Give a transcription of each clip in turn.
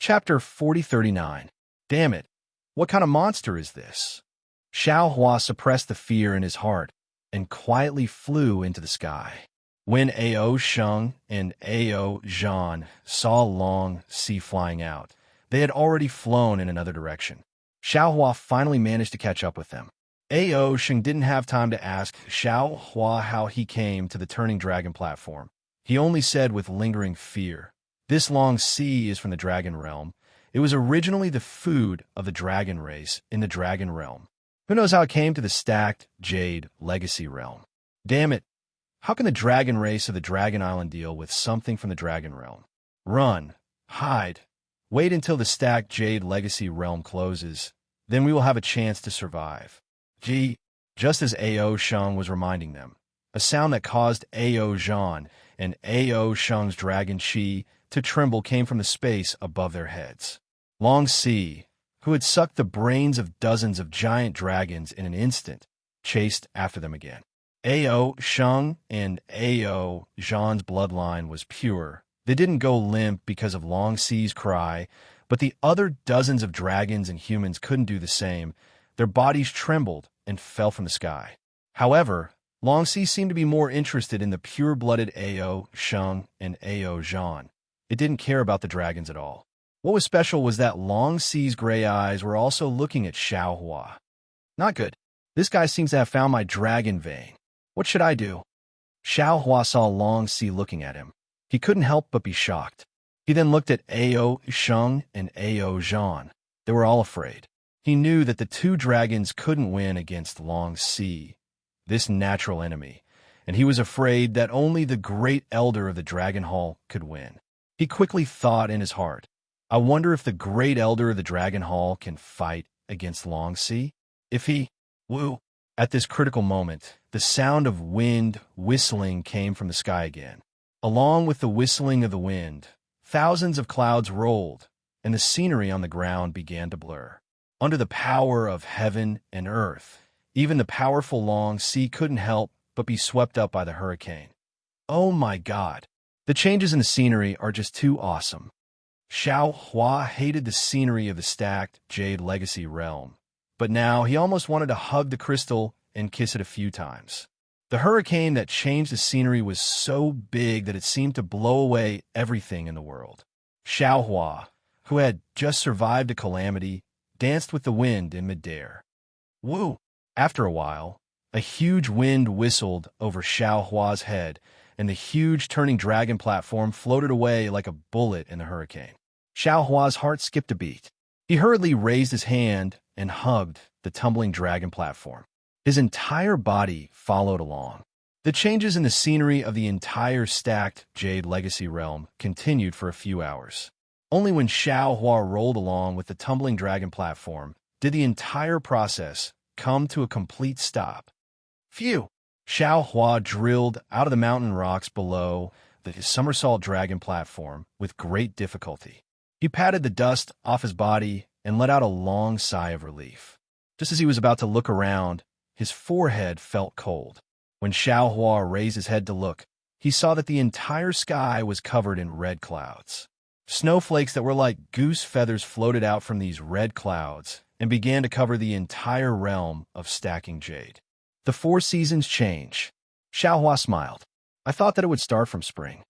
Chapter 4039. Damn it. What kind of monster is this? Xiao Hua suppressed the fear in his heart and quietly flew into the sky. When Ao Sheng and Ao Zhan saw Long Si flying out, they had already flown in another direction. Xiao Hua finally managed to catch up with them. Ao Sheng didn't have time to ask Xiao Hua how he came to the turning dragon platform. He only said with lingering fear, "This Long Si is from the dragon realm. It was originally the food of the dragon race in the dragon realm. Who knows how it came to the stacked jade legacy realm? Damn it. How can the dragon race of the dragon island deal with something from the dragon realm? Run. Hide. Wait until the stacked jade legacy realm closes. Then we will have a chance to survive." Gee, just as Ao Sheng was reminding them, a sound that caused Ao Zhan and Ao Sheng's dragon chi to tremble came from the space above their heads. Long Si, who had sucked the brains of dozens of giant dragons in an instant, chased after them again. Ao Sheng and Ao Zhan's bloodline was pure. They didn't go limp because of Long Si's cry, but the other dozens of dragons and humans couldn't do the same. Their bodies trembled and fell from the sky. However, Long Si seemed to be more interested in the pure-blooded Ao Sheng and Ao Zhan. It didn't care about the dragons at all. What was special was that Long Si's gray eyes were also looking at Xiao Hua. Not good. This guy seems to have found my dragon vein. What should I do? Xiao Hua saw Long Si looking at him. He couldn't help but be shocked. He then looked at Ao Sheng and Ao Zhan. They were all afraid. He knew that the two dragons couldn't win against Long Si, this natural enemy, and he was afraid that only the great elder of the Dragon Hall could win. He quickly thought in his heart, I wonder if the great elder of the Dragon Hall can fight against Long Si? If he... Woo! At this critical moment, the sound of wind whistling came from the sky again. Along with the whistling of the wind, thousands of clouds rolled, and the scenery on the ground began to blur. Under the power of heaven and earth, even the powerful Long Si couldn't help but be swept up by the hurricane. Oh my God! The changes in the scenery are just too awesome. Xiao Hua hated the scenery of the stacked Jade Legacy realm, but now he almost wanted to hug the crystal and kiss it a few times. The hurricane that changed the scenery was so big that it seemed to blow away everything in the world. Xiao Hua, who had just survived a calamity, danced with the wind in midair. Woo! After a while, a huge wind whistled over Xiao Hua's head, and the huge turning dragon platform floated away like a bullet in the hurricane. Xiao Hua's heart skipped a beat. He hurriedly raised his hand and hugged the tumbling dragon platform. His entire body followed along. The changes in the scenery of the entire stacked Jade Legacy realm continued for a few hours. Only when Xiao Hua rolled along with the tumbling dragon platform did the entire process come to a complete stop. Phew! Xiao Hua drilled out of the mountain rocks below the somersault dragon platform with great difficulty. He patted the dust off his body and let out a long sigh of relief. Just as he was about to look around, his forehead felt cold. When Xiao Hua raised his head to look, he saw that the entire sky was covered in red clouds. Snowflakes that were like goose feathers floated out from these red clouds and began to cover the entire realm of stacking jade. The 4 seasons change. Xiao Hua smiled. I thought that it would start from spring.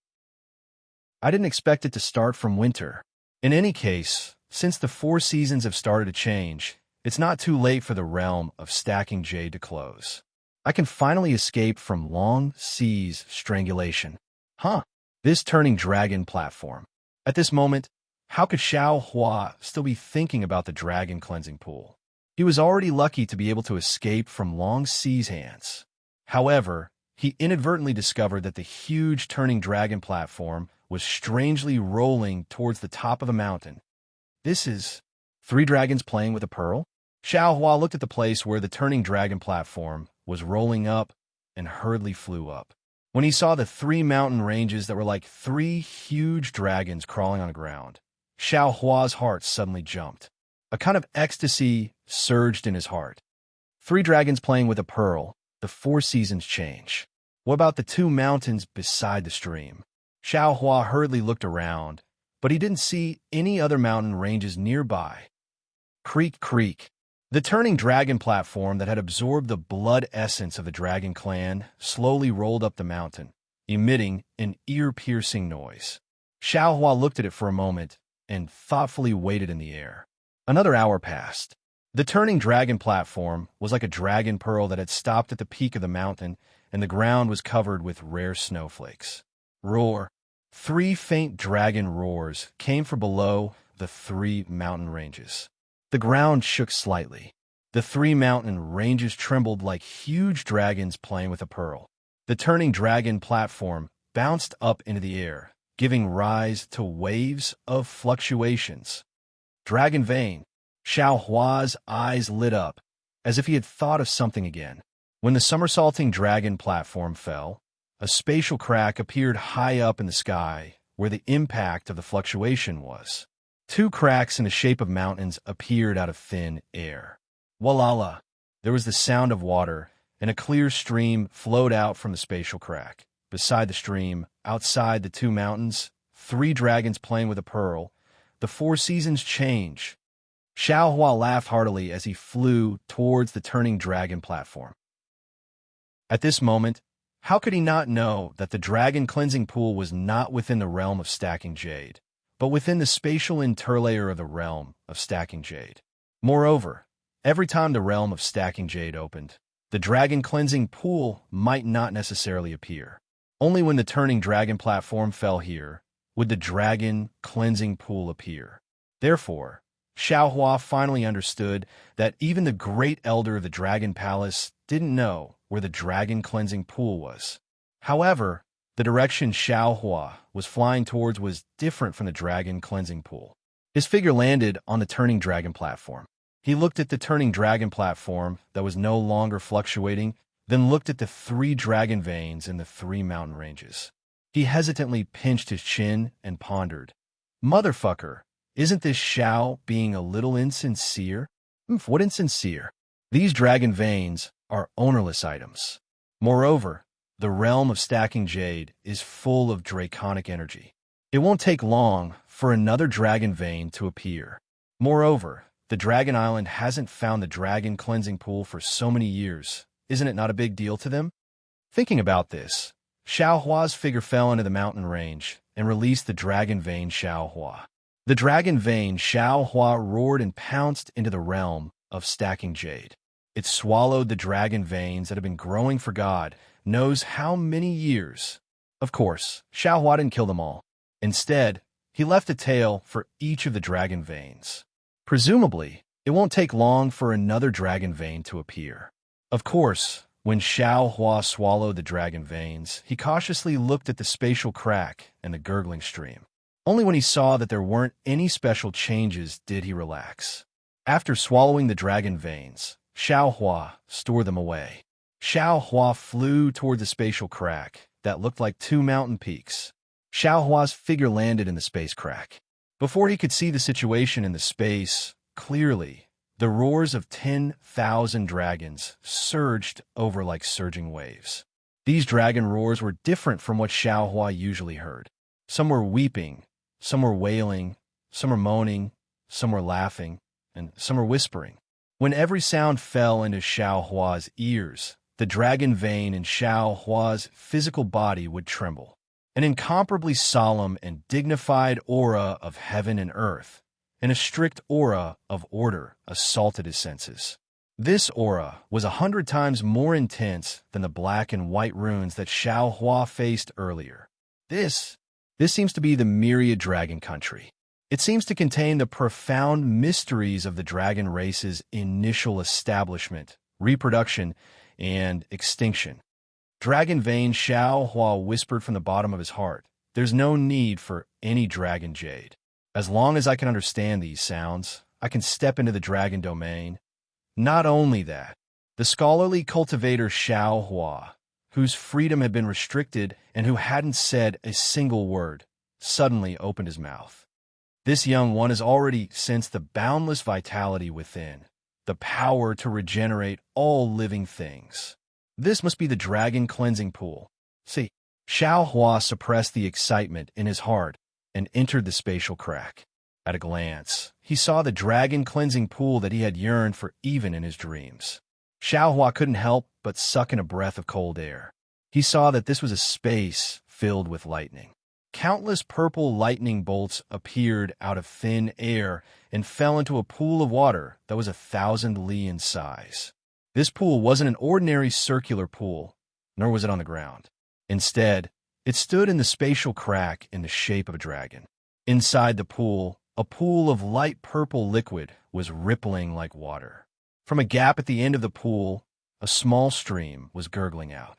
I didn't expect it to start from winter. In any case, since the 4 seasons have started to change, it's not too late for the realm of stacking jade to close. I can finally escape from Long Si's strangulation. This turning dragon platform. At this moment, how could Xiao Hua still be thinking about the dragon cleansing pool? He was already lucky to be able to escape from Long Si's hands. However, he inadvertently discovered that the huge turning dragon platform was strangely rolling towards the top of a mountain. This is 3 dragons playing with a pearl? Xiao Hua looked at the place where the turning dragon platform was rolling up and hurriedly flew up. When he saw the 3 mountain ranges that were like 3 huge dragons crawling on the ground, Xiao Hua's heart suddenly jumped. A kind of ecstasy surged in his heart. 3 dragons playing with a pearl, the 4 seasons change. What about the 2 mountains beside the stream? Xiao Hua hurriedly looked around, but he didn't see any other mountain ranges nearby. Creak, creak. The turning dragon platform that had absorbed the blood essence of the dragon clan slowly rolled up the mountain, emitting an ear-piercing noise. Xiaohua looked at it for a moment and thoughtfully waited in the air. Another hour passed. The turning dragon platform was like a dragon pearl that had stopped at the peak of the mountain, and the ground was covered with rare snowflakes. Roar. 3 faint dragon roars came from below the 3 mountain ranges. The ground shook slightly. The 3 mountain ranges trembled like huge dragons playing with a pearl. The turning dragon platform bounced up into the air, giving rise to waves of fluctuations. Dragon vein. Xiaohua's eyes lit up, as if he had thought of something again. When the somersaulting dragon platform fell, a spatial crack appeared high up in the sky, where the impact of the fluctuation was. 2 cracks in the shape of mountains appeared out of thin air. Walala! There was the sound of water, and a clear stream flowed out from the spatial crack. Beside the stream, outside the 2 mountains, 3 dragons playing with a pearl. The 4 seasons change. Xiaohua laughed heartily as he flew towards the turning dragon platform. At this moment, how could he not know that the dragon cleansing pool was not within the realm of stacking jade, but within the spatial interlayer of the realm of stacking jade? Moreover, every time the realm of stacking jade opened, the dragon cleansing pool might not necessarily appear. Only when the turning dragon platform fell here would the dragon cleansing pool appear. Therefore, Xiaohua finally understood that even the great elder of the dragon palace didn't know where the dragon cleansing pool was. However, the direction Xiaohua was flying towards was different from the dragon cleansing pool. His figure landed on the turning dragon platform. He looked at the turning dragon platform that was no longer fluctuating, then looked at the 3 dragon veins in the 3 mountain ranges. He hesitantly pinched his chin and pondered. Motherfucker, isn't this Xiao being a little insincere? What insincere? These dragon veins are ownerless items. Moreover, the realm of stacking jade is full of draconic energy. It won't take long for another dragon vein to appear. Moreover, the Dragon Island hasn't found the dragon cleansing pool for so many years. Isn't it not a big deal to them? Thinking about this, Xiaohua's figure fell into the mountain range and released the dragon vein Xiaohua. The dragon vein Xiaohua roared and pounced into the realm of stacking jade. It swallowed the dragon veins that had been growing for God knows how many years. Of course, Xiaohua didn't kill them all. Instead, he left a tail for each of the dragon veins. Presumably, it won't take long for another dragon vein to appear. Of course, when Xiaohua swallowed the dragon veins, he cautiously looked at the spatial crack and the gurgling stream. Only when he saw that there weren't any special changes did he relax. After swallowing the dragon veins, Xiaohua stored them away. Xiaohua flew toward the spatial crack that looked like 2 mountain peaks. Xiaohua's figure landed in the space crack. Before he could see the situation in the space clearly, the roars of 10,000 dragons surged over like surging waves. These dragon roars were different from what Xiaohua usually heard. Some were weeping, some were wailing, some were moaning, some were laughing, and some were whispering. When every sound fell into Xiaohua's ears, the dragon vein in Xiaohua's physical body would tremble. An incomparably solemn and dignified aura of heaven and earth, and a strict aura of order assaulted his senses. This aura was 100 times more intense than the black and white runes that Xiaohua faced earlier. This seems to be the myriad dragon country. It seems to contain the profound mysteries of the dragon race's initial establishment, reproduction, and extinction. Dragon vein Xiaohua whispered from the bottom of his heart, "There's no need for any dragon jade. As long as I can understand these sounds, I can step into the dragon domain." Not only that, the scholarly cultivator Xiaohua, whose freedom had been restricted and who hadn't said a single word, suddenly opened his mouth. This young one has already sensed the boundless vitality within, the power to regenerate all living things. This must be the dragon cleansing pool. See, Xiaohua suppressed the excitement in his heart and entered the spatial crack. At a glance, he saw the dragon-cleansing pool that he had yearned for even in his dreams. Xiaohua couldn't help but suck in a breath of cold air. He saw that this was a space filled with lightning. Countless purple lightning bolts appeared out of thin air and fell into a pool of water that was 1,000 li in size. This pool wasn't an ordinary circular pool, nor was it on the ground. Instead, it stood in the spatial crack in the shape of a dragon. Inside the pool, a pool of light purple liquid was rippling like water. From a gap at the end of the pool, a small stream was gurgling out.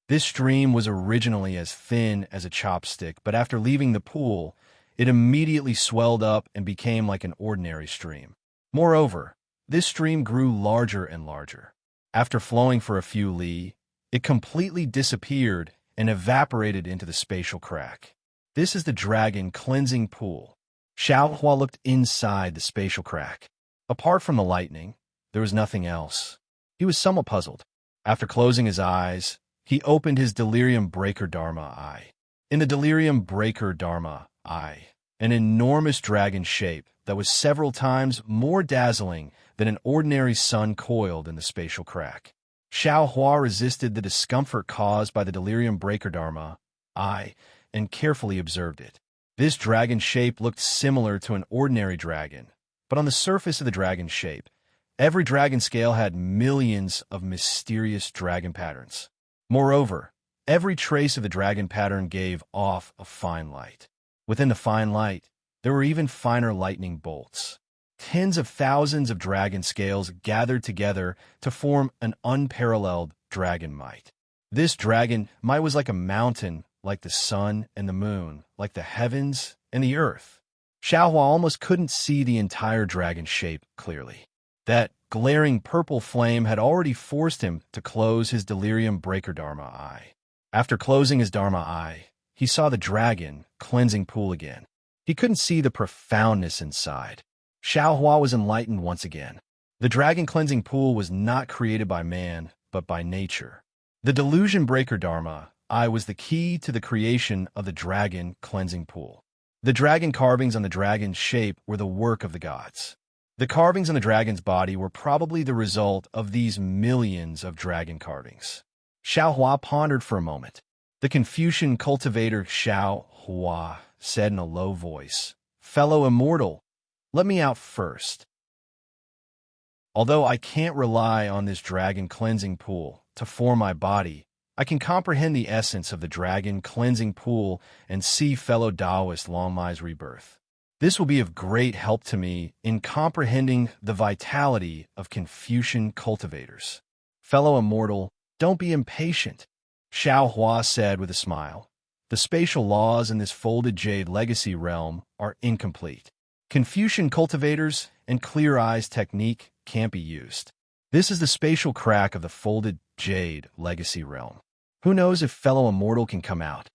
This stream was originally as thin as a chopstick, but after leaving the pool, it immediately swelled up and became like an ordinary stream. Moreover, this stream grew larger and larger. After flowing for a few li, it completely disappeared and evaporated into the spatial crack. This is the dragon cleansing pool. Xiaohua looked inside the spatial crack. Apart from the lightning, there was nothing else. He was somewhat puzzled. After closing his eyes, he opened his delirium breaker dharma eye. In the delirium breaker dharma eye, an enormous dragon shape that was several times more dazzling than an ordinary sun coiled in the spatial crack. Xiaohua resisted the discomfort caused by the delirium breaker dharma eye and carefully observed it. This dragon shape looked similar to an ordinary dragon, but on the surface of the dragon shape, every dragon scale had millions of mysterious dragon patterns. Moreover, every trace of the dragon pattern gave off a fine light. Within the fine light, there were even finer lightning bolts. Tens of thousands of dragon scales gathered together to form an unparalleled dragon might. This dragon might was like a mountain, like the sun and the moon, like the heavens and the earth. Xiaohua almost couldn't see the entire dragon shape clearly. That glaring purple flame had already forced him to close his delirium breaker dharma eye. After closing his dharma eye, he saw the dragon cleansing pool again. He couldn't see the profoundness inside. Xiaohua was enlightened once again. The dragon cleansing pool was not created by man, but by nature. The delusion breaker dharma eye was the key to the creation of the dragon cleansing pool. The dragon carvings on the dragon's shape were the work of the gods. The carvings on the dragon's body were probably the result of these millions of dragon carvings. Xiaohua pondered for a moment. The Confucian cultivator Xiaohua said in a low voice, "Fellow immortal, let me out first. Although I can't rely on this dragon cleansing pool to form my body, I can comprehend the essence of the dragon cleansing pool and see fellow Taoist Longmai's rebirth. This will be of great help to me in comprehending the vitality of Confucian cultivators. Fellow immortal, don't be impatient," Xiaohua said with a smile. "The spatial laws in this folded jade legacy realm are incomplete. Confucian cultivators and clear eyes technique can't be used. This is the spatial crack of the folded jade legacy realm. Who knows if fellow immortal can come out?"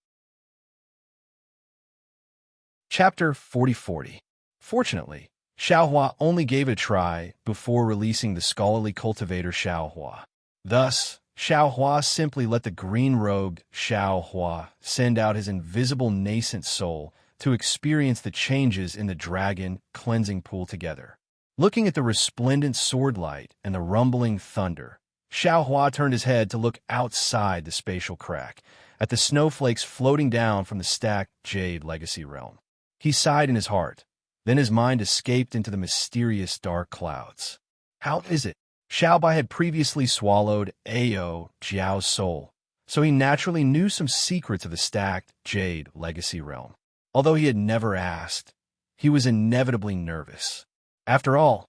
Chapter 4040. Fortunately, Xiaohua only gave it a try before releasing the scholarly cultivator Xiaohua. Thus, Xiaohua simply let the green-robed Xiaohua send out his invisible nascent soul to experience the changes in the dragon cleansing pool together. Looking at the resplendent sword light and the rumbling thunder, Xiaohua turned his head to look outside the spatial crack, at the snowflakes floating down from the stacked jade legacy realm. He sighed in his heart. Then his mind escaped into the mysterious dark clouds. How is it? Xiaobai had previously swallowed Ao Jiao's soul, so he naturally knew some secrets of the stacked jade legacy realm. Although he had never asked, he was inevitably nervous. After all,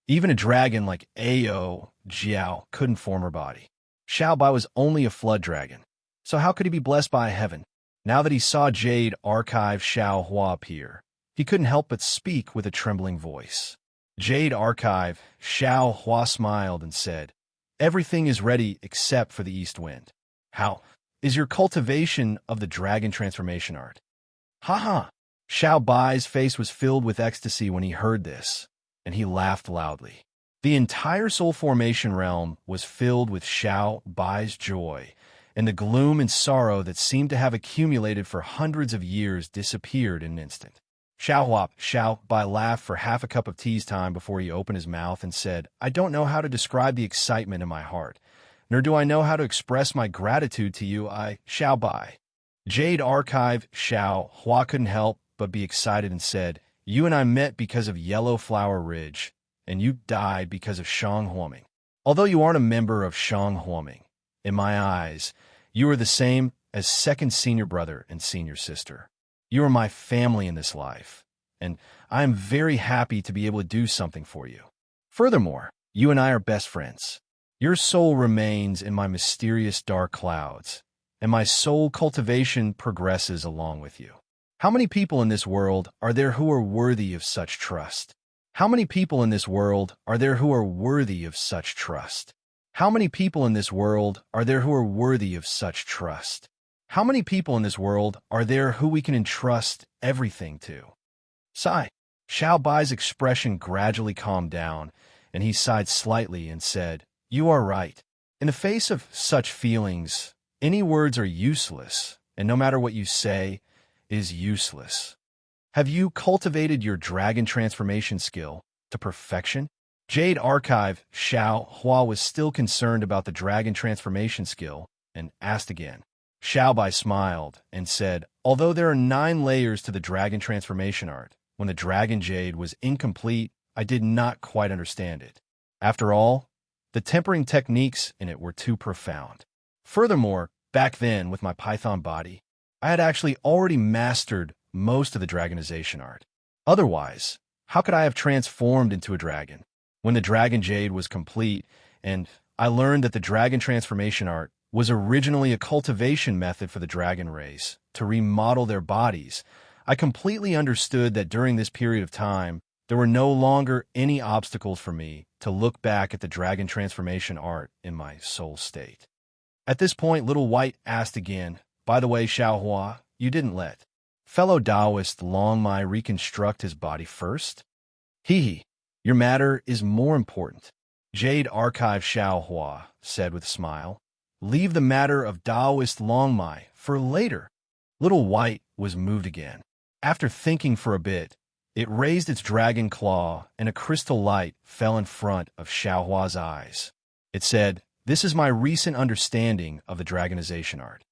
even a dragon like Ao Jiao couldn't form her body. Xiaobai was only a flood dragon, so how could he be blessed by heaven? Now that he saw Jade Archive Xiaohua appear, he couldn't help but speak with a trembling voice. Jade Archive Xiaohua smiled and said, "Everything is ready except for the east wind. How is your cultivation of the dragon transformation art?" "Ha ha!" Xiao Bai's face was filled with ecstasy when he heard this, and he laughed loudly. The entire soul formation realm was filled with Xiao Bai's joy and the gloom and sorrow that seemed to have accumulated for hundreds of years disappeared in an instant. Xiao Bai laughed for half a cup of tea's time before he opened his mouth and said, "I don't know how to describe the excitement in my heart, nor do I know how to express my gratitude to you, Xiao Bai." Jade Archive Xiao Hua couldn't help but be excited and said, "You and I met because of Yellow Flower Ridge, and you died because of Shang Huoming. Although you aren't a member of Shang Huoming, in my eyes, you are the same as second senior brother and senior sister. You are my family in this life, and I am very happy to be able to do something for you. Furthermore, you and I are best friends. Your soul remains in my mysterious dark clouds, and my soul cultivation progresses along with you. How many people in this world are there who are worthy of such trust? How many people in this world are there who are worthy of such trust? How many people in this world are there who are worthy of such trust? How many people in this world are there who we can entrust everything to?" Sigh. Xiao Bai's expression gradually calmed down, and he sighed slightly and said, "You are right. In the face of such feelings, any words are useless, and no matter what you say is useless. Have you cultivated your dragon transformation skill to perfection?" Jade Archive Xiao Hua was still concerned about the dragon transformation skill and asked again. Xiao Bai smiled and said, "Although there are 9 layers to the dragon transformation art, when the dragon jade was incomplete, I did not quite understand it. After all, the tempering techniques in it were too profound. Furthermore, back then, with my python body, I had actually already mastered most of the dragonization art. Otherwise, how could I have transformed into a dragon? When the dragon jade was complete, and I learned that the dragon transformation art was originally a cultivation method for the dragon race to remodel their bodies, I completely understood that during this period of time, there were no longer any obstacles for me to look back at the dragon transformation art in my soul state." At this point, Little White asked again, "By the way, Xiao Hua, you didn't let fellow Taoist Long Mai reconstruct his body first? Hee, your matter is more important." Jade Archive Xiao Hua said with a smile, "Leave the matter of Taoist Long Mai for later." Little White was moved again. After thinking for a bit, it raised its dragon claw, and a crystal light fell in front of Xiao Hua's eyes. It said, "This is my recent understanding of the dragonization art.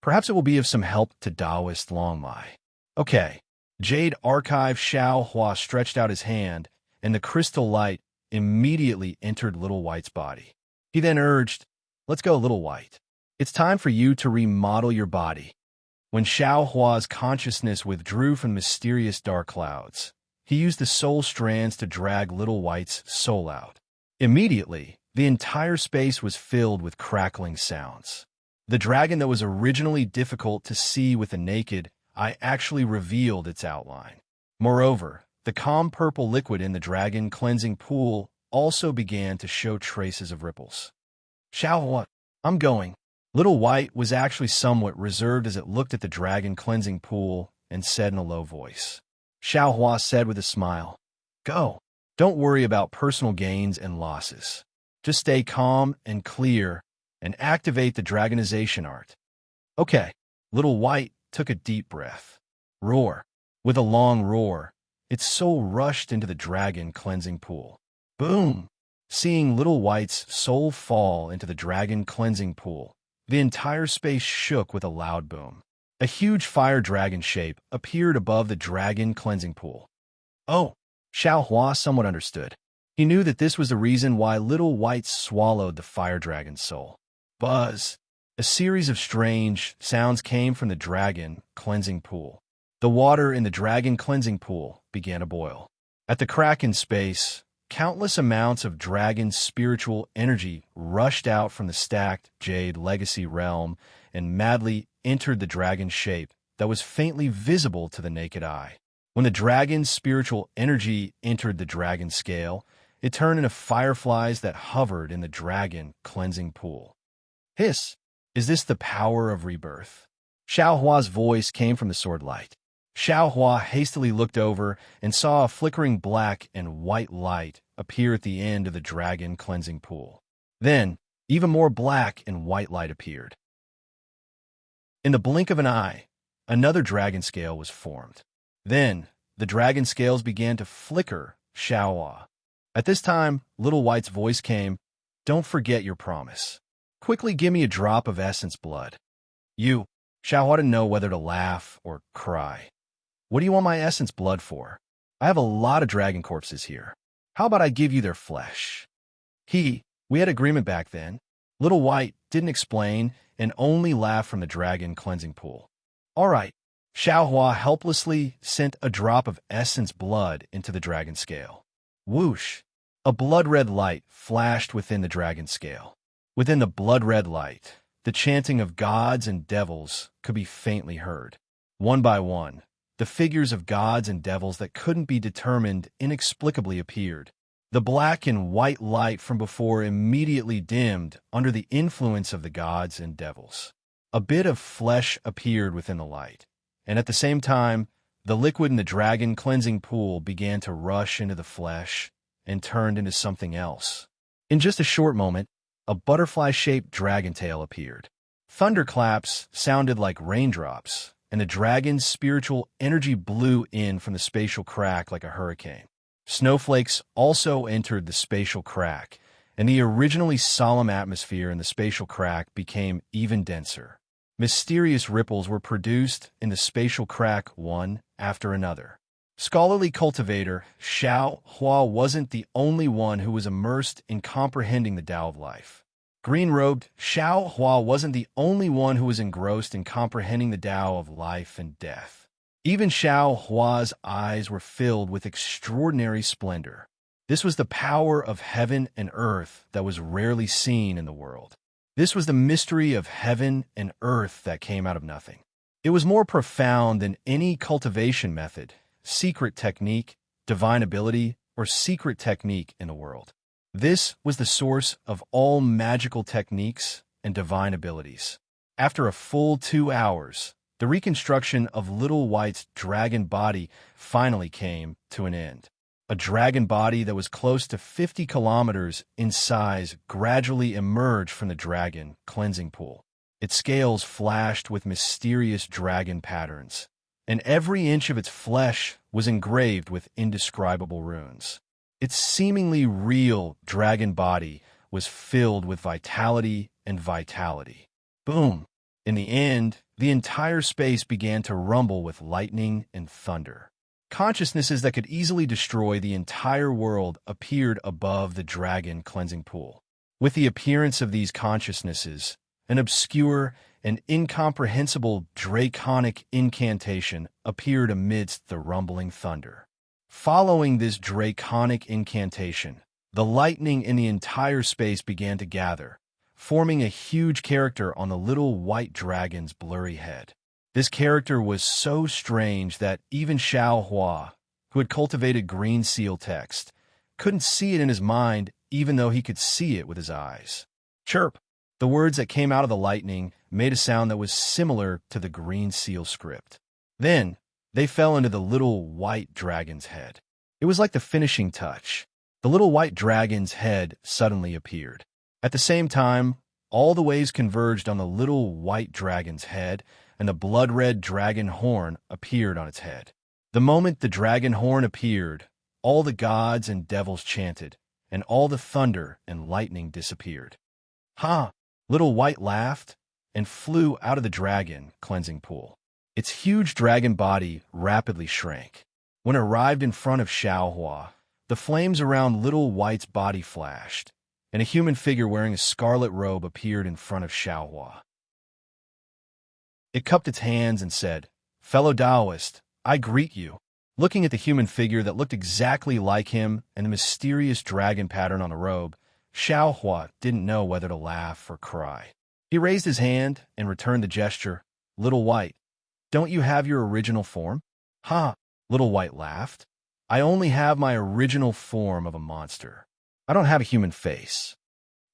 Perhaps it will be of some help to Taoist Long Mai." "Okay." Jade Archive Xiao Hua stretched out his hand, and the crystal light immediately entered Little White's body. He then urged, "Let's go, Little White. It's time for you to remodel your body." When Xiao Hua's consciousness withdrew from mysterious dark clouds, he used the soul strands to drag Little White's soul out. Immediately, the entire space was filled with crackling sounds. The dragon that was originally difficult to see with the naked eye actually revealed its outline. Moreover, the calm purple liquid in the dragon cleansing pool also began to show traces of ripples. "Xiao Hua, I'm going." Little White was actually somewhat reserved as it looked at the dragon cleansing pool and said in a low voice. Xiao Hua said with a smile, "Go. Don't worry about personal gains and losses. Just stay calm and clear and activate the dragonization art." "Okay." Little White took a deep breath. Roar. With a long roar, its soul rushed into the dragon cleansing pool. Boom! Seeing Little White's soul fall into the dragon cleansing pool, the entire space shook with a loud boom. A huge fire dragon shape appeared above the dragon cleansing pool. Oh! Xiao Hua somewhat understood. He knew that this was the reason why Little White swallowed the fire dragon's soul. Buzz! A series of strange sounds came from the dragon cleansing pool. The water in the dragon cleansing pool began to boil. At the crack in space, countless amounts of dragon's spiritual energy rushed out from the stacked jade legacy realm and madly entered the dragon shape that was faintly visible to the naked eye. When the dragon's spiritual energy entered the dragon scale, it turned into fireflies that hovered in the dragon cleansing pool. Hiss! Is this the power of rebirth? Xiao Hua's voice came from the sword light. Xiao Hua hastily looked over and saw a flickering black and white light appear at the end of the dragon cleansing pool. Then, Even more black and white light appeared. In the blink of an eye, another dragon scale was formed. Then, the dragon scales began to flicker, Xiaohua. At this time, Little White's voice came, "Don't forget your promise. Quickly give me a drop of essence blood." Xiaohua didn't know whether to laugh or cry. "What do you want my essence blood for? I have a lot of dragon corpses here. How about I give you their flesh?" We had agreement back then. Little White didn't explain and only laughed from the dragon cleansing pool. "All right." Xiaohua helplessly sent a drop of essence blood into the dragon scale. Whoosh! A blood-red light flashed within the dragon scale. Within the blood-red light, the chanting of gods and devils could be faintly heard. One by one, the figures of gods and devils that couldn't be determined inexplicably appeared. The black and white light from before immediately dimmed under the influence of the gods and devils. A bit of flesh appeared within the light, and at the same time, the liquid in the dragon cleansing pool began to rush into the flesh and turned into something else. In just a short moment, a butterfly-shaped dragon tail appeared. Thunderclaps sounded like raindrops, and the dragon's spiritual energy blew in from the spatial crack like a hurricane. Snowflakes also entered the spatial crack, and the originally solemn atmosphere in the spatial crack became even denser. Mysterious ripples were produced in the spatial crack one after another. Scholarly cultivator Xiaohua wasn't the only one who was immersed in comprehending the Tao of life. Green-robed Xiaohua wasn't the only one who was engrossed in comprehending the Tao of life and death. Even Xiaohua's eyes were filled with extraordinary splendor. This was the power of heaven and earth that was rarely seen in the world. This was the mystery of heaven and earth that came out of nothing. It was more profound than any cultivation method, secret technique, divine ability, or secret technique in the world. This was the source of all magical techniques and divine abilities. After a full 2 hours, the reconstruction of Little White's dragon body finally came to an end. A dragon body that was close to 50 kilometers in size gradually emerged from the dragon cleansing pool. Its scales flashed with mysterious dragon patterns, and every inch of its flesh was engraved with indescribable runes. Its seemingly real dragon body was filled with vitality and vitality. Boom! In the end, the entire space began to rumble with lightning and thunder. Consciousnesses that could easily destroy the entire world appeared above the dragon cleansing pool. With the appearance of these consciousnesses, an obscure and incomprehensible draconic incantation appeared amidst the rumbling thunder. Following this draconic incantation, the lightning in the entire space began to gather, forming a huge character on the little white dragon's blurry head. This character was so strange that even Xiaohua, who had cultivated green seal text, couldn't see it in his mind even though he could see it with his eyes. Chirp! The words that came out of the lightning made a sound that was similar to the green seal script. Then, they fell into the little white dragon's head. It was like the finishing touch. The little white dragon's head suddenly appeared. At the same time, all the waves converged on the little white dragon's head, and the blood-red dragon horn appeared on its head. The moment the dragon horn appeared, all the gods and devils chanted, and all the thunder and lightning disappeared. "Ha!" Little White laughed and flew out of the dragon cleansing pool. Its huge dragon body rapidly shrank. When it arrived in front of Xiaohua, the flames around Little White's body flashed, and a human figure wearing a scarlet robe appeared in front of Xiaohua. It cupped its hands and said, "Fellow Taoist, I greet you." Looking at the human figure that looked exactly like him and the mysterious dragon pattern on the robe, Xiaohua didn't know whether to laugh or cry. He raised his hand and returned the gesture. "Little White, don't you have your original form?" "Ha!" Little White laughed. "I only have my original form of a monster. I don't have a human face."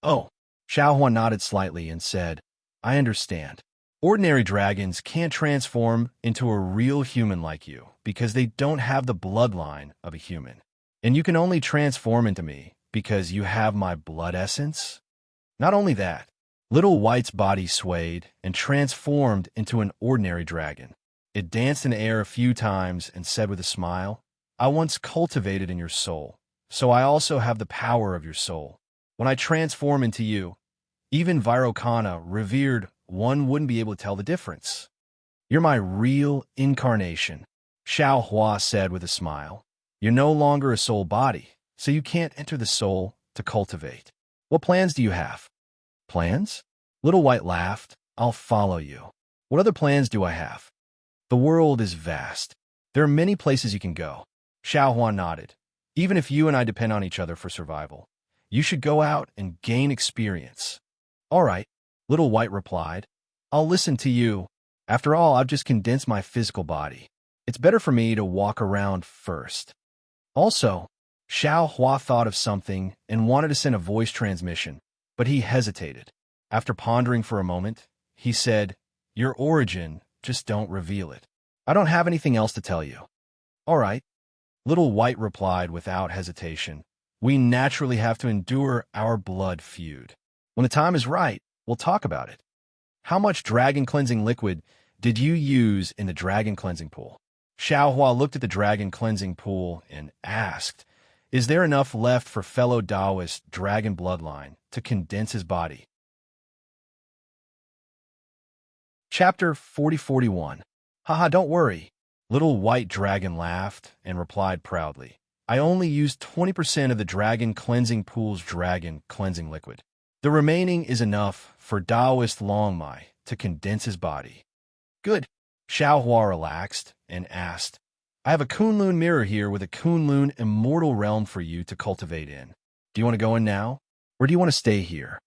"Oh." Xiaohua nodded slightly and said, "I understand. Ordinary dragons can't transform into a real human like you because they don't have the bloodline of a human. And you can only transform into me because you have my blood essence?" Not only that, Little White's body swayed and transformed into an ordinary dragon. It danced in the air a few times and said with a smile, I once cultivated in your soul, so I also have the power of your soul. When I transform into you, even Virokana, revered one, wouldn't be able to tell the difference. You're my real incarnation, Xiao Hua said with a smile. You're no longer a soul body, so you can't enter the soul to cultivate. What plans do you have? Plans? Little White laughed. I'll follow you. What other plans do I have? The world is vast. There are many places you can go. Xiao Hua nodded. Even if you and I depend on each other for survival, you should go out and gain experience. All right, Little White replied. I'll listen to you. After all, I've just condensed my physical body. It's better for me to walk around first. Also, Xiao Hua thought of something and wanted to send a voice transmission, but he hesitated. After pondering for a moment, he said, Your origin, just don't reveal it. I don't have anything else to tell you. All right, Little White replied without hesitation. We naturally have to endure our blood feud. When the time is right, we'll talk about it. How much dragon cleansing liquid did you use in the dragon cleansing pool? Xiao Hua looked at the dragon cleansing pool and asked, Is there enough left for fellow Taoist dragon bloodline to condense his body? Chapter 4041. Haha, don't worry. Little White Dragon laughed and replied proudly, I only used 20% of the dragon cleansing pool's dragon cleansing liquid. The remaining is enough for Taoist Longmai to condense his body. Good. Xiao Hua relaxed and asked, I have a Kunlun mirror here with a Kunlun immortal realm for you to cultivate in. Do you want to go in now? Or do you want to stay here?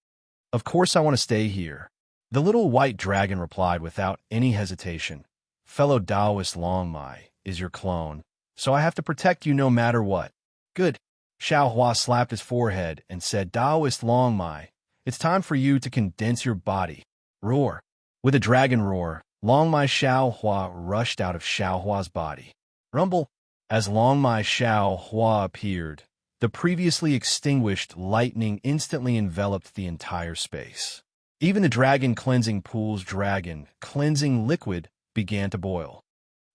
Of course I want to stay here. The Little White Dragon replied without any hesitation. Fellow Taoist Longmai is your clone, so I have to protect you no matter what. Good. Xiao Hua slapped his forehead and said, Taoist Longmai, it's time for you to condense your body. Roar. With a dragon roar, Longmai Xiao Hua rushed out of Xiao Hua's body. Rumble. As Longmai Xiao Hua appeared, the previously extinguished lightning instantly enveloped the entire space. Even the dragon cleansing pool's dragon cleansing liquid began to boil.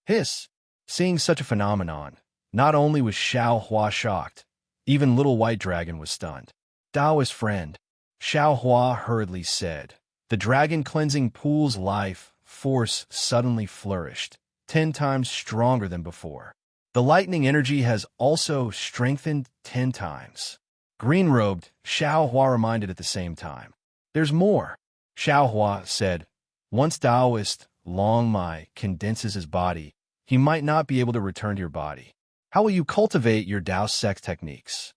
Hiss! Seeing such a phenomenon, not only was Xiao Hua shocked, even Little White Dragon was stunned. Taoist friend, Xiao Hua hurriedly said. The dragon cleansing pool's life force suddenly flourished, 10 times stronger than before. The lightning energy has also strengthened 10 times. Green-robed, Xiao Hua reminded at the same time. There's more. Xiao Hua said, once Taoist Longmai condenses his body, he might not be able to return to your body. How will you cultivate your Tao sex techniques?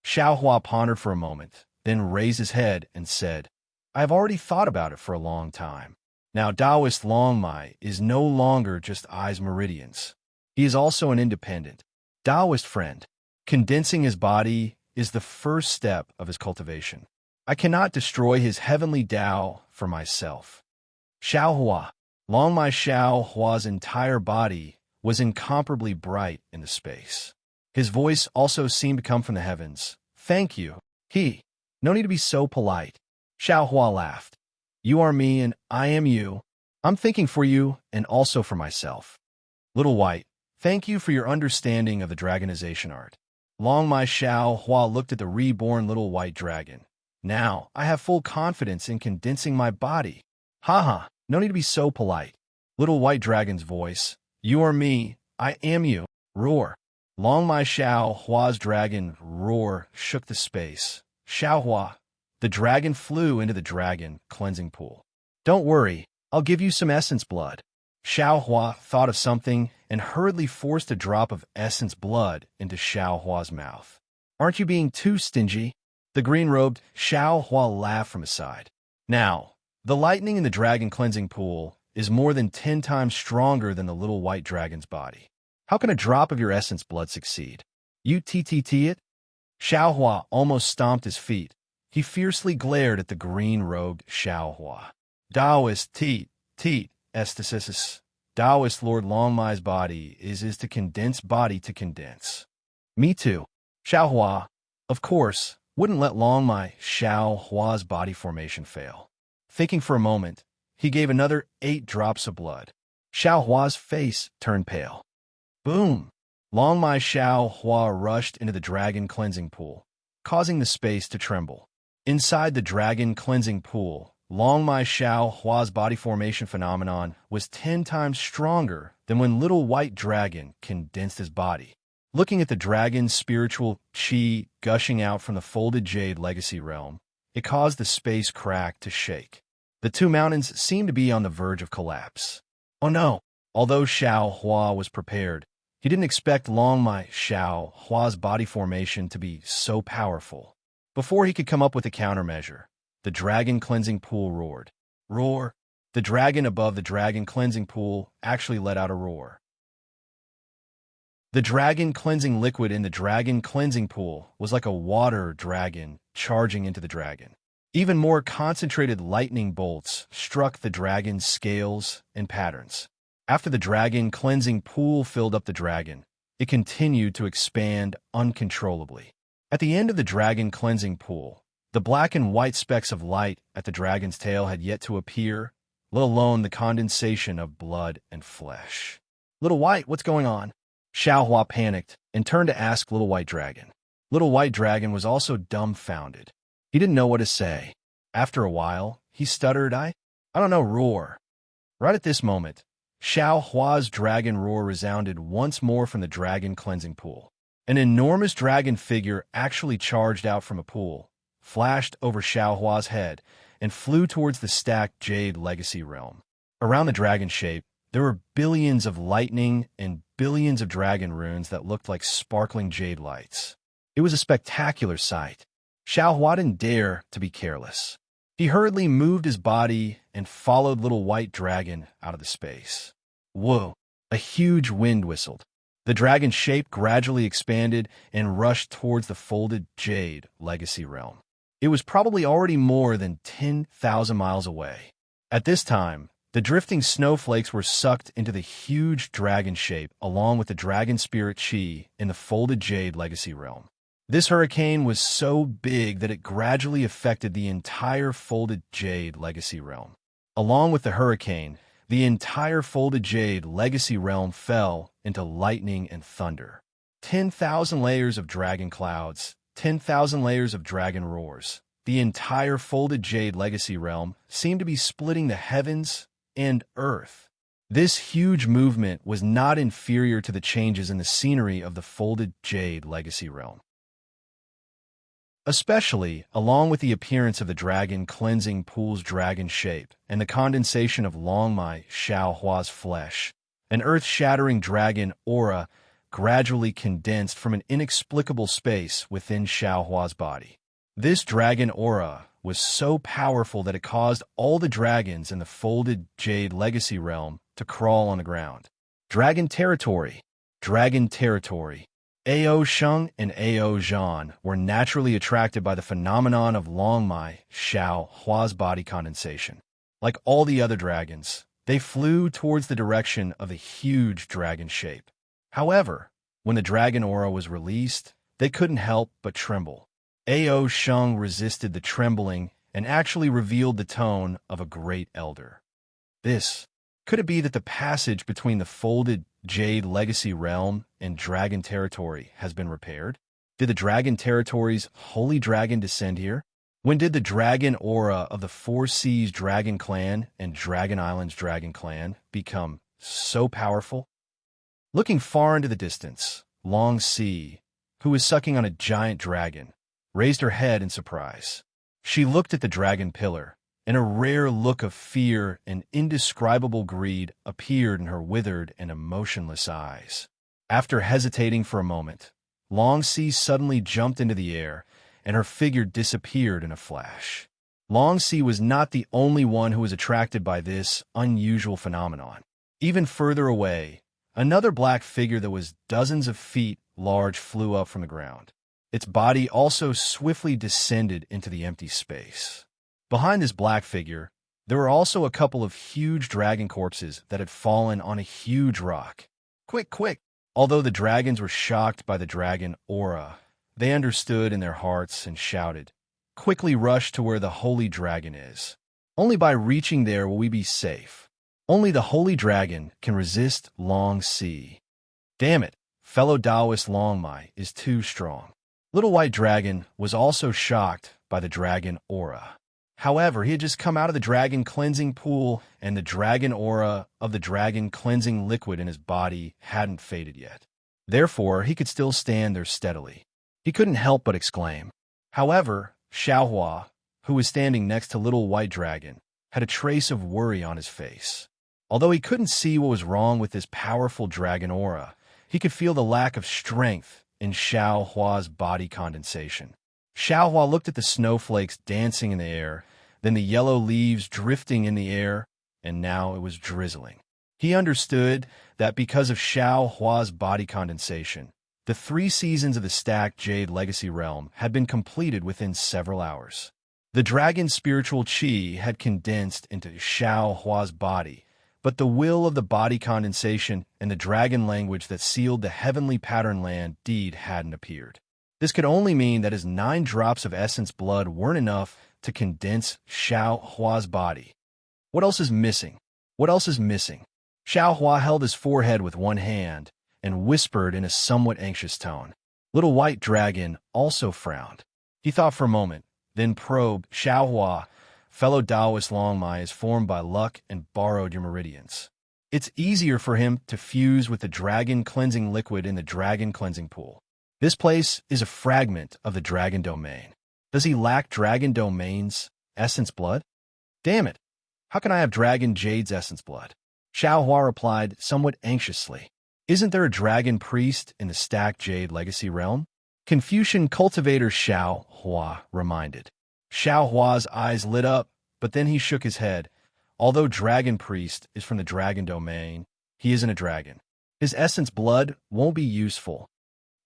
Xiao Hua pondered for a moment, then raised his head and said, I have already thought about it for a long time. Now Taoist Longmai is no longer just eyes meridians. He is also an independent Taoist friend. Condensing his body is the first step of his cultivation. I cannot destroy his heavenly Tao for myself. Xiao Hua. Longmai Xiao Hua's entire body was incomparably bright in the space. His voice also seemed to come from the heavens. Thank you. No need to be so polite. Xiao Hua laughed. You are me and I am you. I'm thinking for you and also for myself. Little White, thank you for your understanding of the dragonization art. Longmai Xiao Hua looked at the reborn Little White Dragon. Now, I have full confidence in condensing my body. Haha, no need to be so polite. Little White Dragon's voice. You are me, I am you. Roar. Longmai Xiao Hua's dragon roar shook the space. Xiao Hua. The dragon flew into the dragon cleansing pool. Don't worry, I'll give you some essence blood. Xiao Hua thought of something and hurriedly forced a drop of essence blood into Xiao Hua's mouth. Aren't you being too stingy? The green-robed Xiao Hua laughed from his side. Now, the lightning in the dragon cleansing pool is more than 10 times stronger than the Little White Dragon's body. How can a drop of your essence blood succeed? You TTT it? Xiao Hua almost stomped his feet. He fiercely glared at the green-robed Xiao Hua. Taoist estesis. Taoist Lord Longmai's body is to condense body to condense. Me too. Xiao Hua. Of course, wouldn't let Long Mai Xiao Hua's body formation fail. Thinking for a moment, he gave another 8 drops of blood. Xiao Hua's face turned pale. Boom! Long Mai Xiao Hua rushed into the dragon cleansing pool, causing the space to tremble. Inside the dragon cleansing pool, Long Mai Xiao Hua's body formation phenomenon was 10 times stronger than when Little White Dragon condensed his body. Looking at the dragon's spiritual qi gushing out from the folded jade legacy realm, it caused the space crack to shake. The two mountains seemed to be on the verge of collapse. Oh no! Although Xiao Hua was prepared, he didn't expect Long Mai Xiao Hua's body formation to be so powerful. Before he could come up with a countermeasure, the dragon cleansing pool roared. Roar! The dragon above the dragon cleansing pool actually let out a roar. The dragon cleansing liquid in the dragon cleansing pool was like a water dragon charging into the dragon. Even more concentrated lightning bolts struck the dragon's scales and patterns. After the dragon cleansing pool filled up the dragon, it continued to expand uncontrollably. At the end of the dragon cleansing pool, the black and white specks of light at the dragon's tail had yet to appear, let alone the condensation of blood and flesh. Little White, what's going on? Xiao Hua panicked and turned to ask Little White Dragon. Little White Dragon was also dumbfounded. He didn't know what to say. After a while, he stuttered, I don't know, roar. Right at this moment, Xiao Hua's dragon roar resounded once more from the dragon cleansing pool. An enormous dragon figure actually charged out from a pool, flashed over Xiao Hua's head, and flew towards the stacked jade legacy realm. Around the dragon shape, there were billions of lightning and billions of dragon runes that looked like sparkling jade lights. It was a spectacular sight. Xiao Hua didn't dare to be careless. He hurriedly moved his body and followed Little White Dragon out of the space. Whoa! A huge wind whistled. The dragon's shape gradually expanded and rushed towards the folded jade legacy realm. It was probably already more than 10,000 miles away. At this time, the drifting snowflakes were sucked into the huge dragon shape along with the dragon spirit qi in the folded jade legacy realm. This hurricane was so big that it gradually affected the entire folded jade legacy realm. Along with the hurricane, the entire folded jade legacy realm fell into lightning and thunder. 10,000 layers of dragon clouds, 10,000 layers of dragon roars. The entire folded jade legacy realm seemed to be splitting the heavens and earth. This huge movement was not inferior to the changes in the scenery of the folded jade legacy realm. Especially along with the appearance of the dragon cleansing pool's dragon shape and the condensation of Long Mai Xiao Hua's flesh, an earth-shattering dragon aura gradually condensed from an inexplicable space within Xiao Hua's body. This dragon aura was so powerful that it caused all the dragons in the folded jade legacy realm to crawl on the ground. Dragon territory. Dragon territory. Ao Sheng and Ao Zhan were naturally attracted by the phenomenon of Long Mai Xiao Hua's body condensation. Like all the other dragons, they flew towards the direction of the huge dragon shape. However, when the dragon aura was released, they couldn't help but tremble. Ao Sheng resisted the trembling and actually revealed the tone of a great elder. Could it be that the passage between the folded jade legacy realm and dragon territory has been repaired? Did the dragon territory's holy dragon descend here? When did the dragon aura of the Four Seas Dragon Clan and Dragon Islands Dragon Clan become so powerful? Looking far into the distance, Long Si, who was sucking on a giant dragon, raised her head in surprise. She looked at the dragon pillar, and a rare look of fear and indescribable greed appeared in her withered and emotionless eyes. After hesitating for a moment, Long Si suddenly jumped into the air, and her figure disappeared in a flash. Long Si was not the only one who was attracted by this unusual phenomenon. Even further away, another black figure that was dozens of feet large flew up from the ground. Its body also swiftly descended into the empty space. Behind this black figure, there were also a couple of huge dragon corpses that had fallen on a huge rock. Quick, quick! Although the dragons were shocked by the dragon aura, They understood in their hearts and shouted, "Quickly rush to where the holy dragon is. Only by reaching there will we be safe. Only the holy dragon can resist Long Sea. Damn it, fellow Taoist Long Mai is too strong." Little White Dragon was also shocked by the dragon aura. However, he had just come out of the dragon cleansing pool, and the dragon aura of the dragon cleansing liquid in his body hadn't faded yet. Therefore, he could still stand there steadily. He couldn't help but exclaim. However, Xiaohua, who was standing next to Little White Dragon, had a trace of worry on his face. Although he couldn't see what was wrong with this powerful dragon aura, he could feel the lack of strength in Xiaohua's body condensation. Xiaohua looked at the snowflakes dancing in the air, then the yellow leaves drifting in the air, and now it was drizzling. He understood that because of Xiaohua's body condensation, the 3 seasons of the stacked Jade Legacy Realm had been completed within several hours. The dragon's spiritual qi had condensed into Xiaohua's body, but the will of the body condensation and the dragon language that sealed the heavenly pattern land deed hadn't appeared. This could only mean that his 9 drops of essence blood weren't enough to condense Xiaohua's body. What else is missing? What else is missing? Xiaohua held his forehead with one hand and whispered in a somewhat anxious tone. Little White Dragon also frowned. He thought for a moment, then probed. "Xiaohua, fellow Taoist Long Mai is formed by luck and borrowed your meridians. It's easier for him to fuse with the dragon cleansing liquid in the dragon cleansing pool. This place is a fragment of the dragon domain. Does he lack dragon domain's essence blood? Damn it! How can I have dragon Jade's essence blood?" Xiaohua replied somewhat anxiously. "Isn't there a dragon priest in the stacked Jade Legacy Realm?" Confucian cultivator Xiaohua reminded. Xiaohua's eyes lit up, but then he shook his head. Although dragon priest is from the dragon domain, he isn't a dragon. His essence blood won't be useful.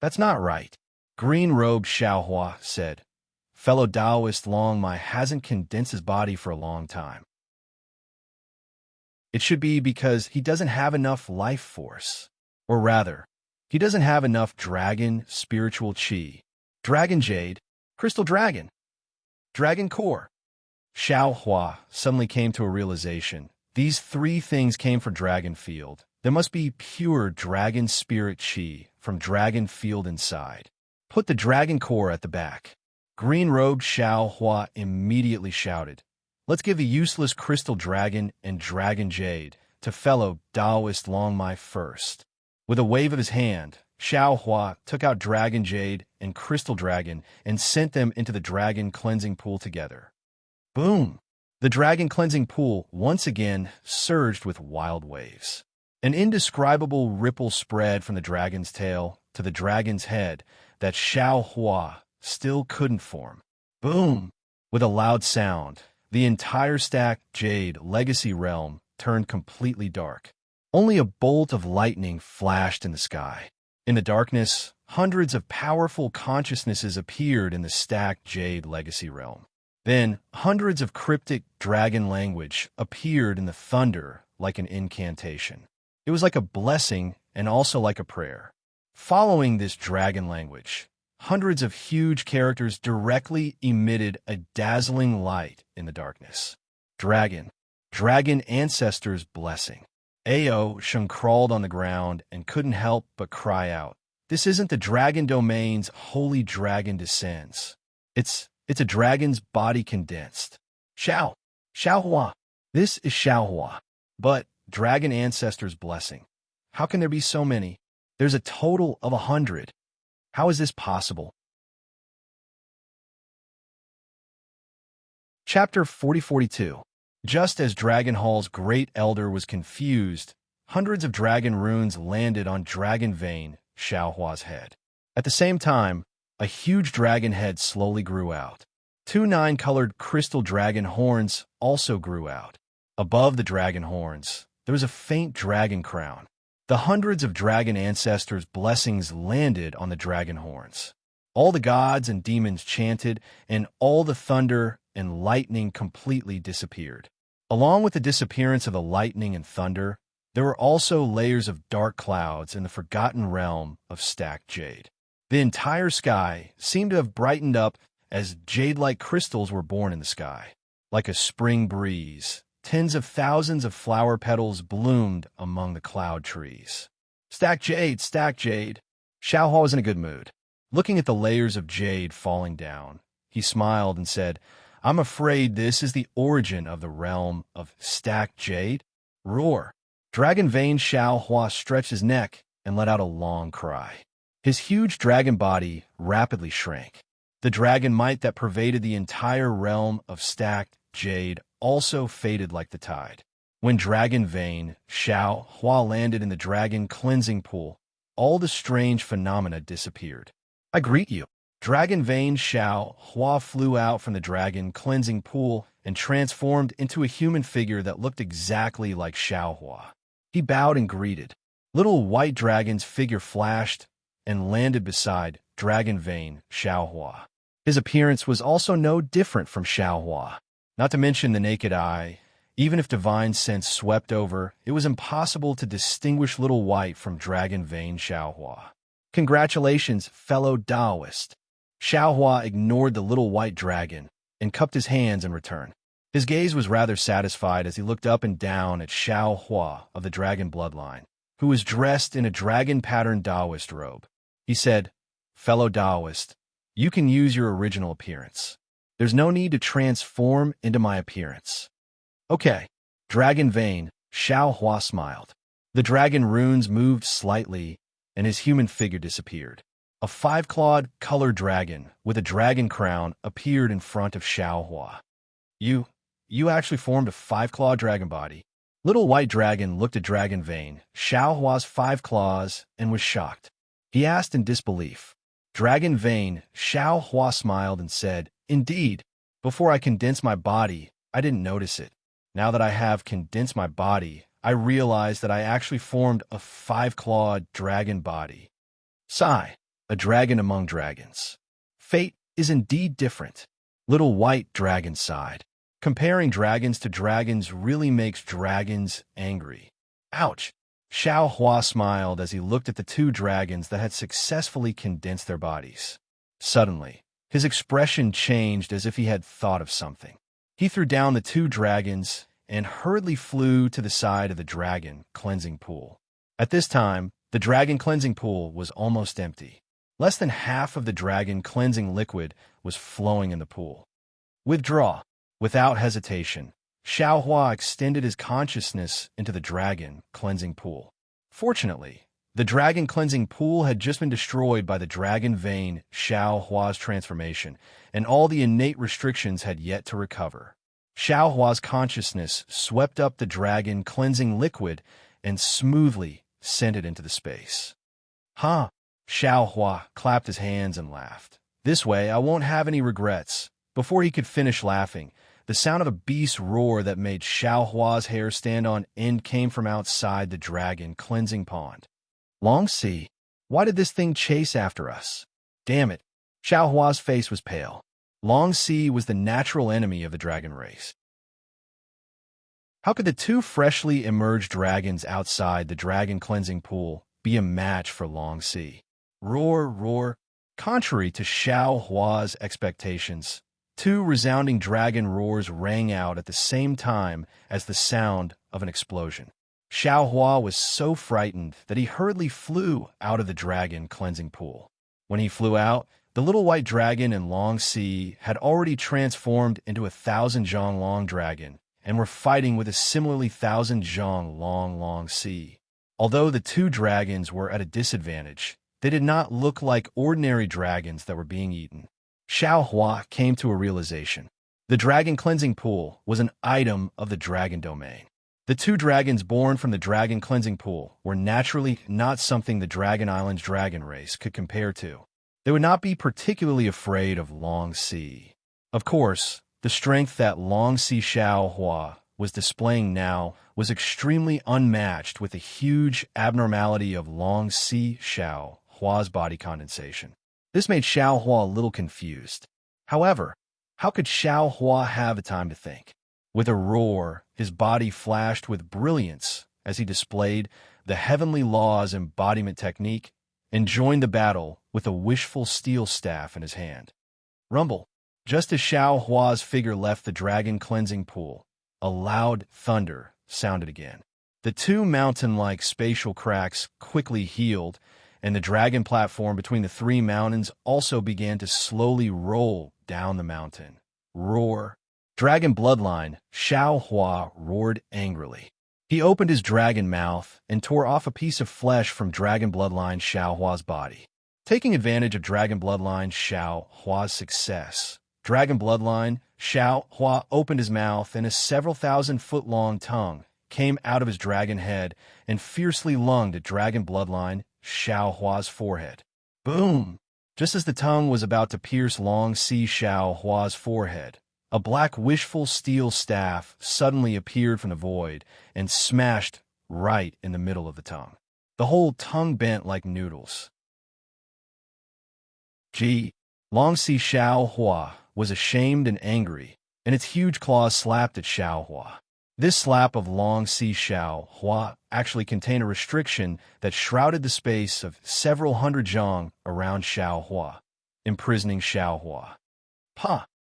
"That's not right," green-robed Xiaohua said. "Fellow Taoist Long Mai hasn't condensed his body for a long time. It should be because he doesn't have enough life force. Or rather, he doesn't have enough dragon spiritual qi. Dragon Jade, Crystal Dragon, Dragon Core." Xiaohua suddenly came to a realization. These 3 things came from Dragon Field. There must be pure dragon spirit qi from Dragon Field inside. Put the Dragon Core at the back. Green-robed Xiaohua immediately shouted, "Let's give the useless Crystal Dragon and Dragon Jade to fellow Taoist Long Mai first." With a wave of his hand, Xiaohua took out Dragon Jade and Crystal Dragon and sent them into the Dragon Cleansing Pool together. Boom! The Dragon Cleansing Pool once again surged with wild waves. An indescribable ripple spread from the dragon's tail to the dragon's head that Xiaohua still couldn't form. Boom! With a loud sound, the entire stacked Jade Legacy Realm turned completely dark. Only a bolt of lightning flashed in the sky. In the darkness, hundreds of powerful consciousnesses appeared in the stacked Jade Legacy Realm. Then, hundreds of cryptic dragon language appeared in the thunder like an incantation. It was like a blessing and also like a prayer. Following this dragon language, hundreds of huge characters directly emitted a dazzling light in the darkness. Dragon Ancestor's Blessing. Ao Shun crawled on the ground and couldn't help but cry out. "This isn't the dragon domain's holy dragon descends. It's a dragon's body condensed. Xiaohua. This is Xiaohua. But Dragon Ancestor's Blessing. How can there be so many? There's a total of 100. How is this possible?" Chapter 4042. Just as Dragon Hall's Great Elder was confused, hundreds of dragon runes landed on Dragon Vein, Xiaohua's head. At the same time, a huge dragon head slowly grew out. 2 9-colored crystal dragon horns also grew out. Above the dragon horns, there was a faint dragon crown. The hundreds of dragon ancestors' blessings landed on the dragon horns. All the gods and demons chanted, and all the thunder and lightning completely disappeared. Along with the disappearance of the lightning and thunder, there were also layers of dark clouds in the forgotten realm of stacked jade. The entire sky seemed to have brightened up as jade-like crystals were born in the sky. Like a spring breeze, tens of thousands of flower petals bloomed among the cloud trees. Stack jade, stack jade. Xiaohua was in a good mood. Looking at the layers of jade falling down, he smiled and said, I'm afraid this is the origin of the realm of stacked jade. Roar. Dragon Vein Xiaohua stretched his neck and let out a long cry. His huge dragon body rapidly shrank. The dragon might that pervaded the entire realm of stacked jade also faded like the tide. When Dragon Vein Xiaohua landed in the dragon cleansing pool, all the strange phenomena disappeared. I greet you. Dragon Vein Xiaohua flew out from the dragon cleansing pool and transformed into a human figure that looked exactly like Xiaohua. He bowed and greeted. Little white dragon's figure flashed and landed beside Dragon Vein Xiaohua. His appearance was also no different from Xiaohua. Not to mention the naked eye, even if divine sense swept over, it was impossible to distinguish Little White from Dragon Vein Xiaohua. Congratulations, fellow Taoist. Xiaohua ignored the little white dragon and cupped his hands in return. His gaze was rather satisfied as he looked up and down at Xiaohua of the dragon bloodline, who was dressed in a dragon-patterned Taoist robe. He said, fellow Taoist, you can use your original appearance. There's no need to transform into my appearance. Okay. Dragon Vein Xiaohua smiled. The dragon runes moved slightly, and his human figure disappeared. A five-clawed, colored dragon with a dragon crown appeared in front of Xiaohua. You actually formed a five-clawed dragon body. Little White Dragon looked at Dragon Vein Xiaohua's 5 claws and was shocked. He asked in disbelief. Dragon Vein Xiaohua smiled and said, Indeed, before I condensed my body, I didn't notice it. Now that I have condensed my body, I realize that I actually formed a 5-clawed dragon body. Sigh, a dragon among dragons. Fate is indeed different. Little White Dragon sighed. Comparing dragons to dragons really makes dragons angry. Ouch! Xiaohua smiled as he looked at the 2 dragons that had successfully condensed their bodies. Suddenly, his expression changed as if he had thought of something. He threw down the 2 dragons and hurriedly flew to the side of the dragon cleansing pool. At this time, the dragon cleansing pool was almost empty. Less than half of the dragon cleansing liquid was flowing in the pool. Withdraw. Without hesitation, Xiaohua extended his consciousness into the dragon cleansing pool. Fortunately, the dragon cleansing pool had just been destroyed by the Dragon Vein Xiaohua's transformation, and all the innate restrictions had yet to recover. Xiaohua's consciousness swept up the dragon cleansing liquid and smoothly sent it into the space. Huh? Xiaohua clapped his hands and laughed. This way I won't have any regrets. Before he could finish laughing, the sound of a beast roar that made Xiaohua's hair stand on end came from outside the dragon cleansing pond. Long Sea, why did this thing chase after us? Damn it. Xiaohua's face was pale. Long Sea was the natural enemy of the dragon race. How could the 2 freshly emerged dragons outside the dragon cleansing pool be a match for Long Sea? Roar, roar. Contrary to Xiaohua's expectations, 2 resounding dragon roars rang out at the same time as the sound of an explosion. Xiaohua was so frightened that he hurriedly flew out of the dragon cleansing pool. When he flew out, the little white dragon and Long Sea had already transformed into a 1,000 zhang long dragon and were fighting with a similarly 1,000 zhang long Sea. Although the 2 dragons were at a disadvantage, they did not look like ordinary dragons that were being eaten. Xiaohua came to a realization. The dragon cleansing pool was an item of the dragon domain. The 2 dragons born from the dragon cleansing pool were naturally not something the Dragon Island's dragon race could compare to. They would not be particularly afraid of Long Sea. Of course, the strength that Long Sea Xiaohua was displaying now was extremely unmatched with the huge abnormality of Long Sea Xiaohua's body condensation. This made Xiaohua a little confused. However, how could Xiaohua have the time to think? With a roar, his body flashed with brilliance as he displayed the Heavenly Law's embodiment technique and joined the battle with a wishful steel staff in his hand. Rumble. Just as Xiao Hua's figure left the dragon cleansing pool, a loud thunder sounded again. The two mountain-like spatial cracks quickly healed, and the dragon platform between the three mountains also began to slowly roll down the mountain. Roar. Dragon bloodline, Xiao Hua roared angrily. He opened his dragon mouth and tore off a piece of flesh from dragon bloodline Xiao Hua's body. Taking advantage of dragon bloodline Xiao Hua's success, dragon bloodline Xiao Hua opened his mouth and a several thousand-foot-long tongue came out of his dragon head and fiercely lunged at dragon bloodline Xiao Hua's forehead. Boom! Just as the tongue was about to pierce Long Si Xiao Hua's forehead, a black wishful steel staff suddenly appeared from the void and smashed right in the middle of the tongue. The whole tongue bent like noodles. Long Si Xiao Hua was ashamed and angry, and its huge claws slapped at Xiao Hua. This slap of Long Si Xiao Hua actually contained a restriction that shrouded the space of several hundred zhang around Xiao Hua, imprisoning Xiao Hua.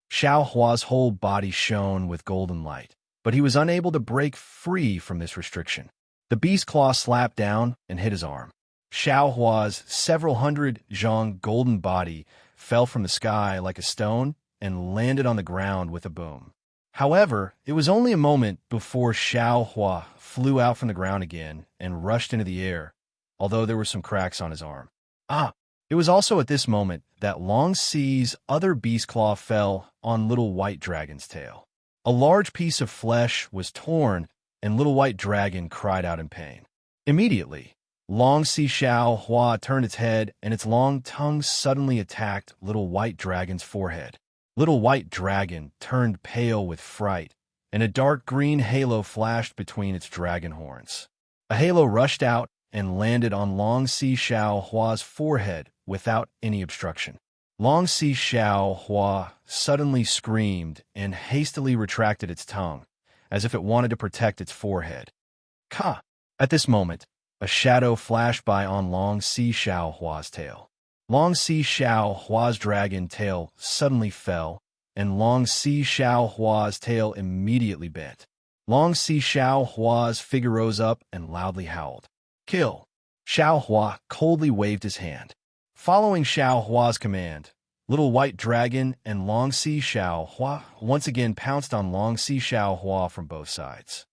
Xiao Hua's whole body shone with golden light, but he was unable to break free from this restriction. The beast claw slapped down and hit his arm. Xiao Hua's several hundred zhang golden body fell from the sky like a stone and landed on the ground with a boom. However, it was only a moment before Xiao Hua flew out from the ground again and rushed into the air, although there were some cracks on his arm. It was also at this moment that Long Si's other beast claw fell on Little White Dragon's tail. A large piece of flesh was torn, and Little White Dragon cried out in pain. Immediately, Long Si Xiao Hua turned its head, and its long tongue suddenly attacked Little White Dragon's forehead. Little White Dragon turned pale with fright, and a dark green halo flashed between its dragon horns. A halo rushed out and landed on Long Si Xiao Hua's forehead without any obstruction. Long Si Xiao Hua suddenly screamed and hastily retracted its tongue, as if it wanted to protect its forehead. At this moment, a shadow flashed by on Long Si Xiao Hua's tail. Long Si Xiao Hua's dragon tail suddenly fell, and Long Si Xiao Hua's tail immediately bent. Long Si Xiao Hua's figure rose up and loudly howled. Kill! Xiao Hua coldly waved his hand. Following Xiao Hua's command, Little White Dragon and Long Si Xiao Hua once again pounced on Long Si Xiao Hua from both sides.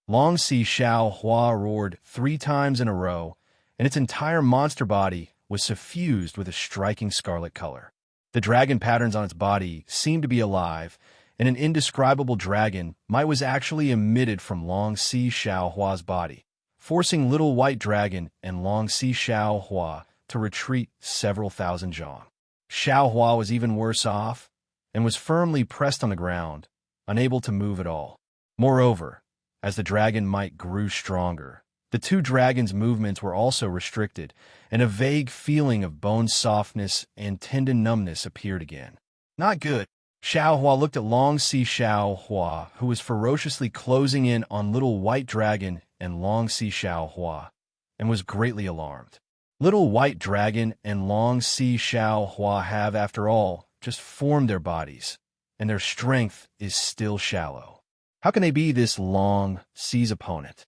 Long Si Xiao Hua roared 3 times in a row, and its entire monster body was suffused with a striking scarlet color. The dragon patterns on its body seemed to be alive, and an indescribable dragon might was actually emitted from Long Si Xiao Hua's body, forcing Little White Dragon and Long Si Xiao Hua to retreat several thousand zhang. Xiao Hua was even worse off and was firmly pressed on the ground, unable to move at all. Moreover, as the dragon might grew stronger, the two dragons' movements were also restricted, and a vague feeling of bone softness and tendon numbness appeared again. Not good. Xiao Hua looked at Long Si Xiao Hua, who was ferociously closing in on Little White Dragon and Long Si Xiao Hua, and was greatly alarmed. Little White Dragon and Long Si Xiao Hua have, after all, just formed their bodies, and their strength is still shallow. How can they be this Long Si's opponent?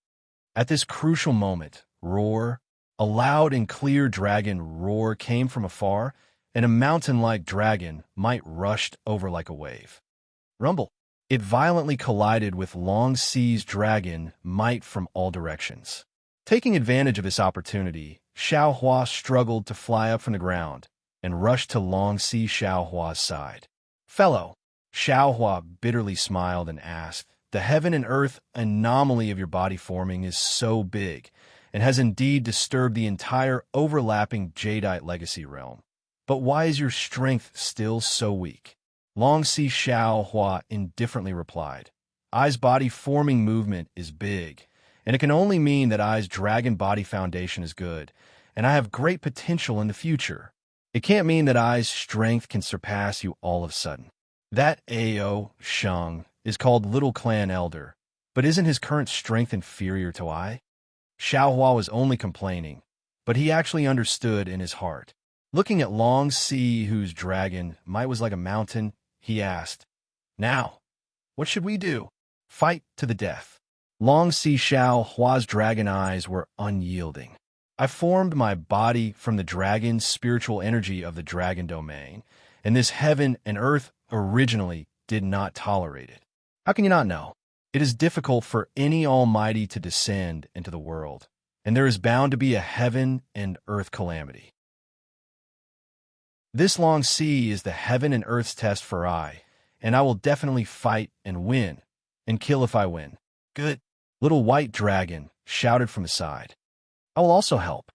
At this crucial moment, roar, a loud and clear dragon roar came from afar, and a mountain-like dragon might rushed over like a wave. Rumble. It violently collided with Long Si's dragon might from all directions. Taking advantage of this opportunity, Xiao Hua struggled to fly up from the ground and rushed to Long Si Xiao Hua's side. Fellow, Xiao Hua bitterly smiled and asked, the heaven and earth anomaly of your body forming is so big and has indeed disturbed the entire overlapping Jadeite legacy realm. But why is your strength still so weak? Long Si Xiao Hua indifferently replied, Ai's body forming movement is big, and it can only mean that Ai's dragon body foundation is good, and I have great potential in the future. It can't mean that Ai's strength can surpass you all of a sudden. That Ao Sheng is called Little Clan Elder, but isn't his current strength inferior to Ai? Xiao Hua was only complaining, but he actually understood in his heart. Looking at Long Si, whose dragon might was like a mountain, he asked, "Now, what should we do?" "Fight to the death." Long Si Xiao Hua's dragon eyes were unyielding. "I formed my body from the dragon's spiritual energy of the dragon domain, and this heaven and earth originally did not tolerate it. How can you not know? It is difficult for any almighty to descend into the world, and there is bound to be a heaven and earth calamity. This Long Si is the heaven and earth's test for I, and I will definitely fight and win, and kill if I win." "Good." Little White Dragon shouted from the side. "I will also help."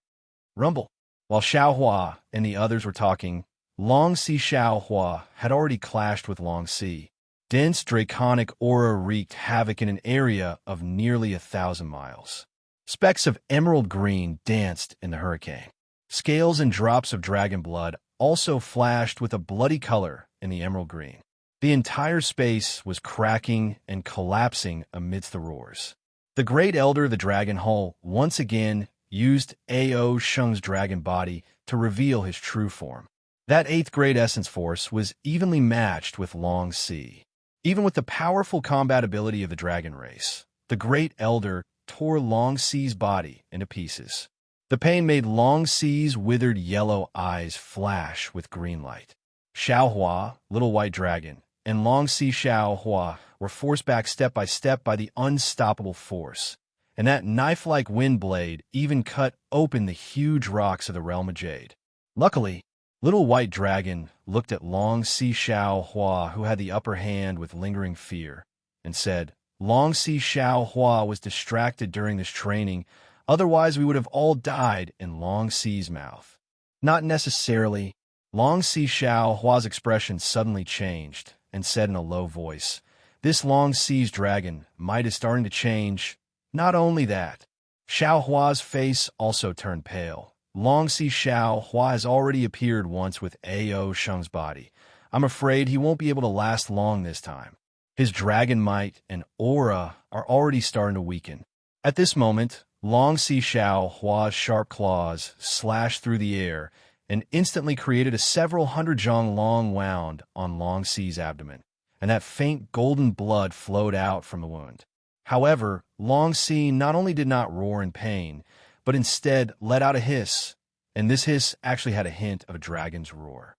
Rumble. While Xiao Hua and the others were talking, Long Si Xiao Hua had already clashed with Long Si. Dense draconic aura wreaked havoc in an area of nearly 1,000 miles. Specks of emerald green danced in the hurricane. Scales and drops of dragon blood also flashed with a bloody color in the emerald green. The entire space was cracking and collapsing amidst the roars. The Great Elder of the Dragon Hall once again used A.O. Shung's dragon body to reveal his true form. That 8th grade essence force was evenly matched with Long Si. Even with the powerful combat ability of the dragon race, the Great Elder tore Long Si's body into pieces. The pain made Long Si's withered yellow eyes flash with green light. Xiao Hua, Little White Dragon, and Long Si Xiao Hua were forced back step by the unstoppable force, and that knife-like wind blade even cut open the huge rocks of the realm of Jade. Luckily, Little White Dragon looked at Long Si Xiao Hua, who had the upper hand with lingering fear, and said, "Long Si Xiao Hua was distracted during this training, otherwise we would have all died in Long Si's mouth." "Not necessarily." Long Si Xiao Hua's expression suddenly changed and said in a low voice, "This Long Si's dragon might is starting to change. Not only that." Xiao Hua's face also turned pale. "Long Si Xiao Hua has already appeared once with A.O. Shung's body. I'm afraid he won't be able to last long this time. His dragon might and aura are already starting to weaken." At this moment, Long Si Xiao Hua's sharp claws slashed through the air and instantly created a several hundred zhang long wound on Long Si's abdomen, and that faint golden blood flowed out from the wound. However, Long Si not only did not roar in pain, but instead let out a hiss, and this hiss actually had a hint of a dragon's roar.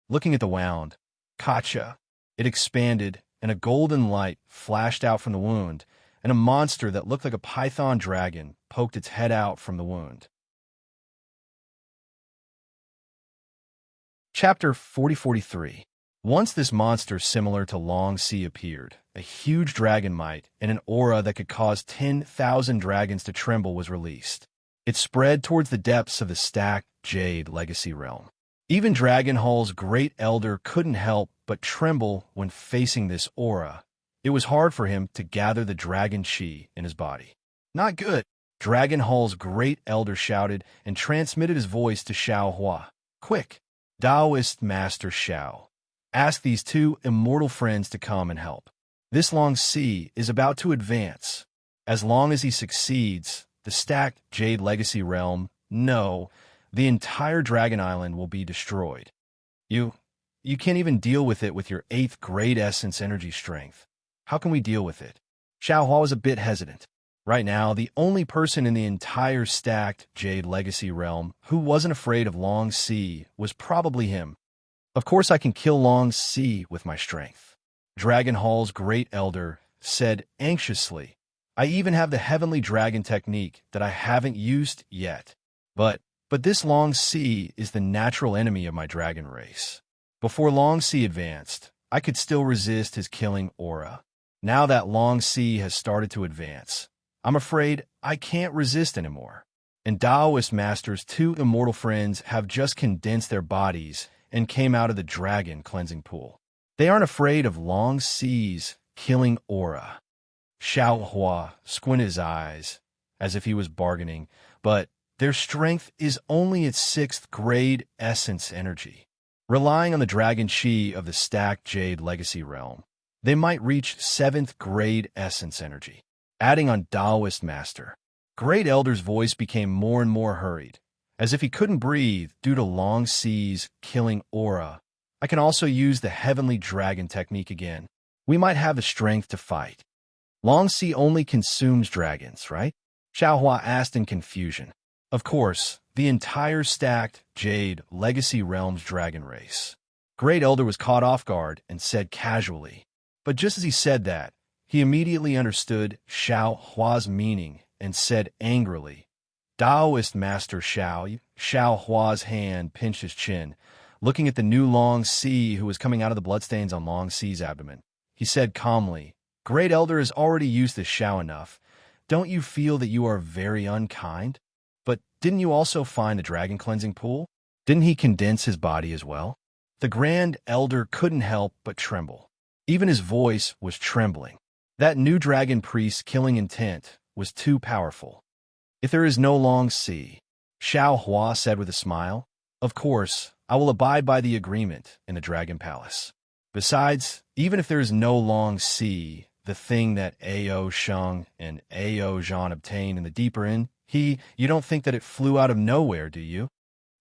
Looking at the wound, Kacha, it expanded, and a golden light flashed out from the wound, and a monster that looked like a python dragon poked its head out from the wound. Chapter 4043. Once this monster similar to Long Si appeared, a huge dragon might and an aura that could cause 10,000 dragons to tremble was released. It spread towards the depths of the stacked Jade Legacy Realm. Even Dragon Hall's Great Elder couldn't help but tremble when facing this aura. It was hard for him to gather the dragon chi in his body. "Not good," Dragon Hall's Great Elder shouted and transmitted his voice to Xiao Hua. "Quick, Taoist Master Xiao, ask these 2 immortal friends to come and help. This Long Si is about to advance. As long as he succeeds, the stacked Jade Legacy Realm, no, the entire Dragon Island will be destroyed. You can't even deal with it with your 8th grade essence energy strength. How can we deal with it?" Xiao Hua was a bit hesitant. Right now, the only person in the entire stacked Jade Legacy Realm who wasn't afraid of Long Si was probably him. "Of course I can kill Long Si with my strength," Dragon Hall's Great Elder said anxiously. "I even have the Heavenly Dragon technique that I haven't used yet. But this Long Si is the natural enemy of my dragon race. Before Long Si advanced, I could still resist his killing aura. Now that Long Si has started to advance, I'm afraid I can't resist anymore." And Taoist Master's 2 immortal friends have just condensed their bodies and came out of the dragon cleansing pool. They aren't afraid of Long Si's killing aura. Xiao Hua squinted his eyes as if he was bargaining, but their strength is only its 6th grade essence energy. Relying on the dragon chi of the stacked Jade Legacy Realm, they might reach 7th grade essence energy. Adding on Taoist Master, Great Elder's voice became more and more hurried, as if he couldn't breathe due to Long Sea's killing aura. I can also use the Heavenly Dragon technique again. We might have the strength to fight. Long Sea only consumes dragons, right? Xiaohua asked in confusion. Of course, the entire stacked Jade Legacy Realms dragon race. Great Elder was caught off guard and said casually. But just as he said that, he immediately understood Xiaohua's meaning and said angrily, Taoist Master Xiao. Xiaohua's hand pinched his chin, looking at the new Long Sea who was coming out of the bloodstains on Long Sea's abdomen. He said calmly, Great Elder is already used to Xiao enough. Don't you feel that you are very unkind? But didn't you also find the dragon cleansing pool? Didn't he condense his body as well? The Grand Elder couldn't help but tremble. Even his voice was trembling. That new dragon priest's killing intent was too powerful. If there is no Long Sea, Xiaohua said with a smile, of course, I will abide by the agreement in the Dragon Palace. Besides, even if there is no Long Sea, the thing that Ao Sheng and Ao Zhan obtained in the deeper end, you don't think that it flew out of nowhere, do you?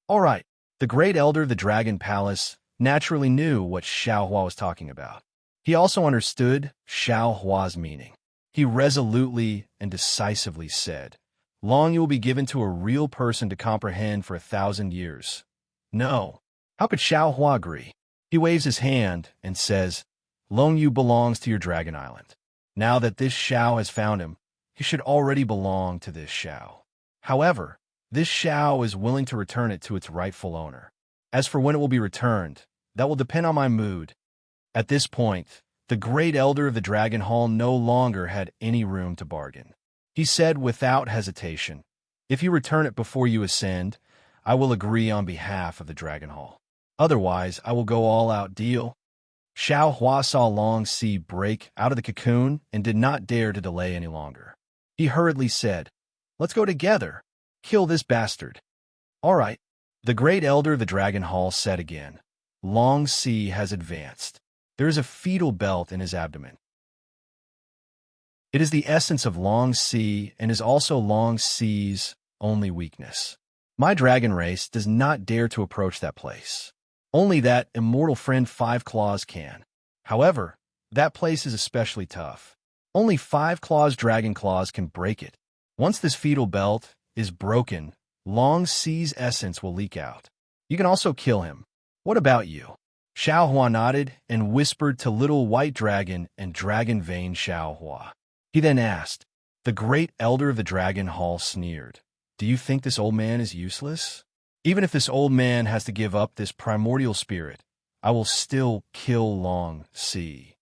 All right, the Great Elder of the Dragon Palace naturally knew what Xiaohua was talking about. He also understood Xiaohua's meaning. He resolutely and decisively said, Long you will be given to a real person to comprehend for 1,000 years. No. How could Xiaohua agree? He waves his hand and says, Long Yu belongs to your Dragon Island. Now that this Xiao has found him, he should already belong to this Xiao. However, this Xiao is willing to return it to its rightful owner. As for when it will be returned, that will depend on my mood. At this point, the Great Elder of the Dragon Hall no longer had any room to bargain. He said without hesitation, If you return it before you ascend, I will agree on behalf of the Dragon Hall. Otherwise, I will go all out. Deal? Xiaohua saw Long Sea break out of the cocoon and did not dare to delay any longer. He hurriedly said, Let's go together. Kill this bastard. All right. The Great Elder of the Dragon Hall said again. Long Sea has advanced. There is a fetal belt in his abdomen. It is the essence of Long Sea and is also Long Sea's only weakness. My dragon race does not dare to approach that place. Only that immortal friend Five Claws can. However, that place is especially tough. Only Five Claws' dragon claws can break it. Once this fetal belt is broken, Long Sea's essence will leak out. You can also kill him. What about you? Xiaohua nodded and whispered to Little White Dragon and Dragon Vein Xiaohua. He then asked. The Great Elder of the Dragon Hall sneered. Do you think this old man is useless? Even if this old man has to give up this primordial spirit, I will still kill Long Sea.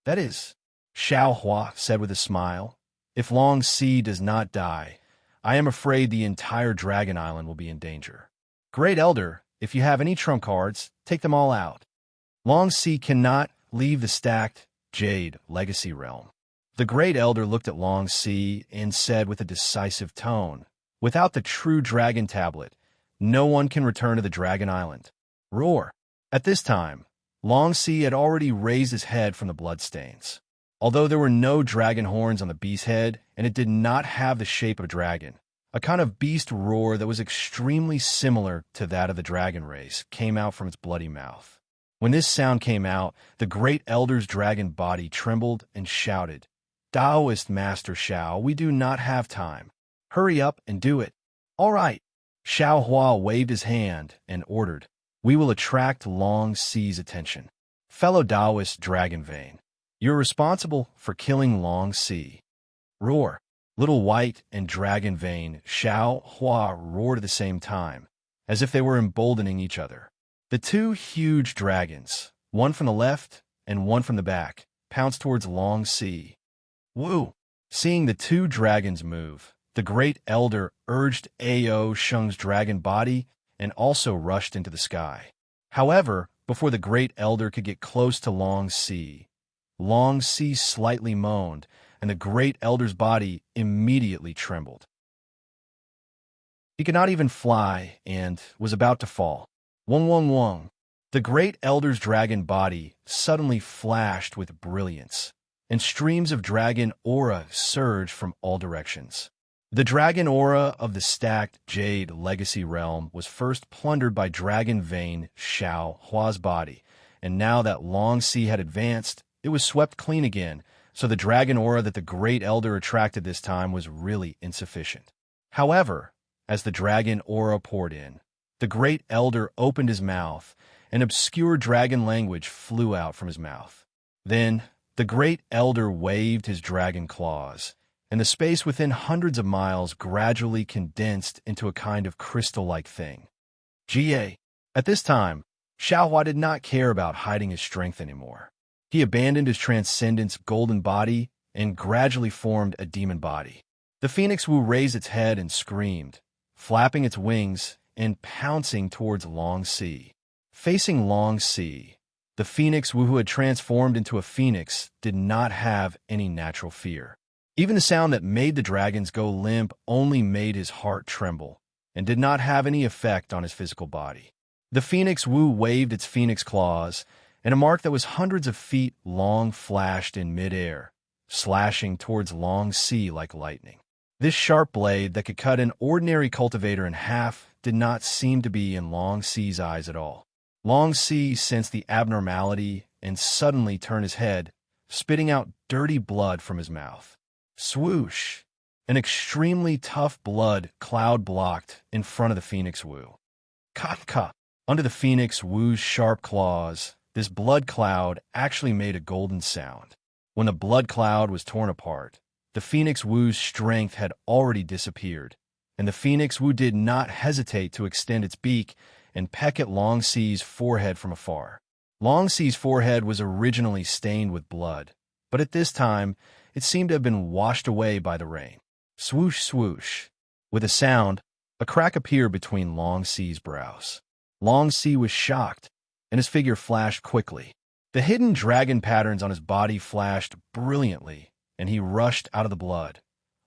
That is, Xiaohua said with a smile, if Long Sea does not die, I am afraid the entire Dragon Island will be in danger. Great Elder, if you have any trump cards, take them all out. Long Sea cannot leave the stacked Jade Legacy Realm. The Great Elder looked at Long Sea and said with a decisive tone, Without the true dragon tablet, no one can return to the Dragon Island. Roar. At this time, Long Sea had already raised his head from the bloodstains. Although there were no dragon horns on the beast's head, and it did not have the shape of a dragon, a kind of beast roar that was extremely similar to that of the dragon race came out from its bloody mouth. When this sound came out, the Great Elder's dragon body trembled and shouted, Taoist Master Xiao, we do not have time. Hurry up and do it. All right. Xiaohua waved his hand and ordered, We will attract Long Sea's attention. Fellow Taoist Dragon Vein, you're responsible for killing Long Sea. Roar. Little White and Dragon Vein Xiaohua roared at the same time, as if they were emboldening each other. The two huge dragons, one from the left and one from the back, pounced towards Long Sea. Woo! Seeing the two dragons move, the Great Elder urged Ao Sheng's dragon body and also rushed into the sky. However, before the Great Elder could get close to Long Sea slightly moaned, and the Great Elder's body immediately trembled. He could not even fly and was about to fall. Wong wong wong. The Great Elder's dragon body suddenly flashed with brilliance, and streams of dragon aura surged from all directions. The dragon aura of the stacked Jade Legacy realm was first plundered by Dragon Vane Xiao Hua's body, and now that Long Sea had advanced, it was swept clean again, so the dragon aura that the Great Elder attracted this time was really insufficient. However, as the dragon aura poured in, the Great Elder opened his mouth, and obscure dragon language flew out from his mouth. Then, the Great Elder waved his dragon claws, and the space within hundreds of miles gradually condensed into a kind of crystal-like thing. At this time, Xiaohua did not care about hiding his strength anymore. He abandoned his transcendence golden body and gradually formed a demon body. The Phoenix Wu raised its head and screamed, flapping its wings and pouncing towards Long Sea. Facing Long Sea, the Phoenix Wu who had transformed into a phoenix did not have any natural fear. Even the sound that made the dragons go limp only made his heart tremble and did not have any effect on his physical body. The Phoenix Wu waved its phoenix claws, and a mark that was hundreds of feet long flashed in midair, slashing towards Long Sea like lightning. This sharp blade that could cut an ordinary cultivator in half did not seem to be in Long Sea's eyes at all. Long Sea sensed the abnormality and suddenly turned his head, spitting out dirty blood from his mouth. Swoosh! An extremely tough blood cloud blocked in front of the Phoenix Wu. Ka-ka! Under the Phoenix Wu's sharp claws, this blood cloud actually made a golden sound. When the blood cloud was torn apart, the Phoenix Wu's strength had already disappeared, and the Phoenix Wu did not hesitate to extend its beak and peck at Long Sea's forehead from afar. Long Sea's forehead was originally stained with blood, but at this time, it seemed to have been washed away by the rain. Swoosh, swoosh. With a sound, a crack appeared between Long Sea's brows. Long Sea was shocked, and his figure flashed quickly. The hidden dragon patterns on his body flashed brilliantly, and he rushed out of the blood,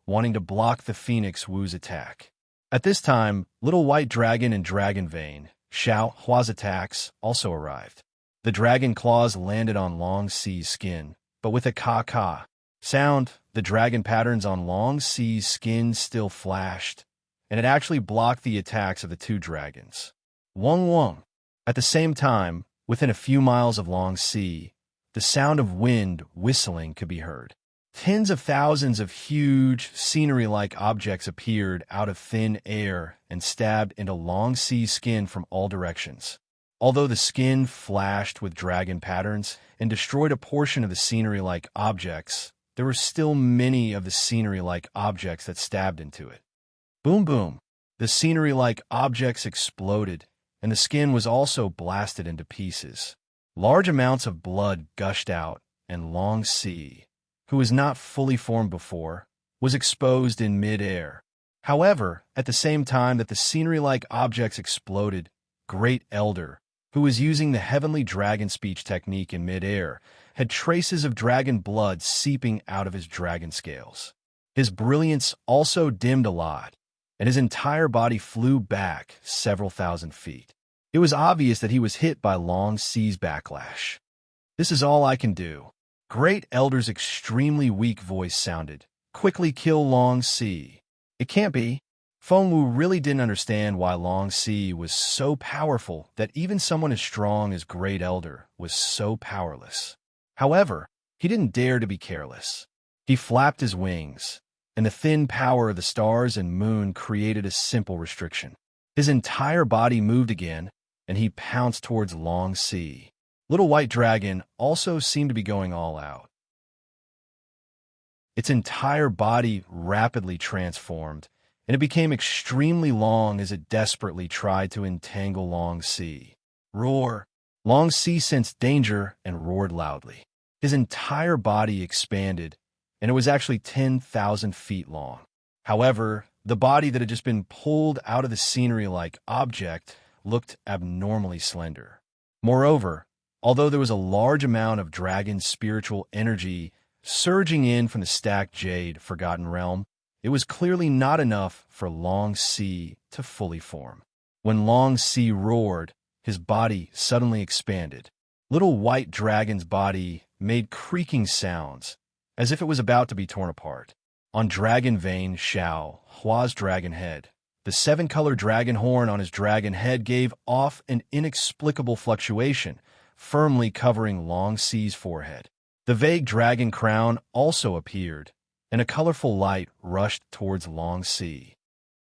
wanting to block the Phoenix Wu's attack. At this time, Little White Dragon and Dragon Vane, Xiao Hua's attacks, also arrived. The dragon claws landed on Long Sea's skin, but with a ka-ka sound, the dragon patterns on Long Sea's skin still flashed, and it actually blocked the attacks of the two dragons. Wong wong. At the same time, within a few miles of Long Sea, the sound of wind whistling could be heard. Tens of thousands of huge, scenery-like objects appeared out of thin air and stabbed into Long Sea's skin from all directions. Although the skin flashed with dragon patterns and destroyed a portion of the scenery-like objects, there were still many of the scenery-like objects that stabbed into it. Boom boom. The scenery-like objects exploded, and the skin was also blasted into pieces. Large amounts of blood gushed out, and Long Sea, who was not fully formed before, was exposed in mid-air. However, at the same time that the scenery-like objects exploded, Great Elder, who was using the heavenly dragon speech technique in mid-air, had traces of dragon blood seeping out of his dragon scales. His brilliance also dimmed a lot, and his entire body flew back several thousand feet. It was obvious that he was hit by Long Sea's backlash. "This is all I can do." Great Elder's extremely weak voice sounded. "Quickly kill Long Sea." It can't be. Feng Wu really didn't understand why Long Sea was so powerful that even someone as strong as Great Elder was so powerless. However, he didn't dare to be careless. He flapped his wings, and the thin power of the stars and moon created a simple restriction. His entire body moved again, and he pounced towards Long Sea. Little White Dragon also seemed to be going all out. Its entire body rapidly transformed, and it became extremely long as it desperately tried to entangle Long Sea. Roar! Long Sea sensed danger and roared loudly. His entire body expanded, and it was actually 10,000 feet long. However, the body that had just been pulled out of the scenery-like object looked abnormally slender. Moreover, although there was a large amount of dragon spiritual energy surging in from the stacked Jade Forgotten Realm, it was clearly not enough for Long Sea to fully form. When Long Sea roared, his body suddenly expanded. Little White Dragon's body made creaking sounds, as if it was about to be torn apart. on Dragon Vein Xiao Hua's dragon head. The seven-color dragon horn on his dragon head gave off an inexplicable fluctuation, firmly covering Long Si's forehead. The vague dragon crown also appeared, and a colorful light rushed towards Long Si.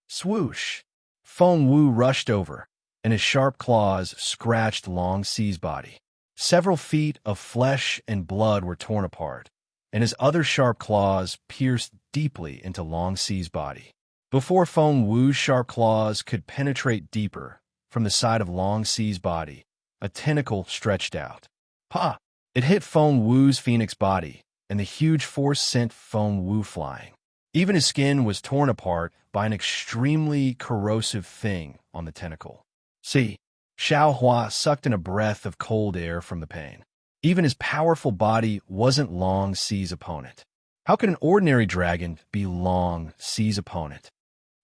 Swoosh! Feng Wu rushed over, and his sharp claws scratched Long Si's body. Several feet of flesh and blood were torn apart, and his other sharp claws pierced deeply into Long Si's body. Before Feng Wu's sharp claws could penetrate deeper from the side of Long Si's body, a tentacle stretched out. Pa! It hit Feng Wu's phoenix body, and the huge force sent Feng Wu flying. Even his skin was torn apart by an extremely corrosive thing on the tentacle. See, Xiao Hua sucked in a breath of cold air from the pain. Even his powerful body wasn't Long Si's opponent. How could an ordinary dragon be Long Si's opponent?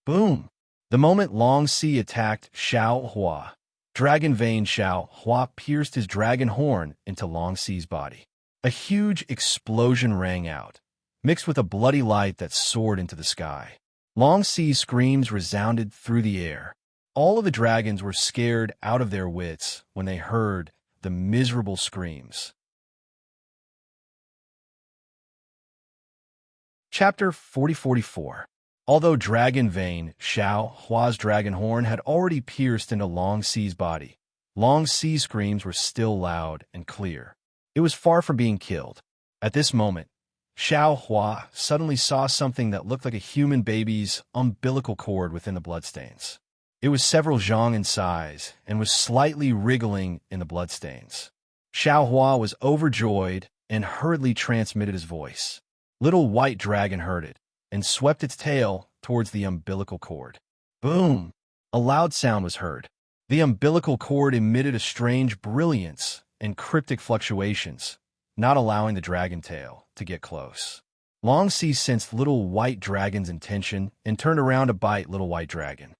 Boom! The moment Long Si attacked Xiao Hua, Dragon Vein Xiao Hua pierced his dragon horn into Long Si's body. A huge explosion rang out, mixed with a bloody light that soared into the sky. Long Si's screams resounded through the air. All of the dragons were scared out of their wits when they heard the miserable screams. Chapter 4044. Although Dragon Vein Xiao Hua's dragon horn had already pierced into Long Si's body, Long Si's screams were still loud and clear. It was far from being killed. At this moment, Xiao Hua suddenly saw something that looked like a human baby's umbilical cord within the bloodstains. It was several zhang in size and was slightly wriggling in the bloodstains. Xiao Hua was overjoyed and hurriedly transmitted his voice. Little White Dragon heard it and swept its tail towards the umbilical cord. Boom! A loud sound was heard. The umbilical cord emitted a strange brilliance and cryptic fluctuations, not allowing the dragon tail to get close. Long Si sensed Little White Dragon's intention and turned around to bite Little White Dragon.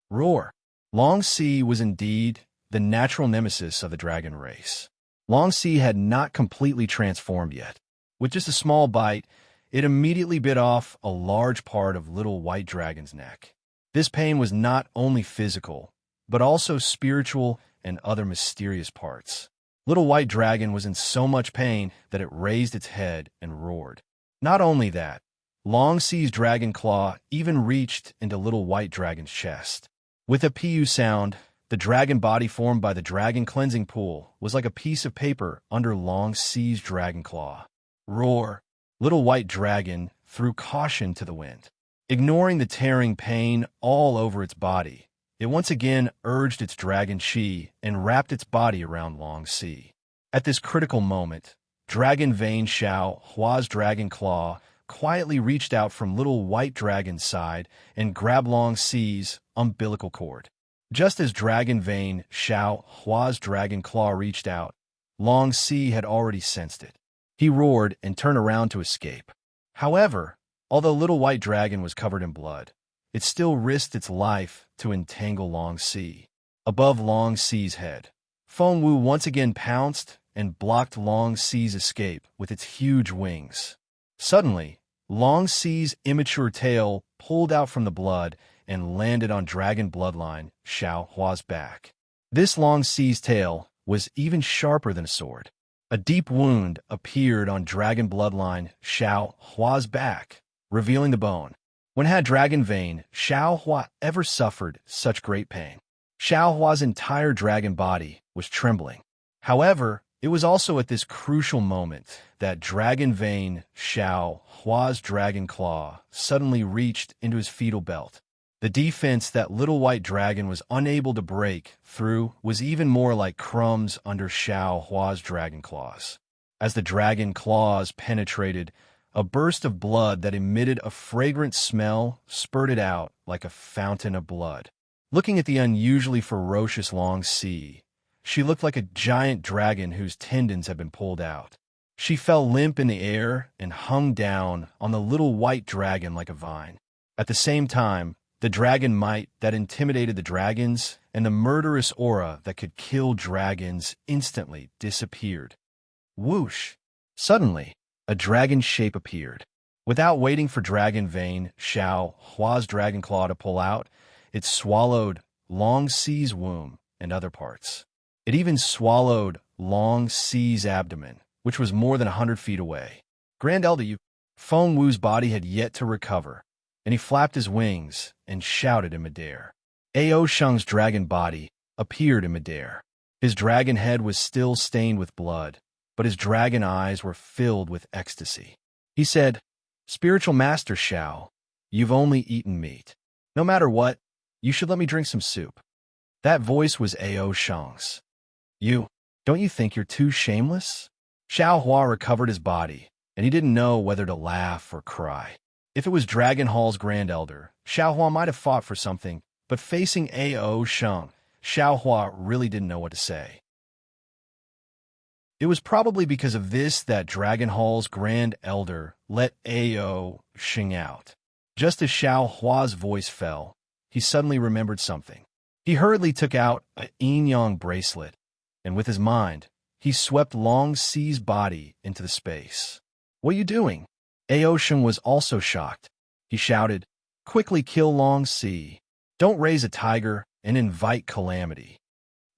Roar! Long Si was indeed the natural nemesis of the dragon race. Long Si had not completely transformed yet. With just a small bite, it immediately bit off a large part of Little White Dragon's neck. This pain was not only physical, but also spiritual and other mysterious parts. Little White Dragon was in so much pain that it raised its head and roared. Not only that, Long Si's dragon claw even reached into Little White Dragon's chest. With a pu sound, the dragon body formed by the dragon cleansing pool was like a piece of paper under Long Si's dragon claw. Roar! Little White Dragon threw caution to the wind. Ignoring the tearing pain all over its body, it once again urged its dragon chi and wrapped its body around Long Si. At this critical moment, Dragon Vein Xiao Hua's dragon claw quietly reached out from Little White Dragon's side and grabbed Long Si's umbilical cord. Just as Dragon Vein Xiao Hua's dragon claw reached out, Long Si had already sensed it. He roared and turned around to escape. However, although Little White Dragon was covered in blood, it still risked its life to entangle Long Si. Above Long Si's head, Feng Wu once again pounced and blocked Long Si's escape with its huge wings. Suddenly, Long Si's immature tail pulled out from the blood and landed on Dragon Bloodline Xiao Hua's back. This Long Si's tail was even sharper than a sword. A deep wound appeared on Dragon Bloodline Xiao Hua's back, revealing the bone. When had Dragon Vein Xiao Hua ever suffered such great pain? Xiao Hua's entire dragon body was trembling. However, it was also at this crucial moment that Dragon Vein Xiao Hua's dragon claw suddenly reached into his fetal belt. The defense that Little White Dragon was unable to break through was even more like crumbs under Xiao Hua's dragon claws. As the dragon claws penetrated, a burst of blood that emitted a fragrant smell spurted out like a fountain of blood. Looking at the unusually ferocious Long Si, she looked like a giant dragon whose tendons had been pulled out. She fell limp in the air and hung down on the Little White Dragon like a vine. At the same time, the dragon might that intimidated the dragons and the murderous aura that could kill dragons instantly disappeared. Whoosh! Suddenly, a dragon shape appeared. Without waiting for Dragon Vein, Xiao Hua's dragon claw to pull out, it swallowed Long Si's womb and other parts. It even swallowed Long Si's abdomen, which was more than 100 feet away. Grand Elder Yu, Feng Wu's body had yet to recover, and he flapped his wings and shouted in midair. Ao Sheng's dragon body appeared in midair. His dragon head was still stained with blood, but his dragon eyes were filled with ecstasy. He said, "Spiritual Master Xiao, you've only eaten meat. No matter what, you should let me drink some soup." That voice was Ao Sheng's. Don't you think you're too shameless?" Xiao Hua recovered his body, and he didn't know whether to laugh or cry. If it was Dragon Hall's Grand Elder, Xiao Hua might have fought for something, but facing Ao Sheng, Xiao Hua really didn't know what to say. It was probably because of this that Dragon Hall's Grand Elder let Ao Sheng out. Just as Xiao Hua's voice fell, he suddenly remembered something. He hurriedly took out a yin-yang bracelet, and with his mind, he swept Long Si's body into the space. "What are you doing?" Ao Sheng was also shocked. He shouted, "Quickly kill Long Si. Don't raise a tiger and invite calamity.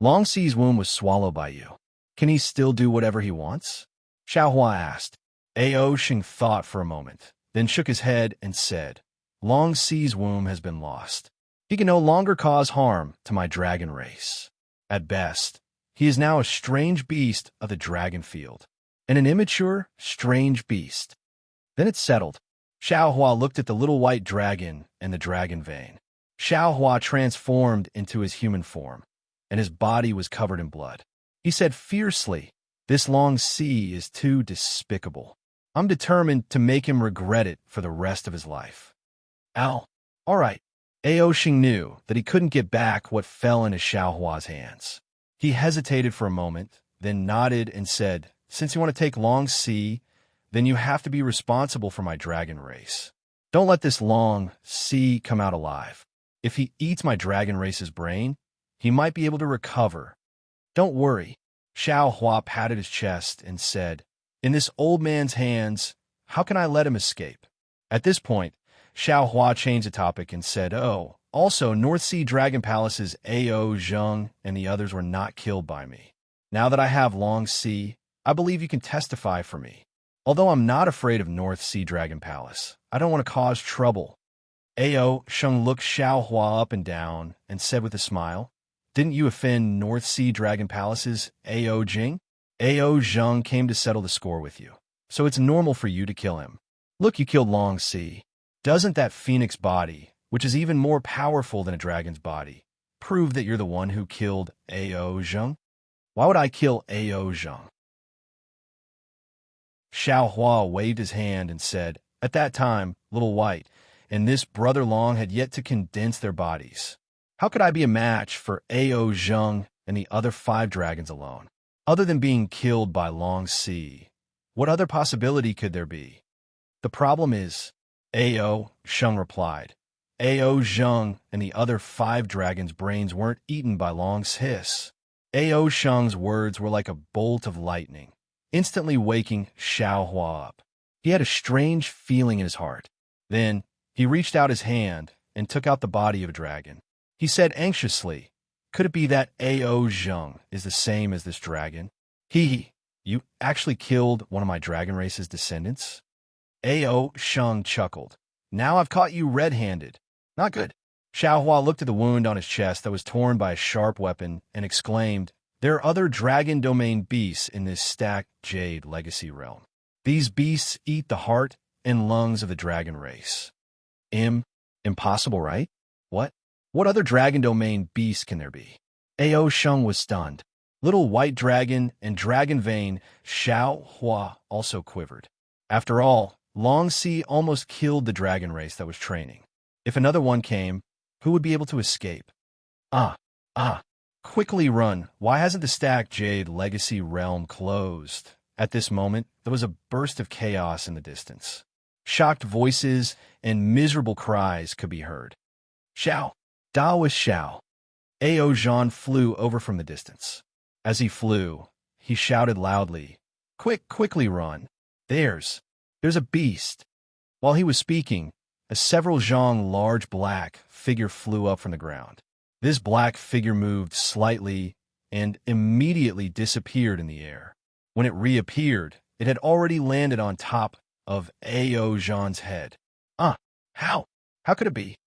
Long Si's womb was swallowed by you. Can he still do whatever he wants?" Xiao Hua asked. Ao Sheng thought for a moment, then shook his head and said, "Long Si's womb has been lost. He can no longer cause harm to my dragon race. At best, he is now a strange beast of the dragon field, and an immature, strange beast." Then it settled. Xiao Hua looked at the little white dragon and the dragon vein. Xiao Hua transformed into his human form, and his body was covered in blood. He said fiercely, "This Long Si is too despicable. I'm determined to make him regret it for the rest of his life." "Ow, all right." Ao Sheng knew that he couldn't get back what fell into Xiao Hua's hands. He hesitated for a moment, then nodded and said, "Since you want to take Long Si, then you have to be responsible for my dragon race. Don't let this Long Si come out alive. If he eats my dragon race's brain, he might be able to recover." "Don't worry." Xiao Hua patted his chest and said, "In this old man's hands, how can I let him escape?" At this point, Xiao Hua changed the topic and said, "Oh, also, North Sea Dragon Palace's Ao Zheng and the others were not killed by me. Now that I have Long Si, I believe you can testify for me. Although I'm not afraid of North Sea Dragon Palace, I don't want to cause trouble." Ao Sheng looked Xiao Hua up and down and said with a smile, "Didn't you offend North Sea Dragon Palace's Ao Jing? Ao Zheng came to settle the score with you, so it's normal for you to kill him. Look, you killed Long Si. Doesn't that phoenix body, which is even more powerful than a dragon's body, prove that you're the one who killed Ao Zheng? Why would I kill Ao Zheng?" Xiao Hua waved his hand and said, "At that time, Little White and this Brother Long had yet to condense their bodies. How could I be a match for Ao Zheng and the other 5 dragons alone? Other than being killed by Long Si, what other possibility could there be? The problem is," Ao Sheng replied, "Ao Zheng and the other 5 dragons' brains weren't eaten by Long's hiss." Ao Sheng's words were like a bolt of lightning, instantly waking Xiao Hua up. He had a strange feeling in his heart. Then he reached out his hand and took out the body of a dragon. He said anxiously, "Could it be that Ao Zheng is the same as this dragon? You actually killed one of my dragon race's descendants?" Ao Sheng chuckled. "Now I've caught you red-handed. Not good." Xiao Hua looked at the wound on his chest that was torn by a sharp weapon and exclaimed, "There are other dragon domain beasts in this stacked jade legacy realm. These beasts eat the heart and lungs of the dragon race. Impossible, right? What other dragon domain beasts can there be?" Ao Sheng was stunned. Little White Dragon and Dragon Vein Xiao Hua also quivered. After all, Long Si almost killed the dragon race that was training. If another one came, who would be able to escape? Quickly run. Why hasn't the stacked jade legacy realm closed? At this moment, there was a burst of chaos in the distance. Shocked voices and miserable cries could be heard. "Xiao! Da was Xiao!" Ao Zhan flew over from the distance. As he flew, he shouted loudly, "Quickly run! There's a beast!" While he was speaking, a several zhang large black figure flew up from the ground. This black figure moved slightly and immediately disappeared in the air. When it reappeared, it had already landed on top of Ao Zhan's head. How? How could it be?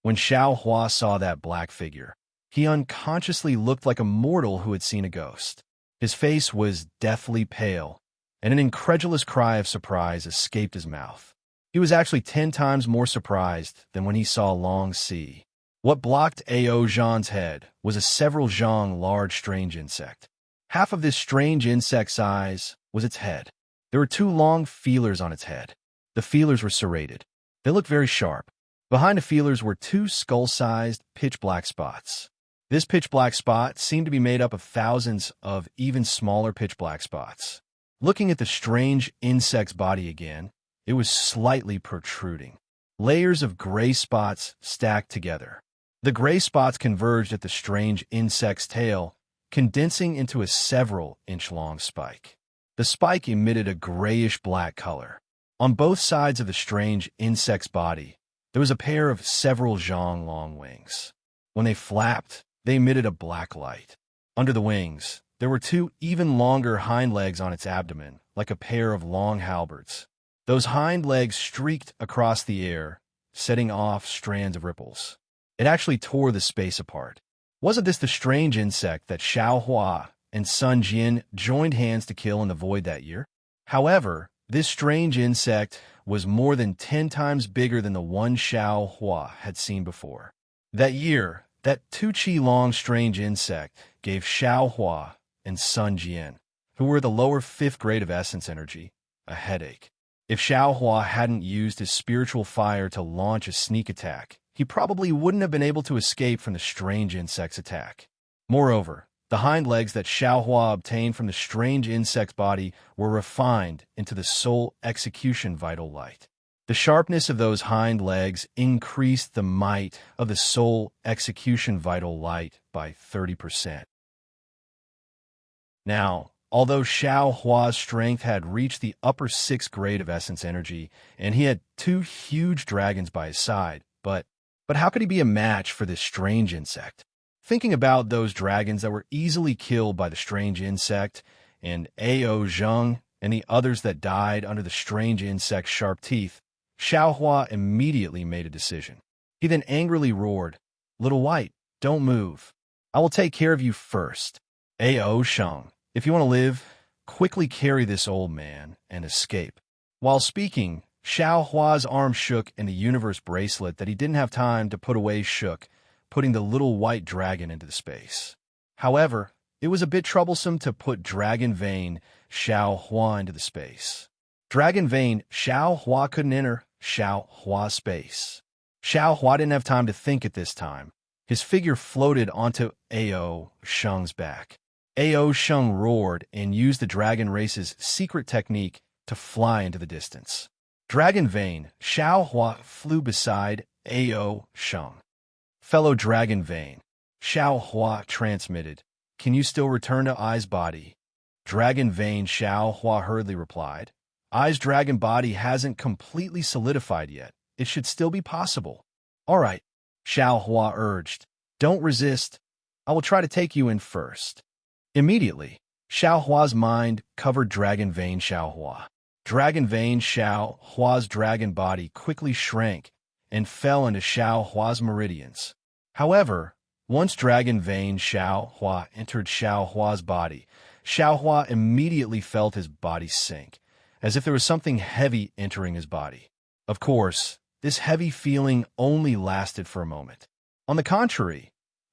When Xiao Hua saw that black figure, he unconsciously looked like a mortal who had seen a ghost. His face was deathly pale, and an incredulous cry of surprise escaped his mouth. He was actually 10 times more surprised than when he saw Long Si. What blocked Ao Zhan's head was a several zhang large strange insect. Half of this strange insect's eyes was its head. There were 2 long feelers on its head. The feelers were serrated. They looked very sharp. Behind the feelers were 2 skull-sized, pitch-black spots. This pitch-black spot seemed to be made up of thousands of even smaller pitch-black spots. Looking at the strange insect's body again, it was slightly protruding. Layers of gray spots stacked together. The gray spots converged at the strange insect's tail, condensing into a several-inch-long spike. The spike emitted a grayish-black color. On both sides of the strange insect's body, there was a pair of several zhang long wings. When they flapped, they emitted a black light. Under the wings, there were 2 even longer hind legs on its abdomen, like a pair of long halberds. Those hind legs streaked across the air, setting off strands of ripples. It actually tore the space apart. Wasn't this the strange insect that Xiao Hua and Sun Jian joined hands to kill in the void that year? However, this strange insect was more than 10 times bigger than the one Xiao Hua had seen before. That year, that 2 qi long strange insect gave Xiao Hua and Sun Jian, who were the lower 5th grade of essence energy, a headache. If Xiao Hua hadn't used his spiritual fire to launch a sneak attack, he probably wouldn't have been able to escape from the strange insect's attack. Moreover, the hind legs that Xiao Hua obtained from the strange insect's body were refined into the soul execution vital light. The sharpness of those hind legs increased the might of the soul execution vital light by 30%. Now, although Xiao Hua's strength had reached the upper 6th grade of essence energy, and he had 2 huge dragons by his side, but how could he be a match for this strange insect? Thinking about those dragons that were easily killed by the strange insect, and Ao Zhang and the others that died under the strange insect's sharp teeth, Xiao Hua immediately made a decision. He then angrily roared, "Little White, don't move. I will take care of you first. Ao Shang, if you want to live, quickly carry this old man and escape." While speaking, Xiao Hua's arm shook and the universe bracelet that he didn't have time to put away shook, putting the little white dragon into the space. However, it was a bit troublesome to put Dragon Vein Xiao Hua into the space. Dragon Vein Xiao Hua couldn't enter Xiao Hua's space. Xiao Hua didn't have time to think at this time. His figure floated onto Ao Sheng's back. Ao Sheng roared and used the dragon race's secret technique to fly into the distance. Dragon Vein Xiao Hua flew beside Ao Sheng. "Fellow Dragon Vein," Xiao Hua transmitted, "can you still return to Ai's body?" Dragon Vein Xiao Hua hurriedly replied, "Ai's dragon body hasn't completely solidified yet. It should still be possible." "All right," Xiao Hua urged, "don't resist. I will try to take you in first." Immediately, Xiao Hua's mind covered Dragon Vein Xiao Hua. Dragon Vein Xiao Hua's dragon body quickly shrank and fell into Xiao Hua's meridians. However, once Dragon Vein Xiao Hua entered Xiao Hua's body, Xiao Hua immediately felt his body sink, as if there was something heavy entering his body. Of course, this heavy feeling only lasted for a moment. On the contrary,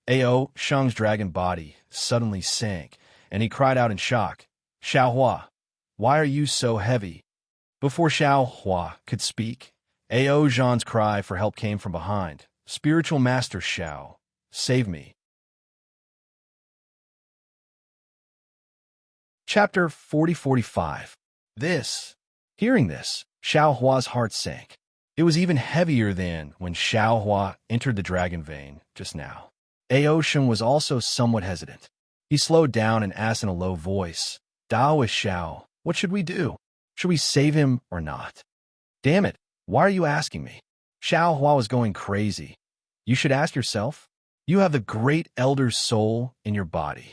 Ao Sheng's dragon body suddenly sank, and he cried out in shock, "Xiao Hua, why are you so heavy?" Before Xiao Hua could speak, Ao Zhan's cry for help came from behind. "Spiritual Master Xiao, save me." Chapter 40-45. Hearing this, Xiao Hua's heart sank. It was even heavier than when Xiao Hua entered the dragon vein just now. Ao Sheng was also somewhat hesitant. He slowed down and asked in a low voice, "Daoist Xiao, what should we do? Should we save him or not?" "Damn it, Why are you asking me? Xiao Hua was going crazy. You should ask yourself. You have the Great Elder's soul in your body.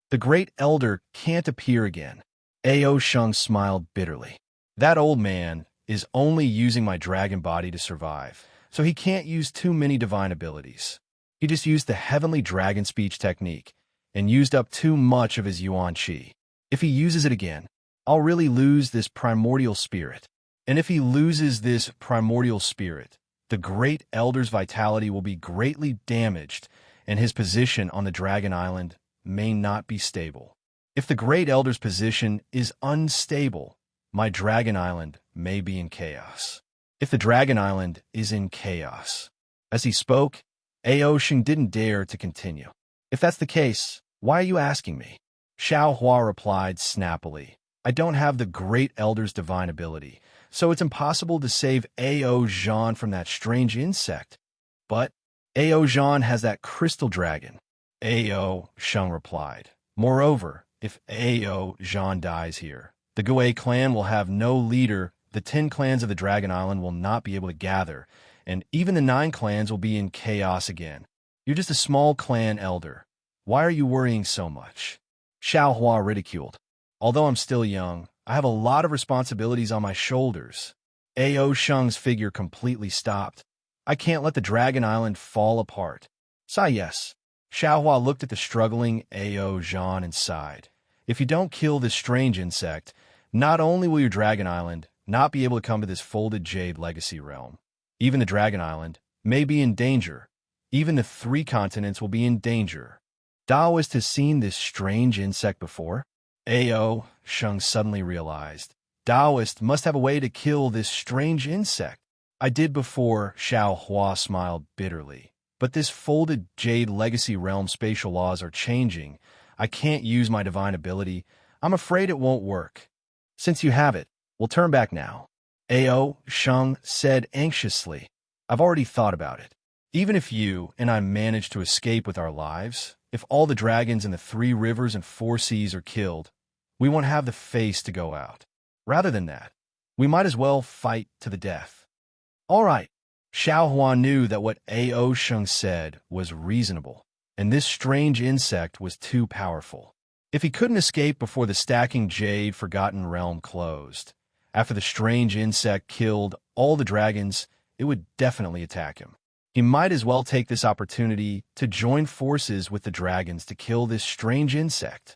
The Great Elder can't appear again. Ao Sheng smiled bitterly. That old man is only using my dragon body to survive, so he can't use too many divine abilities. He just used the heavenly dragon speech technique and used up too much of his Yuan Qi. If he uses it again, I'll really lose this primordial spirit. And if he loses this primordial spirit, the Great Elder's vitality will be greatly damaged, and his position on the Dragon Island may not be stable. If the Great Elder's position is unstable, my Dragon Island may be in chaos. If the Dragon Island is in chaos. As he spoke, Ao Sheng didn't dare to continue. If that's the case, why are you asking me? Xiao Hua replied snappily. I don't have the Great Elder's divine ability, so it's impossible to save Ao Zhan from that strange insect. But Ao Zhan has that crystal dragon. Ao Sheng replied. Moreover, if Ao Zhan dies here, the Gui clan will have no leader, the 10 clans of the Dragon Island will not be able to gather, and even the 9 clans will be in chaos again. You're just a small clan elder. Why are you worrying so much? Xiao Hua ridiculed. Although I'm still young, I have a lot of responsibilities on my shoulders. Ao Sheng's figure completely stopped. I can't let the Dragon Island fall apart. Sigh yes. Xiao Hua looked at the struggling Ao Zhan and sighed. If you don't kill this strange insect, not only will your Dragon Island not be able to come to this folded jade legacy realm, even the Dragon Island may be in danger. Even the 3 continents will be in danger. Daoist has seen this strange insect before? Ao Sheng suddenly realized. Daoist must have a way to kill this strange insect. I did before, Xiao Hua smiled bitterly. But this folded jade legacy realm spatial laws are changing. I can't use my divine ability. I'm afraid it won't work. Since you have it, we'll turn back now. Ao Sheng said anxiously. I've already thought about it. Even if you and I manage to escape with our lives, if all the dragons in the 3 rivers and 4 seas are killed, we won't have the face to go out. Rather than that, we might as well fight to the death. All right. Xiao Hua knew that what Ao Sheng said was reasonable, and this strange insect was too powerful. If he couldn't escape before the stacking jade Forgotten Realm closed, after the strange insect killed all the dragons, it would definitely attack him. He might as well take this opportunity to join forces with the dragons to kill this strange insect.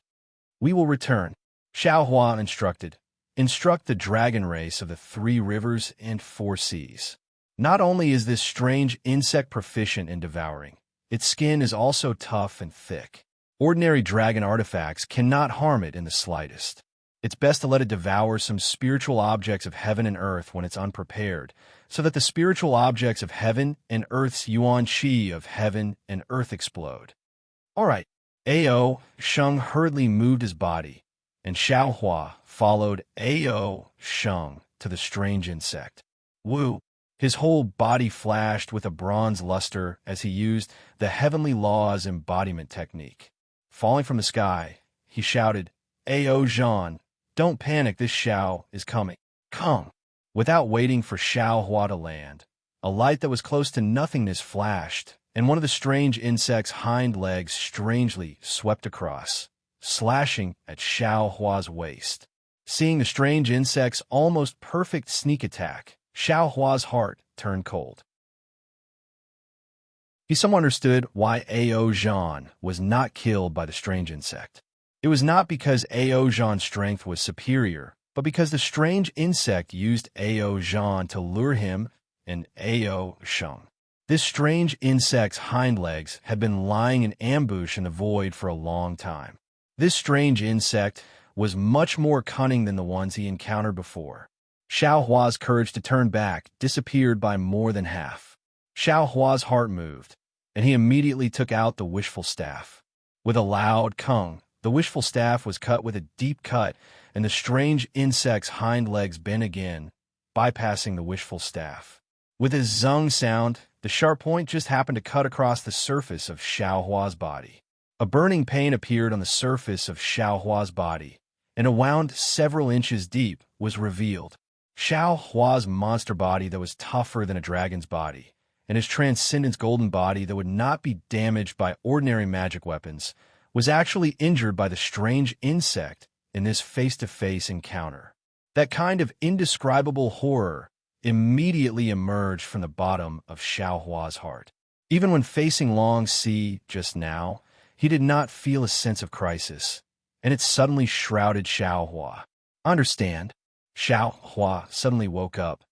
We will return, Xiao Hua instructed. Instruct the dragon race of the 3 rivers and 4 seas. Not only is this strange insect proficient in devouring, its skin is also tough and thick. Ordinary dragon artifacts cannot harm it in the slightest. It's best to let it devour some spiritual objects of heaven and earth when it's unprepared, so that the spiritual objects of heaven and earth's Yuan Qi of heaven and earth explode. All right. Ao Sheng hurriedly moved his body, and Xiao Hua followed Ao Sheng to the strange insect. Woo! His whole body flashed with a bronze luster as he used the Heavenly Laws embodiment technique. Falling from the sky, he shouted, Ao Zhan, don't panic, this Xiao is coming. Come! Without waiting for Xiao Hua to land, a light that was close to nothingness flashed, and one of the strange insect's hind legs strangely swept across, slashing at Xiao Hua's waist. Seeing the strange insect's almost perfect sneak attack, Xiao Hua's heart turned cold. He somewhat understood why Ao Zhan was not killed by the strange insect. It was not because Ao Zhan's strength was superior, but because the strange insect used Ao Zhan to lure him and Ao Sheng. This strange insect's hind legs had been lying in ambush in the void for a long time. This strange insect was much more cunning than the ones he encountered before. Xiao Hua's courage to turn back disappeared by more than half. Xiao Hua's heart moved, and he immediately took out the wishful staff. With a loud kung, the wishful staff was cut with a deep cut, and the strange insect's hind legs bent again, bypassing the wishful staff. With a zung sound, the sharp point just happened to cut across the surface of Xiao Hua's body. A burning pain appeared on the surface of Xiao Hua's body, and a wound several inches deep was revealed. Xiao Hua's monster body that was tougher than a dragon's body, and his transcendence golden body that would not be damaged by ordinary magic weapons, was actually injured by the strange insect in this face-to-face encounter. That kind of indescribable horror immediately emerged from the bottom of Xiao Hua's heart. Even when facing Long Si just now, he did not feel a sense of crisis, and it suddenly shrouded Xiao Hua. Understand? Xiao Hua suddenly woke up.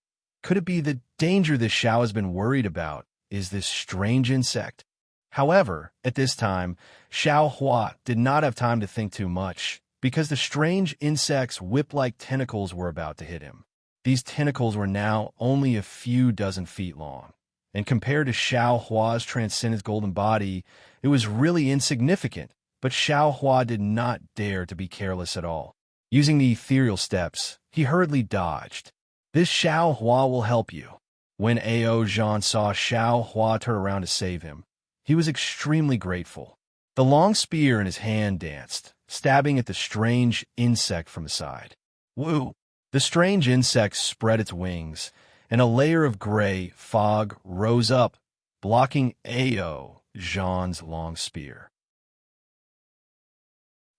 Could it be the danger this Xiao has been worried about is this strange insect? However, at this time, Xiao Hua did not have time to think too much, because the strange insect's whip-like tentacles were about to hit him. These tentacles were now only a few dozen feet long, and compared to Xiao Hua's transcendent golden body, it was really insignificant, but Xiao Hua did not dare to be careless at all. Using the ethereal steps, he hurriedly dodged. This Xiao Hua will help you. When Ao Zhan saw Xiao Hua turn around to save him, he was extremely grateful. The long spear in his hand danced, stabbing at the strange insect from the side. Woo! The strange insect spread its wings, and a layer of gray fog rose up, blocking Ao Zhan's long spear.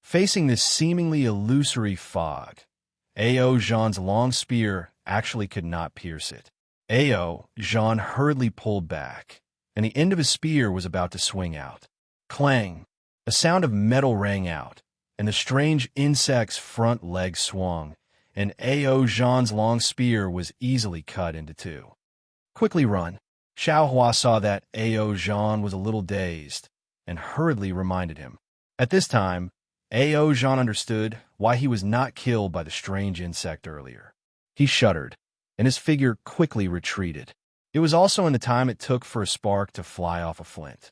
Facing this seemingly illusory fog, Ao Zhan's long spear actually could not pierce it. Ao Zhan hurriedly pulled back, and the end of his spear was about to swing out. Clang! A sound of metal rang out, and the strange insect's front leg swung, and Ao Zhan's long spear was easily cut into two. Quickly run! Xiao Hua saw that Ao Zhan was a little dazed, and hurriedly reminded him. At this time, Ao Zhan understood why he was not killed by the strange insect earlier. He shuddered, and his figure quickly retreated. It was also in the time it took for a spark to fly off a flint.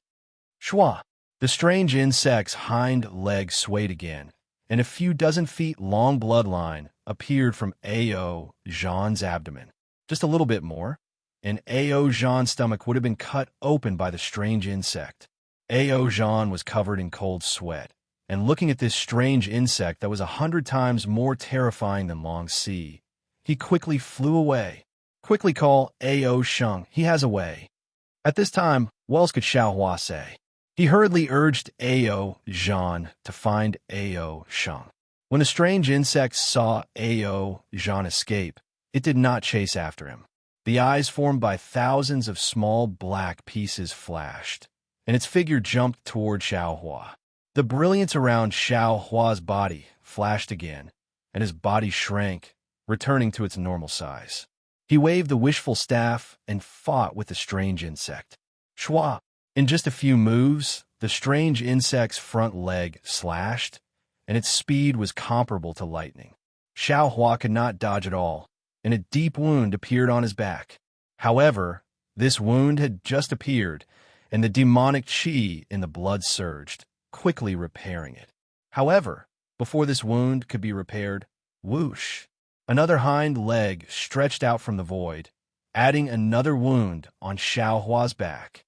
Shua! The strange insect's hind leg swayed again, and a few dozen feet long bloodline appeared from Ao Zhan's abdomen. Just a little bit more, and Ao Zhan's stomach would have been cut open by the strange insect. Ao Zhan was covered in cold sweat, and looking at this strange insect that was 100 times more terrifying than Long Si, he quickly flew away. Quickly call Ao Sheng, he has a way. At this time, what else could Xiao Hua say? He hurriedly urged Ao Zhan to find Ao Sheng. When the strange insect saw Ao Zhan escape, it did not chase after him. The eyes formed by thousands of small black pieces flashed, and its figure jumped toward Xiao Hua. The brilliance around Xiao Hua's body flashed again, and his body shrank, returning to its normal size. He waved the wishful staff and fought with the strange insect. Shua! In just a few moves, the strange insect's front leg slashed, and its speed was comparable to lightning. Xiao Hua could not dodge at all, and a deep wound appeared on his back. However, this wound had just appeared, and the demonic qi in the blood surged, quickly repairing it. However, before this wound could be repaired, whoosh! Another hind leg stretched out from the void, adding another wound on Xiao Hua's back.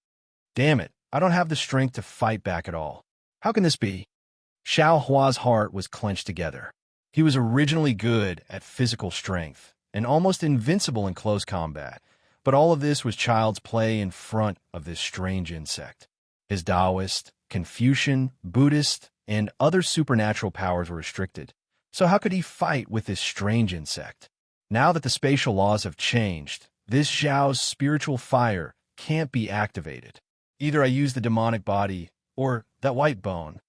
Damn it, I don't have the strength to fight back at all. How can this be? Xiao Hua's heart was clenched together. He was originally good at physical strength and almost invincible in close combat, but all of this was child's play in front of this strange insect. His Taoist, Confucian, Buddhist, and other supernatural powers were restricted, so how could he fight with this strange insect? Now that the spatial laws have changed, this Xiao's spiritual fire can't be activated. Either I use the demonic body, or that white bone.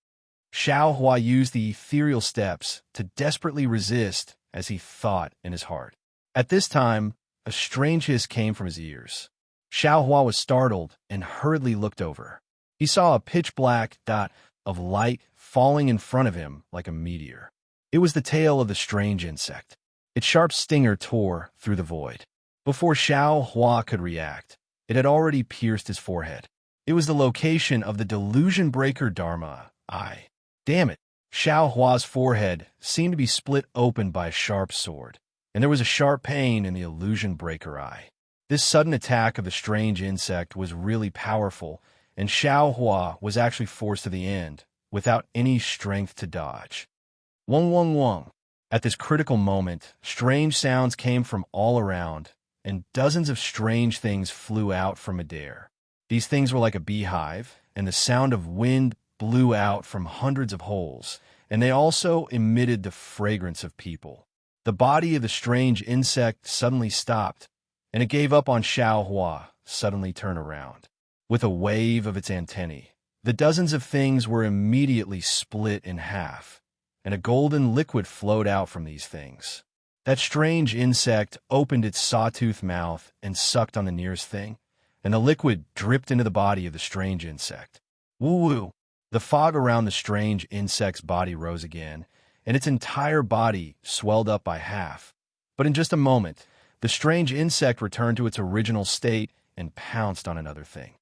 Xiao Hua used the ethereal steps to desperately resist as he thought in his heart. At this time, a strange hiss came from his ears. Xiao Hua was startled and hurriedly looked over. He saw a pitch-black dot of light falling in front of him like a meteor. It was the tail of the strange insect. Its sharp stinger tore through the void. Before Xiao Hua could react, it had already pierced his forehead. It was the location of the delusion breaker Dharma eye. Damn it! Xiao Hua's forehead seemed to be split open by a sharp sword, and there was a sharp pain in the illusion breaker eye. This sudden attack of the strange insect was really powerful, and Xiao Hua was actually forced to the end, without any strength to dodge. Wong Wong Wong! At this critical moment, strange sounds came from all around, and dozens of strange things flew out from midair. These things were like a beehive, and the sound of wind blew out from hundreds of holes, and they also emitted the fragrance of people. The body of the strange insect suddenly stopped, and it gave up on Xiao Hua, suddenly turned around. With a wave of its antennae, the dozens of things were immediately split in half, and a golden liquid flowed out from these things. That strange insect opened its sawtooth mouth and sucked on the nearest thing, and the liquid dripped into the body of the strange insect. Woo-woo! The fog around the strange insect's body rose again, and its entire body swelled up by half. But in just a moment, the strange insect returned to its original state and pounced on another thing.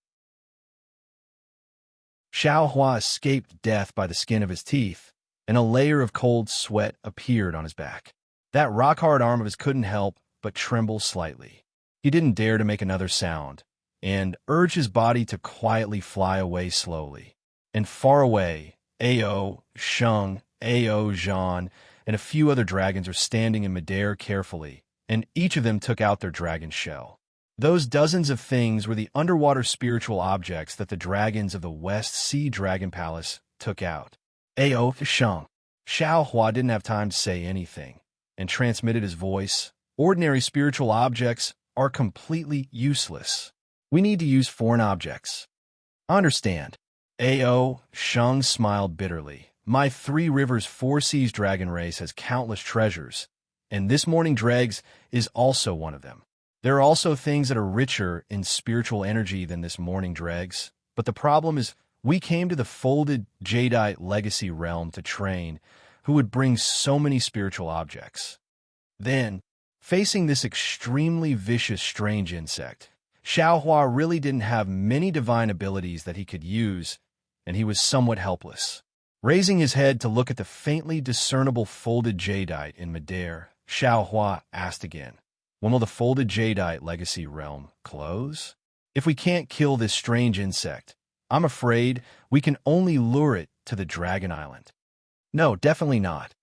Xiao Hua escaped death by the skin of his teeth, and a layer of cold sweat appeared on his back. That rock-hard arm of his couldn't help but tremble slightly. He didn't dare to make another sound, and urged his body to quietly fly away slowly. And far away, Ao, Sheng, Ao, Zhan, and a few other dragons are standing in midair carefully, and each of them took out their dragon shell. Those dozens of things were the underwater spiritual objects that the dragons of the West Sea Dragon Palace took out. Ao, Sheng. Xiao Hua didn't have time to say anything, and transmitted his voice. Ordinary spiritual objects are completely useless. We need to use foreign objects. Understand. Ao, Sheng smiled bitterly. My Three Rivers Four Seas dragon race has countless treasures, and this morning dregs is also one of them. There are also things that are richer in spiritual energy than this morning dregs, but the problem is we came to the folded Jadeite legacy realm to train who would bring so many spiritual objects. Then, facing this extremely vicious strange insect, Xiao Hua really didn't have many divine abilities that he could use, and he was somewhat helpless. Raising his head to look at the faintly discernible folded jadeite in midair, Xiao Hua asked again, when will the folded jadeite legacy realm close? If we can't kill this strange insect, I'm afraid we can only lure it to the Dragon Island. No, definitely not.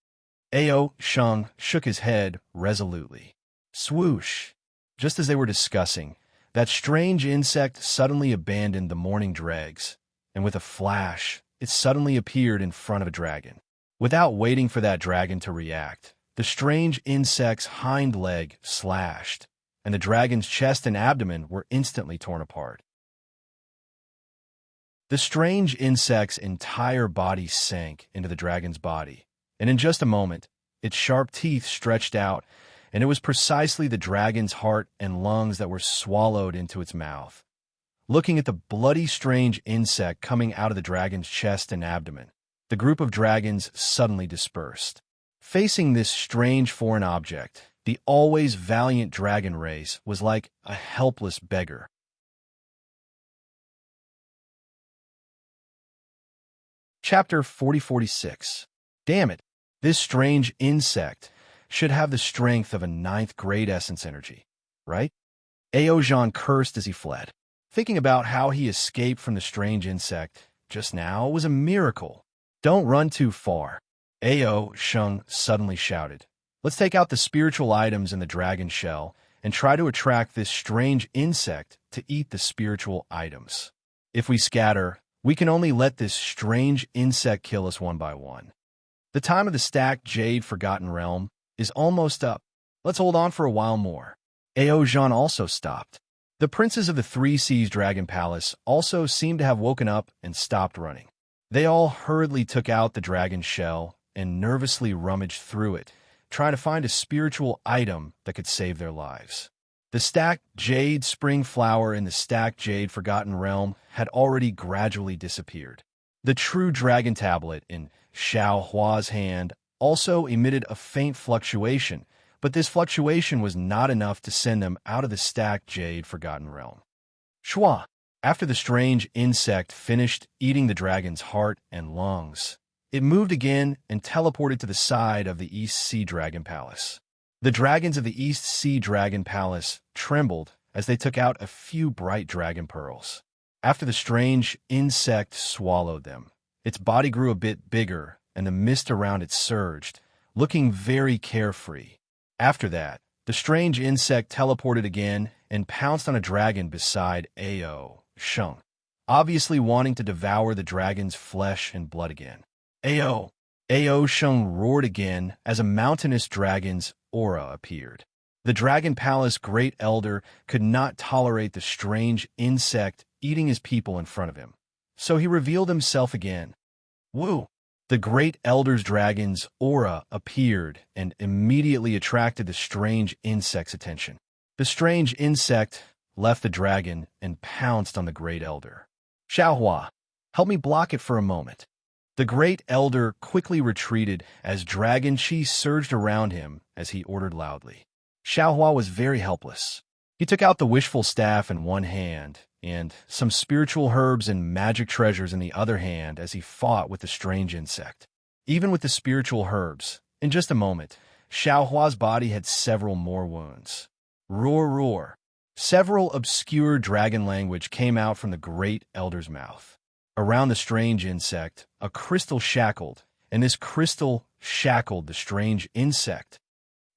Ao, Sheng shook his head resolutely. Swoosh! Just as they were discussing, that strange insect suddenly abandoned the morning dregs, and with a flash, it suddenly appeared in front of a dragon. Without waiting for that dragon to react, the strange insect's hind leg slashed, and the dragon's chest and abdomen were instantly torn apart. The strange insect's entire body sank into the dragon's body, and in just a moment, its sharp teeth stretched out, and it was precisely the dragon's heart and lungs that were swallowed into its mouth. Looking at the bloody strange insect coming out of the dragon's chest and abdomen, the group of dragons suddenly dispersed. Facing this strange foreign object, the always valiant dragon race was like a helpless beggar. Chapter 4046. Damn it, this strange insect should have the strength of a 9th grade essence energy, right? Ao Zhan cursed as he fled. Thinking about how he escaped from the strange insect just now was a miracle. Don't run too far. Ao Sheng suddenly shouted. Let's take out the spiritual items in the dragon shell and try to attract this strange insect to eat the spiritual items. If we scatter, we can only let this strange insect kill us one by one. The time of the stacked Jade Forgotten Realm is almost up. Let's hold on for a while more. Ao Zhan also stopped. The princes of the Three Seas Dragon Palace also seemed to have woken up and stopped running. They all hurriedly took out the dragon shell and nervously rummaged through it, trying to find a spiritual item that could save their lives. The stacked Jade Spring Flower in the stacked Jade Forgotten Realm had already gradually disappeared. The true dragon tablet in Xiao Hua's hand also emitted a faint fluctuation, but this fluctuation was not enough to send them out of the stacked Jade Forgotten Realm. Shua! After the strange insect finished eating the dragon's heart and lungs, it moved again and teleported to the side of the East Sea Dragon Palace. The dragons of the East Sea Dragon Palace trembled as they took out a few bright dragon pearls. After the strange insect swallowed them, its body grew a bit bigger and the mist around it surged, looking very carefree. After that, the strange insect teleported again and pounced on a dragon beside Ao Sheng, obviously wanting to devour the dragon's flesh and blood again. Ao Sheng roared again as a mountainous dragon's aura appeared. The Dragon Palace Great Elder could not tolerate the strange insect eating his people in front of him, so he revealed himself again. Woo! The Great Elder's dragon's aura appeared and immediately attracted the strange insect's attention. The strange insect left the dragon and pounced on the Great Elder. Xiaohua, help me block it for a moment. The Great Elder quickly retreated as dragon chi surged around him as he ordered loudly. Xiaohua was very helpless. He took out the wishful staff in one hand and some spiritual herbs and magic treasures in the other hand as he fought with the strange insect. Even with the spiritual herbs, in just a moment, Xiaohua's body had several more wounds. Roar, roar. Several obscure dragon language came out from the Great Elder's mouth. Around the strange insect, a crystal shackled, and this crystal shackled the strange insect.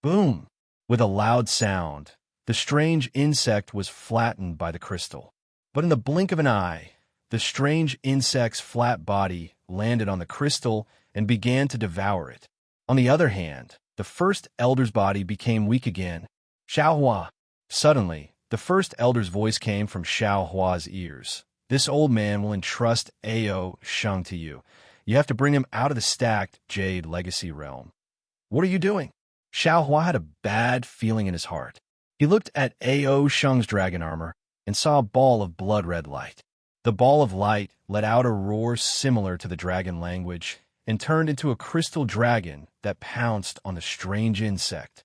Boom! With a loud sound, the strange insect was flattened by the crystal. But in the blink of an eye, the strange insect's flat body landed on the crystal and began to devour it. On the other hand, the first elder's body became weak again. Xiaohua! Suddenly, the first elder's voice came from Xiaohua's ears. This old man will entrust Ao Sheng to you. You have to bring him out of the stacked Jade Legacy realm. What are you doing? Xiaohua had a bad feeling in his heart. He looked at Ao Sheng's dragon armor and saw a ball of blood-red light. The ball of light let out a roar similar to the dragon language and turned into a crystal dragon that pounced on the strange insect.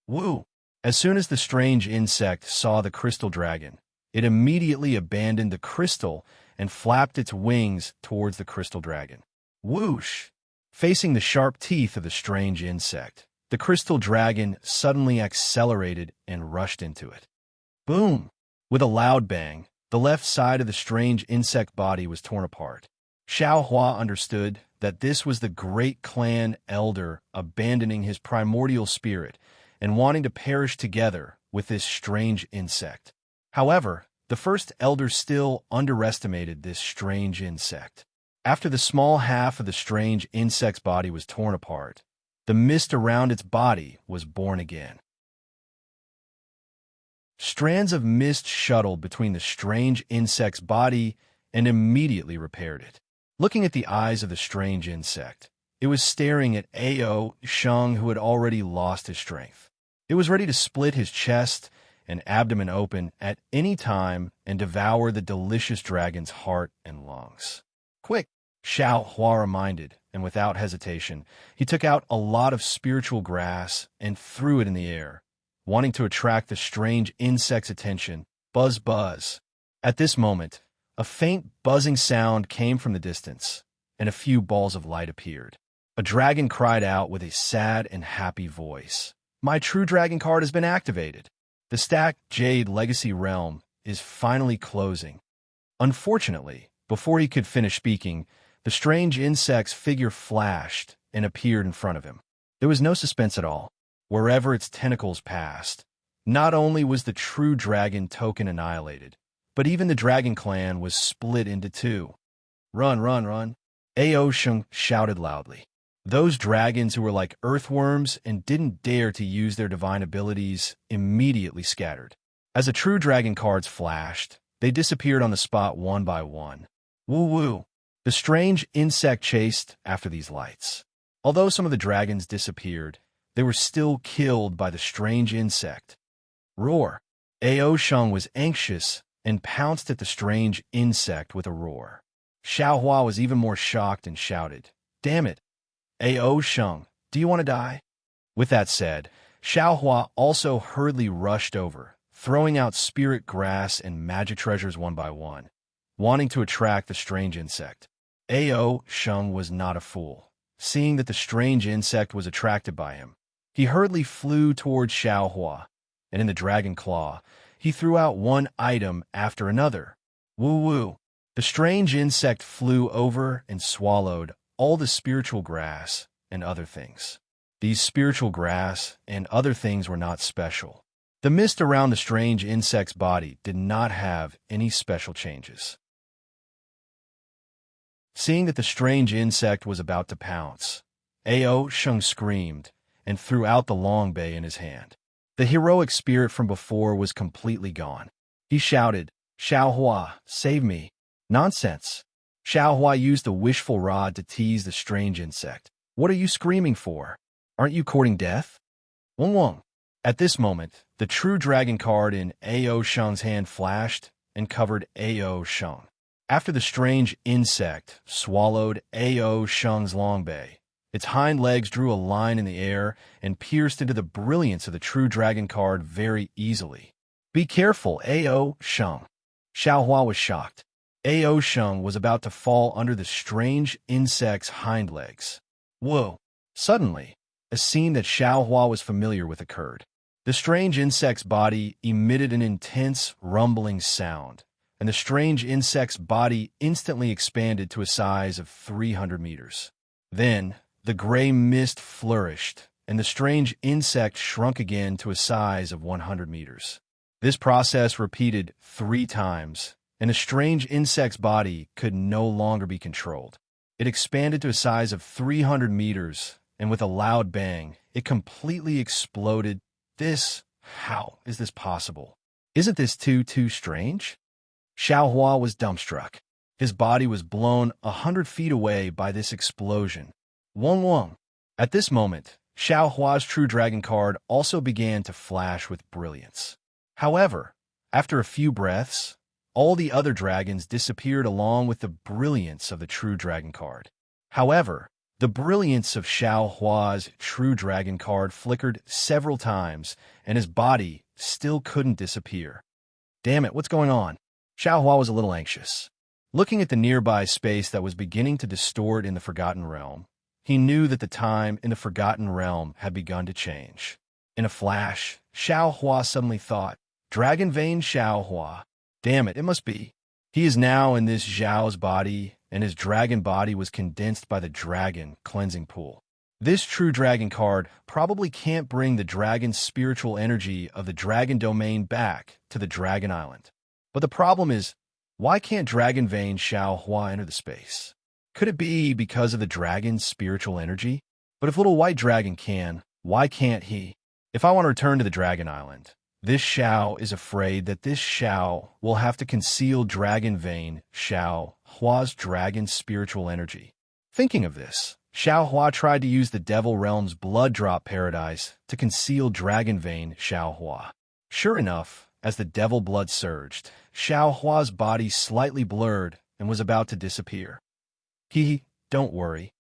Woo! As soon as the strange insect saw the crystal dragon, it immediately abandoned the crystal and flapped its wings towards the crystal dragon. Whoosh! Facing the sharp teeth of the strange insect, the crystal dragon suddenly accelerated and rushed into it. Boom! With a loud bang, the left side of the strange insect body was torn apart. Xiaohua understood that this was the great clan elder abandoning his primordial spirit and wanting to perish together with this strange insect. However, the first elder still underestimated this strange insect. After the small half of the strange insect's body was torn apart, the mist around its body was born again. Strands of mist shuttled between the strange insect's body and immediately repaired it. Looking at the eyes of the strange insect, it was staring at Ao Sheng, who had already lost his strength. It was ready to split his chest and abdomen open at any time and devour the delicious dragon's heart and lungs. Quick, Xiaohua reminded, and without hesitation, he took out a lot of spiritual grass and threw it in the air, wanting to attract the strange insect's attention. Buzz, buzz. At this moment, a faint buzzing sound came from the distance, and a few balls of light appeared. A dragon cried out with a sad and happy voice. My true dragon card has been activated. The stacked Jade Legacy realm is finally closing. Unfortunately, before he could finish speaking, the strange insect's figure flashed and appeared in front of him. There was no suspense at all. Wherever its tentacles passed, not only was the true dragon token annihilated, but even the dragon clan was split into two. Run, run, run. Ao Sheng shouted loudly. Those dragons who were like earthworms and didn't dare to use their divine abilities immediately scattered. As the true dragon cards flashed, they disappeared on the spot one by one. Woo-woo. The strange insect chased after these lights. Although some of the dragons disappeared, they were still killed by the strange insect. Roar. Ao Sheng was anxious and pounced at the strange insect with a roar. Xiaohua was even more shocked and shouted, Damn it! Ao Sheng, do you want to die? With that said, Xiaohua also hurriedly rushed over, throwing out spirit grass and magic treasures one by one, wanting to attract the strange insect. Ao Sheng was not a fool. Seeing that the strange insect was attracted by him, he hurriedly flew towards Xiaohua, and in the dragon claw, he threw out one item after another. Woo-woo! The strange insect flew over and swallowed all the spiritual grass and other things. These spiritual grass and other things were not special. The mist around the strange insect's body did not have any special changes. Seeing that the strange insect was about to pounce, Ao Sheng screamed and threw out the long bay in his hand. The heroic spirit from before was completely gone. He shouted, "Xiaohua, save me!" "Nonsense!" Xiaohua used the wishful rod to tease the strange insect. "What are you screaming for? Aren't you courting death?" Wong Wong. At this moment, the true dragon card in Ao Sheng's hand flashed and covered Ao Sheng. After the strange insect swallowed Ao Sheng's long bay, its hind legs drew a line in the air and pierced into the brilliance of the true dragon card very easily. "Be careful, Ao Sheng." Xiaohua was shocked. Ao Sheng was about to fall under the strange insect's hind legs. Whoa! Suddenly, a scene that Xiaohua was familiar with occurred. The strange insect's body emitted an intense, rumbling sound, and the strange insect's body instantly expanded to a size of 300 meters. Then, the gray mist flourished, and the strange insect shrunk again to a size of 100 meters. This process repeated 3 times, and the strange insect's body could no longer be controlled. It expanded to a size of 300 meters, and with a loud bang, it completely exploded. How is this possible? Isn't this too strange? Xiaohua was dumbstruck. His body was blown 100 feet away by this explosion. Wong Wong. At this moment, Xiaohua's true dragon card also began to flash with brilliance. However, after a few breaths, all the other dragons disappeared along with the brilliance of the true dragon card. However, the brilliance of Xiaohua's true dragon card flickered several times, and his body still couldn't disappear. Damn it, what's going on? Xiaohua was a little anxious. Looking at the nearby space that was beginning to distort in the Forgotten Realm, he knew that the time in the Forgotten Realm had begun to change. In a flash, Xiaohua suddenly thought, "Dragon Vein Xiaohua. Damn it, it must be. He is now in this Zhao's body, and his dragon body was condensed by the dragon cleansing pool. This true dragon card probably can't bring the dragon's spiritual energy of the dragon domain back to the dragon island. But the problem is, why can't Dragon Vein Xiaohua enter the space? Could it be because of the dragon's spiritual energy? But if Little White Dragon can, why can't he? If I want to return to the dragon island, this Xiao is afraid that this Xiao will have to conceal Dragon Vein Xiaohua's dragon's spiritual energy. Thinking of this, Xiaohua tried to use the Devil Realm's Blood Drop Paradise to conceal Dragon Vein Xiaohua. Sure enough, as the devil blood surged, Xiaohua's body slightly blurred and was about to disappear. Don't worry.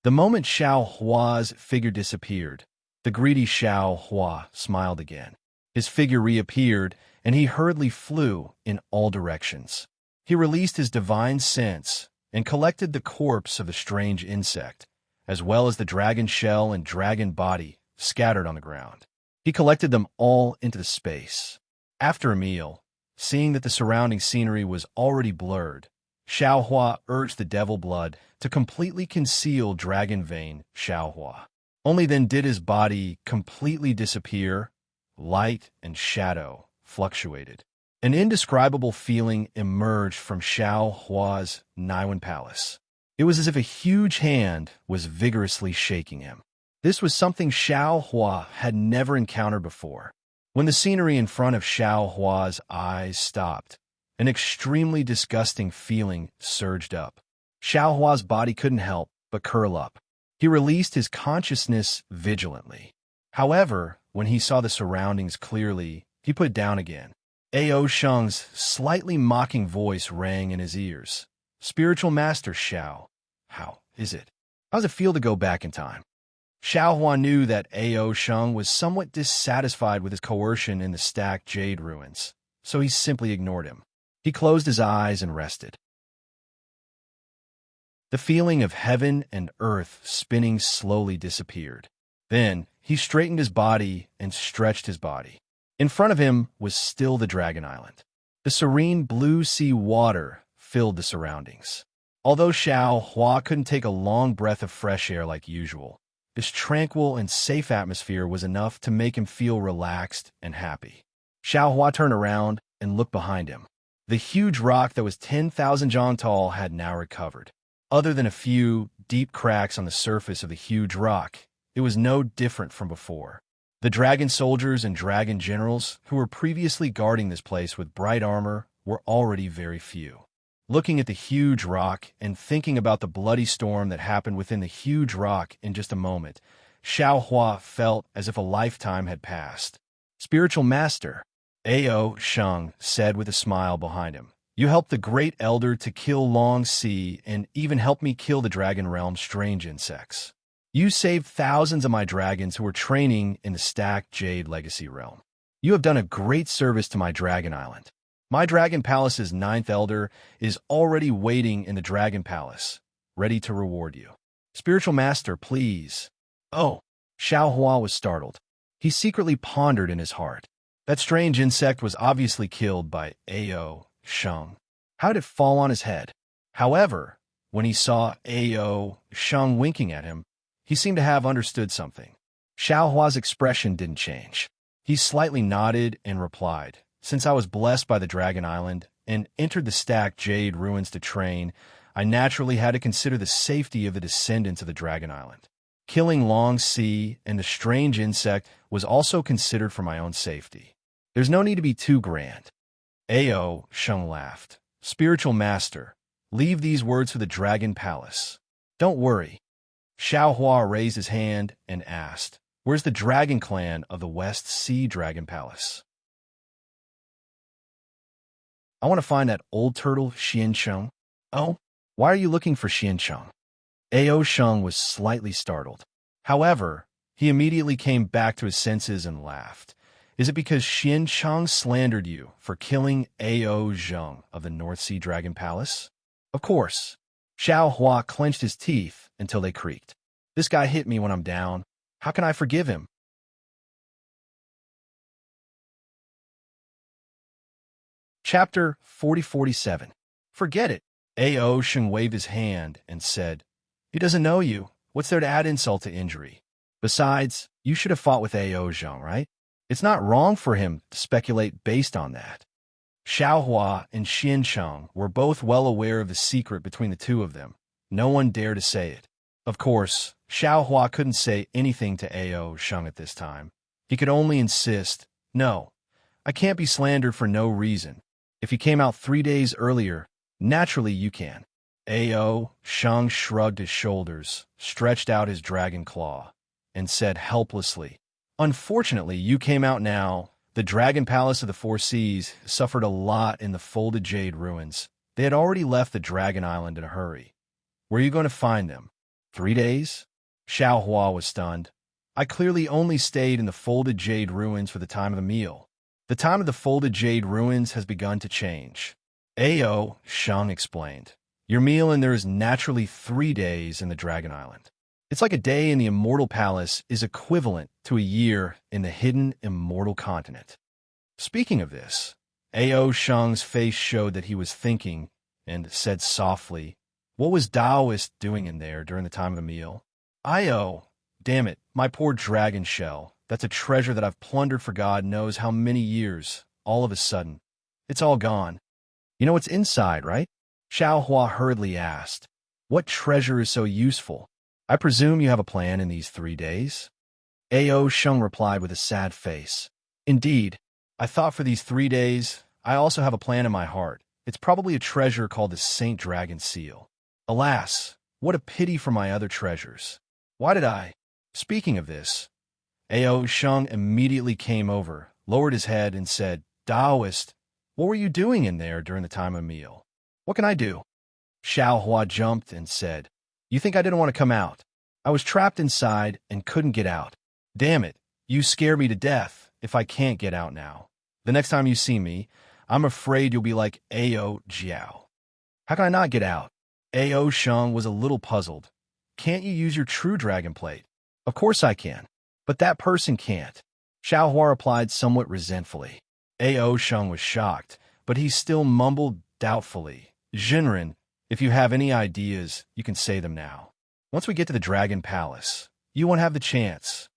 The moment Xiaohua's figure disappeared, the greedy Xiaohua smiled again. His figure reappeared, and he hurriedly flew in all directions. He released his divine sense and collected the corpse of the strange insect, as well as the dragon shell and dragon body scattered on the ground. He collected them all into the space. After a meal, seeing that the surrounding scenery was already blurred, Xiaohua urged the devil blood to completely conceal Dragon Vein Xiaohua. Only then did his body completely disappear. Light and shadow fluctuated. An indescribable feeling emerged from Xiaohua's Niwen Palace. It was as if a huge hand was vigorously shaking him. This was something Xiaohua had never encountered before. When the scenery in front of Xiaohua's eyes stopped, an extremely disgusting feeling surged up. Xiaohua's body couldn't help but curl up. He released his consciousness vigilantly. However, when he saw the surroundings clearly, he put it down again. Ao Sheng's slightly mocking voice rang in his ears. "Spiritual Master Xiao, how is it? How does it feel to go back in time?" Xiaohua knew that Ao Sheng was somewhat dissatisfied with his coercion in the stacked jade ruins, so he simply ignored him. He closed his eyes and rested. The feeling of heaven and earth spinning slowly disappeared. Then, he straightened his body and stretched his body. In front of him was still the Dragon Island. The serene blue sea water filled the surroundings. Although Xiaohua couldn't take a long breath of fresh air like usual, This tranquil and safe atmosphere was enough to make him feel relaxed and happy. Xiaohua turned around and looked behind him. The huge rock that was 10,000 zhang tall had now recovered. Other than a few deep cracks on the surface of the huge rock, it was no different from before. The dragon soldiers and dragon generals who were previously guarding this place with bright armor were already very few. Looking at the huge rock and thinking about the bloody storm that happened within the huge rock in just a moment, Xiaohua felt as if a lifetime had passed. "Spiritual Master," Ao Sheng said with a smile behind him, "you helped the Great Elder to kill Long Sea and even helped me kill the Dragon Realm's strange insects. You saved thousands of my dragons who were training in the stacked Jade Legacy Realm. You have done a great service to my Dragon Island. My Dragon Palace's 9th Elder is already waiting in the Dragon Palace, ready to reward you. Spiritual Master, please." Oh, Xiaohua was startled. He secretly pondered in his heart. That strange insect was obviously killed by Ao Sheng. How did it fall on his head? However, when he saw Ao Sheng winking at him, he seemed to have understood something. Xiaohua's expression didn't change. He slightly nodded and replied, "Since I was blessed by the Dragon Island and entered the stacked Jade Ruins to train, I naturally had to consider the safety of the descendants of the Dragon Island. Killing Long Sea and the strange insect was also considered for my own safety. There's no need to be too grand." Ao Sheng laughed. "Spiritual Master, leave these words for the Dragon Palace. Don't worry." Xiaohua raised his hand and asked, "Where's the Dragon Clan of the West Sea Dragon Palace?" "I want to find that old turtle Xiancheng." "Oh, why are you looking for Xiancheng?" Ao Sheng was slightly startled. However, he immediately came back to his senses and laughed. "Is it because Xiancheng slandered you for killing Ao Zheng of the North Sea Dragon Palace?" "Of course." Xiaohua clenched his teeth until they creaked. "This guy hit me when I'm down. How can I forgive him?" Chapter 4047. Forget it. Ao Sheng waved his hand and said, "He doesn't know you. What's there to add insult to injury? Besides, you should have fought with Ao Zheng, right? It's not wrong for him to speculate based on that." Xiaohua and Xiancheng were both well aware of the secret between the two of them. No one dared to say it. Of course, Xiaohua couldn't say anything to Ao Sheng at this time. He could only insist, "No, I can't be slandered for no reason. If you came out 3 days earlier, naturally you can." Ao Sheng shrugged his shoulders, stretched out his dragon claw, and said helplessly, "Unfortunately, you came out now. The Dragon Palace of the Four Seas suffered a lot in the folded Jade Ruins. They had already left the Dragon Island in a hurry. Where are you going to find them? 3 days?" Xiaohua was stunned. "I clearly only stayed in the folded Jade Ruins for the time of the meal. The time of the folded Jade Ruins has begun to change." Ao Sheng explained. "Your meal in there is naturally 3 days in the Dragon Island. It's like a day in the Immortal Palace is equivalent to a year in the hidden Immortal Continent." Speaking of this, Ao Sheng's face showed that he was thinking and said softly, "What was Daoist doing in there during the time of the meal?" Damn it, my poor dragon shell. That's a treasure that I've plundered for God knows how many years. All of a sudden, it's all gone." "You know what's inside, right?" Xiaohua hurriedly asked. "What treasure is so useful? I presume you have a plan in these 3 days?" Ao Sheng replied with a sad face. "Indeed, I thought for these 3 days, I also have a plan in my heart. It's probably a treasure called the Saint Dragon Seal. Alas, what a pity for my other treasures. Why did I?" Speaking of this, Ao Sheng immediately came over, lowered his head, and said, "Daoist, what were you doing in there during the time of meal?" "What can I do?" Xiaohua jumped and said, "You think I didn't want to come out? I was trapped inside and couldn't get out. Damn it, you scare me to death if I can't get out now. The next time you see me, I'm afraid you'll be like Ao Jiao." "How can I not get out?" Ao Sheng was a little puzzled. "Can't you use your true dragon plate?" "Of course I can, but that person can't." Xiaohua replied somewhat resentfully. Ao Sheng was shocked, but he still mumbled doubtfully, "Jinren, if you have any ideas, you can say them now. Once we get to the Dragon Palace, You won't have the chance.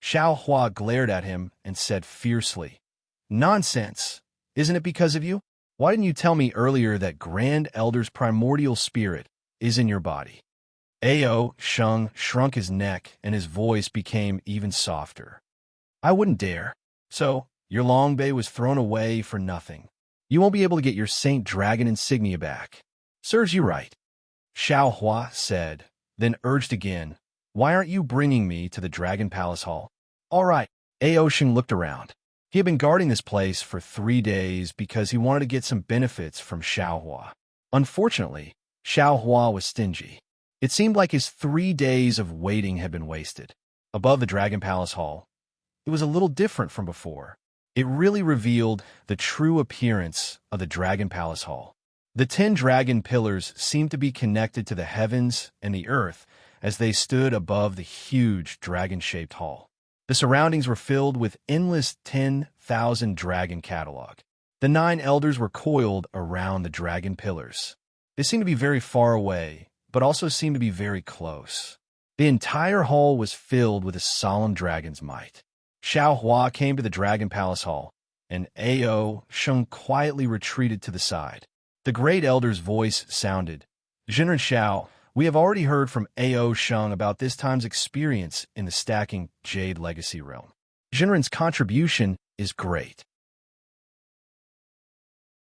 Xiao Hua glared at him and said fiercely, Nonsense! Isn't it because of you? Why didn't you tell me earlier that Grand Elder's primordial spirit is in your body? Ao Sheng shrunk his neck and his voice became even softer. I wouldn't dare. So, your Long Bei was thrown away for nothing. You won't be able to get your Saint Dragon insignia back. Serves you right. Xiao Hua said, then urged again, Why aren't you bringing me to the Dragon Palace Hall? All right. Ao Sheng looked around. He had been guarding this place for 3 days because he wanted to get some benefits from Xiao Hua. Unfortunately, Xiao Hua was stingy. It seemed like his 3 days of waiting had been wasted. Above the Dragon Palace Hall, it was a little different from before. It really revealed the true appearance of the Dragon Palace Hall. The 10 dragon pillars seemed to be connected to the heavens and the earth as they stood above the huge dragon-shaped hall. The surroundings were filled with endless 10,000 dragon catalog. The 9 elders were coiled around the dragon pillars. They seemed to be very far away, but also seemed to be very close. The entire hall was filled with a solemn dragon's might. Xiao Hua came to the Dragon Palace Hall, and Ao Sheng quietly retreated to the side. The great elder's voice sounded, Jinren Xiao, we have already heard from Ao Sheng about this time's experience in the stacking Jade Legacy realm. Jinren's contribution is great.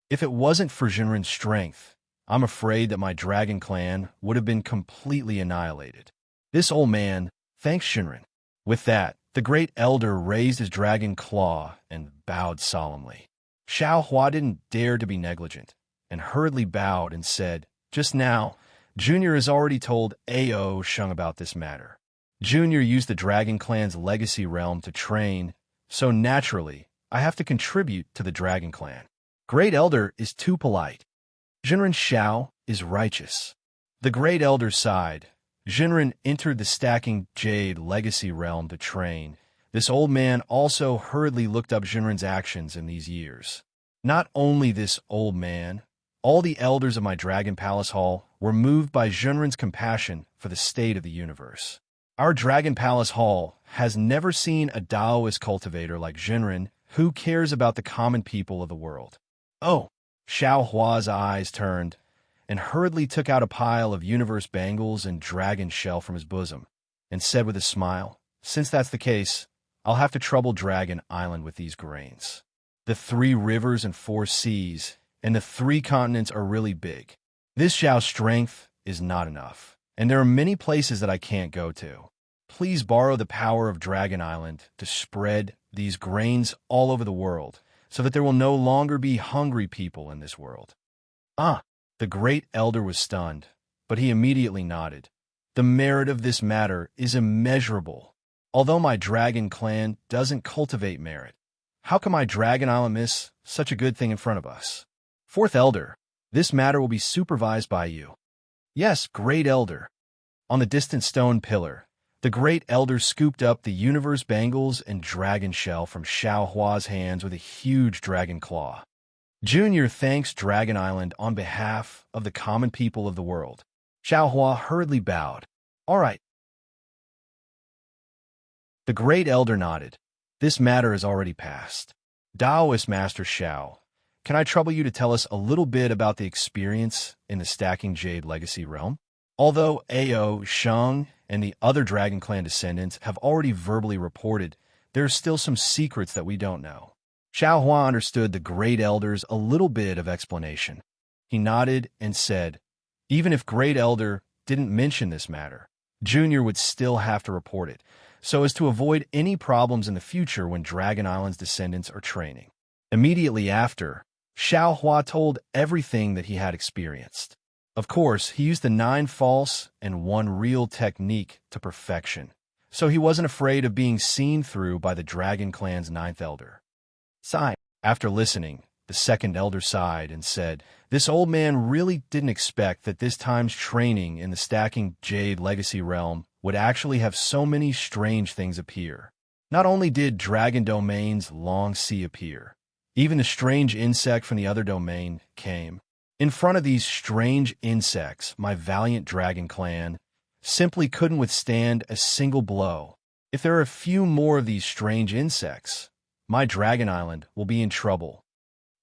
If it wasn't for Jinren's strength, I'm afraid that my dragon clan would have been completely annihilated. This old man thanks Jinren. With that, the great elder raised his dragon claw and bowed solemnly. Xiao Hua didn't dare to be negligent, and hurriedly bowed and said, Just now, Junior has already told Ao Sheng about this matter. Junior used the Dragon Clan's legacy realm to train, so naturally, I have to contribute to the Dragon Clan. Great Elder is too polite. Jinren Xiao is righteous. The Great Elder sighed. Jinren entered the stacking Jade Legacy realm to train. This old man also hurriedly looked up Jinren's actions in these years. Not only this old man, all the elders of my Dragon Palace Hall were moved by Jinren's compassion for the state of the universe. Our Dragon Palace Hall has never seen a Daoist cultivator like Jinren who cares about the common people of the world. Oh, Xiao Hua's eyes turned, and hurriedly took out a pile of universe bangles and dragon shell from his bosom, and said with a smile, Since that's the case, I'll have to trouble Dragon Island with these grains. The 3 rivers and 4 seas, and the 3 continents are really big. This Xiao's strength is not enough, and there are many places that I can't go to. Please borrow the power of Dragon Island to spread these grains all over the world, so that there will no longer be hungry people in this world. The great elder was stunned, but he immediately nodded. The merit of this matter is immeasurable. Although my dragon clan doesn't cultivate merit, how can my Dragon Island miss such a good thing in front of us? 4th Elder, this matter will be supervised by you. Yes, Great Elder. On the distant stone pillar, the Great Elder scooped up the universe bangles and dragon shell from Xiao Hua's hands with a huge dragon claw. Junior thanks Dragon Island on behalf of the common people of the world. Xiao Hua hurriedly bowed. All right. The Great Elder nodded. This matter is already passed. Daoist Master Xiao, can I trouble you to tell us a little bit about the experience in the Stacking Jade Legacy realm? Although Ao Sheng and the other Dragon Clan descendants have already verbally reported, there are still some secrets that we don't know. Xiao Hua understood the Great Elder's a little bit of explanation. He nodded and said, Even if Great Elder didn't mention this matter, Junior would still have to report it, so as to avoid any problems in the future when Dragon Island's descendants are training. Immediately after, Xiao Hua told everything that he had experienced. Of course, he used the 9 false and 1 real technique to perfection, so he wasn't afraid of being seen through by the Dragon Clan's 9th Elder. Sigh. After listening, the 2nd Elder sighed and said, This old man really didn't expect that this time's training in the Stacking Jade Legacy realm would actually have so many strange things appear. Not only did Dragon Domain's Long Sea appear, even the strange insect from the other domain came. In front of these strange insects, my valiant Dragon Clan simply couldn't withstand a single blow. If there are a few more of these strange insects, my Dragon Island will be in trouble.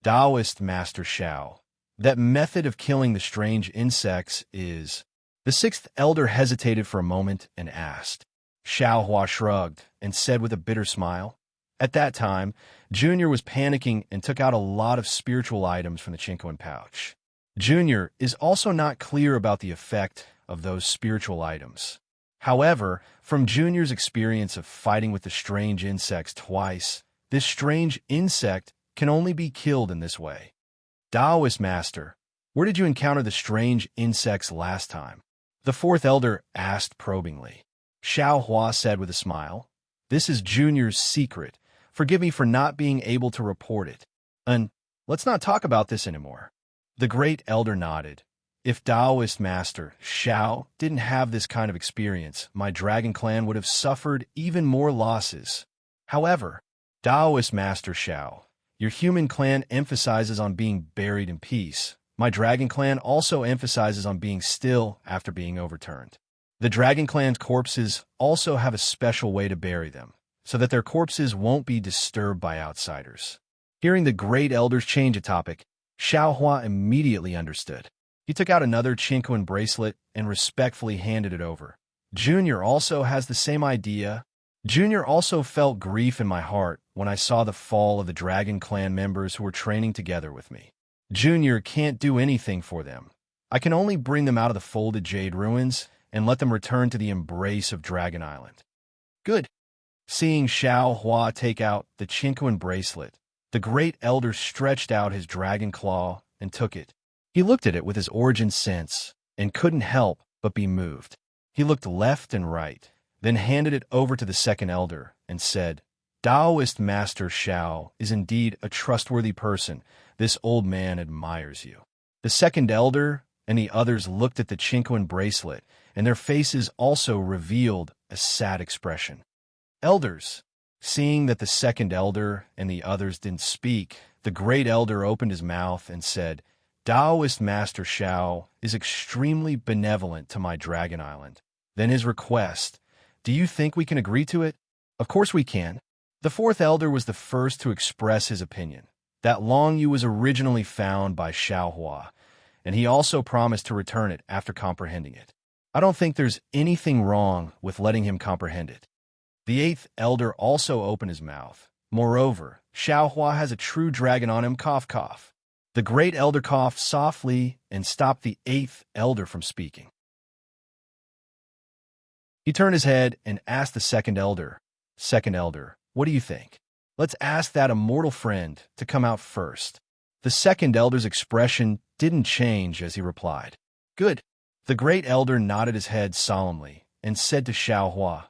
Taoist Master Shao. That method of killing the strange insects is... The sixth elder hesitated for a moment and asked. Shao Hua shrugged and said with a bitter smile. At that time, Junior was panicking and took out a lot of spiritual items from the Chinquan pouch. Junior is also not clear about the effect of those spiritual items. However, from Junior's experience of fighting with the strange insects twice, this strange insect can only be killed in this way. Taoist Master, where did you encounter the strange insects last time? The fourth elder asked probingly. Shao Hua said with a smile, This is Junior's secret. Forgive me for not being able to report it. And let's not talk about this anymore. The great elder nodded. If Taoist Master Shao didn't have this kind of experience, my dragon clan would have suffered even more losses. However, Taoist Master Shao, your human clan emphasizes on being buried in peace. My dragon clan also emphasizes on being still after being overturned. The dragon clan's corpses also have a special way to bury them, so that their corpses won't be disturbed by outsiders. Hearing the great elders change a topic, Shao Hua immediately understood. He took out another Chinquan bracelet and respectfully handed it over. Junior also has the same idea. Junior also felt grief in my heart when I saw the fall of the Dragon Clan members who were training together with me. Junior can't do anything for them. I can only bring them out of the folded jade ruins and let them return to the embrace of Dragon Island. Good. Seeing Shao Hua take out the Chinquan bracelet, the great elder stretched out his dragon claw and took it. He looked at it with his origin sense and couldn't help but be moved. He looked left and right, then handed it over to the second elder and said, Taoist Master Shao is indeed a trustworthy person. This old man admires you. The second elder and the others looked at the Chinquan bracelet, and their faces also revealed a sad expression. Elders, seeing that the second elder and the others didn't speak, the great elder opened his mouth and said, Taoist Master Shao is extremely benevolent to my Dragon Island. Then his request, do you think we can agree to it? Of course we can. The fourth elder was the first to express his opinion. That Long Yu was originally found by Shao Hua, and he also promised to return it after comprehending it. I don't think there's anything wrong with letting him comprehend it. The eighth elder also opened his mouth. Moreover, Shao Hua has a true dragon on him, cough cough. The great elder coughed softly and stopped the eighth elder from speaking. He turned his head and asked the second elder, what do you think? Let's ask that immortal friend to come out first. The second elder's expression didn't change as he replied. Good. The great elder nodded his head solemnly and said to Shao Hua,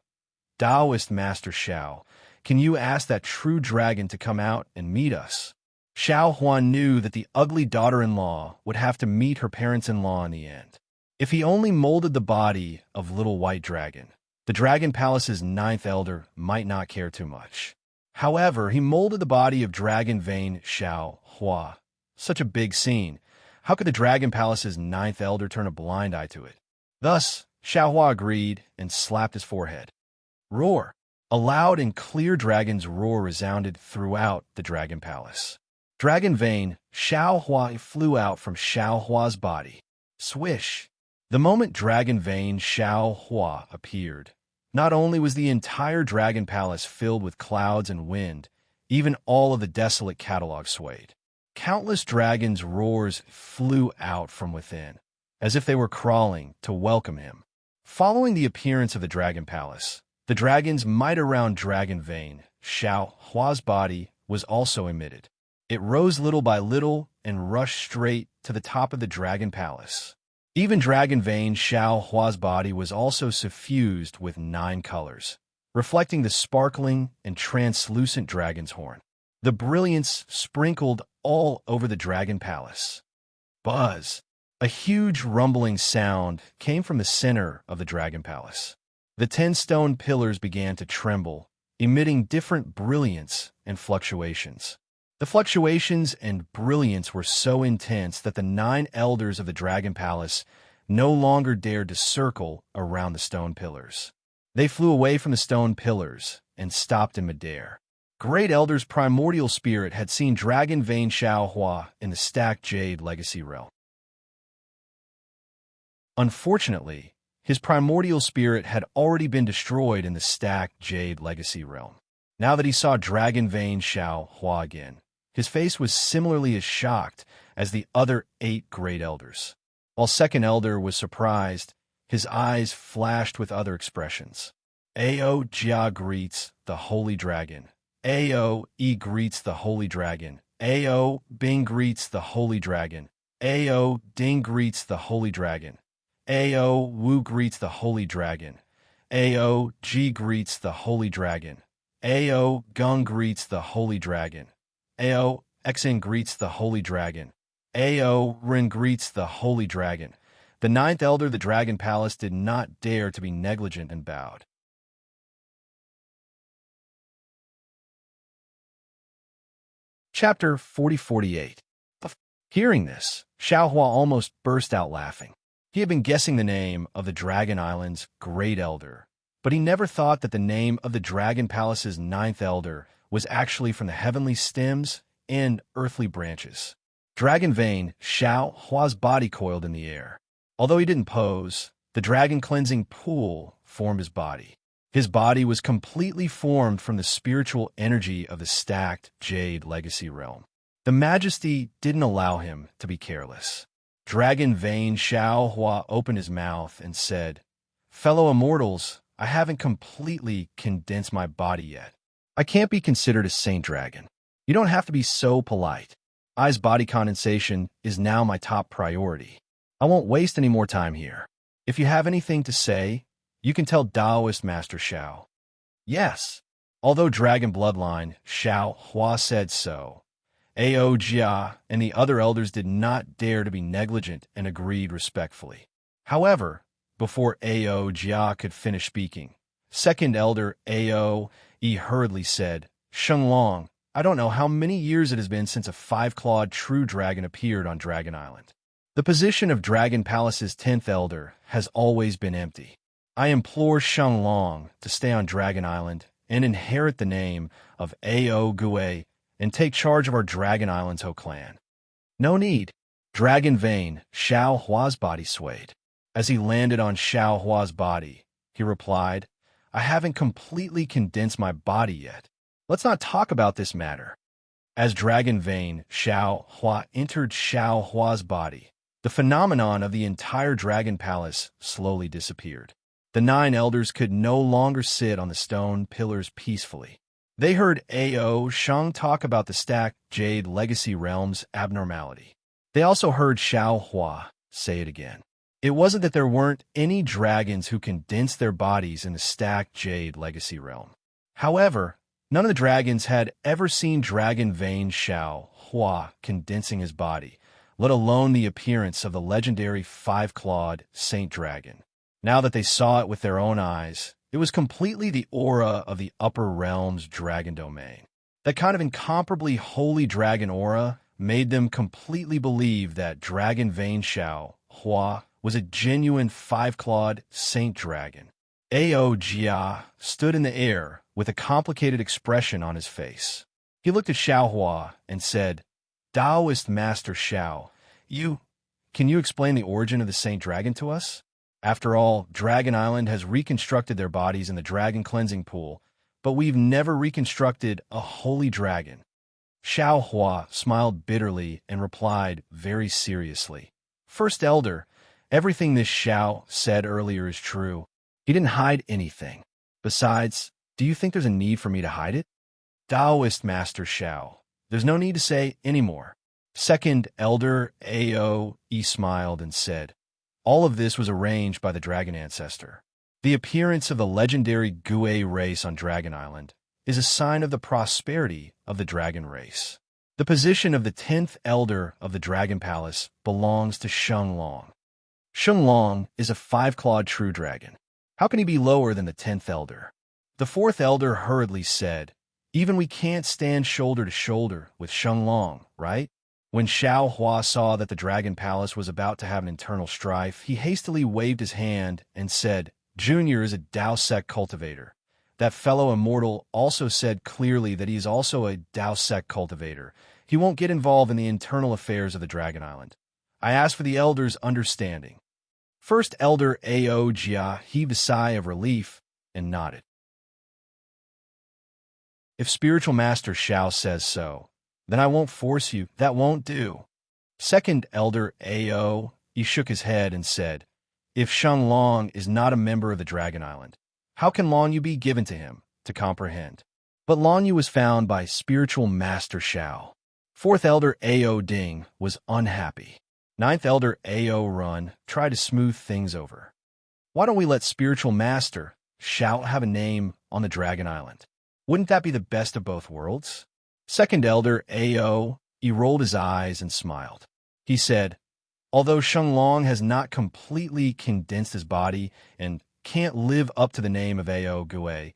Taoist Master Shao, can you ask that true dragon to come out and meet us? Shao Hua knew that the ugly daughter-in-law would have to meet her parents-in-law in the end. If he only molded the body of Little White Dragon, the Dragon Palace's ninth elder might not care too much. However, he molded the body of Dragon Vane Shao Hua. Such a big scene. How could the Dragon Palace's ninth elder turn a blind eye to it? Thus, Shao Hua agreed and slapped his forehead. Roar! A loud and clear dragon's roar resounded throughout the Dragon Palace. Dragon Vane Shao Hua flew out from Shao Hua's body. Swish! The moment Dragon Vane Shao Hua appeared, not only was the entire Dragon Palace filled with clouds and wind, even all of the desolate catalog swayed. Countless dragons' roars flew out from within, as if they were crawling to welcome him. Following the appearance of the Dragon Palace, the dragon's might around Dragon Vane Shao Hua's body was also emitted. It rose little by little and rushed straight to the top of the Dragon Palace. Even Dragon Vane Shao Hua's body was also suffused with 9 colors, reflecting the sparkling and translucent dragon's horn. The brilliance sprinkled all over the Dragon Palace. Buzz! A huge rumbling sound came from the center of the Dragon Palace. The 10 stone pillars began to tremble, emitting different brilliance and fluctuations. The fluctuations and brilliance were so intense that the 9 elders of the Dragon Palace no longer dared to circle around the stone pillars. They flew away from the stone pillars and stopped in midair. Great Elder's primordial spirit had seen Dragon Vane Xiaohua in the stacked Jade Legacy realm. Unfortunately, his primordial spirit had already been destroyed in the stacked Jade Legacy realm. Now that he saw Dragon Vane Xiaohua again, his face was similarly as shocked as the other 8 Great Elders. While Second Elder was surprised, his eyes flashed with other expressions. Ao Jia greets the Holy Dragon. Ao E greets the Holy Dragon. Ao Bing greets the Holy Dragon. Ao Ding greets the Holy Dragon. Ao Wu greets the Holy Dragon. Ao Ji greets the Holy Dragon. Ao Gung greets the Holy Dragon. Ao Xing greets the Holy Dragon. Ao Rin greets the Holy Dragon. The 9th Elder of the Dragon Palace did not dare to be negligent and bowed. Chapter 40-48. Hearing this, Xiaohua almost burst out laughing. He had been guessing the name of the Dragon Island's Great Elder, but he never thought that the name of the Dragon Palace's 9th Elder was actually from the heavenly stems and earthly branches. Dragon Vane Xiaohua's body coiled in the air. Although he didn't pose, the dragon cleansing pool formed his body. His body was completely formed from the spiritual energy of the stacked Jade Legacy realm. The majesty didn't allow him to be careless. Dragon Vane Xiaohua opened his mouth and said, "Fellow immortals, I haven't completely condensed my body yet. I can't be considered a saint dragon. You don't have to be so polite. I's body condensation is now my top priority. I won't waste any more time here. If you have anything to say, you can tell Taoist Master Xiao." Yes. Although Dragon Bloodline Xiaohua said so, Ao Jia and the other elders did not dare to be negligent and agreed respectfully. However, before Ao Jia could finish speaking, Second Elder Ao E hurriedly said, "Shenglong, I don't know how many years it has been since a 5-clawed true dragon appeared on Dragon Island. The position of Dragon Palace's 10th Elder has always been empty. I implore Shenglong to stay on Dragon Island and inherit the name of Ao Gue and take charge of our Dragon Island's Ho clan." "No need." Dragon Vane Xiaohua's body swayed. As he landed on Xiaohua's body, he replied, "I haven't completely condensed my body yet. Let's not talk about this matter." As Dragon Vane Xiaohua entered Xiaohua's body, the phenomenon of the entire Dragon Palace slowly disappeared. The 9 elders could no longer sit on the stone pillars peacefully. They heard Ao Shang talk about the stacked Jade Legacy realm's abnormality. They also heard Xiaohua say it again. It wasn't that there weren't any dragons who condensed their bodies in the stacked Jade Legacy realm. However, none of the dragons had ever seen Dragon Vane Xiaohua condensing his body, let alone the appearance of the legendary 5-clawed Saint Dragon. Now that they saw it with their own eyes, it was completely the aura of the upper realm's dragon domain. That kind of incomparably holy dragon aura made them completely believe that Dragon Vane Xiaohua was a genuine 5-clawed Saint Dragon. Ao Jia stood in the air with a complicated expression on his face. He looked at Xiaohua and said, "Taoist Master Xiao, can you explain the origin of the Saint Dragon to us? After all, Dragon Island has reconstructed their bodies in the dragon cleansing pool, but we've never reconstructed a holy dragon." Xiaohua smiled bitterly and replied very seriously, "First Elder, everything this Xiao said earlier is true. He didn't hide anything. Besides, do you think there's a need for me to hide it?" "Taoist Master Xiao, there's no need to say any more." Second Elder Ao E smiled and said, "All of this was arranged by the Dragon Ancestor. The appearance of the legendary Gue race on Dragon Island is a sign of the prosperity of the dragon race. The position of the 10th Elder of the Dragon Palace belongs to Shenglong. Shenglong is a 5-clawed true dragon. How can he be lower than the 10th Elder?" The 4th Elder hurriedly said, "Even we can't stand shoulder to shoulder with Shenglong, right? When Xiao Hua saw that the Dragon Palace was about to have an internal strife, he hastily waved his hand and said, Junior is a Dao Sect cultivator. That fellow immortal also said clearly that he is also a Dao Sect cultivator. He won't get involved in the internal affairs of the Dragon Island. I asked for the elder's understanding. First Elder Ao Jia heaved a sigh of relief and nodded. If Spiritual Master Xiao says so, then I won't force you. That won't do. Second Elder Ao, he shook his head and said, If Sheng Long is not a member of the Dragon Island, how can Long Yu be given to him to comprehend? But Long Yu was found by Spiritual Master Xiao. Fourth Elder Ao Ding was unhappy. Ninth Elder Ao Run tried to smooth things over. Why don't we let Spiritual Master Xiao have a name on the Dragon Island? Wouldn't that be the best of both worlds? Second Elder Ao, he rolled his eyes and smiled. He said, Although Sheng Long has not completely condensed his body and can't live up to the name of Ao Gue,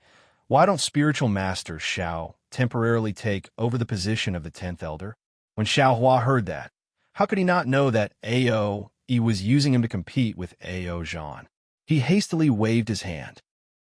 why don't Spiritual Master Xiao temporarily take over the position of the 10th Elder? When Xiao Hua heard that, how could he not know that Ao he was using him to compete with Ao Zhan? He hastily waved his hand.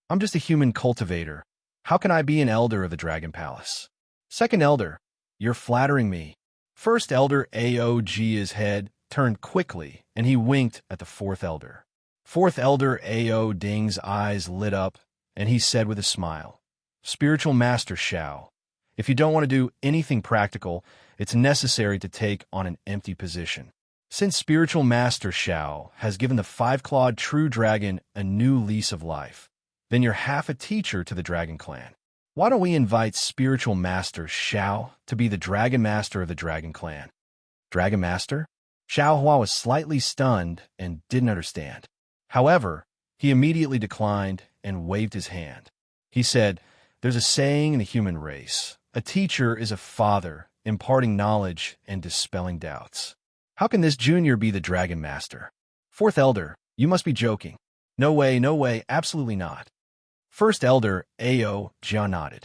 I'm just a human cultivator. How can I be an elder of the Dragon Palace? Second Elder, you're flattering me. First Elder Ao Jia's head turned quickly, and he winked at the Fourth Elder. Fourth Elder Ao Ding's eyes lit up, and he said with a smile, Spiritual Master Xiao, if you don't want to do anything practical, it's necessary to take on an empty position. Since Spiritual Master Xiao has given the five-clawed true dragon a new lease of life, then you're half a teacher to the Dragon Clan. Why don't we invite Spiritual Master Xiao to be the Dragon Master of the Dragon Clan? Dragon Master? Xiao Hua was slightly stunned and didn't understand. However, he immediately declined and waved his hand. He said, There's a saying in the human race. A teacher is a father, imparting knowledge and dispelling doubts. How can this junior be the Dragon Master? Fourth Elder, you must be joking. No way, absolutely not. First Elder Ao Jia nodded.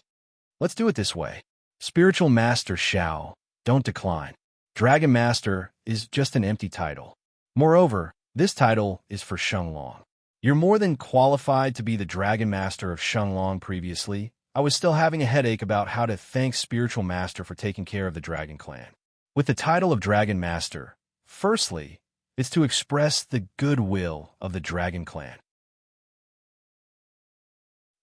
Let's do it this way. Spiritual Master Xiao, don't decline. Dragon Master is just an empty title. Moreover, this title is for Sheng Long. You're more than qualified to be the Dragon Master of Sheng Long previously. I was still having a headache about how to thank Spiritual Master for taking care of the Dragon Clan. With the title of Dragon Master, firstly, it's to express the goodwill of the Dragon Clan.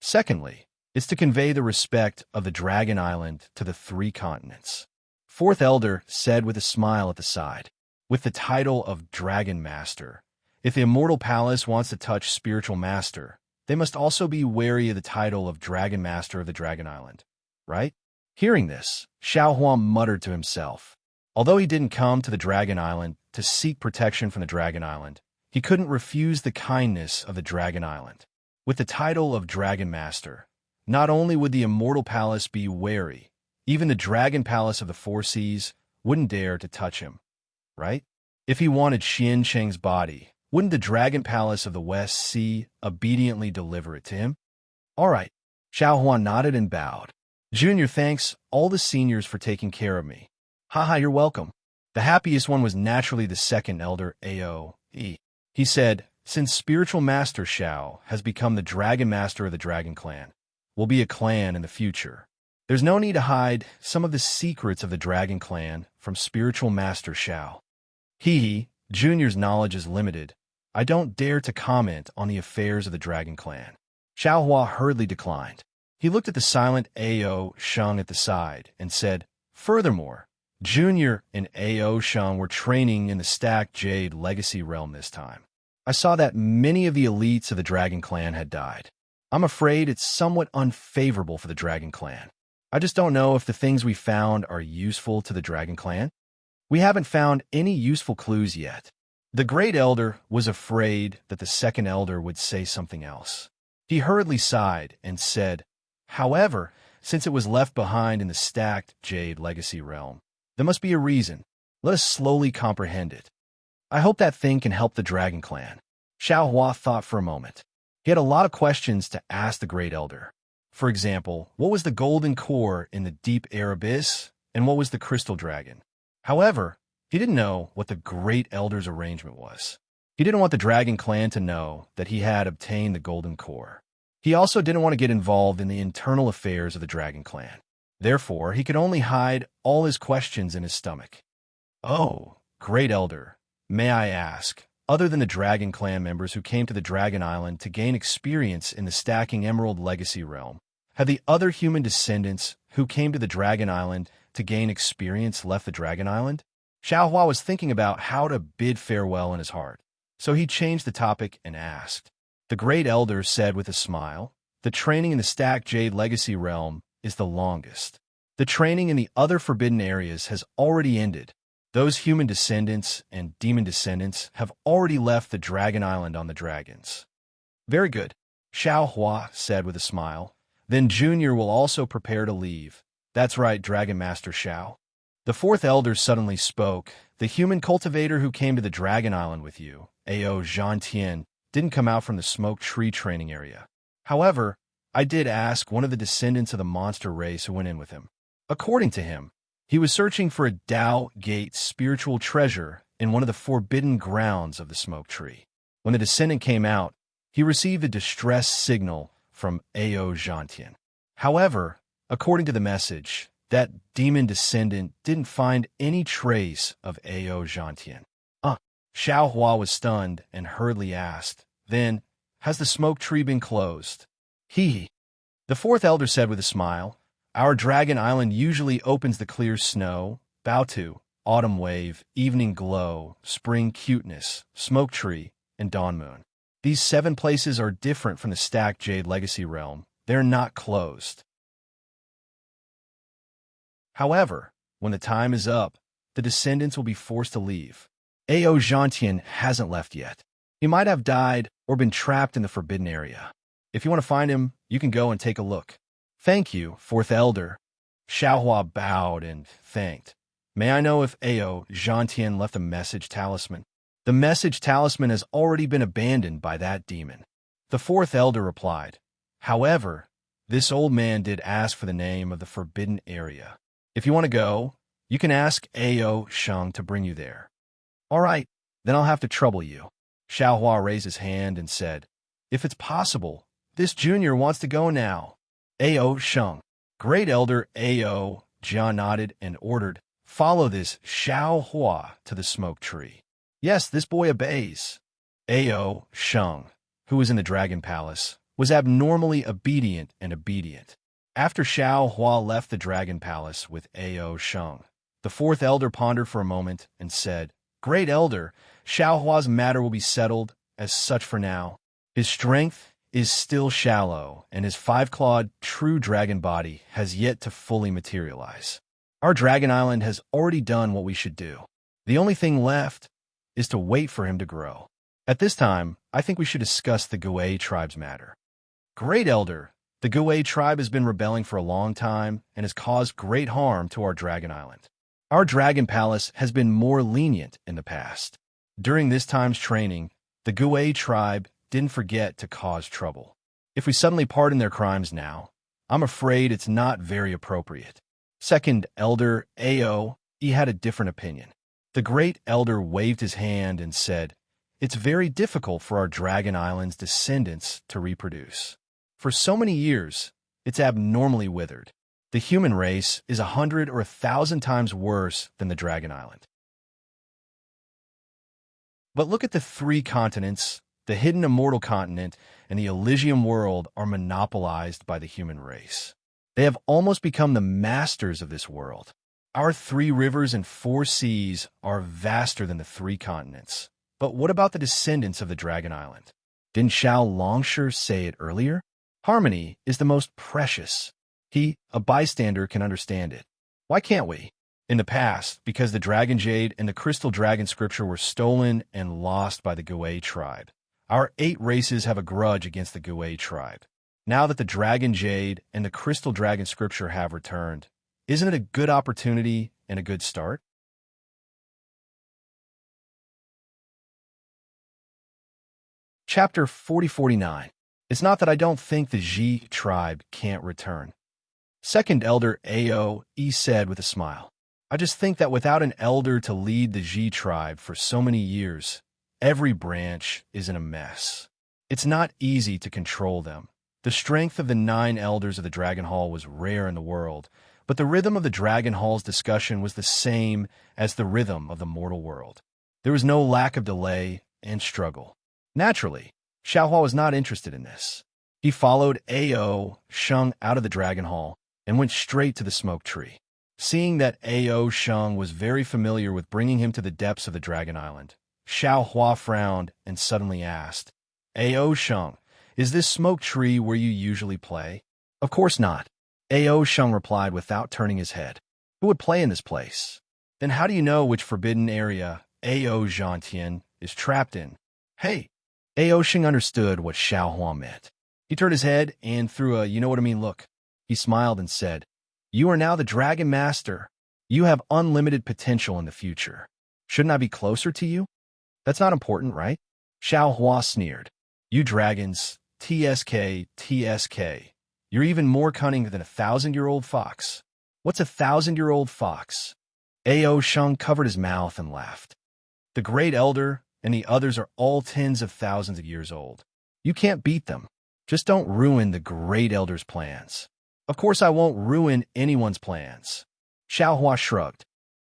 Secondly, it's to convey the respect of the Dragon Island to the 3 continents. Fourth Elder said with a smile at the side, with the title of Dragon Master, if the Immortal Palace wants to touch Spiritual Master, they must also be wary of the title of Dragon Master of the Dragon Island, right? Hearing this, Xiao Hua muttered to himself. Although he didn't come to the Dragon Island to seek protection from the Dragon Island, he couldn't refuse the kindness of the Dragon Island. With the title of Dragon Master, not only would the Immortal Palace be wary, even the Dragon Palace of the 4 Seas wouldn't dare to touch him, right? If he wanted Xian Cheng's body, wouldn't the Dragon Palace of the West Sea obediently deliver it to him? All right, Xiao Hua nodded and bowed. Junior thanks all the seniors for taking care of me. Haha, you're welcome. The happiest one was naturally the second Elder Ao. He said, Since Spiritual Master Xiao has become the Dragon Master of the Dragon Clan, we'll be a clan in the future. There's no need to hide some of the secrets of the Dragon Clan from Spiritual Master Xiao. Junior's knowledge is limited. I don't dare to comment on the affairs of the Dragon Clan. Xiao Hua hurriedly declined. He looked at the silent Ao Sheng at the side and said, Furthermore, Junior and Ao Sheng were training in the Stacked Jade Legacy Realm this time. I saw that many of the elites of the Dragon Clan had died. I'm afraid it's somewhat unfavorable for the Dragon Clan. I just don't know if the things we found are useful to the Dragon Clan. We haven't found any useful clues yet. The Great Elder was afraid that the Second Elder would say something else. He hurriedly sighed and said, However, since it was left behind in the Stacked Jade Legacy Realm, there must be a reason. Let us slowly comprehend it. I hope that thing can help the Dragon Clan. Xiao Hua thought for a moment. He had a lot of questions to ask the Great Elder. For example, what was the golden core in the deep air abyss, and what was the crystal dragon? However, He didn't know what the Great Elder's arrangement was. He didn't want the Dragon Clan to know that he had obtained the Golden Core. He also didn't want to get involved in the internal affairs of the Dragon Clan. Therefore, he could only hide all his questions in his stomach. "Oh, Great Elder, may I ask, other than the Dragon Clan members who came to the Dragon Island to gain experience in the Stacking Emerald Legacy realm, have the other human descendants who came to the Dragon Island to gain experience left the Dragon Island?" Xiaohua was thinking about how to bid farewell in his heart, so he changed the topic and asked. The Great Elder said with a smile, "The training in the Stacked Jade Legacy realm is the longest. The training in the other forbidden areas has already ended. Those human descendants and demon descendants have already left the Dragon Island on the dragons." "Very good," Xiaohua said with a smile. "Then Junior will also prepare to leave." "That's right, Dragon Master Xiao." The fourth elder suddenly spoke. "The human cultivator who came to the Dragon Island with you, Ao Zhantian, didn't come out from the Smoke Tree training area. However, I did ask one of the descendants of the monster race who went in with him. According to him, he was searching for a Tao Gate spiritual treasure in one of the forbidden grounds of the Smoke Tree. When the descendant came out, he received a distress signal from Ao Zhantian. However, according to the message, that demon descendant didn't find any trace of Ao Zhantian." Xiaohua was stunned and hurriedly asked, "Then, has the Smoke Tree been closed?" The fourth elder said with a smile, "Our Dragon Island usually opens the clear snow, Baotu, autumn wave, evening glow, spring cuteness, Smoke Tree, and dawn moon. These 7 places are different from the Stacked Jade Legacy realm. They're not closed. However, when the time is up, the descendants will be forced to leave. Ao Zhantian hasn't left yet. He might have died or been trapped in the forbidden area. If you want to find him, you can go and take a look." "Thank you, fourth elder." Xiaohua bowed and thanked. "May I know if Ao Zhantian left a message talisman?" "The message talisman has already been abandoned by that demon." The fourth elder replied. "However, this old man did ask for the name of the forbidden area. If you want to go, you can ask Ao Sheng to bring you there." "All right, then I'll have to trouble you." Xiaohua raised his hand and said, "If it's possible, this junior wants to go now." Ao Sheng. Great Elder Ao Jia nodded and ordered, "Follow this Xiaohua to the Smoke Tree." "Yes, this boy obeys." Ao Sheng, who was in the Dragon Palace, was abnormally obedient. After Xiaohua left the Dragon Palace with Ao Sheng, the fourth elder pondered for a moment and said, "Great Elder, Xiaohua's matter will be settled as such for now. His strength is still shallow, and his 5-clawed true dragon body has yet to fully materialize. Our Dragon Island has already done what we should do. The only thing left is to wait for him to grow. At this time, I think we should discuss the Gui tribe's matter." "Great Elder, the Gui tribe has been rebelling for a long time and has caused great harm to our Dragon Island. Our Dragon Palace has been more lenient in the past. During this time's training, the Gui tribe didn't forget to cause trouble. If we suddenly pardon their crimes now, I'm afraid it's not very appropriate." Second Elder Ao, he had a different opinion. The Great Elder waved his hand and said, "It's very difficult for our Dragon Island's descendants to reproduce. For so many years, it's abnormally withered. The human race is 100 or 1,000 times worse than the Dragon Island. But look at the 3 continents. The hidden immortal continent and the Elysium world are monopolized by the human race. They have almost become the masters of this world. Our 3 rivers and 4 seas are vaster than the 3 continents. But what about the descendants of the Dragon Island? Didn't Xiao Longshire say it earlier? Harmony is the most precious. He, a bystander, can understand it. Why can't we? In the past, because the Dragon Jade and the Crystal Dragon Scripture were stolen and lost by the Gui tribe, our 8 races have a grudge against the Gui tribe. Now that the Dragon Jade and the Crystal Dragon Scripture have returned, isn't it a good opportunity and a good start? Chapter 4049. It's not that I don't think the Ji tribe can't return. Second Elder Ao said with a smile. I just think that without an elder to lead the Ji tribe for so many years, every branch is in a mess. It's not easy to control them. The strength of the 9 elders of the Dragon Hall was rare in the world, but the rhythm of the Dragon Hall's discussion was the same as the rhythm of the mortal world. There was no lack of delay and struggle. Naturally, Xiaohua was not interested in this. He followed Ao Sheng out of the Dragon Hall and went straight to the smoke tree. Seeing that Ao Sheng was very familiar with bringing him to the depths of the Dragon Island, Xiaohua frowned and suddenly asked, Ao Sheng, is this smoke tree where you usually play? Of course not. Ao Sheng replied without turning his head. Who would play in this place? Then how do you know which forbidden area Ao Zhantian is trapped in? Hey! Ao Sheng understood what Xiaohua meant. He turned his head and threw a you-know-what-I-mean look. He smiled and said, You are now the Dragon Master. You have unlimited potential in the future. Shouldn't I be closer to you? That's not important, right? Xiaohua sneered. You dragons, TSK. You're even more cunning than a 1,000-year-old fox. What's a 1,000-year-old fox? Ao Sheng covered his mouth and laughed. The Great Elder and the others are all tens of thousands of years old. You can't beat them. Just don't ruin the Great Elder's plans. Of course I won't ruin anyone's plans. Xiaohua shrugged.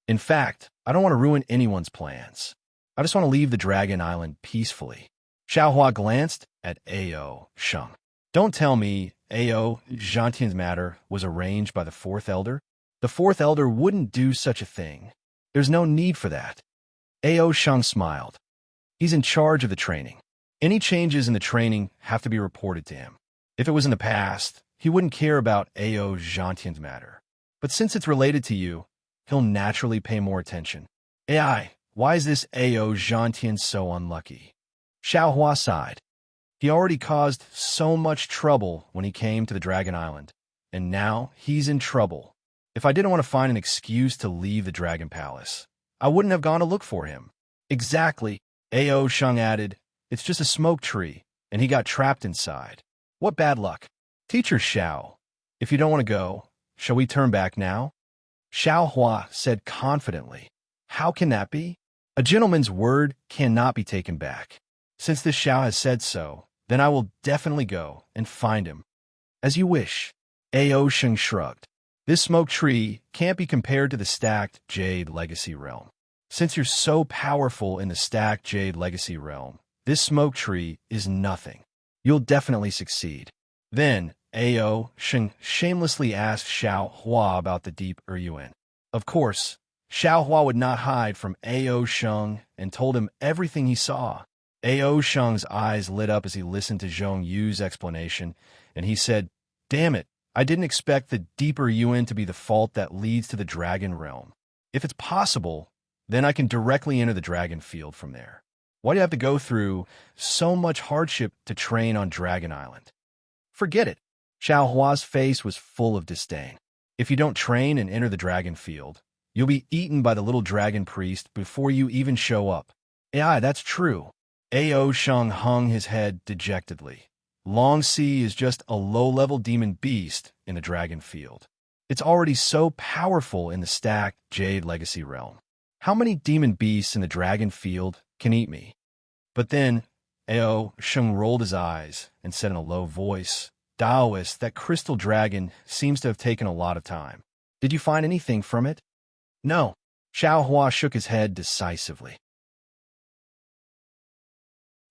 In fact, I don't want to ruin anyone's plans. I just want to leave the Dragon Island peacefully. Xiaohua glanced at Ao Sheng. Don't tell me Ao Zhantian's matter was arranged by the 4th Elder. The 4th Elder wouldn't do such a thing. There's no need for that. Ao Sheng smiled. He's in charge of the training. Any changes in the training have to be reported to him. If it was in the past, he wouldn't care about Ao Zhantian's matter. But since it's related to you, he'll naturally pay more attention. AI, why is this Ao Zhantian so unlucky? Xiaohua sighed. He already caused so much trouble when he came to the Dragon Island, and now he's in trouble. If I didn't want to find an excuse to leave the Dragon Palace, I wouldn't have gone to look for him. Exactly, Ao Sheng added. It's just a smoke tree, and he got trapped inside. What bad luck. Teacher Xiao, if you don't want to go, shall we turn back now? Xiaohua said confidently. How can that be? A gentleman's word cannot be taken back. Since this Xiao has said so, then I will definitely go and find him. As you wish. Ao Sheng shrugged. This smoke tree can't be compared to the stacked Jade Legacy Realm. Since you're so powerful in the stacked Jade Legacy Realm, this smoke tree is nothing. You'll definitely succeed. Then, Ao Sheng shamelessly asked Xiaohua about the deep Yuan. Of course, Xiaohua would not hide from Ao Sheng and told him everything he saw. Ao Sheng's eyes lit up as he listened to Zhong Yu's explanation, and he said, Damn it, I didn't expect the deeper Yuan to be the fault that leads to the Dragon Realm. If it's possible, then I can directly enter the Dragon Field from there. Why do you have to go through so much hardship to train on Dragon Island? Forget it. Xiaohua's face was full of disdain. If you don't train and enter the Dragon Field, you'll be eaten by the little dragon priest before you even show up. Yeah, that's true. Ao Sheng hung his head dejectedly. Long Sea is just a low-level demon beast in the Dragon Field. It's already so powerful in the stacked Jade Legacy Realm. How many demon beasts in the Dragon Field can eat me? But then, Ao Sheng rolled his eyes and said in a low voice, Taoist, that crystal dragon seems to have taken a lot of time. Did you find anything from it? No. Xiaohua shook his head decisively.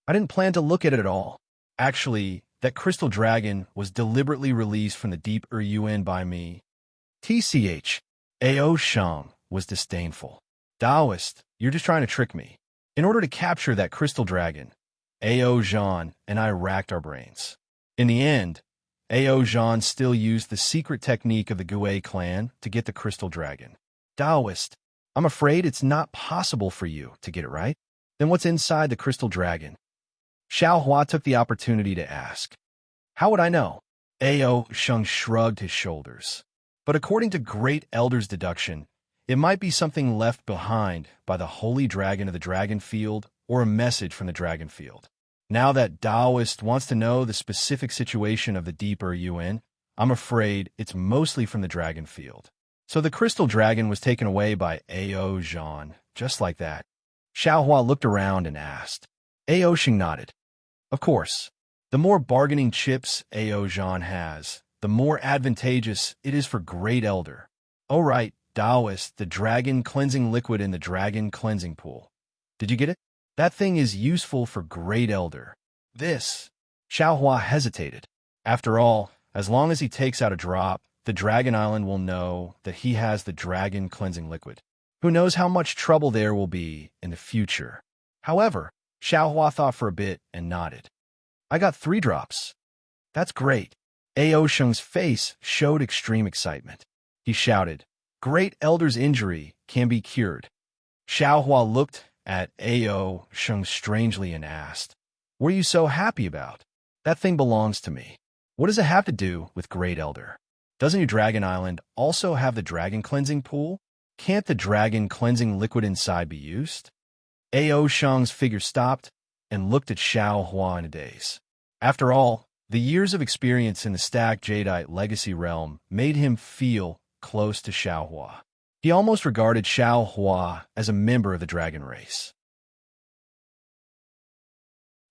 I didn't plan to look at it at all. Actually, that crystal dragon was deliberately released from the deep Yuan by me. TCH. Ao Sheng was disdainful. Taoist, you're just trying to trick me. In order to capture that crystal dragon, Ao Zhan and I racked our brains. In the end, Ao Zhan still used the secret technique of the Gui clan to get the crystal dragon. Taoist, I'm afraid it's not possible for you to get it right. Then what's inside the crystal dragon? Xiaohua took the opportunity to ask. How would I know? Ao Sheng shrugged his shoulders. But according to Great Elder's deduction, it might be something left behind by the holy dragon of the Dragon Field or a message from the Dragon Field. Now that Taoist wants to know the specific situation of the deeper Yuan, I'm afraid it's mostly from the Dragon Field. So the crystal dragon was taken away by Ao Zhan, just like that. Xiaohua looked around and asked. Ao Sheng nodded. Of course. The more bargaining chips Ao Zhan has, the more advantageous it is for Great Elder. Oh right, Taoist, the dragon cleansing liquid in the dragon cleansing pool. Did you get it? That thing is useful for Great Elder. This. Xiaohua hesitated. After all, as long as he takes out a drop, the Dragon Island will know that he has the dragon cleansing liquid. Who knows how much trouble there will be in the future. However, Xiaohua thought for a bit and nodded. I got 3 drops. That's great. Ao Sheng's face showed extreme excitement. He shouted, Great Elder's injury can be cured. Xiaohua looked at Ao Sheng strangely and asked, What are you so happy about? That thing belongs to me. What does it have to do with Great Elder? Doesn't your Dragon Island also have the dragon cleansing pool? Can't the dragon cleansing liquid inside be used? Ao Sheng's figure stopped and looked at Xiaohua in a daze. After all, the years of experience in the stacked Jadeite legacy realm made him feel close to Xiaohua. He almost regarded Xiaohua as a member of the dragon race.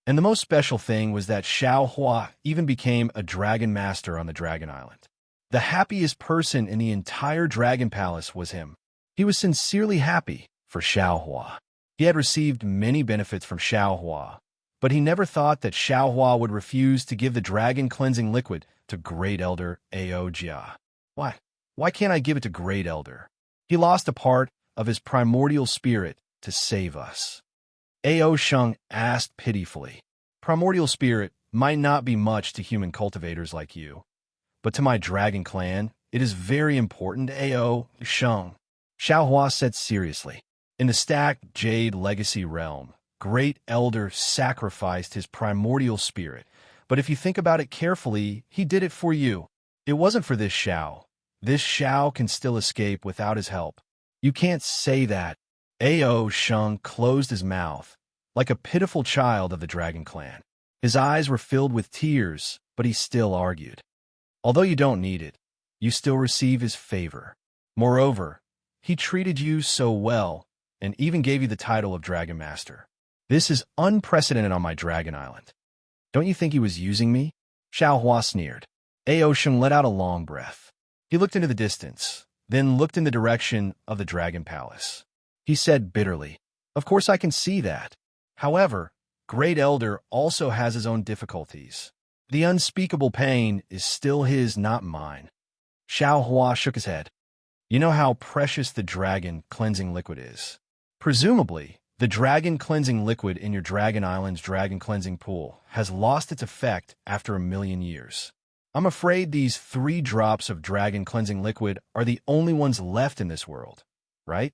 And the most special thing was that Xiaohua even became a dragon master on the Dragon Island. The happiest person in the entire Dragon Palace was him. He was sincerely happy for Xiaohua. He had received many benefits from Xiaohua, but he never thought that Xiaohua would refuse to give the dragon cleansing liquid to Great Elder Ao Jia. Why? Why can't I give it to Great Elder? He lost a part of his primordial spirit to save us. Ao Sheng asked pitifully. Primordial spirit might not be much to human cultivators like you, but to my dragon clan, it is very important, Ao Sheng. Xiaohua said seriously. In the stacked Jade Legacy realm, Great Elder sacrificed his primordial spirit, but if you think about it carefully, he did it for you. It wasn't for this Xiao. This Xiao can still escape without his help. You can't say that. Ao Sheng closed his mouth, like a pitiful child of the Dragon Clan. His eyes were filled with tears, but he still argued. Although you don't need it, you still receive his favor. Moreover, he treated you so well, and even gave you the title of Dragon Master. This is unprecedented on my Dragon Island. Don't you think he was using me? Xiaohua sneered. Ao Sheng let out a long breath. He looked into the distance, then looked in the direction of the Dragon Palace. He said bitterly, Of course I can see that. However, Great Elder also has his own difficulties. The unspeakable pain is still his, not mine. Xiaohua shook his head. You know how precious the dragon cleansing liquid is. Presumably, the dragon cleansing liquid in your Dragon Island's dragon cleansing pool has lost its effect after 1,000,000 years. I'm afraid these 3 drops of dragon cleansing liquid are the only ones left in this world, right?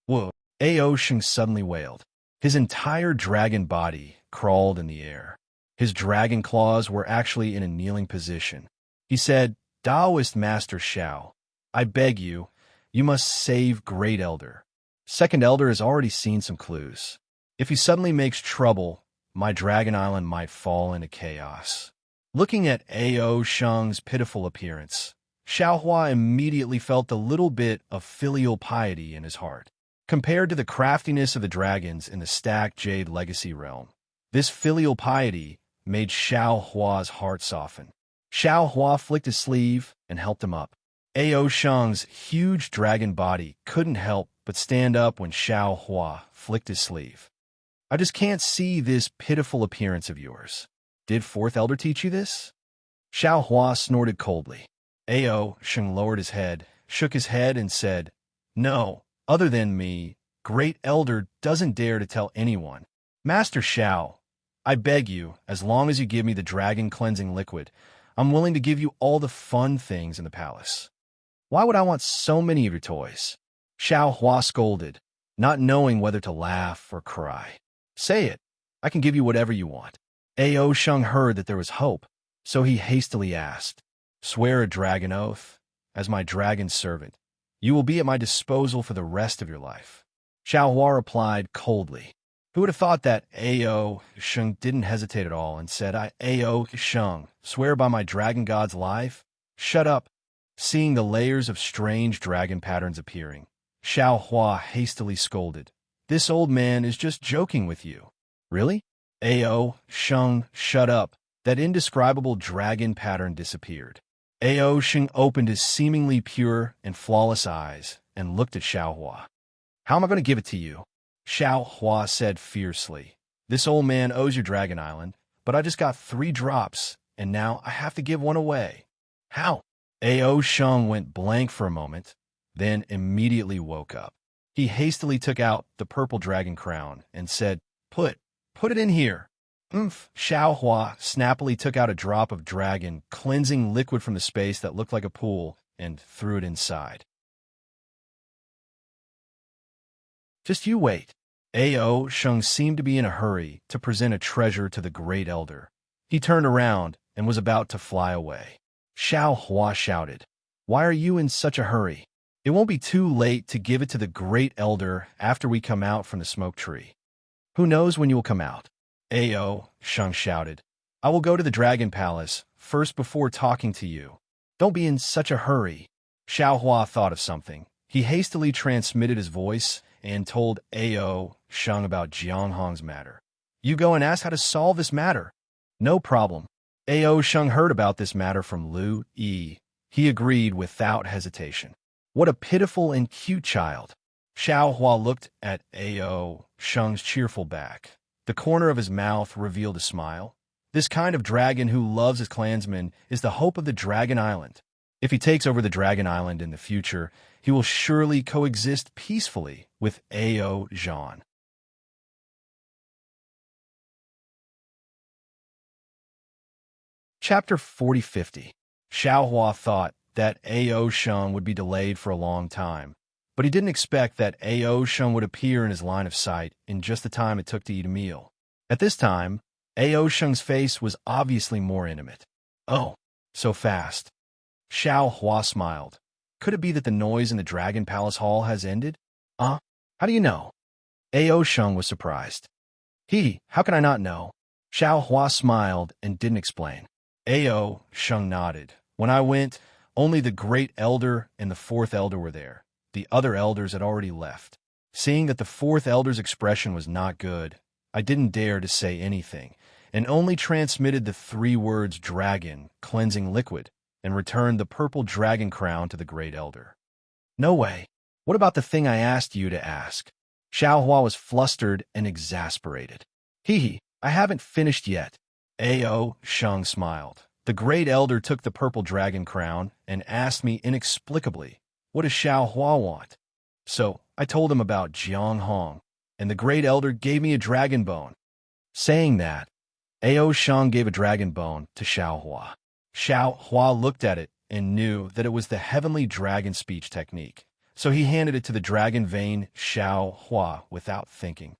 Whoa, Ao Sheng suddenly wailed. His entire dragon body crawled in the air. His dragon claws were actually in a kneeling position. He said, Taoist Master Xiao, I beg you, you must save Great Elder. Second Elder has already seen some clues. If he suddenly makes trouble, my Dragon Island might fall into chaos. Looking at Ao Sheng's pitiful appearance, Xiaohua immediately felt a little bit of filial piety in his heart. Compared to the craftiness of the dragons in the stacked Jade Legacy realm, this filial piety made Xiaohua's heart soften. Xiaohua flicked his sleeve and helped him up. Ao Sheng's huge dragon body couldn't help but stand up when Xiaohua flicked his sleeve. I just can't see this pitiful appearance of yours. Did Fourth Elder teach you this? Xiaohua snorted coldly. Ao Sheng lowered his head, shook his head, and said, No, other than me, Great Elder doesn't dare to tell anyone. Master Xiao, I beg you, as long as you give me the dragon cleansing liquid, I'm willing to give you all the fun things in the palace. Why would I want so many of your toys? Xiaohua scolded, not knowing whether to laugh or cry. Say it. I can give you whatever you want. Ao Sheng heard that there was hope, so he hastily asked, Swear a dragon oath, as my dragon servant. You will be at my disposal for the rest of your life. Xiaohua replied coldly. Who would have thought that Ao Sheng didn't hesitate at all and said, Ao Sheng, swear by my dragon god's life? Shut up. Seeing the layers of strange dragon patterns appearing, Xiao Hua hastily scolded. This old man is just joking with you. Really? Ao, Sheng, shut up. That indescribable dragon pattern disappeared. Ao Sheng opened his seemingly pure and flawless eyes and looked at Xiao Hua. How am I going to give it to you? Xiao Hua said fiercely. This old man owes your Dragon Island, but I just got 3 drops, and now I have to give one away. How? Ao Sheng went blank for a moment, then immediately woke up. He hastily took out the purple dragon crown and said, Put it in here. Xiao Hua snappily took out a drop of dragon cleansing liquid from the space that looked like a pool and threw it inside. Just you wait. Ao Sheng seemed to be in a hurry to present a treasure to the Great Elder. He turned around and was about to fly away. Xiao Hua shouted, Why are you in such a hurry? It won't be too late to give it to the Great Elder after we come out from the smoke tree. Who knows when you will come out? Ao Sheng shouted, I will go to the Dragon Palace first before talking to you. Don't be in such a hurry. Xiao Hua thought of something. He hastily transmitted his voice and told Ao Sheng about Jianghong's matter. You go and ask how to solve this matter. No problem. Ao Sheng heard about this matter from Lu Yi. He agreed without hesitation. What a pitiful and cute child. Xiao Hua looked at Ao Sheng's cheerful back. The corner of his mouth revealed a smile. This kind of dragon who loves his clansmen is the hope of the Dragon Island. If he takes over the Dragon Island in the future, he will surely coexist peacefully with Ao Zhan. Chapter 4050. Xiao Hua thought that Ao Sheng would be delayed for a long time, but he didn't expect that Ao Sheng would appear in his line of sight in just the time it took to eat a meal. At this time, Ao Sheng's face was obviously more intimate. Oh, so fast. Xiao Hua smiled. Could it be that the noise in the Dragon Palace Hall has ended? How do you know? Ao Sheng was surprised. How can I not know? Xiao Hua smiled and didn't explain. Ao Sheng nodded. When I went, only the Great Elder and the 4th Elder were there. The other elders had already left. Seeing that the 4th Elder's expression was not good, I didn't dare to say anything, and only transmitted the 3 words dragon, cleansing liquid, and returned the purple dragon crown to the Great Elder. No way. What about the thing I asked you to ask? Xiao Hua was flustered and exasperated. I haven't finished yet. Ao Sheng smiled. The Great Elder took the purple dragon crown and asked me inexplicably, what does Xiao Hua want? So I told him about Jianghong, and the Great Elder gave me a dragon bone. Saying that, Ao Sheng gave a dragon bone to Xiao Hua. Xiao Hua looked at it and knew that it was the heavenly dragon speech technique, so he handed it to the dragon vein Xiao Hua without thinking.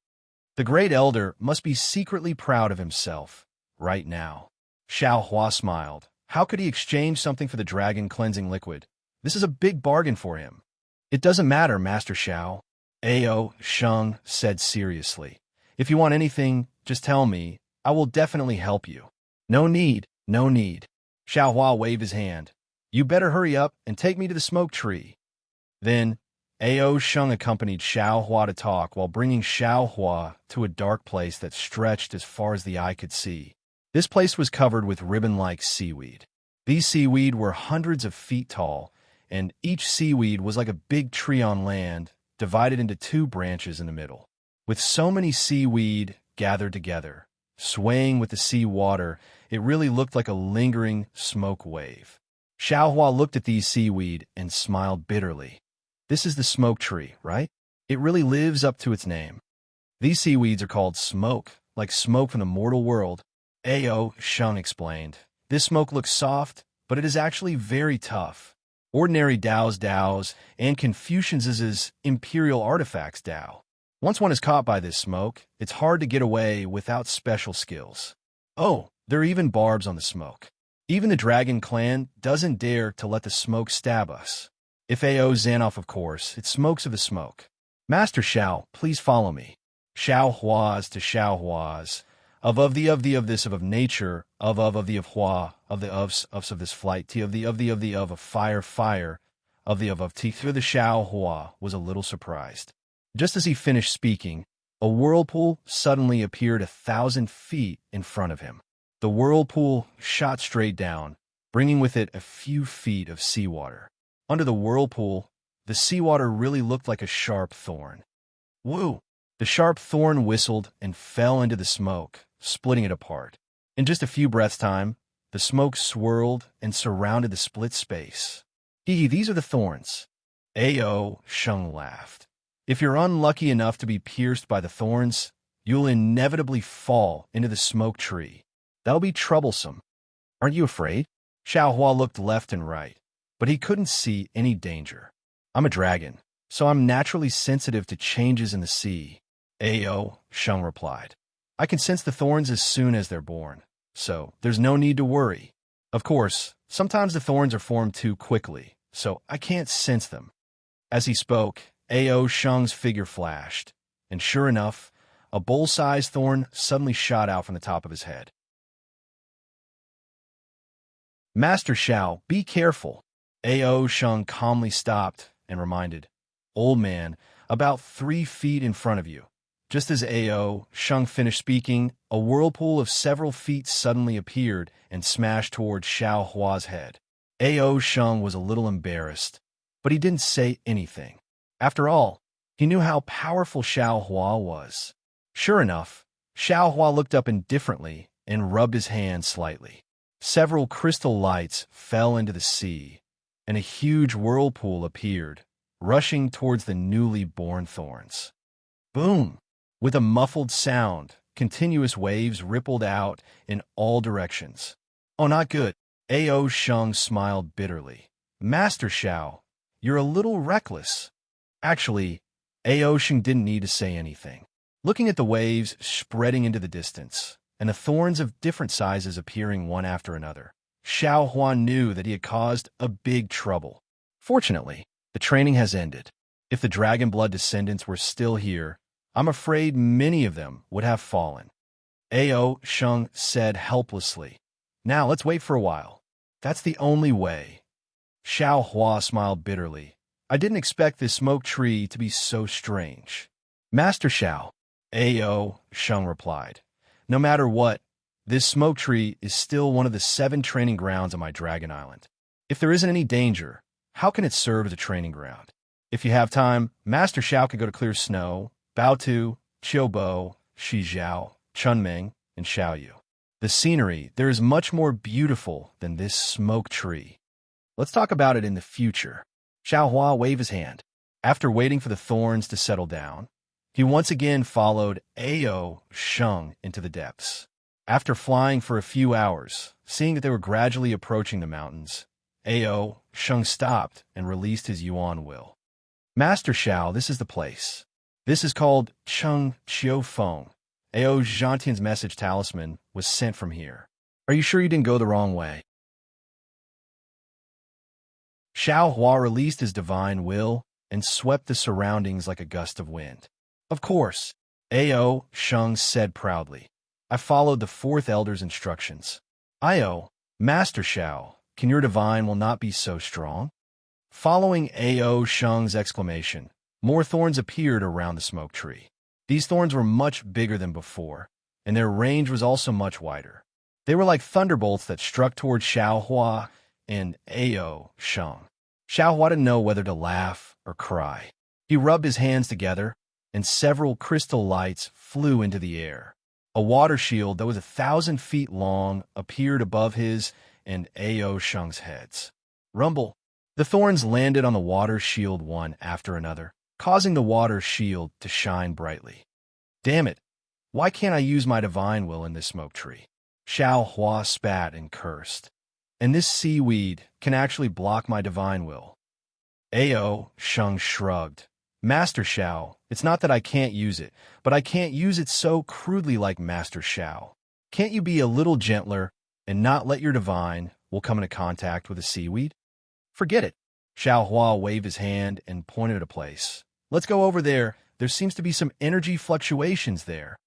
The Great Elder must be secretly proud of himself right now. Xiao Hua smiled. How could he exchange something for the dragon cleansing liquid? This is a big bargain for him. It doesn't matter, Master Xiao. Ao Sheng said seriously. If you want anything, just tell me. I will definitely help you. No need, no need. Xiao Hua waved his hand. You better hurry up and take me to the smoke tree. Then, Ao Sheng accompanied Xiao Hua to talk while bringing Xiao Hua to a dark place that stretched as far as the eye could see. This place was covered with ribbon-like seaweed. These seaweed were hundreds of feet tall, and each seaweed was like a big tree on land, divided into 2 branches in the middle. With so many seaweed gathered together, swaying with the sea water, it really looked like a lingering smoke wave. Xiao Hua looked at these seaweed and smiled bitterly. This is the smoke tree, right? It really lives up to its name. These seaweeds are called smoke, like smoke from the mortal world. Ao Sheng explained. This smoke looks soft, but it is actually very tough. Ordinary Dao's, and Confucius's imperial artifacts Dao. Once one is caught by this smoke, it's hard to get away without special skills. Oh, there are even barbs on the smoke. Even the Dragon Clan doesn't dare to let the smoke stab us. If Ao Zanoff, of course, it smokes of the smoke. Master Xiao, please follow me. Xiao Hua's to Xiao Hua's. of this of nature, of the of hua, of the of this flight, t of the of a fire, of the of t. The Xiao Hua was a little surprised. Just as he finished speaking, a whirlpool suddenly appeared 1,000 feet in front of him. The whirlpool shot straight down, bringing with it a few feet of seawater. Under the whirlpool, the seawater really looked like a sharp thorn. Woo! The sharp thorn whistled and fell into the smoke, splitting it apart. In just a few breaths' time, the smoke swirled and surrounded the split space. These are the thorns. A.O. Sheng laughed. If you're unlucky enough to be pierced by the thorns, you'll inevitably fall into the smoke tree. That'll be troublesome. Aren't you afraid? Xiao Hua looked left and right, but he couldn't see any danger. I'm a dragon, so I'm naturally sensitive to changes in the sea. A.O. Sheng replied. I can sense the thorns as soon as they're born, so there's no need to worry. Of course, sometimes the thorns are formed too quickly, so I can't sense them. As he spoke, A.O. Sheng's figure flashed, and sure enough, a bowl-sized thorn suddenly shot out from the top of his head. Master Xiao, be careful. A.O. Sheng calmly stopped and reminded, Old man, about 3 feet in front of you. Just as A.O. Sheng finished speaking, a whirlpool of several feet suddenly appeared and smashed toward Xiao Hua's head. A.O. Sheng was a little embarrassed, but he didn't say anything. After all, he knew how powerful Xiao Hua was. Sure enough, Xiao Hua looked up indifferently and rubbed his hand slightly. Several crystal lights fell into the sea, and a huge whirlpool appeared, rushing towards the newly born thorns. Boom! With a muffled sound, continuous waves rippled out in all directions. Oh, not good. A.O. Sheng smiled bitterly. Master Xiao, you're a little reckless. Actually, A.O. Sheng didn't need to say anything. Looking at the waves spreading into the distance, and the thorns of different sizes appearing one after another, Xiao Hua knew that he had caused a big trouble. Fortunately, the training has ended. If the Dragon Blood descendants were still here, I'm afraid many of them would have fallen. A.O. Sheng said helplessly. Now let's wait for a while. That's the only way. Xiao Hua smiled bitterly. I didn't expect this smoke tree to be so strange. Master Xiao, A.O. Sheng replied. No matter what, this smoke tree is still one of the 7 training grounds on my Dragon Island. If there isn't any danger, how can it serve as a training ground? If you have time, Master Xiao could go to Clear Snow, Baotu, Qiubo, Shijiao, Chunming, and Xiaoyu. The scenery there is much more beautiful than this smoke tree. Let's talk about it in the future. Xiao Hua waved his hand. After waiting for the thorns to settle down, he once again followed A.O. Sheng into the depths. After flying for a few hours, seeing that they were gradually approaching the mountains, A.O. Sheng stopped and released his Yuan will. Master Xiao, this is the place. This is called Cheng Qiu Feng. A.O. Zhantian's message talisman was sent from here. Are you sure you didn't go the wrong way? Xiao Hua released his divine will and swept the surroundings like a gust of wind. Of course, A.O. Sheng said proudly. I followed the 4th Elder's instructions. I.O. Master Xiao, can your divine will not be so strong? Following A.O. Sheng's exclamation, more thorns appeared around the smoke tree. These thorns were much bigger than before, and their range was also much wider. They were like thunderbolts that struck toward Xiao Hua and A.O. Sheng. Xiao Hua didn't know whether to laugh or cry. He rubbed his hands together, and several crystal lights flew into the air. A water shield that was 1,000 feet long appeared above his and A.O. Sheng's heads. Rumble! The thorns landed on the water shield one after another, causing the water shield to shine brightly. Damn it! Why can't I use my divine will in this smoke tree? Xiao Hua spat and cursed. And this seaweed can actually block my divine will. A.O. Sheng shrugged. Master Xiao, it's not that I can't use it, but I can't use it so crudely like Master Xiao. Can't you be a little gentler and not let your divine will come into contact with the seaweed? Forget it. Xiao Hua waved his hand and pointed at a place. Let's go over there. There seems to be some energy fluctuations there.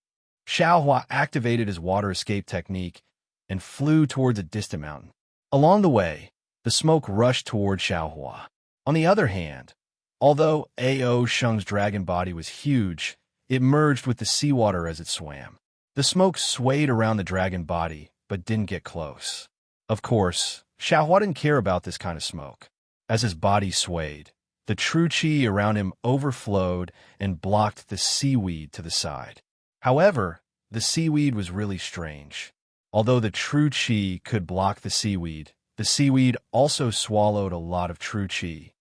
Xiaohua activated his water escape technique and flew towards a distant mountain. Along the way, the smoke rushed toward Xiaohua. On the other hand, although A.O. Sheng's dragon body was huge, it merged with the seawater as it swam. The smoke swayed around the dragon body, but didn't get close. Of course, Xiaohua didn't care about this kind of smoke. As his body swayed, the true qi around him overflowed and blocked the seaweed to the side. However, the seaweed was really strange. Although the true qi could block the seaweed also swallowed a lot of true qi.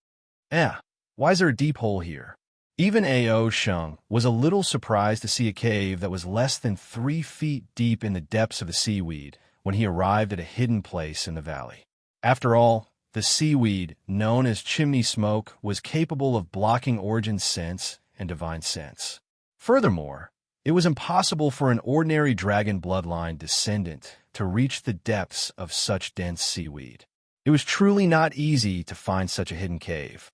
Why is there a deep hole here? Even A.O. Sheng was a little surprised to see a cave that was less than 3 feet deep in the depths of the seaweed when he arrived at a hidden place in the valley. After all, the seaweed, known as chimney smoke, was capable of blocking Origin's sense and divine sense. Furthermore, it was impossible for an ordinary dragon bloodline descendant to reach the depths of such dense seaweed. It was truly not easy to find such a hidden cave.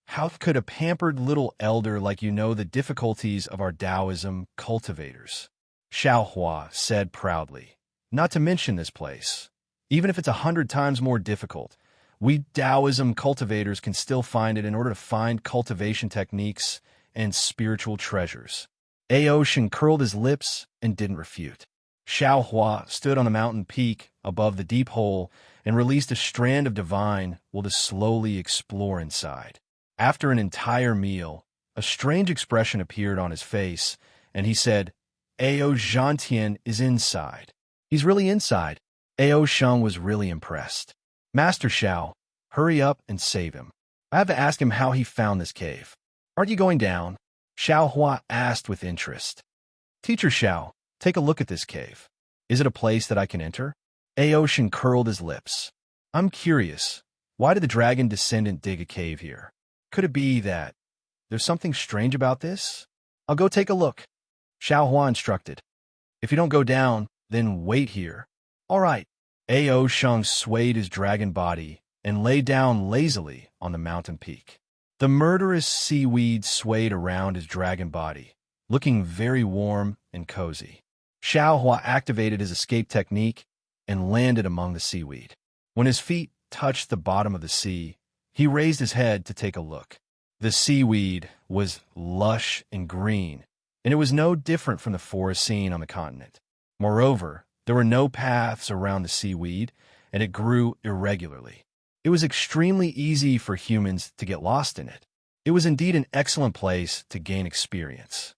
How could a pampered little elder like you know the difficulties of our Taoism cultivators? Xiaohua said proudly. Not to mention this place. Even if it's 100 times more difficult, we Taoism cultivators can still find it in order to find cultivation techniques and spiritual treasures. A.O. Sheng curled his lips and didn't refute. Xiaohua stood on the mountain peak above the deep hole and released a strand of divine will to slowly explore inside. After an entire meal, a strange expression appeared on his face, and he said, A.O. Zhantian is inside. He's really inside. A.O. Sheng was really impressed. Master Xiao, hurry up and save him. I have to ask him how he found this cave. Aren't you going down? Xiaohua asked with interest. Teacher Xiao, take a look at this cave. Is it a place that I can enter? A.O. Sheng curled his lips. I'm curious. Why did the dragon descendant dig a cave here? Could it be that there's something strange about this? I'll go take a look. Xiaohua instructed. If you don't go down, then wait here. All right. A.O. Sheng swayed his dragon body and lay down lazily on the mountain peak. The murderous seaweed swayed around his dragon body, looking very warm and cozy. Xiaohua activated his escape technique and landed among the seaweed. When his feet touched the bottom of the sea, he raised his head to take a look. The seaweed was lush and green, and it was no different from the forest seen on the continent. Moreover, there were no paths around the seaweed, and it grew irregularly. It was extremely easy for humans to get lost in it. It was indeed an excellent place to gain experience.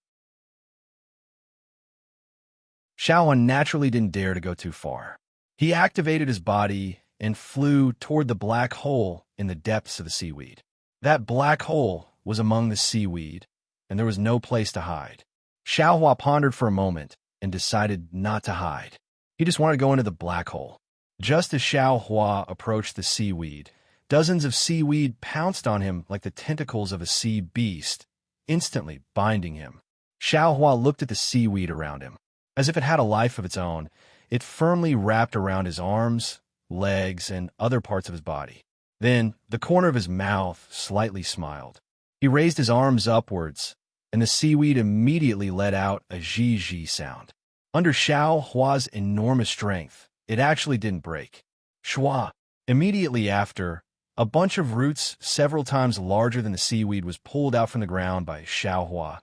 Xiaohua naturally didn't dare to go too far. He activated his body and flew toward the black hole in the depths of the seaweed. That black hole was among the seaweed, and there was no place to hide. Xiaohua pondered for a moment and decided not to hide. He just wanted to go into the black hole. Just as Xiaohua approached the seaweed, dozens of seaweed pounced on him like the tentacles of a sea beast, instantly binding him. Xiaohua looked at the seaweed around him. As if it had a life of its own, it firmly wrapped around his arms, legs, and other parts of his body. Then, the corner of his mouth slightly smiled. He raised his arms upwards, and the seaweed immediately let out a zhi-zhi sound. Under Xiaohua's enormous strength, it actually didn't break. Shua. Immediately after, a bunch of roots several times larger than the seaweed was pulled out from the ground by Xiaohua,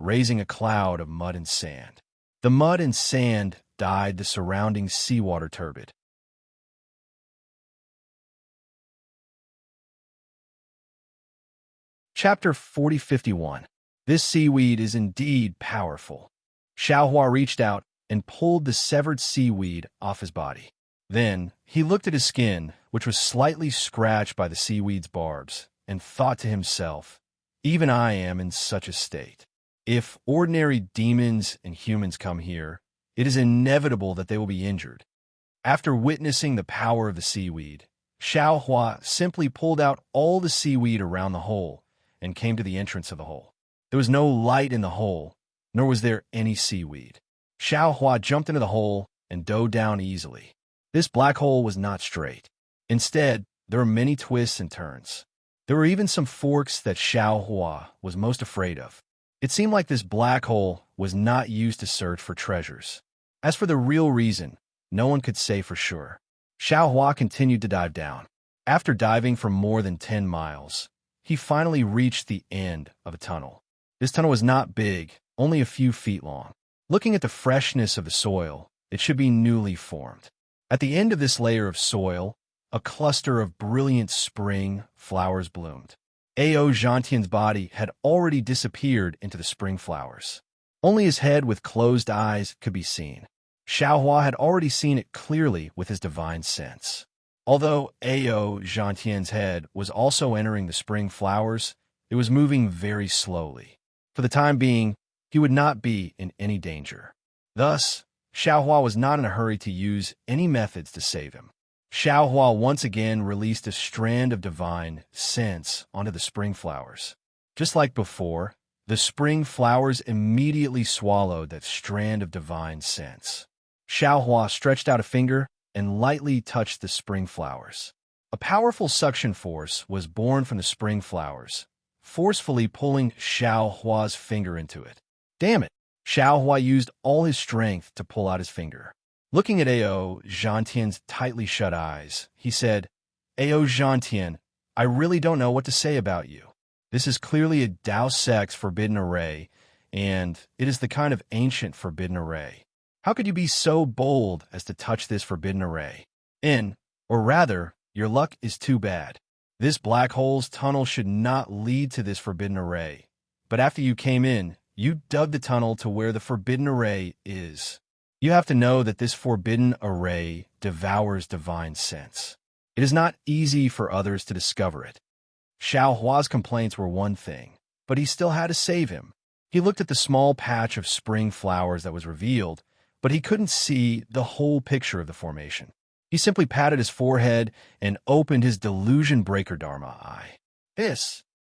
raising a cloud of mud and sand. The mud and sand dyed the surrounding seawater turbid. Chapter 4051. This seaweed is indeed powerful. Xiaohua reached out and pulled the severed seaweed off his body. Then he looked at his skin, which was slightly scratched by the seaweed's barbs, and thought to himself, even I am in such a state. If ordinary demons and humans come here, it is inevitable that they will be injured. After witnessing the power of the seaweed, Xiaohua simply pulled out all the seaweed around the hole and came to the entrance of the hole. There was no light in the hole, nor was there any seaweed. Xiaohua jumped into the hole and dove down easily. This black hole was not straight. Instead, there were many twists and turns. There were even some forks that Xiaohua was most afraid of. It seemed like this black hole was not used to search for treasures. As for the real reason, no one could say for sure. Xiao Hua continued to dive down. After diving for more than 10 miles, he finally reached the end of a tunnel. This tunnel was not big, only a few feet long. Looking at the freshness of the soil, it should be newly formed. At the end of this layer of soil, a cluster of brilliant spring flowers bloomed. A.O. Gentian's body had already disappeared into the spring flowers. Only his head with closed eyes could be seen. Xiao Hua had already seen it clearly with his divine sense. Although A.O. Gentian's head was also entering the spring flowers, it was moving very slowly. For the time being, he would not be in any danger. Thus, Xiao Hua was not in a hurry to use any methods to save him. Xiao Hua once again released a strand of divine sense onto the spring flowers. Just like before, the spring flowers immediately swallowed that strand of divine sense. Xiao Hua stretched out a finger and lightly touched the spring flowers. A powerful suction force was born from the spring flowers, forcefully pulling Xiao Hua's finger into it. Damn it! Xiao Hua used all his strength to pull out his finger. Looking at A.O. Gentian's tightly shut eyes, he said, A.O. Gentian, I really don't know what to say about you. This is clearly a Deus Ex forbidden array, and it is the kind of ancient forbidden array. How could you be so bold as to touch this forbidden array? Or rather, your luck is too bad. This black hole's tunnel should not lead to this forbidden array. But after you came in, you dug the tunnel to where the forbidden array is. You have to know that this forbidden array devours divine sense. It is not easy for others to discover it. Xiao Hua's complaints were one thing, but he still had to save him. He looked at the small patch of spring flowers that was revealed, but he couldn't see the whole picture of the formation. He simply patted his forehead and opened his delusion breaker Dharma eye.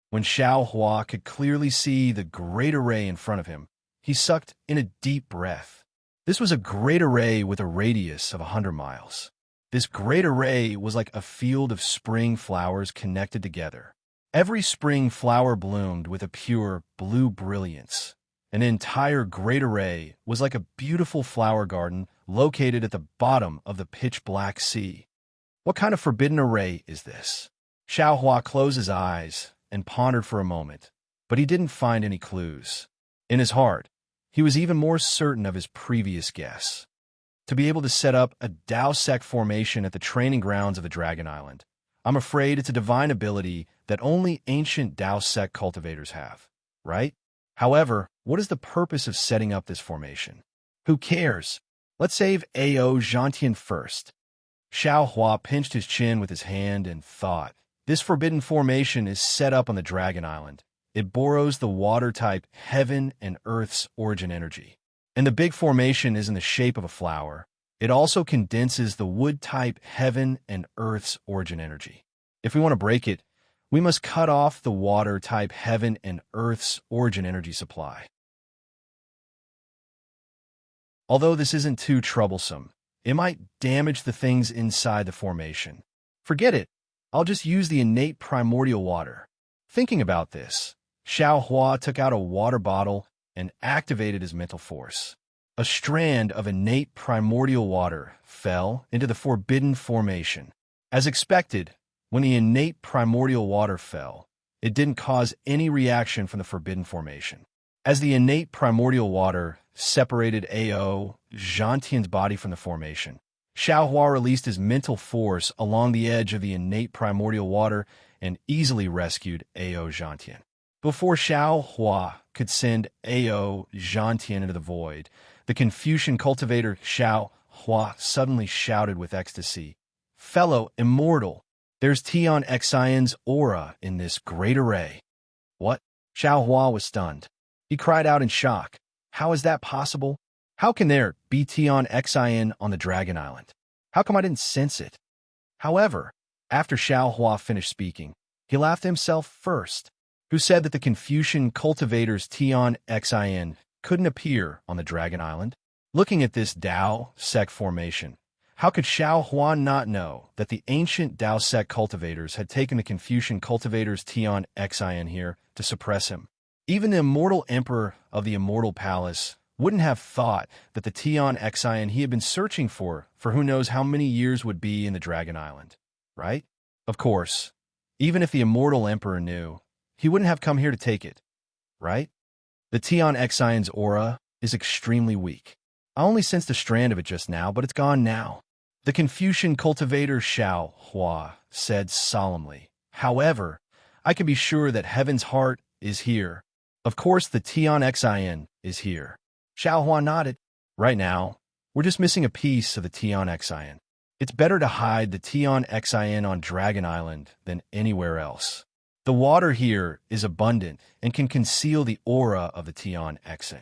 When Xiao Hua could clearly see the great array in front of him, he sucked in a deep breath. This was a great array with a radius of 100 miles. This great array was like a field of spring flowers connected together. Every spring flower bloomed with a pure blue brilliance. An entire great array was like a beautiful flower garden located at the bottom of the pitch-black sea. What kind of forbidden array is this? Xiao Hua closed his eyes and pondered for a moment, but he didn't find any clues. In his heart, he was even more certain of his previous guess. To be able to set up a Deus Ex formation at the training grounds of the Dragon Island, I'm afraid it's a divine ability that only ancient Deus Ex cultivators have, right? However, what is the purpose of setting up this formation? Who cares? Let's save A.O. Gentian first. Xiao Hua pinched his chin with his hand and thought, this forbidden formation is set up on the Dragon Island. It borrows the water-type heaven and earth's origin energy. And the big formation is in the shape of a flower. It also condenses the wood-type heaven and earth's origin energy. If we want to break it, we must cut off the water-type heaven and earth's origin energy supply. Although this isn't too troublesome, it might damage the things inside the formation. Forget it. I'll just use the innate primordial water. Thinking about this, Xiao Hua took out a water bottle and activated his mental force. A strand of innate primordial water fell into the forbidden formation. As expected, when the innate primordial water fell, it didn't cause any reaction from the forbidden formation. As the innate primordial water separated A.O. Gentian's body from the formation, Xiao Hua released his mental force along the edge of the innate primordial water and easily rescued A.O. Gentian. Before Xiao Hua could send A.O. Gentian into the void, the Confucian cultivator Xiao Hua suddenly shouted with ecstasy, "Fellow immortal, there's Tion Xion's aura in this great array." What? Xiao Hua was stunned. He cried out in shock. How is that possible? How can there be Tion Xion on the Dragon Island? How come I didn't sense it? However, after Xiao Hua finished speaking, he laughed to himself first. Who said that the Confucian cultivator's Tion Xion couldn't appear on the Dragon Island? Looking at this Dao Sec formation, how could Xiao Hua not know that the ancient Dao Sec cultivators had taken the Confucian cultivator's Tion Xion here to suppress him? Even the immortal emperor of the immortal palace wouldn't have thought that the Tion Exion he had been searching for who knows how many years would be in the Dragon Island, right? Of course, even if the immortal emperor knew, he wouldn't have come here to take it, right? The Tion Exion's aura is extremely weak. I only sensed a strand of it just now, but it's gone now. The Confucian cultivator Xiao Hua said solemnly. However, I can be sure that Heaven's heart is here. Of course, the Tion Exion is here. Xiao Hua nodded. Right now, we're just missing a piece of the Tion Exion. It's better to hide the Tion Exion on Dragon Island than anywhere else. The water here is abundant and can conceal the aura of the Tion Exion.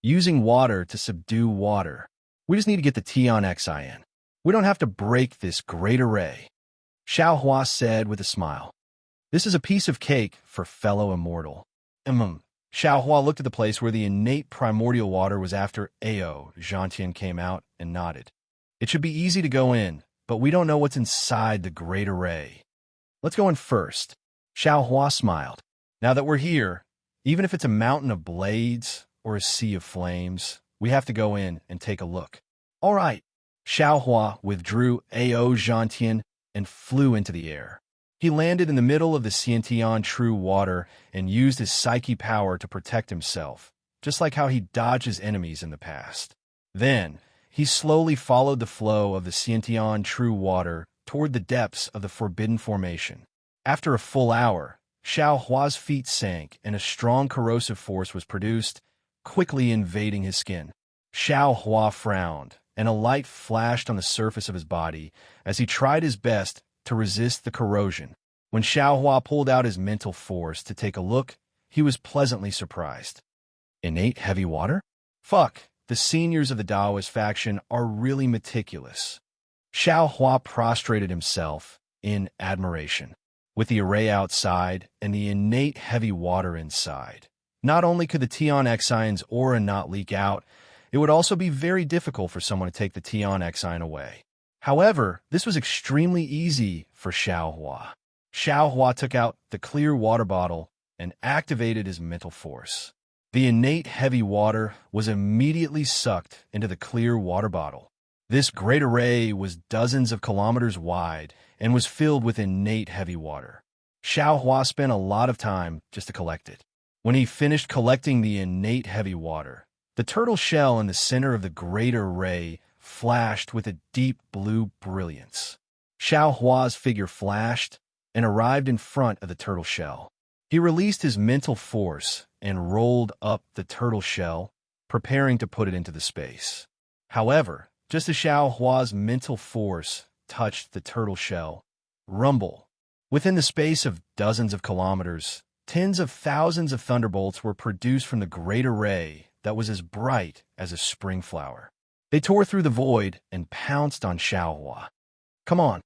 Using water to subdue water. We just need to get the Tion Exion. We don't have to break this great array. Xiao Hua said with a smile. This is a piece of cake for fellow immortal. Xiao Hua looked at the place where the innate primordial water was after Enchanting came out and nodded. It should be easy to go in, but we don't know what's inside the great array. Let's go in first. Xiao Hua smiled. Now that we're here, even if it's a mountain of blades or a sea of flames, we have to go in and take a look. All right. Xiao Hua withdrew Enchanting and flew into the air. He landed in the middle of the Xiantian true water and used his psyche power to protect himself, just like how he dodged his enemies in the past. Then, he slowly followed the flow of the Xiantian true water toward the depths of the Forbidden Formation. After a full hour, Xiao Hua's feet sank and a strong corrosive force was produced, quickly invading his skin. Xiao Hua frowned, and a light flashed on the surface of his body as he tried his best to resist the corrosion. When Xiao Hua pulled out his mental force to take a look, he was pleasantly surprised. Innate heavy water? Fuck, the seniors of the Taoist faction are really meticulous. Xiao Hua prostrated himself in admiration. With the array outside and the innate heavy water inside, not only could the Tion Exion's aura not leak out, it would also be very difficult for someone to take the Tion Exion away. However, this was extremely easy for Xiao Hua. Xiao Hua took out the clear water bottle and activated his mental force. The innate heavy water was immediately sucked into the clear water bottle. This great array was dozens of kilometers wide and was filled with innate heavy water. Xiao Hua spent a lot of time just to collect it. When he finished collecting the innate heavy water, the turtle shell in the center of the great array flashed with a deep blue brilliance. Xiao Hua's figure flashed and arrived in front of the turtle shell. He released his mental force and rolled up the turtle shell, preparing to put it into the space. However, just as Xiao Hua's mental force touched the turtle shell, rumble. Within the space of dozens of kilometers, tens of thousands of thunderbolts were produced from the great array that was as bright as a spring flower. They tore through the void and pounced on Xiao Hua. Come on.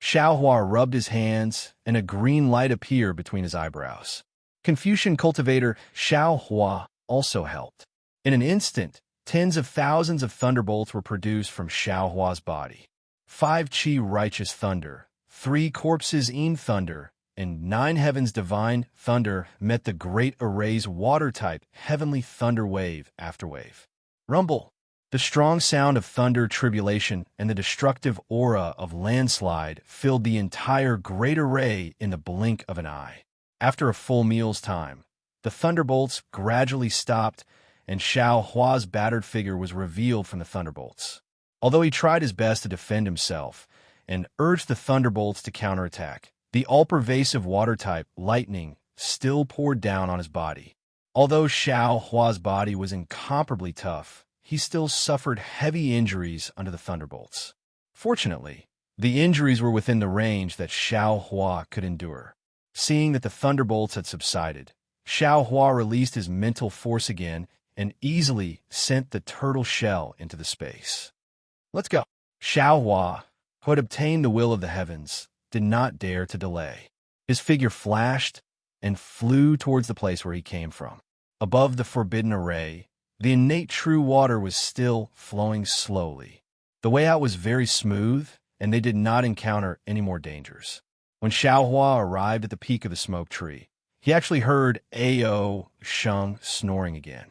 Xiao Hua rubbed his hands, and a green light appeared between his eyebrows. Confucian cultivator Xiao Hua also helped. In an instant, tens of thousands of thunderbolts were produced from Xiao Hua's body. 5 Qi righteous thunder, 3 corpses in thunder, and 9 heavens divine thunder met the great array's water-type heavenly thunder wave after wave. Rumble. The strong sound of thunder tribulation and the destructive aura of landslide filled the entire great array in the blink of an eye. After a full meal's time, the thunderbolts gradually stopped and Xiao Hua's battered figure was revealed from the thunderbolts. Although he tried his best to defend himself and urged the thunderbolts to counterattack, the all-pervasive water-type lightning still poured down on his body. Although Xiao Hua's body was incomparably tough, he still suffered heavy injuries under the thunderbolts. Fortunately, the injuries were within the range that Xiao Hua could endure. Seeing that the thunderbolts had subsided, Xiao Hua released his mental force again and easily sent the turtle shell into the space. Let's go. Xiao Hua, who had obtained the will of the heavens, did not dare to delay. His figure flashed and flew towards the place where he came from. Above the forbidden array, the innate true water was still flowing slowly. The way out was very smooth, and they did not encounter any more dangers. When Xiaohua arrived at the peak of the smoke tree, he actually heard Ao Sheng snoring again.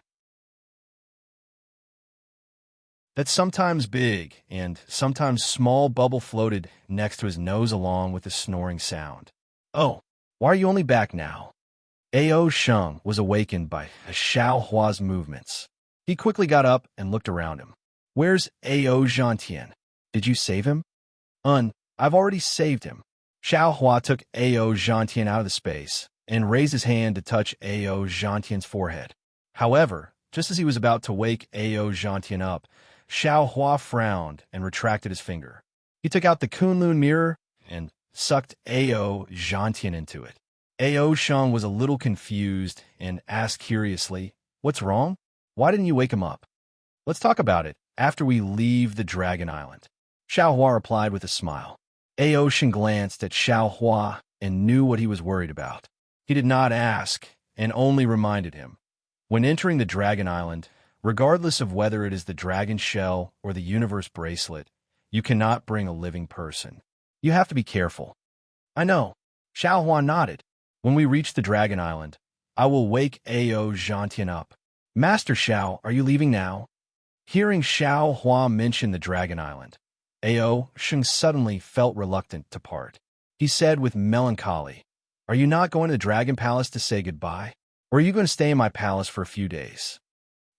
That sometimes big and sometimes small bubble floated next to his nose along with the snoring sound. "Oh, why are you only back now?" Ao Sheng was awakened by Xiaohua's movements. He quickly got up and looked around him. "Where's Ao Zhantian? Did you save him?" I've already saved him." Xiaohua took Ao Zhantian out of the space and raised his hand to touch Ao Zhantian's forehead. However, just as he was about to wake Ao Zhantian up, Xiaohua frowned and retracted his finger. He took out the Kunlun mirror and sucked Ao Zhantian into it. Ao Sheng was a little confused and asked curiously, "What's wrong? Why didn't you wake him up?" "Let's talk about it after we leave the Dragon Island," Xiaohua replied with a smile. Ao Sheng glanced at Xiaohua and knew what he was worried about. He did not ask and only reminded him. When entering the Dragon Island, regardless of whether it is the Dragon Shell or the Universe Bracelet, you cannot bring a living person. You have to be careful. "I know." Xiaohua nodded. "When we reach the Dragon Island, I will wake Ao Zhantian up." "Master Xiao, are you leaving now?" Hearing Xiaohua mention the Dragon Island, Ao Sheng suddenly felt reluctant to part. He said with melancholy, "Are you not going to the Dragon Palace to say goodbye? Or are you going to stay in my palace for a few days?"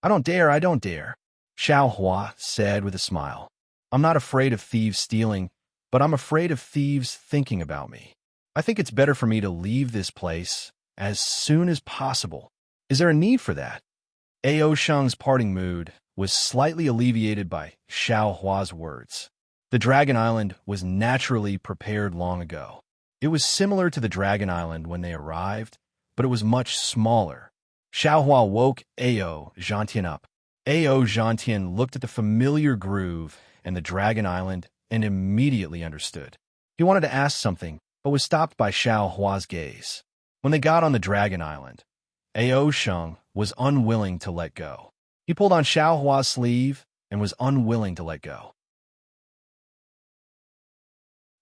I don't dare," Xiaohua said with a smile. "I'm not afraid of thieves stealing, but I'm afraid of thieves thinking about me. I think it's better for me to leave this place as soon as possible." "Is there a need for that?" Ao Sheng's parting mood was slightly alleviated by Xiaohua's words. The Dragon Island was naturally prepared long ago. It was similar to the Dragon Island when they arrived, but it was much smaller. Xiaohua woke Ao Zhantian up. Ao Zhantian looked at the familiar groove and the Dragon Island and immediately understood. He wanted to ask something, but was stopped by Xiaohua's gaze. When they got on the Dragon Island, Ao Sheng was unwilling to let go. He pulled on Xiaohua's sleeve and was unwilling to let go.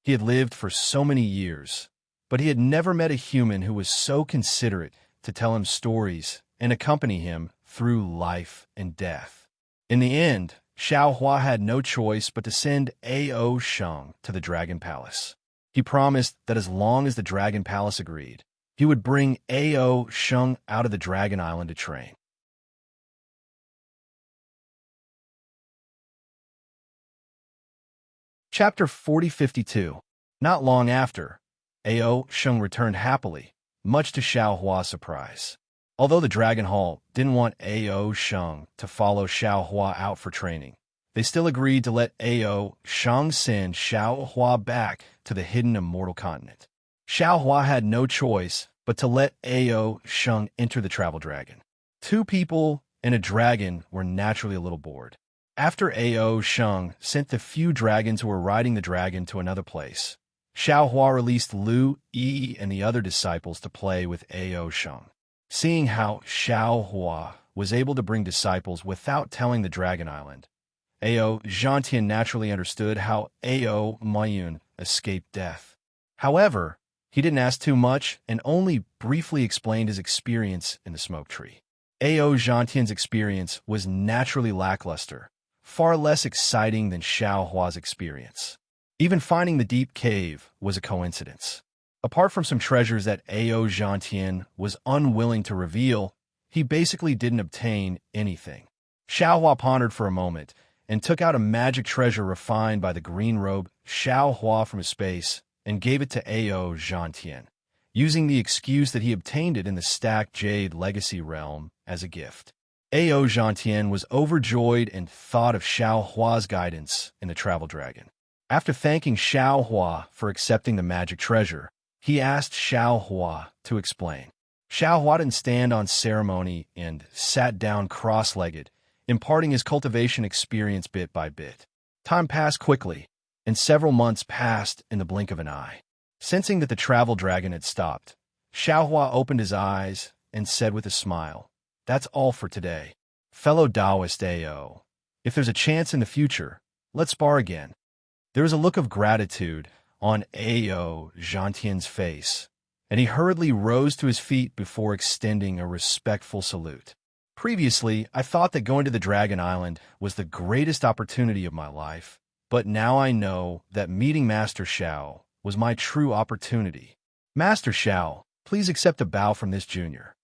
He had lived for so many years, but he had never met a human who was so considerate to tell him stories and accompany him through life and death. In the end, Xiaohua had no choice but to send Ao Sheng to the Dragon Palace. He promised that as long as the Dragon Palace agreed, he would bring Ao Sheng out of the Dragon Island to train. Chapter 4052. Not long after, Ao Sheng returned happily, much to Xiaohua's surprise. Although the Dragon Hall didn't want Ao Sheng to follow Xiaohua out for training, they still agreed to let Ao Sheng send Xiaohua back to the hidden immortal continent. Xiaohua had no choice but to let Ao Sheng enter the travel dragon. Two people and a dragon were naturally a little bored. After Ao Sheng sent the few dragons who were riding the dragon to another place, Xiaohua released Lu Yi and the other disciples to play with Ao Sheng. Seeing how Xiaohua was able to bring disciples without telling the Dragon Island, Ao Zhantian naturally understood how Ao Mayun escaped death. However, he didn't ask too much and only briefly explained his experience in the smoke tree. Ao Zhantian's experience was naturally lackluster, far less exciting than Xiaohua's experience. Even finding the deep cave was a coincidence. Apart from some treasures that Ao Zhantian was unwilling to reveal, he basically didn't obtain anything. Xiaohua pondered for a moment and took out a magic treasure refined by the green-robed Xiaohua from his space and gave it to Ao Zhantian, using the excuse that he obtained it in the stacked jade legacy realm as a gift. Ao Zhantian was overjoyed and thought of Xiaohua's guidance in the travel dragon. After thanking Xiaohua for accepting the magic treasure, he asked Xiaohua to explain. Xiaohua didn't stand on ceremony and sat down cross-legged, imparting his cultivation experience bit by bit. Time passed quickly, and several months passed in the blink of an eye. Sensing that the travel dragon had stopped, Xiaohua opened his eyes and said with a smile, "That's all for today. Fellow Taoist Ao, if there's a chance in the future, let's spar again." There was a look of gratitude on Ao Zhantian's face, and he hurriedly rose to his feet before extending a respectful salute. Previously, I thought that going to the Dragon Island was the greatest opportunity of my life, but now I know that meeting Master Xiao was my true opportunity. Master Xiao, please accept a bow from this junior.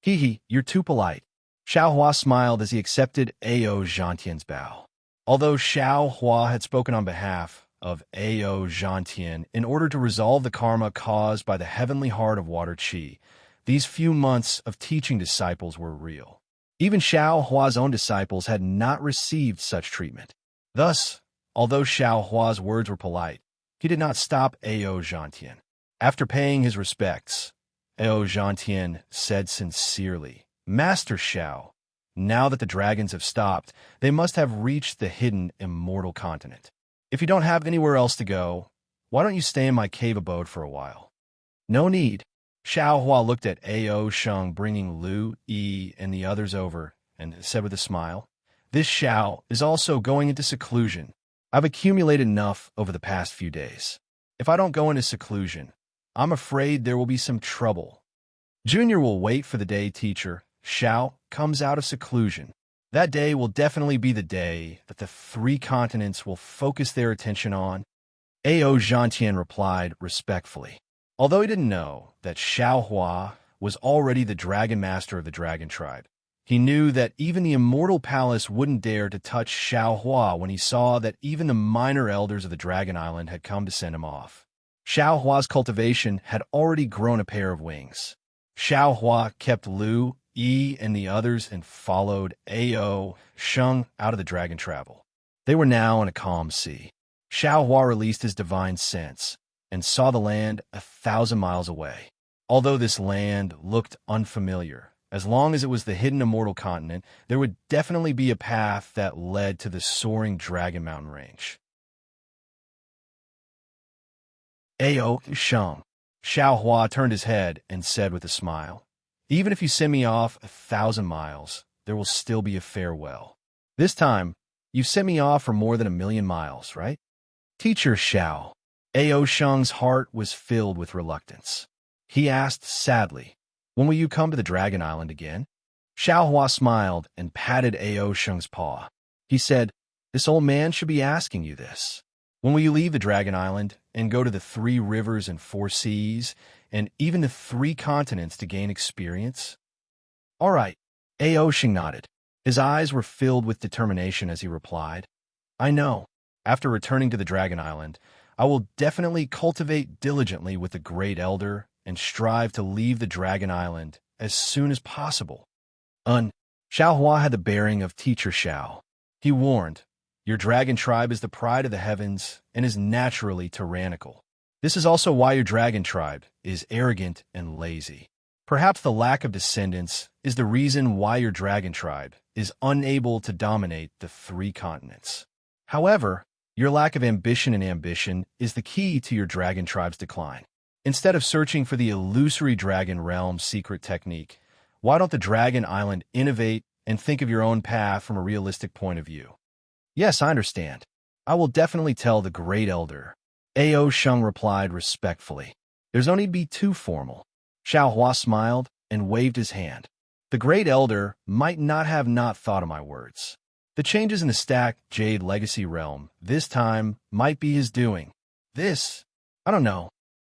Hee, you're too polite. Xiao Hua smiled as he accepted Ao Zhantian's bow. Although Xiao Hua had spoken on behalf of Ao Zhantian in order to resolve the karma caused by the heavenly heart of water qi, these few months of teaching disciples were real. Even Xiao Hua's own disciples had not received such treatment. Thus, although Xiao Hua's words were polite, he did not stop Ao Zhantian. After paying his respects, Ao Zhantian said sincerely, Master Xiao, now that the dragons have stopped, they must have reached the hidden immortal continent. If you don't have anywhere else to go, why don't you stay in my cave abode for a while? No need. Xiao Hua looked at Ao Sheng bringing Lu, Yi, and the others over, and said with a smile, This Xiao is also going into seclusion. I've accumulated enough over the past few days. If I don't go into seclusion, I'm afraid there will be some trouble. Junior will wait for the day teacher, Xiao, comes out of seclusion. That day will definitely be the day that the 3 continents will focus their attention on. Ao Zhantian replied respectfully. Although he didn't know that Xiao Hua was already the dragon master of the dragon tribe, he knew that even the immortal palace wouldn't dare to touch Xiao Hua when he saw that even the minor elders of the Dragon Island had come to send him off. Xiao Hua's cultivation had already grown a pair of wings. Xiao Hua kept Lu, Yi, and the others and followed Ao Sheng out of the dragon travel. They were now in a calm sea. Xiao Hua released his divine sense and saw the land 1,000 miles away. Although this land looked unfamiliar, as long as it was the hidden immortal continent, there would definitely be a path that led to the soaring Dragon Mountain range. Ao Sheng. Xiao Hua turned his head and said with a smile, Even if you send me off 1,000 miles, there will still be a farewell. This time, you've sent me off for more than 1,000,000 miles, right? Teacher Xiao. Ao Sheng's heart was filled with reluctance. He asked sadly, When will you come to the Dragon Island again? Xiao Hua smiled and patted Ao Sheng's paw. He said, This old man should be asking you this. When will you leave the Dragon Island and go to the 3 rivers and 4 seas, and even the 3 continents to gain experience? All right, Ao Sheng nodded. His eyes were filled with determination as he replied, I know. After returning to the Dragon Island, I will definitely cultivate diligently with the Great Elder and strive to leave the Dragon Island as soon as possible. Xiao Hua had the bearing of Teacher Xiao. He warned, Your dragon tribe is the pride of the heavens and is naturally tyrannical. This is also why your dragon tribe is arrogant and lazy. Perhaps the lack of descendants is the reason why your dragon tribe is unable to dominate the 3 continents. However, your lack of ambition is the key to your dragon tribe's decline. Instead of searching for the illusory dragon realm secret technique, why don't the Dragon Island innovate and think of your own path from a realistic point of view? Yes, I understand. I will definitely tell the Great Elder. Ao Sheng replied respectfully. There's no need to be too formal. Xiao Hua smiled and waved his hand. The Great Elder might not have not thought of my words. The changes in the stacked Jade Legacy realm this time might be his doing. I don't know.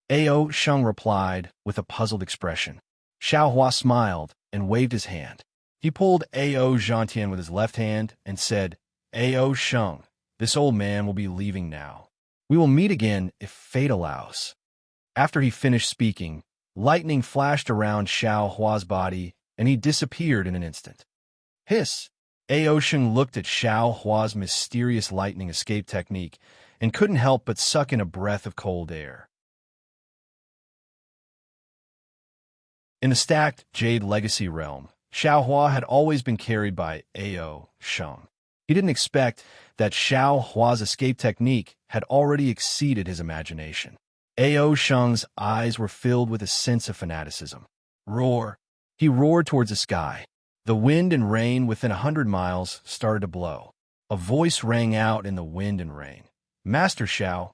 Ao Sheng replied with a puzzled expression. Xiao Hua smiled and waved his hand. He pulled Ao Zhantian with his left hand and said, Ao Sheng, this old man will be leaving now. We will meet again if fate allows. After he finished speaking, lightning flashed around Xiao Hua's body and he disappeared in an instant. Hiss! Ao Sheng looked at Xiao Hua's mysterious lightning escape technique and couldn't help but suck in a breath of cold air. In the stacked Jade Legacy realm, Xiao Hua had always been carried by Ao Sheng. He didn't expect that Xiao Hua's escape technique had already exceeded his imagination. Ao Sheng's eyes were filled with a sense of fanaticism. Roar! He roared towards the sky. The wind and rain within 100 miles started to blow. A voice rang out in the wind and rain. Master Xiao,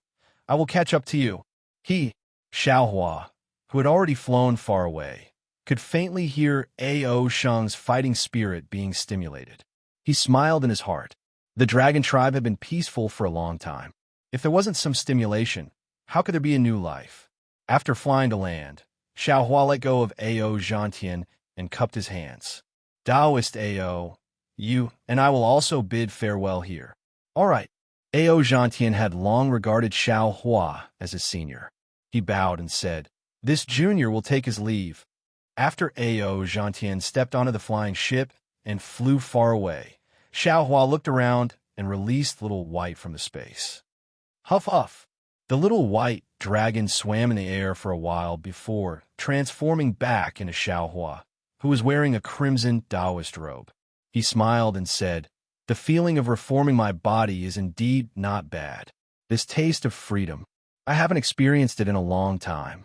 I will catch up to you. He, Xiaohua, who had already flown far away, could faintly hear A.O. Sheng's fighting spirit being stimulated. He smiled in his heart. The dragon tribe had been peaceful for a long time. If there wasn't some stimulation, how could there be a new life? After flying to land, Xiaohua let go of A.O. Zhantian and cupped his hands. Taoist A.O., you and I will also bid farewell here. All right. A.O. Zhantian had long regarded Xiaohua as his senior. He bowed and said, "This junior will take his leave." After A.O. Zhantian stepped onto the flying ship and flew far away, Xiaohua looked around and released Little White from the space. Huff huff. The little white dragon swam in the air for a while before transforming back into Xiaohua, who was wearing a crimson Taoist robe. He smiled and said, "The feeling of reforming my body is indeed not bad. This taste of freedom, I haven't experienced it in a long time.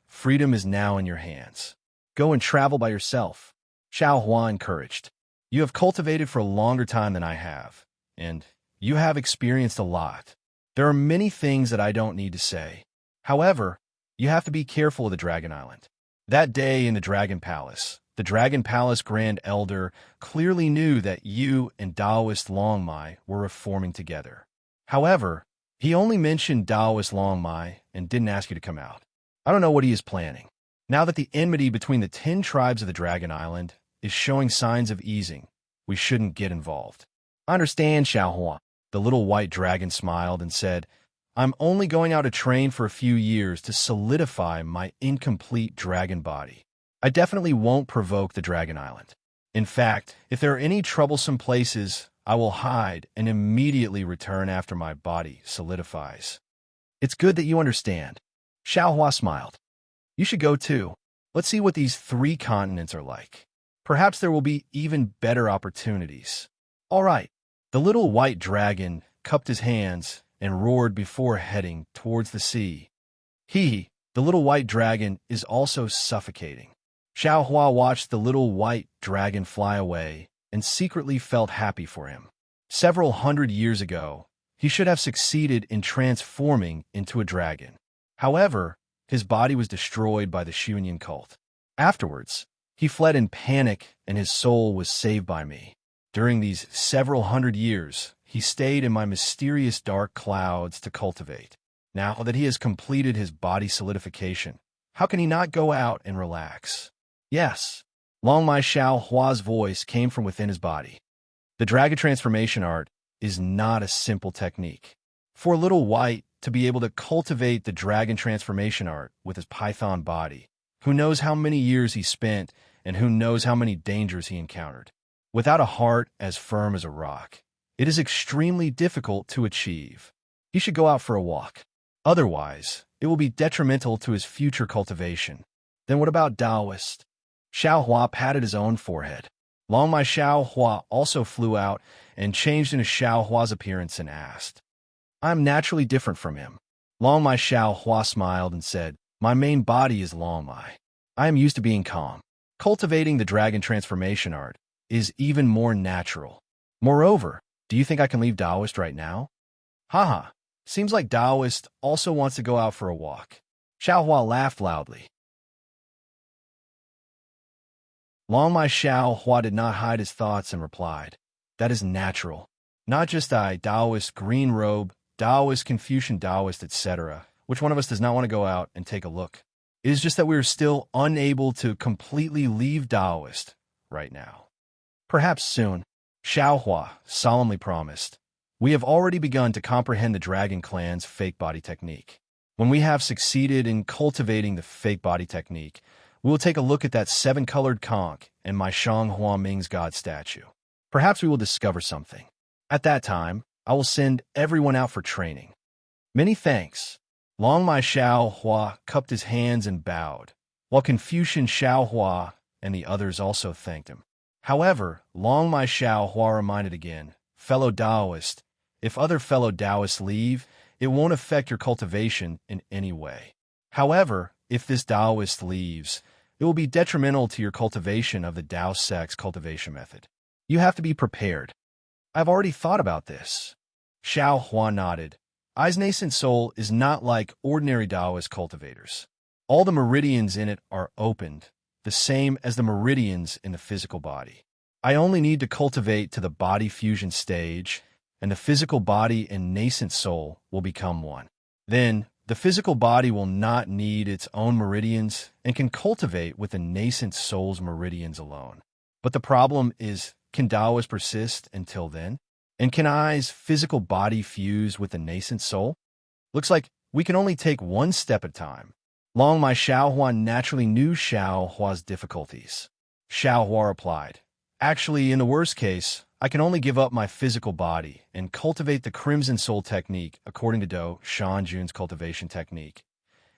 Freedom is now in your hands. Go and travel by yourself." Xiaohua encouraged. "You have cultivated for a longer time than I have, and you have experienced a lot. There are many things that I don't need to say. However, you have to be careful of the Dragon Island." That day in the Dragon Palace Grand Elder clearly knew that you and Taoist Longmai were reforming together. However, he only mentioned Taoist Longmai and didn't ask you to come out. I don't know what he is planning. Now that the enmity between the 10 tribes of the Dragon Island is showing signs of easing, we shouldn't get involved. I understand, Xiaohua. The little white dragon smiled and said, "I'm only going out to train for a few years to solidify my incomplete dragon body. I definitely won't provoke the Dragon Island. In fact, if there are any troublesome places, I will hide and immediately return after my body solidifies." It's good that you understand. Xiaohua smiled. You should go too. Let's see what these 3 continents are like. Perhaps there will be even better opportunities. All right. The little white dragon cupped his hands and roared before heading towards the sea. The little white dragon, is also suffocating. Xiaohua watched the little white dragon fly away and secretly felt happy for him. Several hundred years ago, he should have succeeded in transforming into a dragon. However, his body was destroyed by the Xuanyan cult. Afterwards, he fled in panic and his soul was saved by me. During these several hundred years, he stayed in my mysterious dark clouds to cultivate. Now that he has completed his body solidification, how can he not go out and relax? Yes. Longmai Xiaohua's voice came from within his body. The dragon transformation art is not a simple technique. For Little White to be able to cultivate the dragon transformation art with his python body, who knows how many years he spent and who knows how many dangers he encountered. Without a heart as firm as a rock, it is extremely difficult to achieve. He should go out for a walk. Otherwise, it will be detrimental to his future cultivation. Then what about Taoist? Xiaohua patted his own forehead. Longmai Xiaohua also flew out and changed into Xiaohua's appearance and asked, "I'm naturally different from him." Longmai Xiaohua smiled and said, "My main body is Longmai. I am used to being calm. Cultivating the dragon transformation art is even more natural. Moreover, do you think I can leave Taoist right now?" Haha, seems like Taoist also wants to go out for a walk. Xiaohua laughed loudly. Longmai Xiaohua did not hide his thoughts and replied, "That is natural. Not just I, Taoist, green robe, Taoist, Confucian Taoist, etc. Which one of us does not want to go out and take a look? It is just that we are still unable to completely leave Taoist right now. Perhaps soon," Xiaohua solemnly promised. "We have already begun to comprehend the Dragon Clan's fake body technique. When we have succeeded in cultivating the fake body technique, we will take a look at that 7-colored conch and my Shang Huaming's god statue. Perhaps we will discover something. At that time, I will send everyone out for training." Many thanks. Longmai Xiaohua cupped his hands and bowed, while Confucian Xiaohua and the others also thanked him. However, Longmai Xiaohua reminded again, "Fellow Taoist, if other fellow Taoists leave, it won't affect your cultivation in any way. However, if this Taoist leaves, it will be detrimental to your cultivation of the Tao Sect's cultivation method. You have to be prepared." "I've already thought about this." Xiaohua nodded. Ai's nascent soul is not like ordinary Taoist cultivators. All the meridians in it are opened, the same as the meridians in the physical body. I only need to cultivate to the body fusion stage, and the physical body and nascent soul will become one. Then, the physical body will not need its own meridians and can cultivate with the nascent soul's meridians alone. But the problem is, can Taoist persist until then? And can Ai's physical body fuse with the nascent soul? Looks like we can only take one step at a time. Long Mai Xiaohua naturally knew Xiaohua's difficulties. Xiaohua replied, "Actually, in the worst case, I can only give up my physical body and cultivate the Crimson Soul technique according to Do Shanjun's cultivation technique.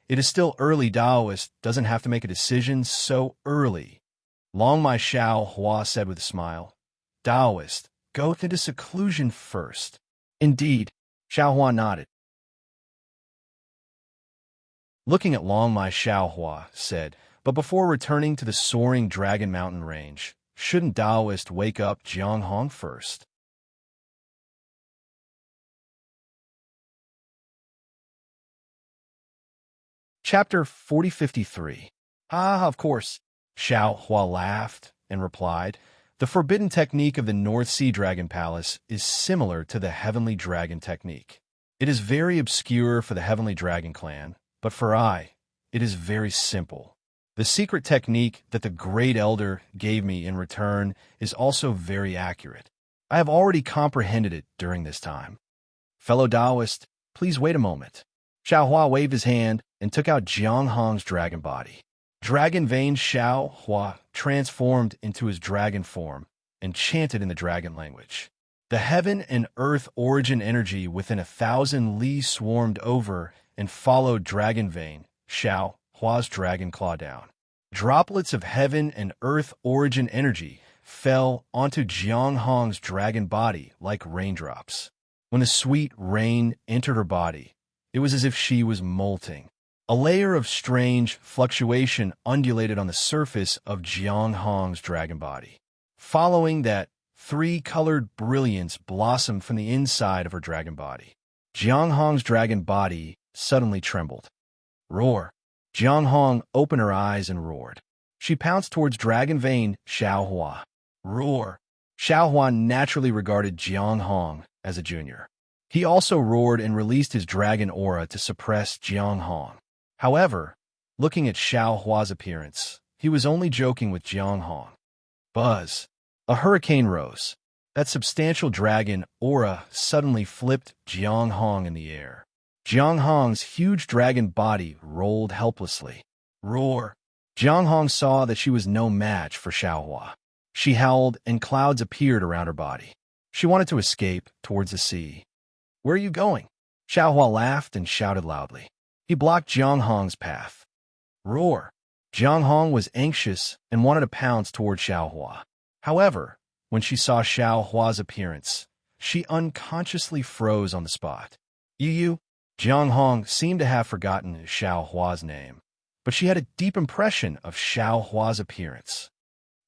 It is still early. Taoist doesn't have to make a decision so early." Long Mai Xiaohua said with a smile, "Taoist, go into seclusion first." "Indeed," Xiaohua nodded. Looking at Long Mai Xiaohua said, "But before returning to the soaring Dragon Mountain range, shouldn't Taoist wake up Jiang Hong first?" Chapter 4053. "Ah, of course." Xiaohua laughed and replied, "The forbidden technique of the North Sea Dragon Palace is similar to the Heavenly Dragon technique. It is very obscure for the Heavenly Dragon clan, but for I, it is very simple. The secret technique that the Great Elder gave me in return is also very accurate. I have already comprehended it during this time. Fellow Taoist, please wait a moment." Xiaohua waved his hand and took out Jiang Hong's dragon body. Dragon Vein Xiaohua transformed into his dragon form and chanted in the dragon language. The heaven and earth origin energy within 1,000 li swarmed over and followed Dragon Vein Xiaohua's dragon claw down. Droplets of heaven and earth origin energy fell onto Jiang Hong's dragon body like raindrops. When the sweet rain entered her body, it was as if she was molting. A layer of strange fluctuation undulated on the surface of Jiang Hong's dragon body. Following that, 3-colored brilliance blossomed from the inside of her dragon body. Jiang Hong's dragon body suddenly trembled. "Roar!" Jiang Hong opened her eyes and roared. She pounced towards Dragon Vein Xiaohua. "Roar!" Xiaohua naturally regarded Jiang Hong as a junior. He also roared and released his dragon aura to suppress Jiang Hong. However, looking at Xiaohua's appearance, he was only joking with Jiang Hong. Buzz! A hurricane rose. That substantial dragon aura suddenly flipped Jiang Hong in the air. Jiang Hong's huge dragon body rolled helplessly. "Roar!" Jiang Hong saw that she was no match for Xiaohua. She howled and clouds appeared around her body. She wanted to escape towards the sea. "Where are you going?" Xiaohua laughed and shouted loudly. He blocked Jiang Hong's path. "Roar!" Jiang Hong was anxious and wanted to pounce toward Xiaohua. However, when she saw Xiaohua's appearance, she unconsciously froze on the spot. "You?" Jiang Hong seemed to have forgotten Xiaohua's name, but she had a deep impression of Xiaohua's appearance.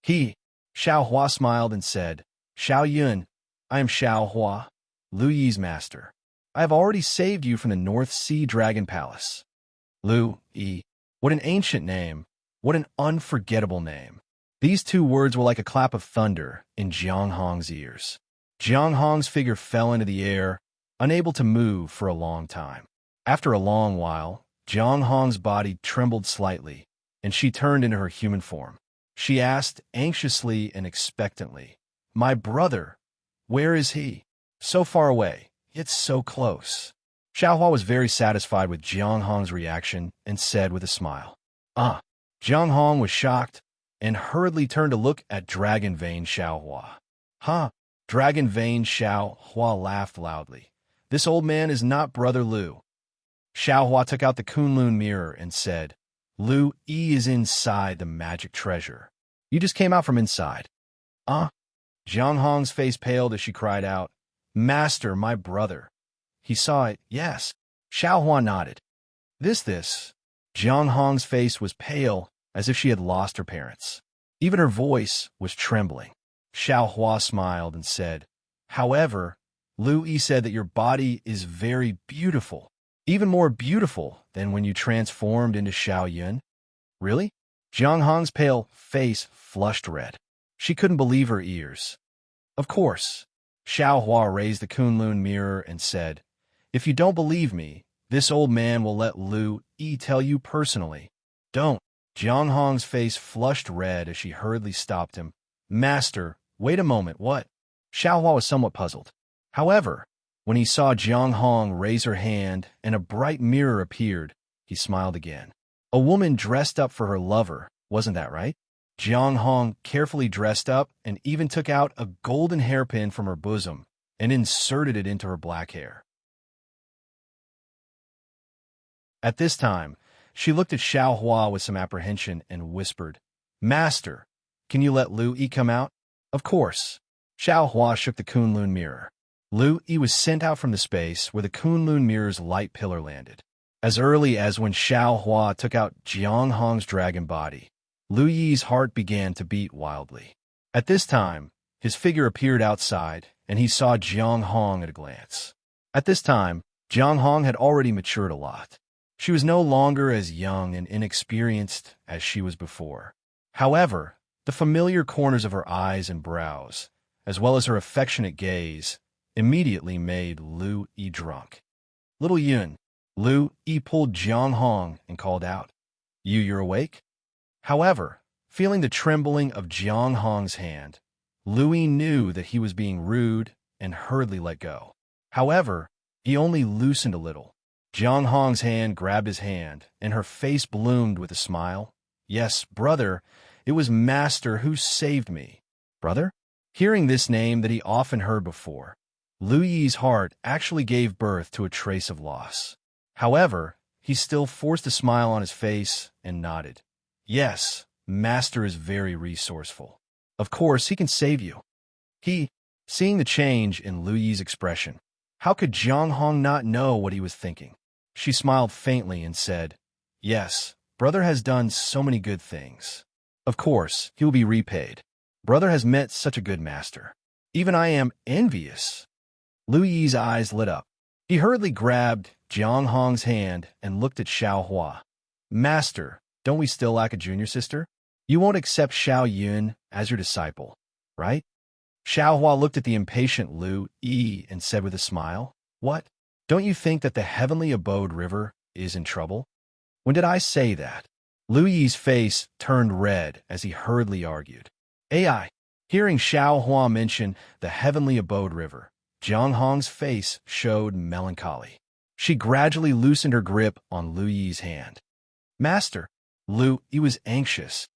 Xiaohua smiled and said, "Xiao Yun, I am Xiaohua, Lu Yi's master. I have already saved you from the North Sea Dragon Palace." Lu Yi. What an ancient name. What an unforgettable name. These 2 words were like a clap of thunder in Jiang Hong's ears. Jiang Hong's figure fell into the air, unable to move for a long time. After a long while, Jiang Hong's body trembled slightly, and she turned into her human form. She asked anxiously and expectantly, "My brother, where is he? So far away, yet so close." Xiaohua was very satisfied with Jiang Hong's reaction and said with a smile, "Ah." Jiang Hong was shocked and hurriedly turned to look at Dragon Vein Xiaohua. "Huh?" Dragon Vein Xiaohua laughed loudly. "This old man is not Brother Lu." Xiaohua took out the Kunlun mirror and said, "Lu Yi is inside the magic treasure. You just came out from inside." Jiang Hong's face paled as she cried out, "Master, my brother." "He saw it, yes." Xiaohua nodded. This. Jiang Hong's face was pale, as if she had lost her parents. Even her voice was trembling. Xiaohua smiled and said, "However, Lu Yi said that your body is very beautiful, even more beautiful than when you transformed into Xiao Yun. Really? Jiang Hong's pale face flushed red. She couldn't believe her ears. Of course. Xiao Hua raised the Kunlun mirror and said, "If you don't believe me, this old man will let Lu Yi tell you personally." "Don't." Jiang Hong's face flushed red as she hurriedly stopped him. "Master, wait a moment, what?" Xiao Hua was somewhat puzzled. However, when he saw Jiang Hong raise her hand and a bright mirror appeared, he smiled again. A woman dressed up for her lover, wasn't that right? Jiang Hong carefully dressed up and even took out a golden hairpin from her bosom and inserted it into her black hair. At this time, she looked at Xiao Hua with some apprehension and whispered, "Master, can you let Lu Yi come out?" "Of course." Xiao Hua shook the Kunlun mirror. Lu Yi was sent out from the space where the Kunlun mirror's light pillar landed. As early as when Xiao Hua took out Jiang Hong's dragon body, Lu Yi's heart began to beat wildly. At this time, his figure appeared outside, and he saw Jiang Hong at a glance. At this time, Jiang Hong had already matured a lot. She was no longer as young and inexperienced as she was before. However, the familiar corners of her eyes and brows, as well as her affectionate gaze, immediately made Lu Yi drunk. "Little Yun." Lu Yi pulled Jiang Hong and called out, You're awake?" However, feeling the trembling of Jiang Hong's hand, Lu Yi knew that he was being rude and hurriedly let go. However, he only loosened a little. Jiang Hong's hand grabbed his hand, and her face bloomed with a smile. "Yes, brother, it was Master who saved me." "Brother?" Hearing this name that he often heard before, Lu Yi's heart actually gave birth to a trace of loss. However, he still forced a smile on his face and nodded. "Yes, Master is very resourceful. Of course, he can save you." Seeing the change in Lu Yi's expression, how could Jiang Hong not know what he was thinking? She smiled faintly and said, "Yes, brother has done so many good things. Of course, he will be repaid. Brother has met such a good master. Even I am envious." Lu Yi's eyes lit up. He hurriedly grabbed Jiang Hong's hand and looked at Xiao Hua. "Master, don't we still lack a junior sister? You won't accept Xiao Yun as your disciple, right?" Xiao Hua looked at the impatient Lu Yi and said with a smile, "What? Don't you think that the heavenly abode river is in trouble?" "When did I say that?" Lu Yi's face turned red as he hurriedly argued. "AI." Hearing Xiao Hua mention the heavenly abode river, Jiang Hong's face showed melancholy. She gradually loosened her grip on Lu Yi's hand. "Master." Lu Yi was anxious.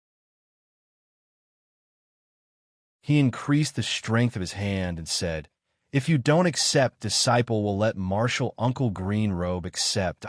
He increased the strength of his hand and said, "If you don't accept, disciple will let Marshal Uncle Green Robe accept."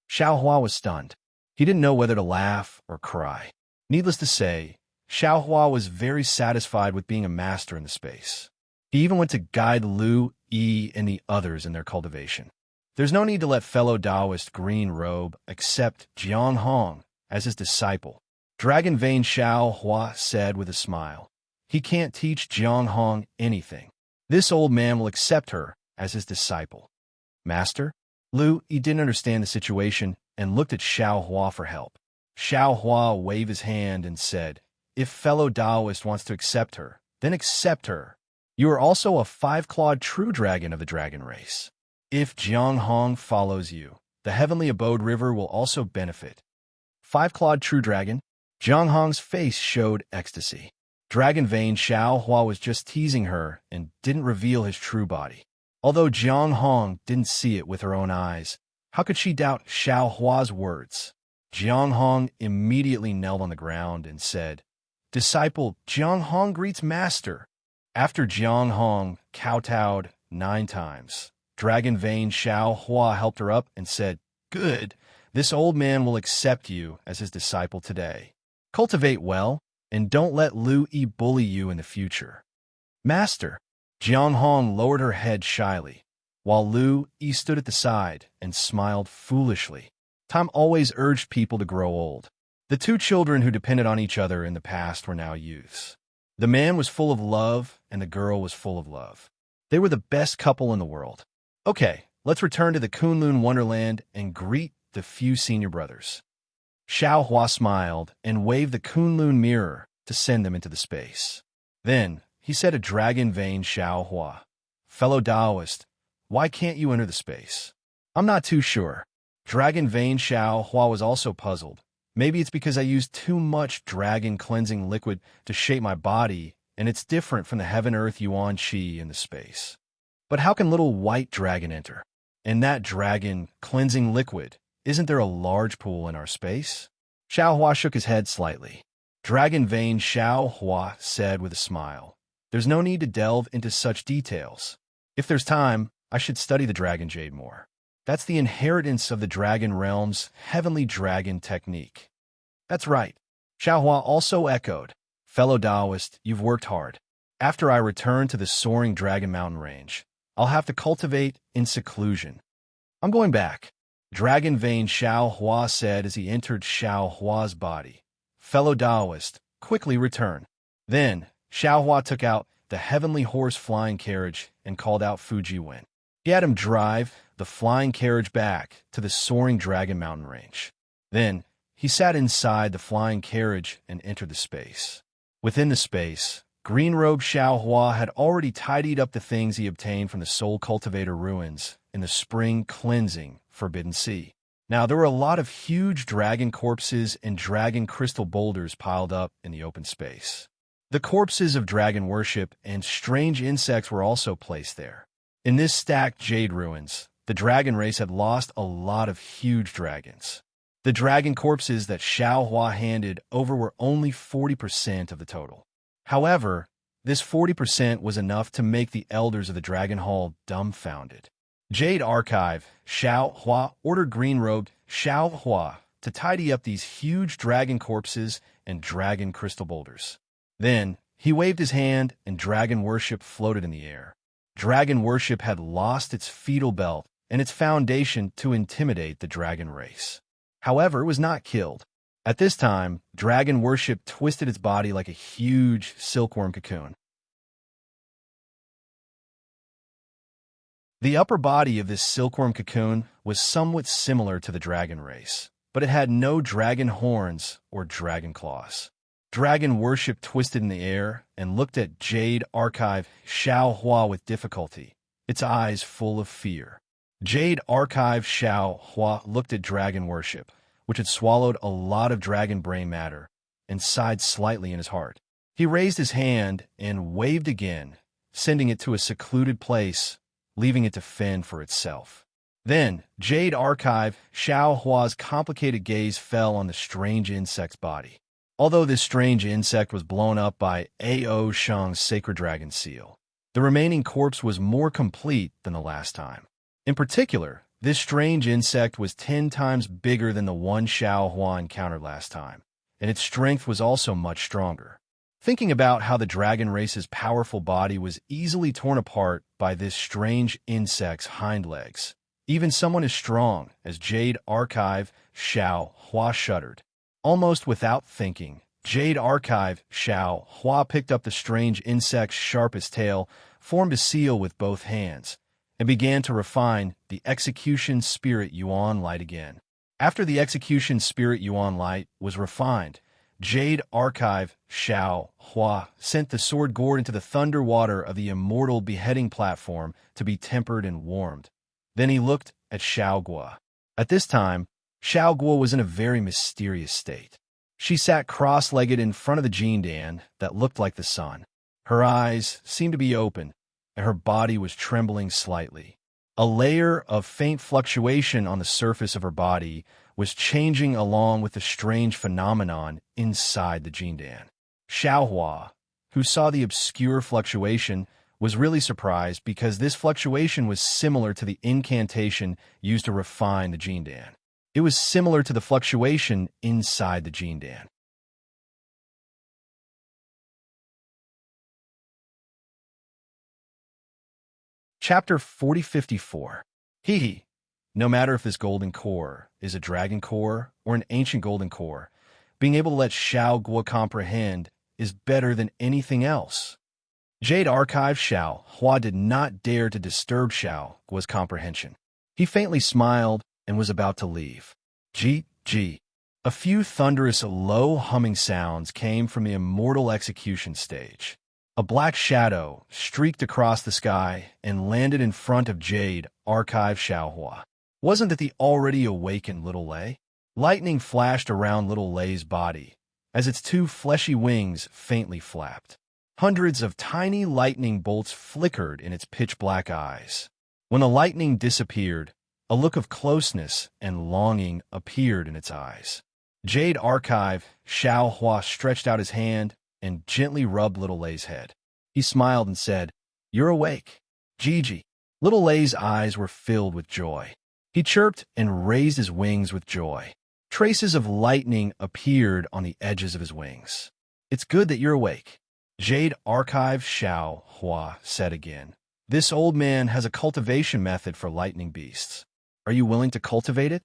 Xiao Hua was stunned. He didn't know whether to laugh or cry. Needless to say, Xiao Hua was very satisfied with being a master in the space. He even went to guide Lu Yi and the others in their cultivation. There's no need to let fellow Taoist Green Robe accept Jiang Hong as his disciple, Dragon Vein Xiao Hua said with a smile. He can't teach Jiang Hong anything. This old man will accept her as his disciple. "Master?" Lu Yi didn't understand the situation and looked at Xiao Hua for help. Xiao Hua waved his hand and said, "If fellow Taoist wants to accept her, then accept her. You are also a five-clawed true dragon of the dragon race. If Jiang Hong follows you, the heavenly abode river will also benefit." Five-clawed true dragon? Jiang Hong's face showed ecstasy. Dragon Vein Xiao Hua was just teasing her and didn't reveal his true body. Although Jiang Hong didn't see it with her own eyes, how could she doubt Xiao Hua's words? Jiang Hong immediately knelt on the ground and said, "Disciple, Jiang Hong greets Master." After Jiang Hong kowtowed 9 times, Dragon Vein Xiao Hua helped her up and said, "Good, this old man will accept you as his disciple today. Cultivate well, and don't let Lu Yi bully you in the future." "Master." Jiang Hong lowered her head shyly, while Lu Yi stood at the side and smiled foolishly. Time always urged people to grow old. The 2 children who depended on each other in the past were now youths. The man was full of love, and the girl was full of love. They were the best couple in the world. Okay, let's return to the Kunlun Wonderland and greet the few senior brothers. Xiao Hua smiled and waved the Kunlun mirror to send them into the space. Then, he said to Dragon Vein Xiao Hua, "Fellow Taoist, why can't you enter the space?" "I'm not too sure." Dragon Vein Xiao Hua was also puzzled. Maybe it's because I used too much dragon cleansing liquid to shape my body, and it's different from the Heaven-Earth Yuan Qi in the space. But how can little white dragon enter? And that dragon cleansing liquid, isn't there a large pool in our space? Xiao Hua shook his head slightly. Dragon Vein Xiao Hua said with a smile, "There's no need to delve into such details. If there's time, I should study the dragon jade more. That's the inheritance of the dragon realm's heavenly dragon technique." "That's right." Xiao Hua also echoed. "Fellow Taoist, you've worked hard. After I return to the soaring Dragon Mountain range, I'll have to cultivate in seclusion." "I'm going back," Dragon Vein Xiao Hua said as he entered Xiao Hua's body. "Fellow Taoist, quickly return." Then, Xiao Hua took out the heavenly horse flying carriage and called out Fuji Wen. He had him drive the flying carriage back to the soaring Dragon Mountain range. Then, he sat inside the flying carriage and entered the space. Within the space, Green-robed Xiao Hua had already tidied up the things he obtained from the Soul Cultivator ruins in the spring cleansing Forbidden Sea. Now, there were a lot of huge dragon corpses and dragon crystal boulders piled up in the open space. The corpses of dragon worship and strange insects were also placed there. In this stacked jade ruins, the dragon race had lost a lot of huge dragons. The dragon corpses that Xiao Hua handed over were only 40% of the total. However, this 40% was enough to make the elders of the Dragon Hall dumbfounded. Jade Archive, Xiao Hua ordered green-robed Xiao Hua to tidy up these huge dragon corpses and dragon crystal boulders. Then, he waved his hand and dragon worship floated in the air. Dragon worship had lost its fetal belt and its foundation to intimidate the dragon race. However, it was not killed. At this time, dragon worship twisted its body like a huge silkworm cocoon. The upper body of this silkworm cocoon was somewhat similar to the dragon race, but it had no dragon horns or dragon claws. Dragon worship twisted in the air and looked at Jade Archive Xiao Hua with difficulty, its eyes full of fear. Jade Archive Xiao Hua looked at dragon worship, which had swallowed a lot of dragon brain matter, and sighed slightly in his heart. He raised his hand and waved again, sending it to a secluded place, leaving it to fend for itself. Then, Jade Archive Xiao Hua's complicated gaze fell on the strange insect's body. Although this strange insect was blown up by A.O. Shang's sacred dragon seal, the remaining corpse was more complete than the last time. In particular, this strange insect was 10 times bigger than the one Xiao Hua encountered last time, and its strength was also much stronger. Thinking about how the dragon race's powerful body was easily torn apart by this strange insect's hind legs, even someone as strong as Jade Archive Xiao Hua shuddered. Almost without thinking, Jade Archive Xiao Hua picked up the strange insect's sharpest tail, formed a seal with both hands, and began to refine the Execution Spirit Yuan Light again. After the Execution Spirit Yuan Light was refined, Jade Archive Xiao Hua sent the sword gourd into the thunder water of the immortal beheading platform to be tempered and warmed. Then he looked at Xiao Guo. At this time, Xiao Guo was in a very mysterious state. She sat cross-legged in front of the Jindan that looked like the sun. Her eyes seemed to be open, and her body was trembling slightly. A layer of faint fluctuation on the surface of her body was changing along with the strange phenomenon inside the Jindan. Xiao Hua, who saw the obscure fluctuation, was really surprised because this fluctuation was similar to the incantation used to refine the Jindan. It was similar to the fluctuation inside the Jindan. Chapter 4054. Hee. No matter if this golden core is a dragon core or an ancient golden core, being able to let Xiao Guo comprehend is better than anything else. Jade Archive Xiao Hua did not dare to disturb Xiao Hua's comprehension. He faintly smiled and was about to leave. G. A few thunderous, low humming sounds came from the immortal execution stage. A black shadow streaked across the sky and landed in front of Jade Archive Xiao Hua. Wasn't that the already awakened Little Lei? Lightning flashed around Little Lei's body as its two fleshy wings faintly flapped. Hundreds of tiny lightning bolts flickered in its pitch-black eyes. When the lightning disappeared, a look of closeness and longing appeared in its eyes. Jade Archive Xiao Hua stretched out his hand and gently rubbed Little Lei's head. He smiled and said, "You're awake." Gigi. Little Lei's eyes were filled with joy. He chirped and raised his wings with joy. Traces of lightning appeared on the edges of his wings. "It's good that you're awake," Jade Archive Xiao Hua said again. "This old man has a cultivation method for lightning beasts. Are you willing to cultivate it?"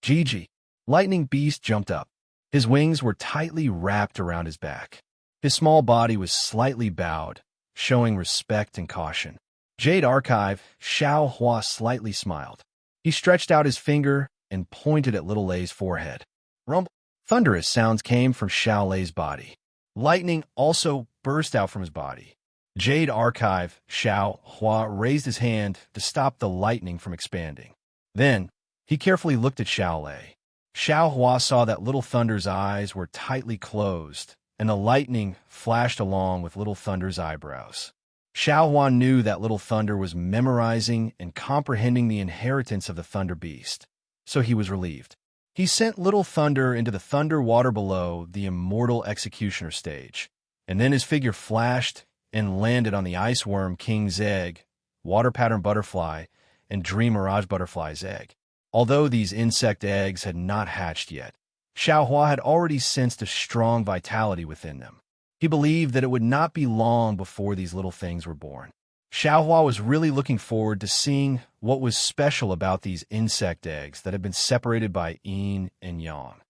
Gigi. Lightning Beast jumped up. His wings were tightly wrapped around his back. His small body was slightly bowed, showing respect and caution. Jade Archive Xiao Hua slightly smiled. He stretched out his finger and pointed at Little Lei's forehead. Rumble. Thunderous sounds came from Xiao Lei's body. Lightning also burst out from his body. Jade Archive Xiao Hua raised his hand to stop the lightning from expanding. Then, he carefully looked at Xiao Lei. Xiao Hua saw that Little Thunder's eyes were tightly closed, and the lightning flashed along with Little Thunder's eyebrows. Xiao Hua knew that Little Thunder was memorizing and comprehending the inheritance of the Thunder Beast, so he was relieved. He sent Little Thunder into the thunder water below the immortal executioner stage, and then his figure flashed and landed on the Ice Worm King's egg, Water Pattern Butterfly, and Dream Mirage Butterfly's egg. Although these insect eggs had not hatched yet, Xiao Hua had already sensed a strong vitality within them. He believed that it would not be long before these little things were born. Xiao Hua was really looking forward to seeing what was special about these insect eggs that had been separated by yin and yang.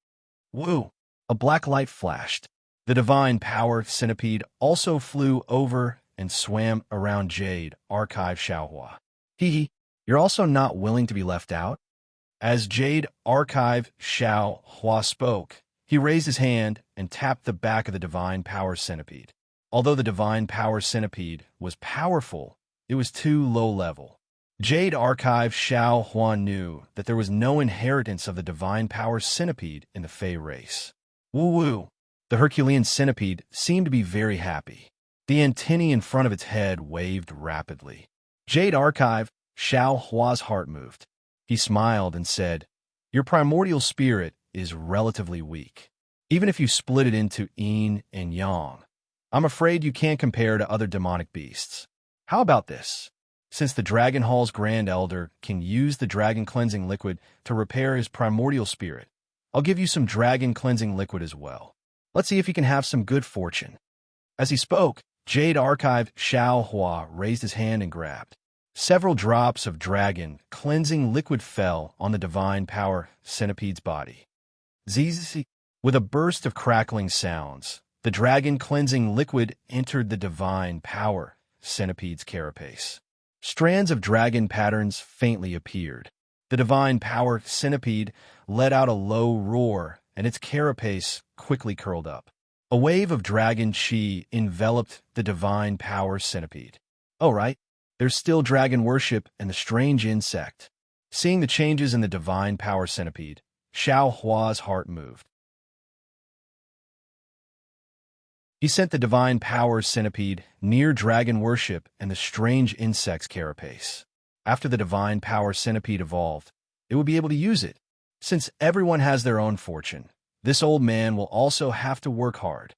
Woo! A black light flashed. The divine power centipede also flew over and swam around Jade Archive Xiao Hua. Hee, you're also not willing to be left out? As Jade Archive Xiao Hua spoke, he raised his hand and tapped the back of the divine power centipede. Although the divine power centipede was powerful, it was too low level. Jade Archive Xiao Hua knew that there was no inheritance of the divine power centipede in the Fey race. Woo-woo! The Herculean centipede seemed to be very happy. The antennae in front of its head waved rapidly. Jade Archive Xiao Hua's heart moved. He smiled and said, "Your primordial spirit is relatively weak. Even if you split it into yin and yang, I'm afraid you can't compare to other demonic beasts. How about this? Since the Dragon Hall's Grand Elder can use the Dragon Cleansing Liquid to repair his primordial spirit, I'll give you some Dragon Cleansing Liquid as well. Let's see if you can have some good fortune." As he spoke, Jade Archive Xiao Hua raised his hand and grabbed. Several drops of Dragon Cleansing Liquid fell on the divine power centipede's body. Zzz. With a burst of crackling sounds, the Dragon Cleansing Liquid entered the divine power centipede's carapace. Strands of dragon patterns faintly appeared. The divine power centipede let out a low roar, and its carapace quickly curled up. A wave of dragon chi enveloped the divine power centipede. "Oh, right. There's still dragon worship and the strange insect." Seeing the changes in the divine power centipede, Xiao Hua's heart moved. He sent the divine power centipede near dragon worship and the strange insect's carapace. After the divine power centipede evolved, it would be able to use it. Since everyone has their own fortune, this old man will also have to work hard.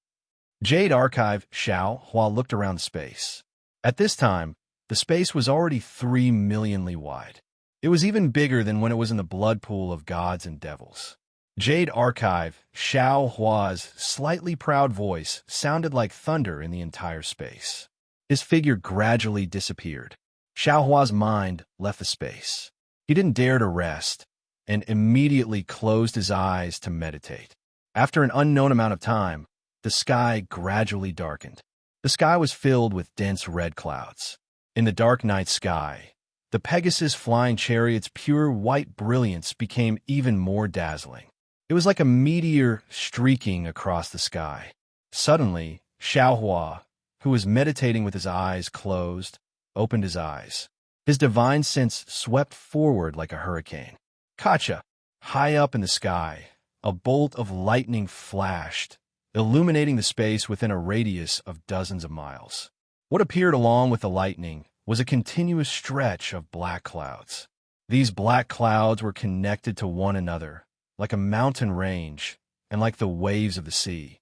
Jade Archive Xiao Hua looked around space. At this time, the space was already 3 million li wide. It was even bigger than when it was in the blood pool of gods and devils. Jade Archive Xiao Hua's slightly proud voice sounded like thunder in the entire space. His figure gradually disappeared. Xiao Hua's mind left the space. He didn't dare to rest, and immediately closed his eyes to meditate. After an unknown amount of time, the sky gradually darkened. The sky was filled with dense red clouds. In the dark night sky, the Pegasus flying chariot's pure white brilliance became even more dazzling. It was like a meteor streaking across the sky. Suddenly, Xiaohua, who was meditating with his eyes closed, opened his eyes. His divine sense swept forward like a hurricane. Kacha! High up in the sky, a bolt of lightning flashed, illuminating the space within a radius of dozens of miles. What appeared along with the lightning was a continuous stretch of black clouds. These black clouds were connected to one another, like a mountain range and like the waves of the sea.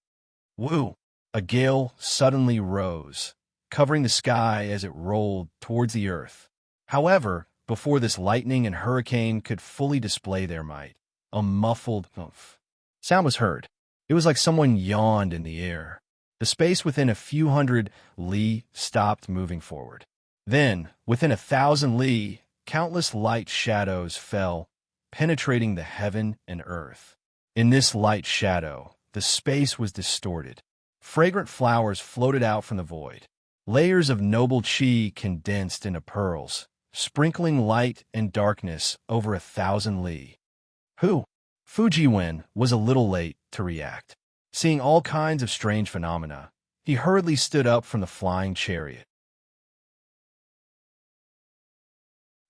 Woo! A gale suddenly rose, covering the sky as it rolled towards the earth. However, before this lightning and hurricane could fully display their might, a muffled oomph sound was heard. It was like someone yawned in the air. The space within a few hundred li stopped moving forward. Then, within 1,000 li, countless light shadows fell, penetrating the heaven and earth. In this light shadow, the space was distorted. Fragrant flowers floated out from the void. Layers of noble qi condensed into pearls, sprinkling light and darkness over 1,000 li. Fujiwen was a little late to react. Seeing all kinds of strange phenomena, he hurriedly stood up from the flying chariot.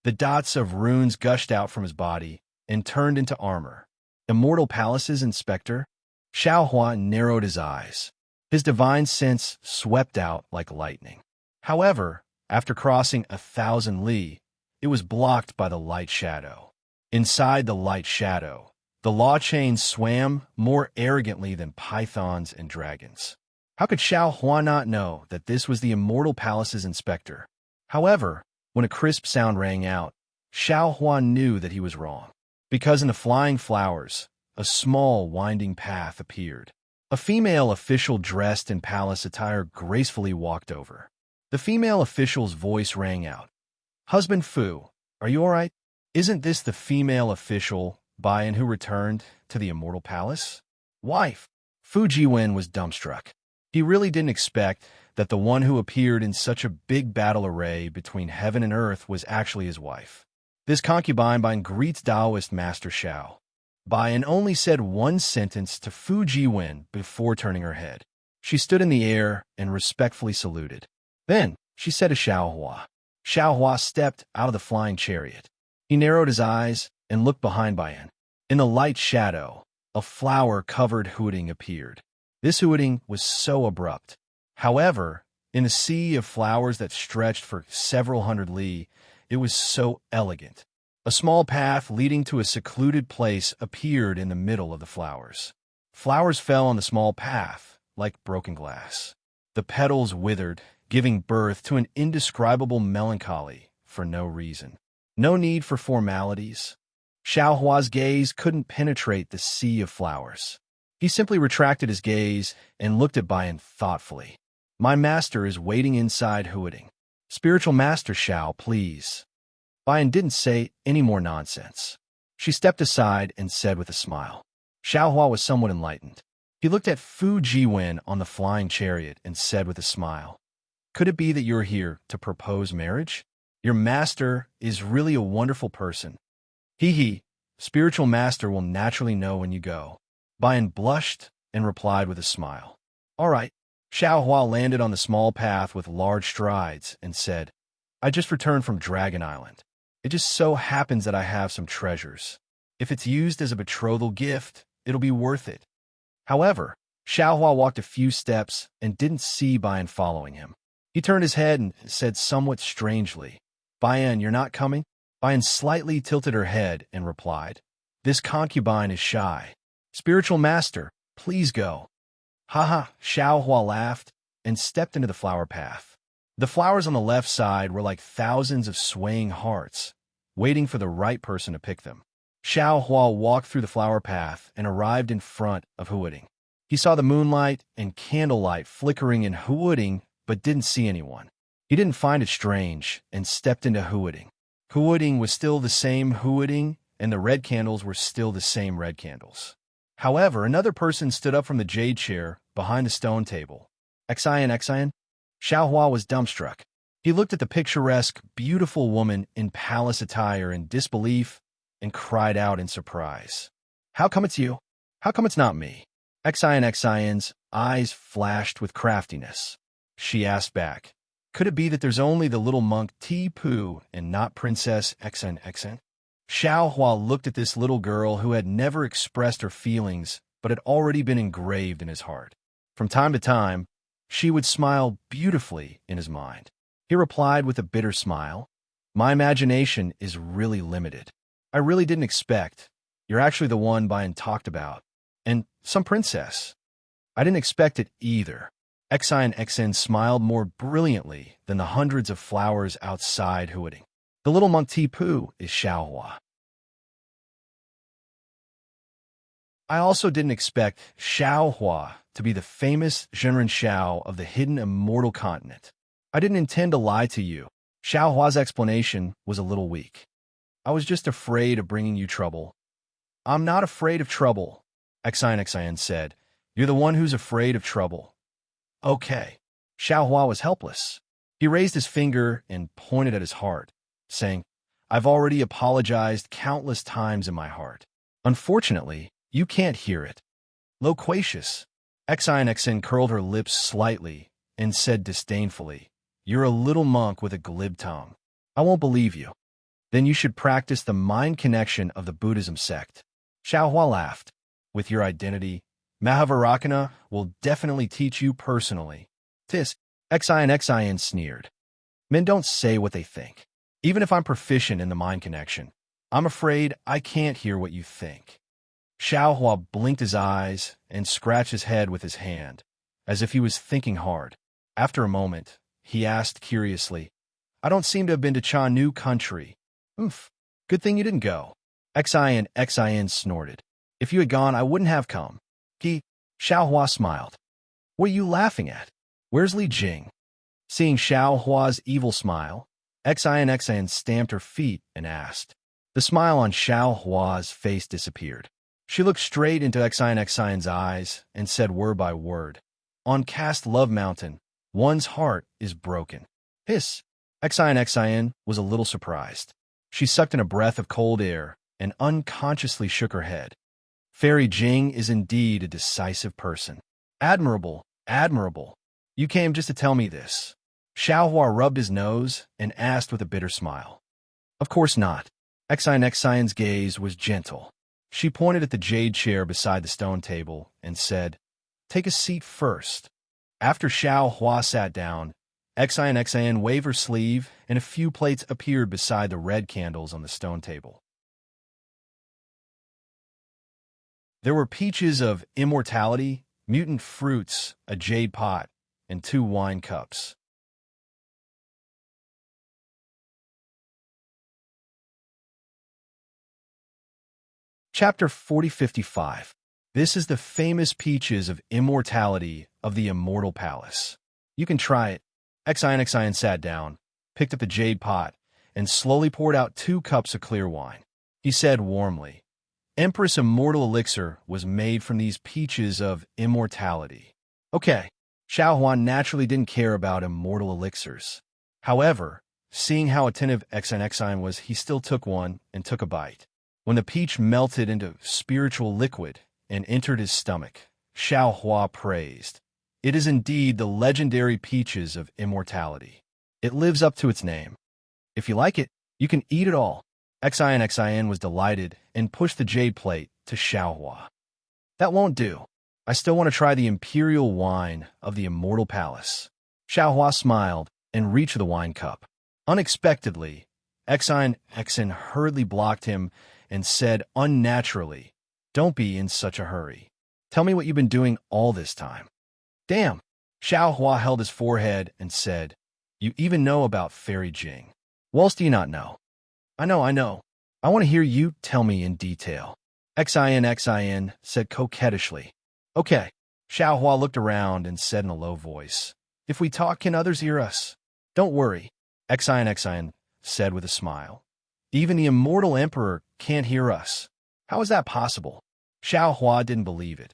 The dots of runes gushed out from his body and turned into armor. Immortal Palace's inspector? Xiaohua narrowed his eyes. His divine sense swept out like lightning. However, after crossing 1,000 li, it was blocked by the light shadow. Inside the light shadow, the law chains swam more arrogantly than pythons and dragons. How could Xiaohua not know that this was the Immortal Palace's inspector? However, when a crisp sound rang out, Xiaohua knew that he was wrong. Because in the flying flowers, a small winding path appeared. A female official dressed in palace attire gracefully walked over. The female official's voice rang out. "Husband Fu, are you all right? Isn't this the female official Bayan who returned to the Immortal Palace?" "Wife." Fu Jiwen was dumbstruck. He really didn't expect that the one who appeared in such a big battle array between heaven and earth was actually his wife. This concubine Bayan greets Taoist Master Xiao. Bayan only said one sentence to Fu Jiwen before turning her head. She stood in the air and respectfully saluted. Then she said to Xiaohua. Xiaohua stepped out of the flying chariot. He narrowed his eyes and looked behind Bayan. In the light shadow, a flower-covered hooting appeared. This hooting was so abrupt. However, in a sea of flowers that stretched for several hundred li, it was so elegant. A small path leading to a secluded place appeared in the middle of the flowers. Flowers fell on the small path, like broken glass. The petals withered, giving birth to an indescribable melancholy for no reason. No need for formalities. Xiaohua's gaze couldn't penetrate the sea of flowers. He simply retracted his gaze and looked at Bayan thoughtfully. "My master is waiting inside hooting. Spiritual Master Xiao, please." Bayan didn't say any more nonsense. She stepped aside and said with a smile. Xiaohua was somewhat enlightened. He looked at Fu Jiwen on the flying chariot and said with a smile, "Could it be that you're here to propose marriage? Your master is really a wonderful person. He, spiritual master will naturally know when you go." Bayan blushed and replied with a smile. "All right." Xiaohua landed on the small path with large strides and said, "I just returned from Dragon Island. It just so happens that I have some treasures. If it's used as a betrothal gift, it'll be worth it." However, Xiaohua walked a few steps and didn't see Bayan following him. He turned his head and said somewhat strangely, "Bayan, you're not coming?" Bayan slightly tilted her head and replied, "This concubine is shy. Spiritual Master, please go." "Haha," Xiaohua laughed and stepped into the flower path. The flowers on the left side were like thousands of swaying hearts, waiting for the right person to pick them. Xiaohua walked through the flower path and arrived in front of Huading. He saw the moonlight and candlelight flickering in Huading, but didn't see anyone. He didn't find it strange and stepped into Huading. Huading was still the same Huading, and the red candles were still the same red candles. However, another person stood up from the jade chair behind the stone table. "Xian, Xian, Xiaohua was dumbstruck. He looked at the picturesque, beautiful woman in palace attire in disbelief and cried out in surprise. How come it's you? How come it's not me? Xian's eyes flashed with craftiness. She asked back, could it be that there's only the little monk Ti Pu and not Princess Xn? Xiaohua looked at this little girl who had never expressed her feelings but had already been engraved in his heart. From time to time, she would smile beautifully in his mind. He replied with a bitter smile, my imagination is really limited. I really didn't expect. You're actually the one Bayan talked about. And some princess. I didn't expect it either. Xn smiled more brilliantly than the hundreds of flowers outside hooting. The little monk Ti Pu is Xiaohua. I also didn't expect Xiaohua to be the famous Zhenren Xiao of the hidden immortal continent. I didn't intend to lie to you. Xiaohua's explanation was a little weak. I was just afraid of bringing you trouble. I'm not afraid of trouble, Xn said. You're the one who's afraid of trouble. Okay. Xiaohua was helpless. He raised his finger and pointed at his heart, saying, I've already apologized countless times in my heart. Unfortunately, you can't hear it. Loquacious. Xn curled her lips slightly and said disdainfully, You're a little monk with a glib tongue. I won't believe you. Then you should practice the mind connection of the Buddhism sect. Xiaohua laughed. With your identity, Mahavarakana will definitely teach you personally. Tis, Xn sneered. Men don't say what they think. Even if I'm proficient in the mind connection, I'm afraid I can't hear what you think. Xiaohua blinked his eyes and scratched his head with his hand, as if he was thinking hard. After a moment, he asked curiously, I don't seem to have been to Chanu country. Oof, good thing you didn't go. Xn snorted. If you had gone, I wouldn't have come. Xiaohua smiled. What are you laughing at? Where's Li Jing? Seeing Xiaohua's evil smile, Xn stamped her feet and asked. The smile on Xiaohua's face disappeared. She looked straight into Xn's eyes and said word by word, On Cast Love Mountain, one's heart is broken. Hiss. Xn was a little surprised. She sucked in a breath of cold air and unconsciously shook her head. Fairy Jing is indeed a decisive person. Admirable, admirable. You came just to tell me this. Xiaohua rubbed his nose and asked with a bitter smile. Of course not. Xn's gaze was gentle. She pointed at the jade chair beside the stone table and said, Take a seat first. After Xiaohua sat down, Xn waved her sleeve and a few plates appeared beside the red candles on the stone table. There were peaches of immortality, mutant fruits, a jade pot, and 2 wine cups. Chapter 4055. This is the famous peaches of immortality of the immortal palace. You can try it. Xn sat down, picked up the jade pot, and slowly poured out 2 cups of clear wine. He said warmly, Empress Immortal Elixir was made from these peaches of immortality. Okay, Xiaohua naturally didn't care about immortal elixirs. However, seeing how attentive Xn was, he still took one and took a bite. When the peach melted into spiritual liquid and entered his stomach, Xiaohua praised. It is indeed the legendary peaches of immortality. It lives up to its name. If you like it, you can eat it all. Xn was delighted and pushed the jade plate to Xiaohua. That won't do. I still want to try the imperial wine of the immortal palace. Xiaohua smiled and reached the wine cup. Unexpectedly, Xn hurriedly blocked him and said unnaturally, Don't be in such a hurry. Tell me what you've been doing all this time. Damn. Xiaohua held his forehead and said, You even know about Fairy Jing. What else do you not know? I know. I want to hear you tell me in detail. Xn said coquettishly. Okay. Xiaohua looked around and said in a low voice, If we talk, can others hear us? Don't worry, Xn said with a smile. Even the immortal emperor can't hear us. How is that possible? Xiaohua didn't believe it.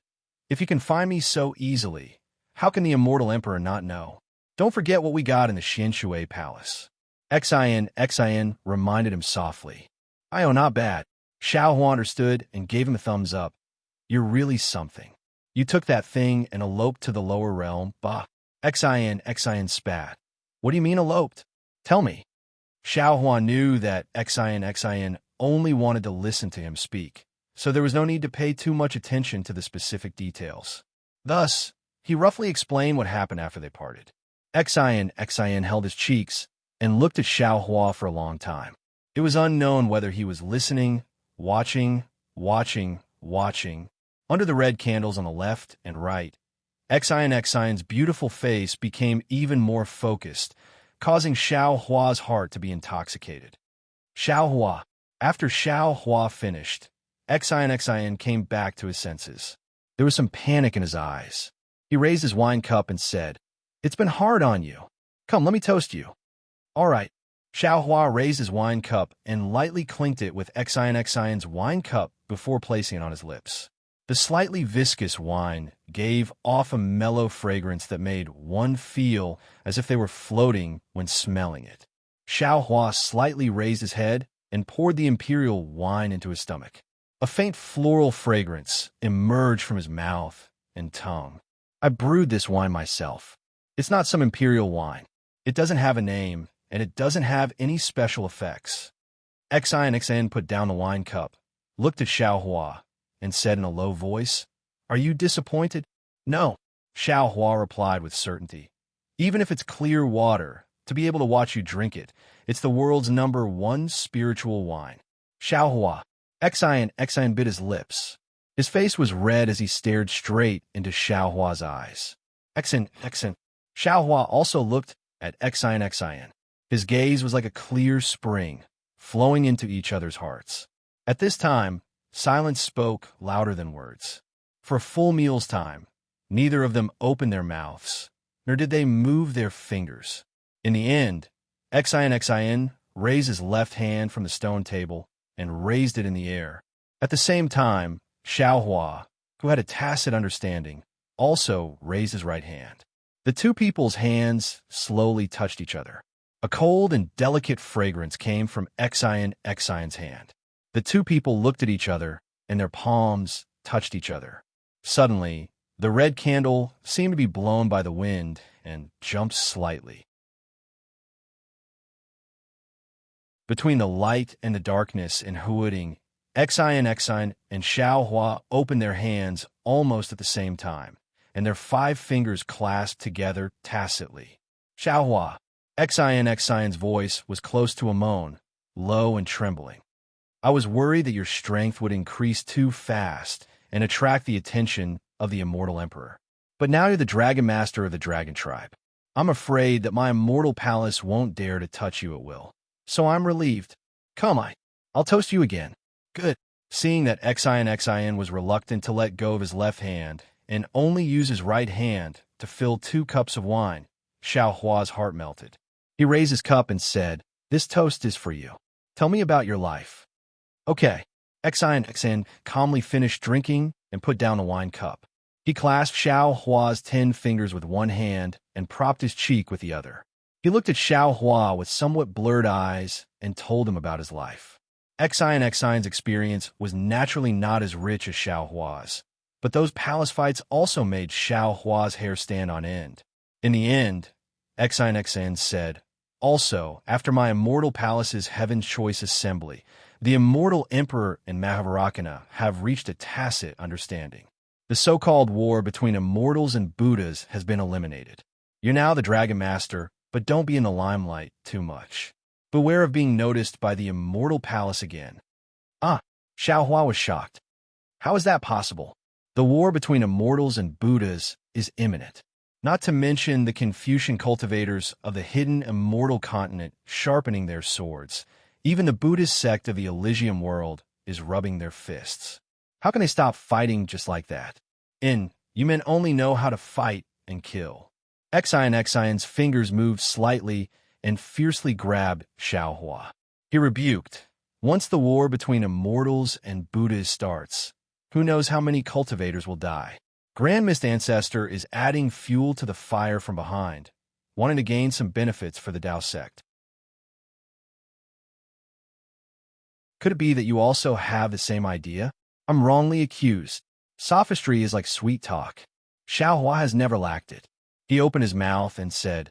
If you can find me so easily, how can the immortal emperor not know? Don't forget what we got in the Xianshui Palace. Xin reminded him softly. Oh, not bad. Xiaohua understood and gave him a thumbs up. You're really something. You took that thing and eloped to the lower realm, bah. Xin spat. What do you mean eloped? Tell me. Xiaohua knew that Xin only wanted to listen to him speak, so there was no need to pay too much attention to the specific details. Thus, he roughly explained what happened after they parted. Xin held his cheeks and looked at Xiaohua for a long time. It was unknown whether he was listening, watching. Under the red candles on the left and right, Xin's beautiful face became even more focused, causing Xiaohua's heart to be intoxicated. Xiaohua. After Xiaohua finished, Xin came back to his senses. There was some panic in his eyes. He raised his wine cup and said, "It's been hard on you. Come, let me toast you." All right. Xiaohua raised his wine cup and lightly clinked it with Xin's wine cup before placing it on his lips. The slightly viscous wine gave off a mellow fragrance that made one feel as if they were floating when smelling it. Xiaohua slightly raised his head and poured the imperial wine into his stomach. A faint floral fragrance emerged from his mouth and tongue. I brewed this wine myself. It's not some imperial wine. It doesn't have a name, and it doesn't have any special effects. Xin put down the wine cup, looked at Xiaohua, and said in a low voice, "Are you disappointed?" "No," Xiaohua replied with certainty. "Even if it's clear water, to be able to watch you drink it, it's the world's #1 spiritual wine." Xiaohua. Xin bit his lips. His face was red as he stared straight into Xiaohua's eyes. Xin. Xiaohua also looked at Xin. His gaze was like a clear spring, flowing into each other's hearts. At this time, silence spoke louder than words. For a full meal's time, neither of them opened their mouths, nor did they move their fingers. In the end, Xin raised his left hand from the stone table and raised it in the air. At the same time, Xiaohua, who had a tacit understanding, also raised his right hand. The two people's hands slowly touched each other. A cold and delicate fragrance came from Xin's hand. The two people looked at each other, and their palms touched each other. Suddenly, the red candle seemed to be blown by the wind and jumped slightly. Between the light and the darkness in Huading, Xin and Xiaohua opened their hands almost at the same time, and their 5 fingers clasped together tacitly. Xiaohua. Xin's voice was close to a moan, low and trembling. "I was worried that your strength would increase too fast and attract the attention of the immortal emperor. But now you're the dragon master of the dragon tribe. I'm afraid that my immortal palace won't dare to touch you at will. So I'm relieved. Come, I'll toast you again." "Good." Seeing that Xin was reluctant to let go of his left hand and only use his right hand to fill 2 cups of wine, Xiaohua's heart melted. He raised his cup and said, "This toast is for you. Tell me about your life." "Okay." Xin calmly finished drinking and put down the wine cup. He clasped Xiaohua's 10 fingers with one hand and propped his cheek with the other. He looked at Xiaohua with somewhat blurred eyes and told him about his life. Xin's experience was naturally not as rich as Xiaohua's, but those palace fights also made Xiaohua's hair stand on end. In the end, Xin said, "Also, after my immortal palace's Heaven's Choice Assembly, the immortal emperor and Mahavrakana have reached a tacit understanding. The so-called war between immortals and Buddhas has been eliminated. You're now the Dragon Master, but don't be in the limelight too much. Beware of being noticed by the immortal palace again." Xiaohua was shocked. "How is that possible? The war between immortals and Buddhas is imminent. Not to mention the Confucian cultivators of the hidden immortal continent sharpening their swords. Even the Buddhist sect of the Elysium world is rubbing their fists. How can they stop fighting just like that? You men only know how to fight and kill." Xin's fingers moved slightly and fiercely grabbed Xiaohua. He rebuked, "Once the war between immortals and Buddhas starts, who knows how many cultivators will die?" Grand Mist Ancestor is adding fuel to the fire from behind. wanting to gain some benefits for the Tao sect. Could it be that you also have the same idea? I'm wrongly accused. Sophistry is like sweet talk. Xiaohua has never lacked it. He opened his mouth and said,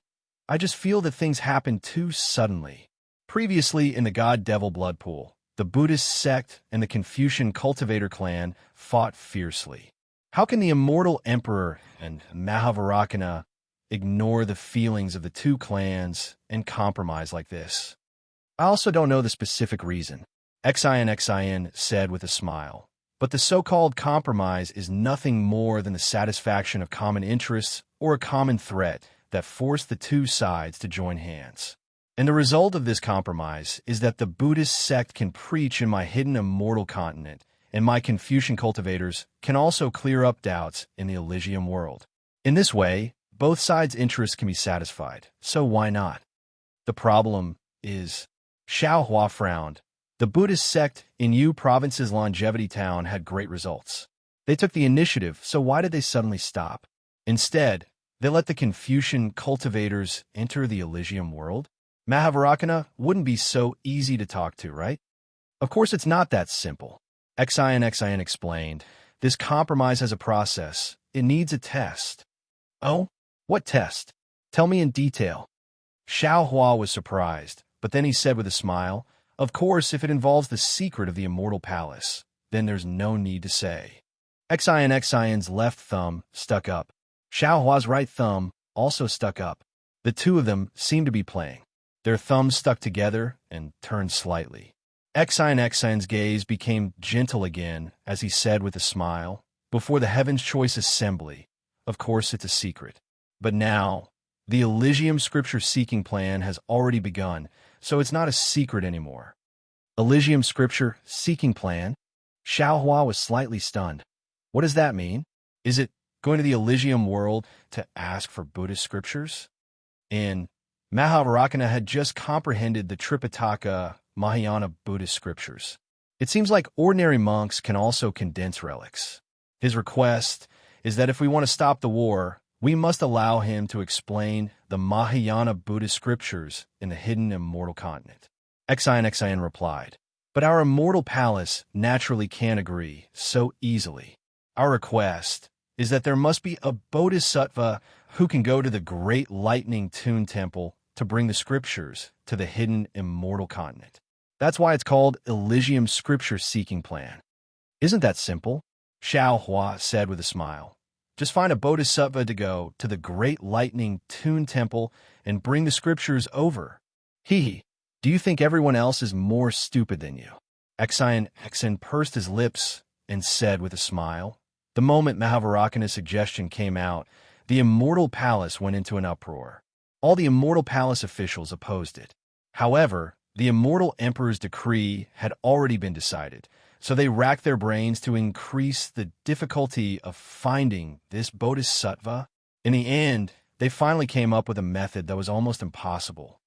I just feel that things happen too suddenly. Previously in the God-Devil blood pool, the Buddhist sect and the Confucian cultivator clan fought fiercely. How can the immortal emperor and Mahavarakana ignore the feelings of the two clans and compromise like this? I also don't know the specific reason, Xin said with a smile. But the so-called compromise is nothing more than the satisfaction of common interests or a common threat that force the two sides to join hands. And the result of this compromise is that the Buddhist sect can preach in my hidden immortal continent, and my Confucian cultivators can also clear up doubts in the Elysium world. In this way, both sides' interests can be satisfied, so why not? The problem is, Xiaohua frowned. The Buddhist sect in Yu Province's Longevity Town had great results. They took the initiative, so why did they suddenly stop? Instead, they let the Confucian cultivators enter the Elysium world? Mahavarakana wouldn't be so easy to talk to, right? Of course it's not that simple. Xin explained. This compromise has a process. It needs a test. Oh? What test? Tell me in detail. Xiaohua was surprised, but then he said with a smile, Of course, if it involves the secret of the immortal palace, then there's no need to say. Xin's left thumb stuck up. Xiaohua's right thumb also stuck up. The two of them seemed to be playing. Their thumbs stuck together and turned slightly. Xin's gaze became gentle again as he said with a smile, Before the Heaven's Choice Assembly, of course it's a secret. But now, the Elysium Scripture Seeking Plan has already begun, so it's not a secret anymore. Elysium Scripture Seeking Plan? Xiaohua was slightly stunned. What does that mean? Is it going to the Elysium world to ask for Buddhist scriptures? And Mahavarakana had just comprehended the Tripitaka Mahayana Buddhist scriptures. It seems like ordinary monks can also condense relics. His request is that if we want to stop the war, we must allow him to explain the Mahayana Buddhist scriptures in the hidden immortal continent. Xin replied, But our immortal palace naturally can't agree so easily. Our request is that there must be a bodhisattva who can go to the great lightning tune temple to bring the scriptures to the hidden immortal continent. That's why it's called Elysium Scripture Seeking Plan. Isn't that simple? Xiaohua said with a smile. Just find a bodhisattva to go to the great lightning tune temple and bring the scriptures over. Do you think everyone else is more stupid than you? Xin pursed his lips and said with a smile. The moment Mahavarakana's suggestion came out, the Immortal Palace went into an uproar. All the Immortal Palace officials opposed it. However, the Immortal Emperor's decree had already been decided, so they racked their brains to increase the difficulty of finding this bodhisattva. In the end, they finally came up with a method that was almost impossible.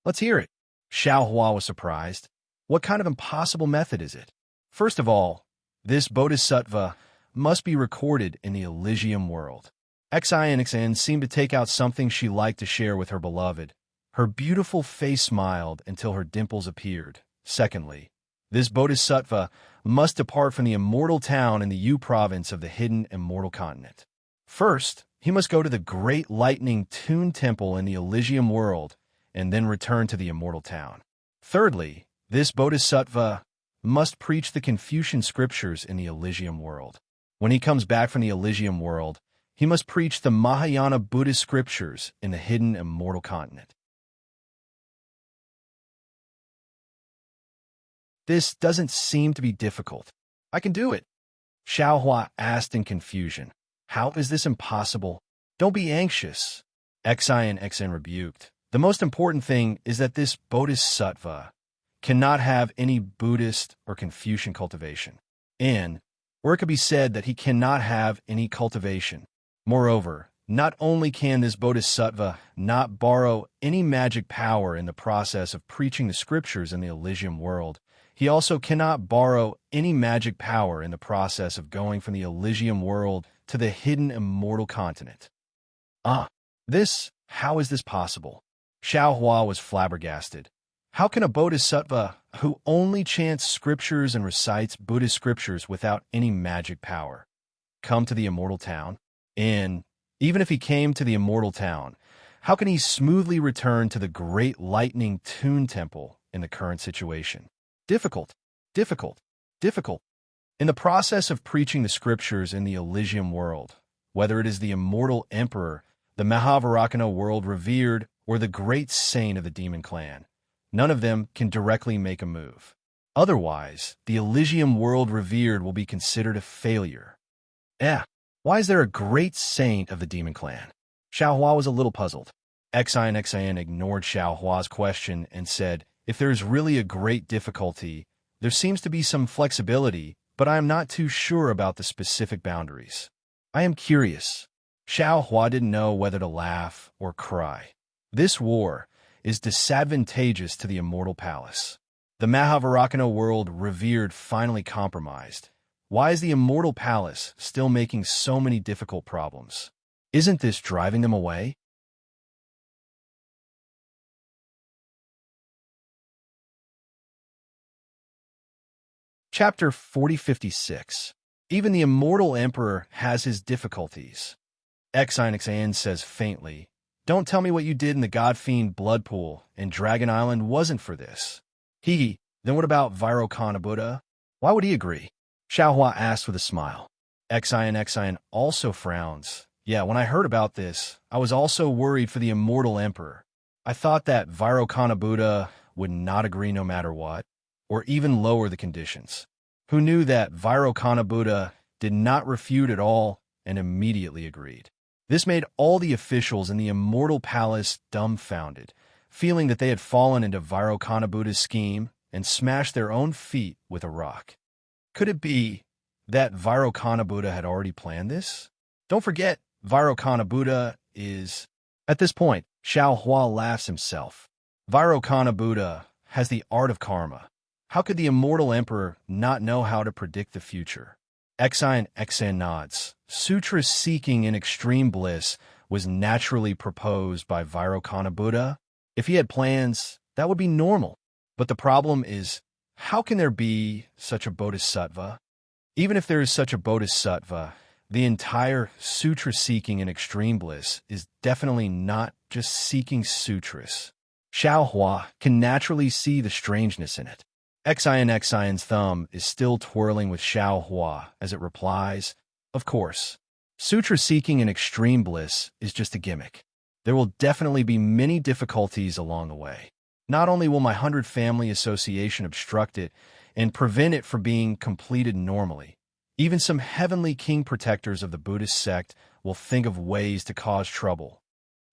Let's hear it. Xiaohua was surprised. What kind of impossible method is it? First of all, this bodhisattva must be recorded in the Elysium world. Xin seemed to take out something she liked to share with her beloved. Her beautiful face smiled until her dimples appeared. Secondly, this bodhisattva must depart from the immortal town in the Yu province of the hidden immortal continent. First, he must go to the great lightning tune temple in the Elysium world and then return to the immortal town. Thirdly, this bodhisattva must preach the Confucian scriptures in the Elysium world. When he comes back from the Elysium world, he must preach the Mahayana Buddhist scriptures in the hidden immortal continent. This doesn't seem to be difficult. I can do it. Xiaohua asked in confusion. How is this impossible? Don't be anxious. Xin rebuked. The most important thing is that this bodhisattva cannot have any Buddhist or Confucian cultivation. Or it could be said that he cannot have any cultivation. Moreover, not only can this bodhisattva not borrow any magic power in the process of preaching the scriptures in the Elysium world, he also cannot borrow any magic power in the process of going from the Elysium world to the hidden immortal continent. How is this possible? Xiao Hua was flabbergasted. How can a bodhisattva who only chants scriptures and recites Buddhist scriptures without any magic power come to the immortal town? And even if he came to the immortal town, how can he smoothly return to the great lightning tune temple in the current situation? Difficult, difficult, difficult. In the process of preaching the scriptures in the Elysium world, whether it is the immortal emperor, the Mahavarakana world revered, or the great saint of the demon clan, none of them can directly make a move. Otherwise, the Elysium world revered will be considered a failure. Why is there a great saint of the demon clan? Xiao Hua was a little puzzled. Xian ignored Xiao Hua's question and said, if there is really a great difficulty, there seems to be some flexibility, but I am not too sure about the specific boundaries. I am curious. Xiao Hua didn't know whether to laugh or cry. This war is disadvantageous to the immortal palace. The Mahavarakana world revered finally compromised. Why is the immortal palace still making so many difficult problems? Isn't this driving them away? Chapter 4056. Even the immortal emperor has his difficulties. Xian says faintly, don't tell me what you did in the God-fiend blood pool and Dragon Island wasn't for this. Then what about Vairocana Buddha? Why would he agree? Xiao Hua asked with a smile. Xian also frowns. Yeah, when I heard about this, I was also worried for the immortal emperor. I thought that Vairocana Buddha would not agree no matter what, or even lower the conditions. Who knew that Vairocana Buddha did not refute at all and immediately agreed? This made all the officials in the immortal palace dumbfounded, feeling that they had fallen into Vairocana Buddha's scheme and smashed their own feet with a rock. Could it be that Vairocana Buddha had already planned this? Don't forget, Vairocana Buddha is... At this point, Xiao Hua laughs himself. Vairocana Buddha has the art of karma. How could the immortal emperor not know how to predict the future? Xian nods. Sutra seeking in extreme bliss was naturally proposed by Vairocana Buddha. If he had plans, that would be normal. But the problem is, how can there be such a bodhisattva? Even if there is such a bodhisattva, the entire sutra seeking in extreme bliss is definitely not just seeking sutras. Xiao Hua can naturally see the strangeness in it. Xian's thumb is still twirling with Xiao Hua as it replies, of course, sutra seeking in extreme bliss is just a gimmick. There will definitely be many difficulties along the way. Not only will my 100 family association obstruct it and prevent it from being completed normally, even some heavenly king protectors of the Buddhist sect will think of ways to cause trouble.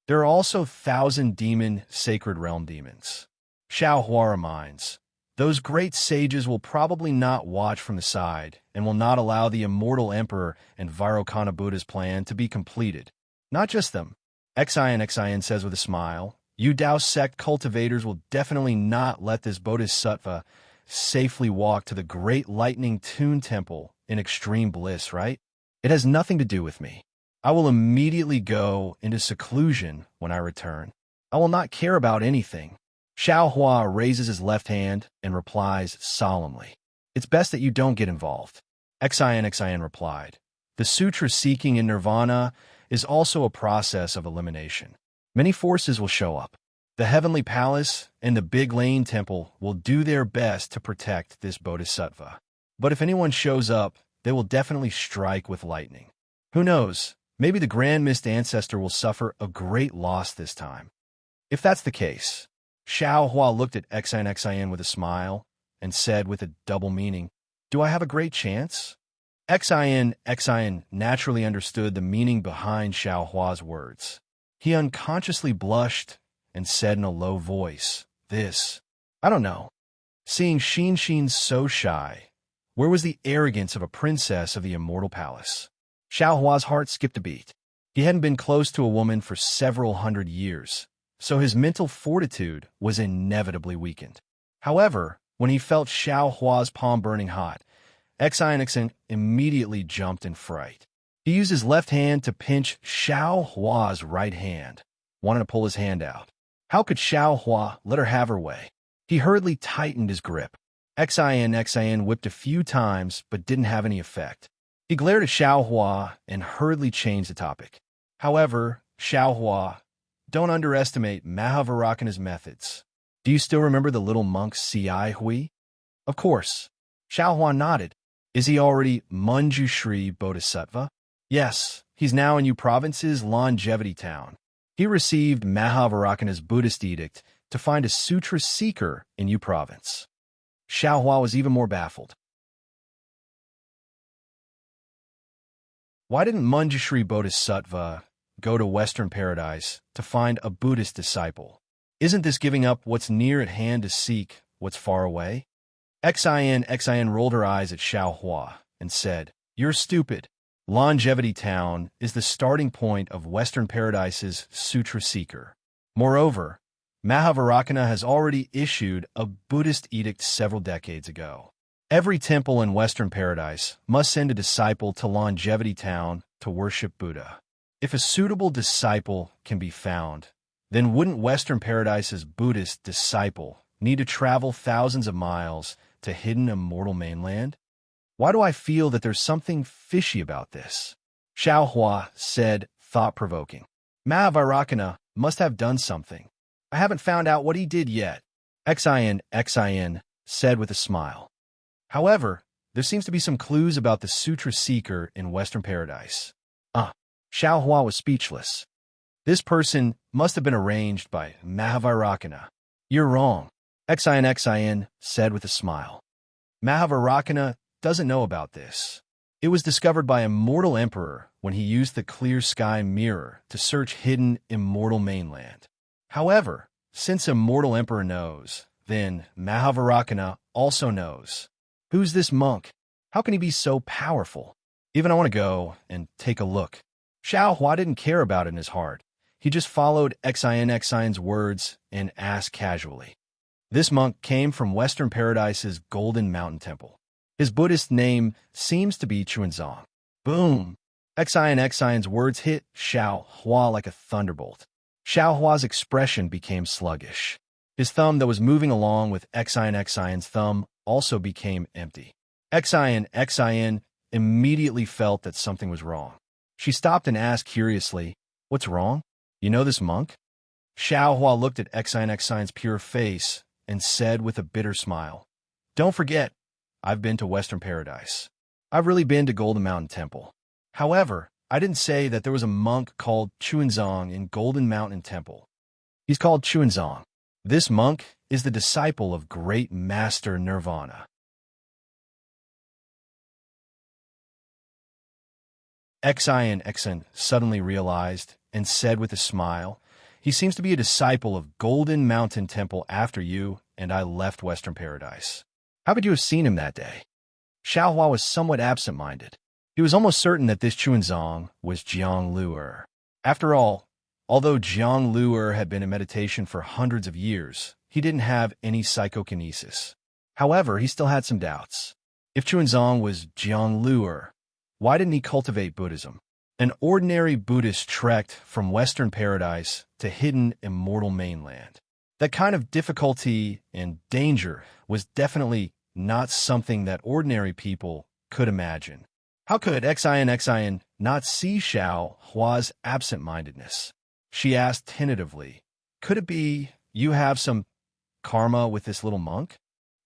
There are also 1,000 demon sacred realm demons. Xiao Hua reminds, those great sages will probably not watch from the side and will not allow the immortal emperor and Vairocana Buddha's plan to be completed. Not just them. Xian says with a smile, you Tao sect cultivators will definitely not let this bodhisattva safely walk to the great lightning tune temple in extreme bliss, right? It has nothing to do with me. I will immediately go into seclusion when I return. I will not care about anything. Xiao Hua raises his left hand and replies solemnly, it's best that you don't get involved. Xian replied, the sutra seeking in nirvana is also a process of elimination. Many forces will show up. The Heavenly Palace and the Big Lane Temple will do their best to protect this bodhisattva. But if anyone shows up, they will definitely strike with lightning. Who knows, maybe the Grand Mist Ancestor will suffer a great loss this time. If that's the case, Xiao Hua looked at Xian with a smile and said with a double meaning, do I have a great chance? Xian naturally understood the meaning behind Xiao Hua's words. He unconsciously blushed and said in a low voice, I don't know. Seeing Xin so shy, where was the arrogance of a princess of the immortal palace? Xiao Hua's heart skipped a beat. He hadn't been close to a woman for several hundred years, so his mental fortitude was inevitably weakened. However, when he felt Xiao Hua's palm burning hot, Xian immediately jumped in fright. He used his left hand to pinch Xiao Hua's right hand, wanting to pull his hand out. How could Xiao Hua let her have her way? He hurriedly tightened his grip. Xin whipped a few times, but didn't have any effect. He glared at Xiao Hua and hurriedly changed the topic. However, Xiao Hua, don't underestimate Mahavarakana's methods. Do you still remember the little monk C.I. Hui? Of course. Xiao Hua nodded. Is he already Manjushri Bodhisattva? Yes, he's now in Yu Province's Longevity Town. He received Mahavarakana's Buddhist edict to find a sutra seeker in Yu Province. Xiao Hua was even more baffled. Why didn't Manjushri Bodhisattva go to Western Paradise to find a Buddhist disciple? Isn't this giving up what's near at hand to seek what's far away? Xin rolled her eyes at Xiao Hua and said, You're stupid. Longevity Town is the starting point of Western Paradise's Sutra Seeker. Moreover, Mahavarakana has already issued a Buddhist edict several decades ago. Every temple in Western Paradise must send a disciple to Longevity Town to worship Buddha. If a suitable disciple can be found, then wouldn't Western Paradise's Buddhist disciple need to travel thousands of miles to hidden immortal mainland? Why do I feel that there's something fishy about this? Xiao Hua said, thought-provoking. Mahavarakana must have done something. I haven't found out what he did yet. Xin said with a smile. However, there seems to be some clues about the Sutra Seeker in Western Paradise. Xiao Hua was speechless. This person must have been arranged by Mahavarakana. You're wrong, Xin said with a smile. Mahavarakana doesn't know about this. It was discovered by a mortal emperor when he used the clear sky mirror to search hidden immortal mainland. However, since a mortal emperor knows, then Mahavarakana also knows. Who's this monk? How can he be so powerful? Even I want to go and take a look. Xiao Hua didn't care about it in his heart. He just followed Xin's words and asked casually. This monk came from Western Paradise's Golden Mountain Temple. His Buddhist name seems to be Chuanzong. Boom! Xin's words hit Xiao Hua like a thunderbolt. Xiao Hua's expression became sluggish. His thumb that was moving along with Xin's thumb also became empty. Xin immediately felt that something was wrong. She stopped and asked curiously, What's wrong? You know this monk? Xiao Hua looked at Xin's pure face and said with a bitter smile, Don't forget, I've been to Western Paradise. I've really been to Golden Mountain Temple. However, I didn't say that there was a monk called Chuanzong in Golden Mountain Temple. He's called Chuanzong. This monk is the disciple of Great Master Nirvana. Xin suddenly realized and said with a smile, He seems to be a disciple of Golden Mountain Temple after you and I left Western Paradise. How could you have seen him that day? Xiao Hua was somewhat absent-minded. He was almost certain that this Chuanzong was Jiang Luer. After all, although Jiang Luer had been in meditation for hundreds of years, he didn't have any psychokinesis. However, he still had some doubts. If Chuanzong was Jiang Luer, why didn't he cultivate Buddhism? An ordinary Buddhist trekked from Western Paradise to hidden immortal mainland. That kind of difficulty and danger was definitely not something that ordinary people could imagine. How could Xin not see Xiao Hua's absent-mindedness? She asked tentatively, Could it be you have some karma with this little monk?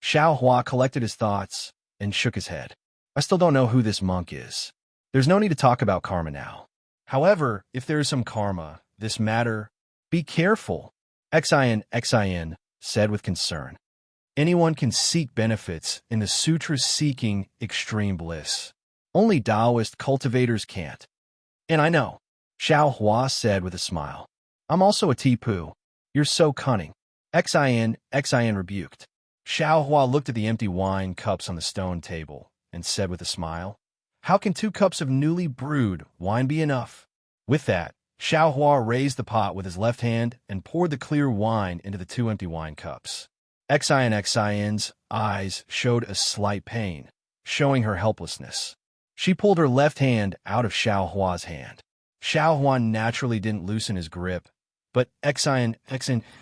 Xiao Hua collected his thoughts and shook his head. I still don't know who this monk is. There's no need to talk about karma now. However, if there is some karma, this matter, be careful, Xin said with concern. Anyone can seek benefits in the sutra seeking extreme bliss. Only Taoist cultivators can't. And I know, Xiao Hua said with a smile. I'm also a Tipu. You're so cunning. Xin rebuked. Xiao Hua looked at the empty wine cups on the stone table and said with a smile, How can 2 cups of newly brewed wine be enough? With that, Xiao Hua raised the pot with his left hand and poured the clear wine into the 2 empty wine cups. Xin's eyes showed a slight pain, showing her helplessness. She pulled her left hand out of Xiao Hua's hand. Xiao Hua naturally didn't loosen his grip, but Exine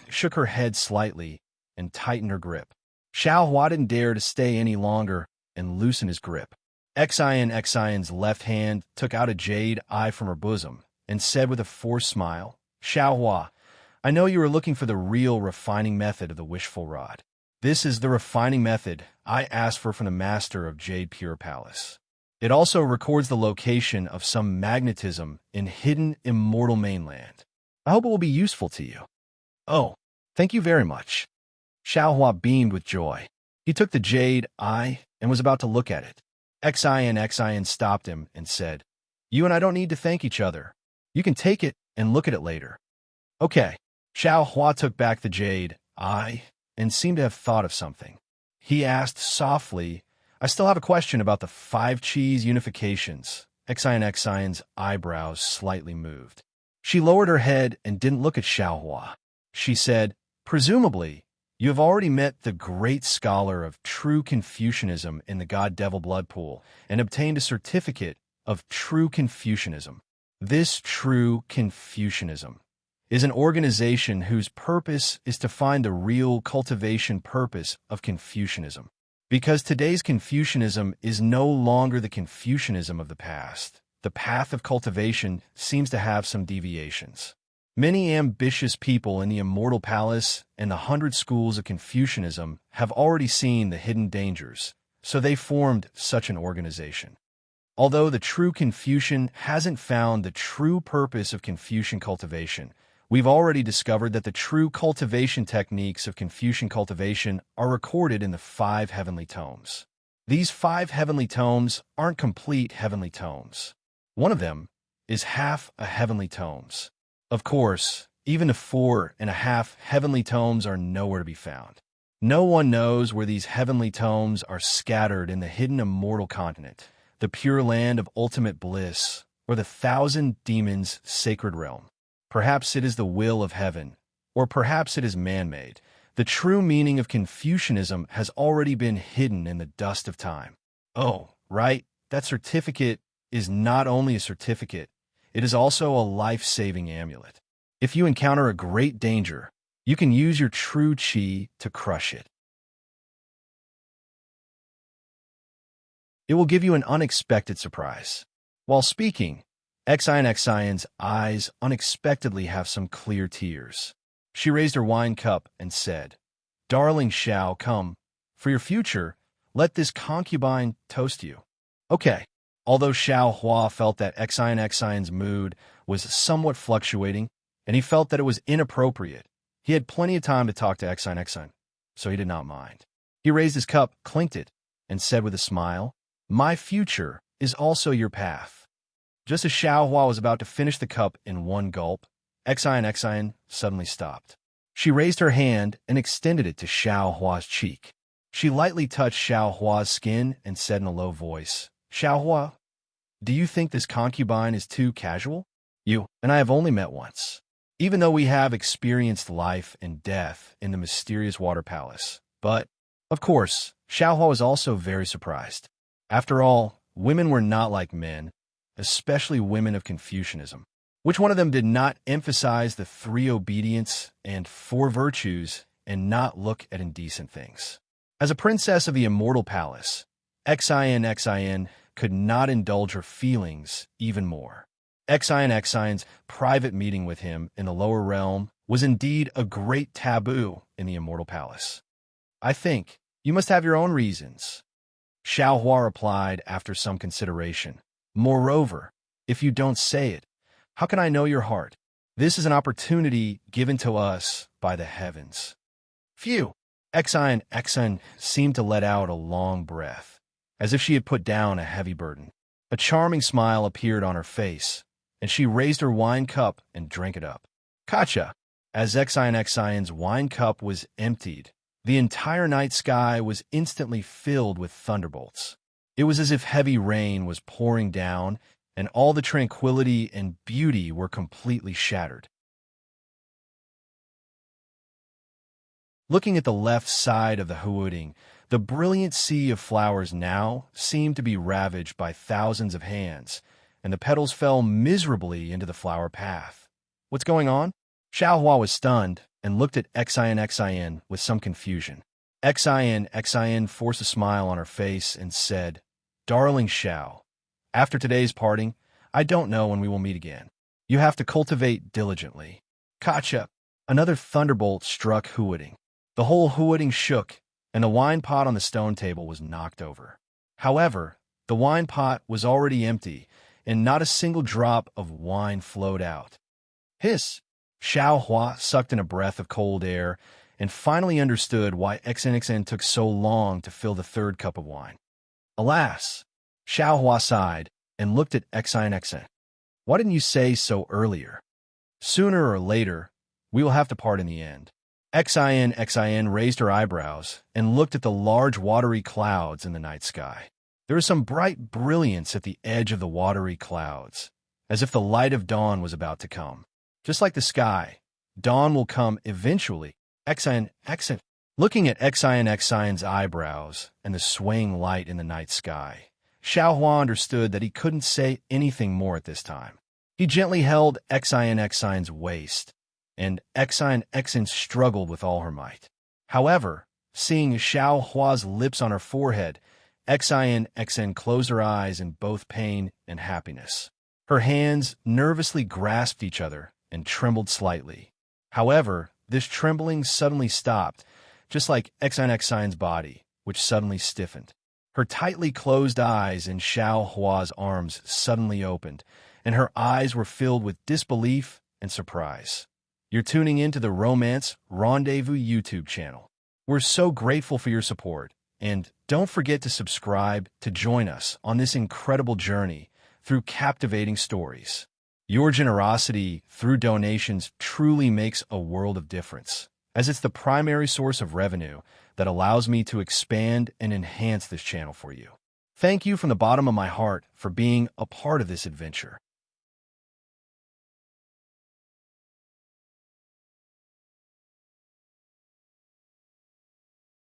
shook her head slightly and tightened her grip. Xiao Hua didn't dare to stay any longer and loosen his grip. Exine's left hand took out a jade eye from her bosom and said with a forced smile, Xiao Hua, I know you are looking for the real refining method of the wishful rod. This is the refining method I asked for from the master of Jade Pure Palace. It also records the location of some magnetism in hidden immortal mainland. I hope it will be useful to you. Oh, thank you very much. Xiao Hua beamed with joy. He took the jade eye and was about to look at it. Exine stopped him and said, You and I don't need to thank each other. You can take it and look at it later. Okay. Xiao Hua took back the jade eye and seemed to have thought of something. He asked softly, I still have a question about the 5 cheese unifications. Exine's eyebrows slightly moved. She lowered her head and didn't look at Xiao Hua. She said, Presumably, you have already met the great scholar of true Confucianism in the God-Devil blood pool and obtained a certificate of true Confucianism. This true Confucianism is an organization whose purpose is to find the real cultivation purpose of Confucianism. Because today's Confucianism is no longer the Confucianism of the past, the path of cultivation seems to have some deviations. Many ambitious people in the Immortal Palace and the 100 schools of Confucianism have already seen the hidden dangers, so they formed such an organization. Although the true Confucian hasn't found the true purpose of Confucian cultivation, we've already discovered that the true cultivation techniques of Confucian cultivation are recorded in the 5 heavenly tomes. These 5 heavenly tomes aren't complete heavenly tomes. One of them is half a heavenly tomes. Of course, even the 4.5 heavenly tomes are nowhere to be found. No one knows where these heavenly tomes are scattered in the hidden immortal continent, the pure land of ultimate bliss, or the 1,000 demons' sacred realm. Perhaps it is the will of heaven, or perhaps it is man-made. The true meaning of Confucianism has already been hidden in the dust of time. Oh, right, that certificate is not only a certificate, it is also a life-saving amulet. If you encounter a great danger, you can use your true qi to crush it. It will give you an unexpected surprise. While speaking, Exine's eyes unexpectedly have some clear tears. She raised her wine cup and said, Darling Xiao, come. For your future, let this concubine toast you. Okay. Although Xiao Hua felt that Exine's mood was somewhat fluctuating, and he felt that it was inappropriate, he had plenty of time to talk to Exine, so he did not mind. He raised his cup, clinked it, and said with a smile, My future is also your path. Just as Xiao Hua was about to finish the cup in one gulp, Exine suddenly stopped. She raised her hand and extended it to Xiao Hua's cheek. She lightly touched Xiao Hua's skin and said in a low voice, Xiao Hua, do you think this concubine is too casual? You and I have only met once. Even though we have experienced life and death in the mysterious water palace. But, of course, Xiao Hua was also very surprised. After all, women were not like men, especially women of Confucianism. Which one of them did not emphasize the 3 obedience and 4 virtues and not look at indecent things? As a princess of the Immortal Palace, Exine could not indulge her feelings even more. Exine's private meeting with him in the lower realm was indeed a great taboo in the Immortal Palace. I think you must have your own reasons, Xiao Hua replied after some consideration. Moreover, if you don't say it, how can I know your heart? This is an opportunity given to us by the heavens. Phew! Exine seemed to let out a long breath, as if she had put down a heavy burden. A charming smile appeared on her face, and she raised her wine cup and drank it up. Kacha! As Exine's wine cup was emptied, the entire night sky was instantly filled with thunderbolts. It was as if heavy rain was pouring down, and all the tranquility and beauty were completely shattered. Looking at the left side of the Huoding, The brilliant sea of flowers now seemed to be ravaged by thousands of hands, and the petals fell miserably into the flower path. What's going on? Xiaohua was stunned and looked at Xin with some confusion. Xin forced a smile on her face and said, "Darling Xiao, after today's parting, I don't know when we will meet again. You have to cultivate diligently." Gotcha! Another thunderbolt struck Huading. The whole Huading shook, and the wine pot on the stone table was knocked over. However, the wine pot was already empty, and not a single drop of wine flowed out. Hiss! Xiaohua sucked in a breath of cold air and finally understood why Xin took so long to fill the third cup of wine. Alas! Xiaohua sighed and looked at Xin. Why didn't you say so earlier? Sooner or later, we will have to part in the end. Xin raised her eyebrows and looked at the large watery clouds in the night sky. There was some bright brilliance at the edge of the watery clouds, as if the light of dawn was about to come. Just like the sky, dawn will come eventually. Xin. Looking at Xin's eyebrows and the swaying light in the night sky, Xiaohua understood that he couldn't say anything more at this time. He gently held Xin's waist, and Xin struggled with all her might. However, seeing Xiaohua's lips on her forehead, Xin closed her eyes in both pain and happiness. Her hands nervously grasped each other and trembled slightly. However, this trembling suddenly stopped, just like Xin's body, which suddenly stiffened. Her tightly closed eyes in Xiaohua's arms suddenly opened, and her eyes were filled with disbelief and surprise. You're tuning into the Romance Rendezvous YouTube channel. We're so grateful for your support, and don't forget to subscribe to join us on this incredible journey through captivating stories. Your generosity through donations truly makes a world of difference, as it's the primary source of revenue that allows me to expand and enhance this channel for you. Thank you from the bottom of my heart for being a part of this adventure.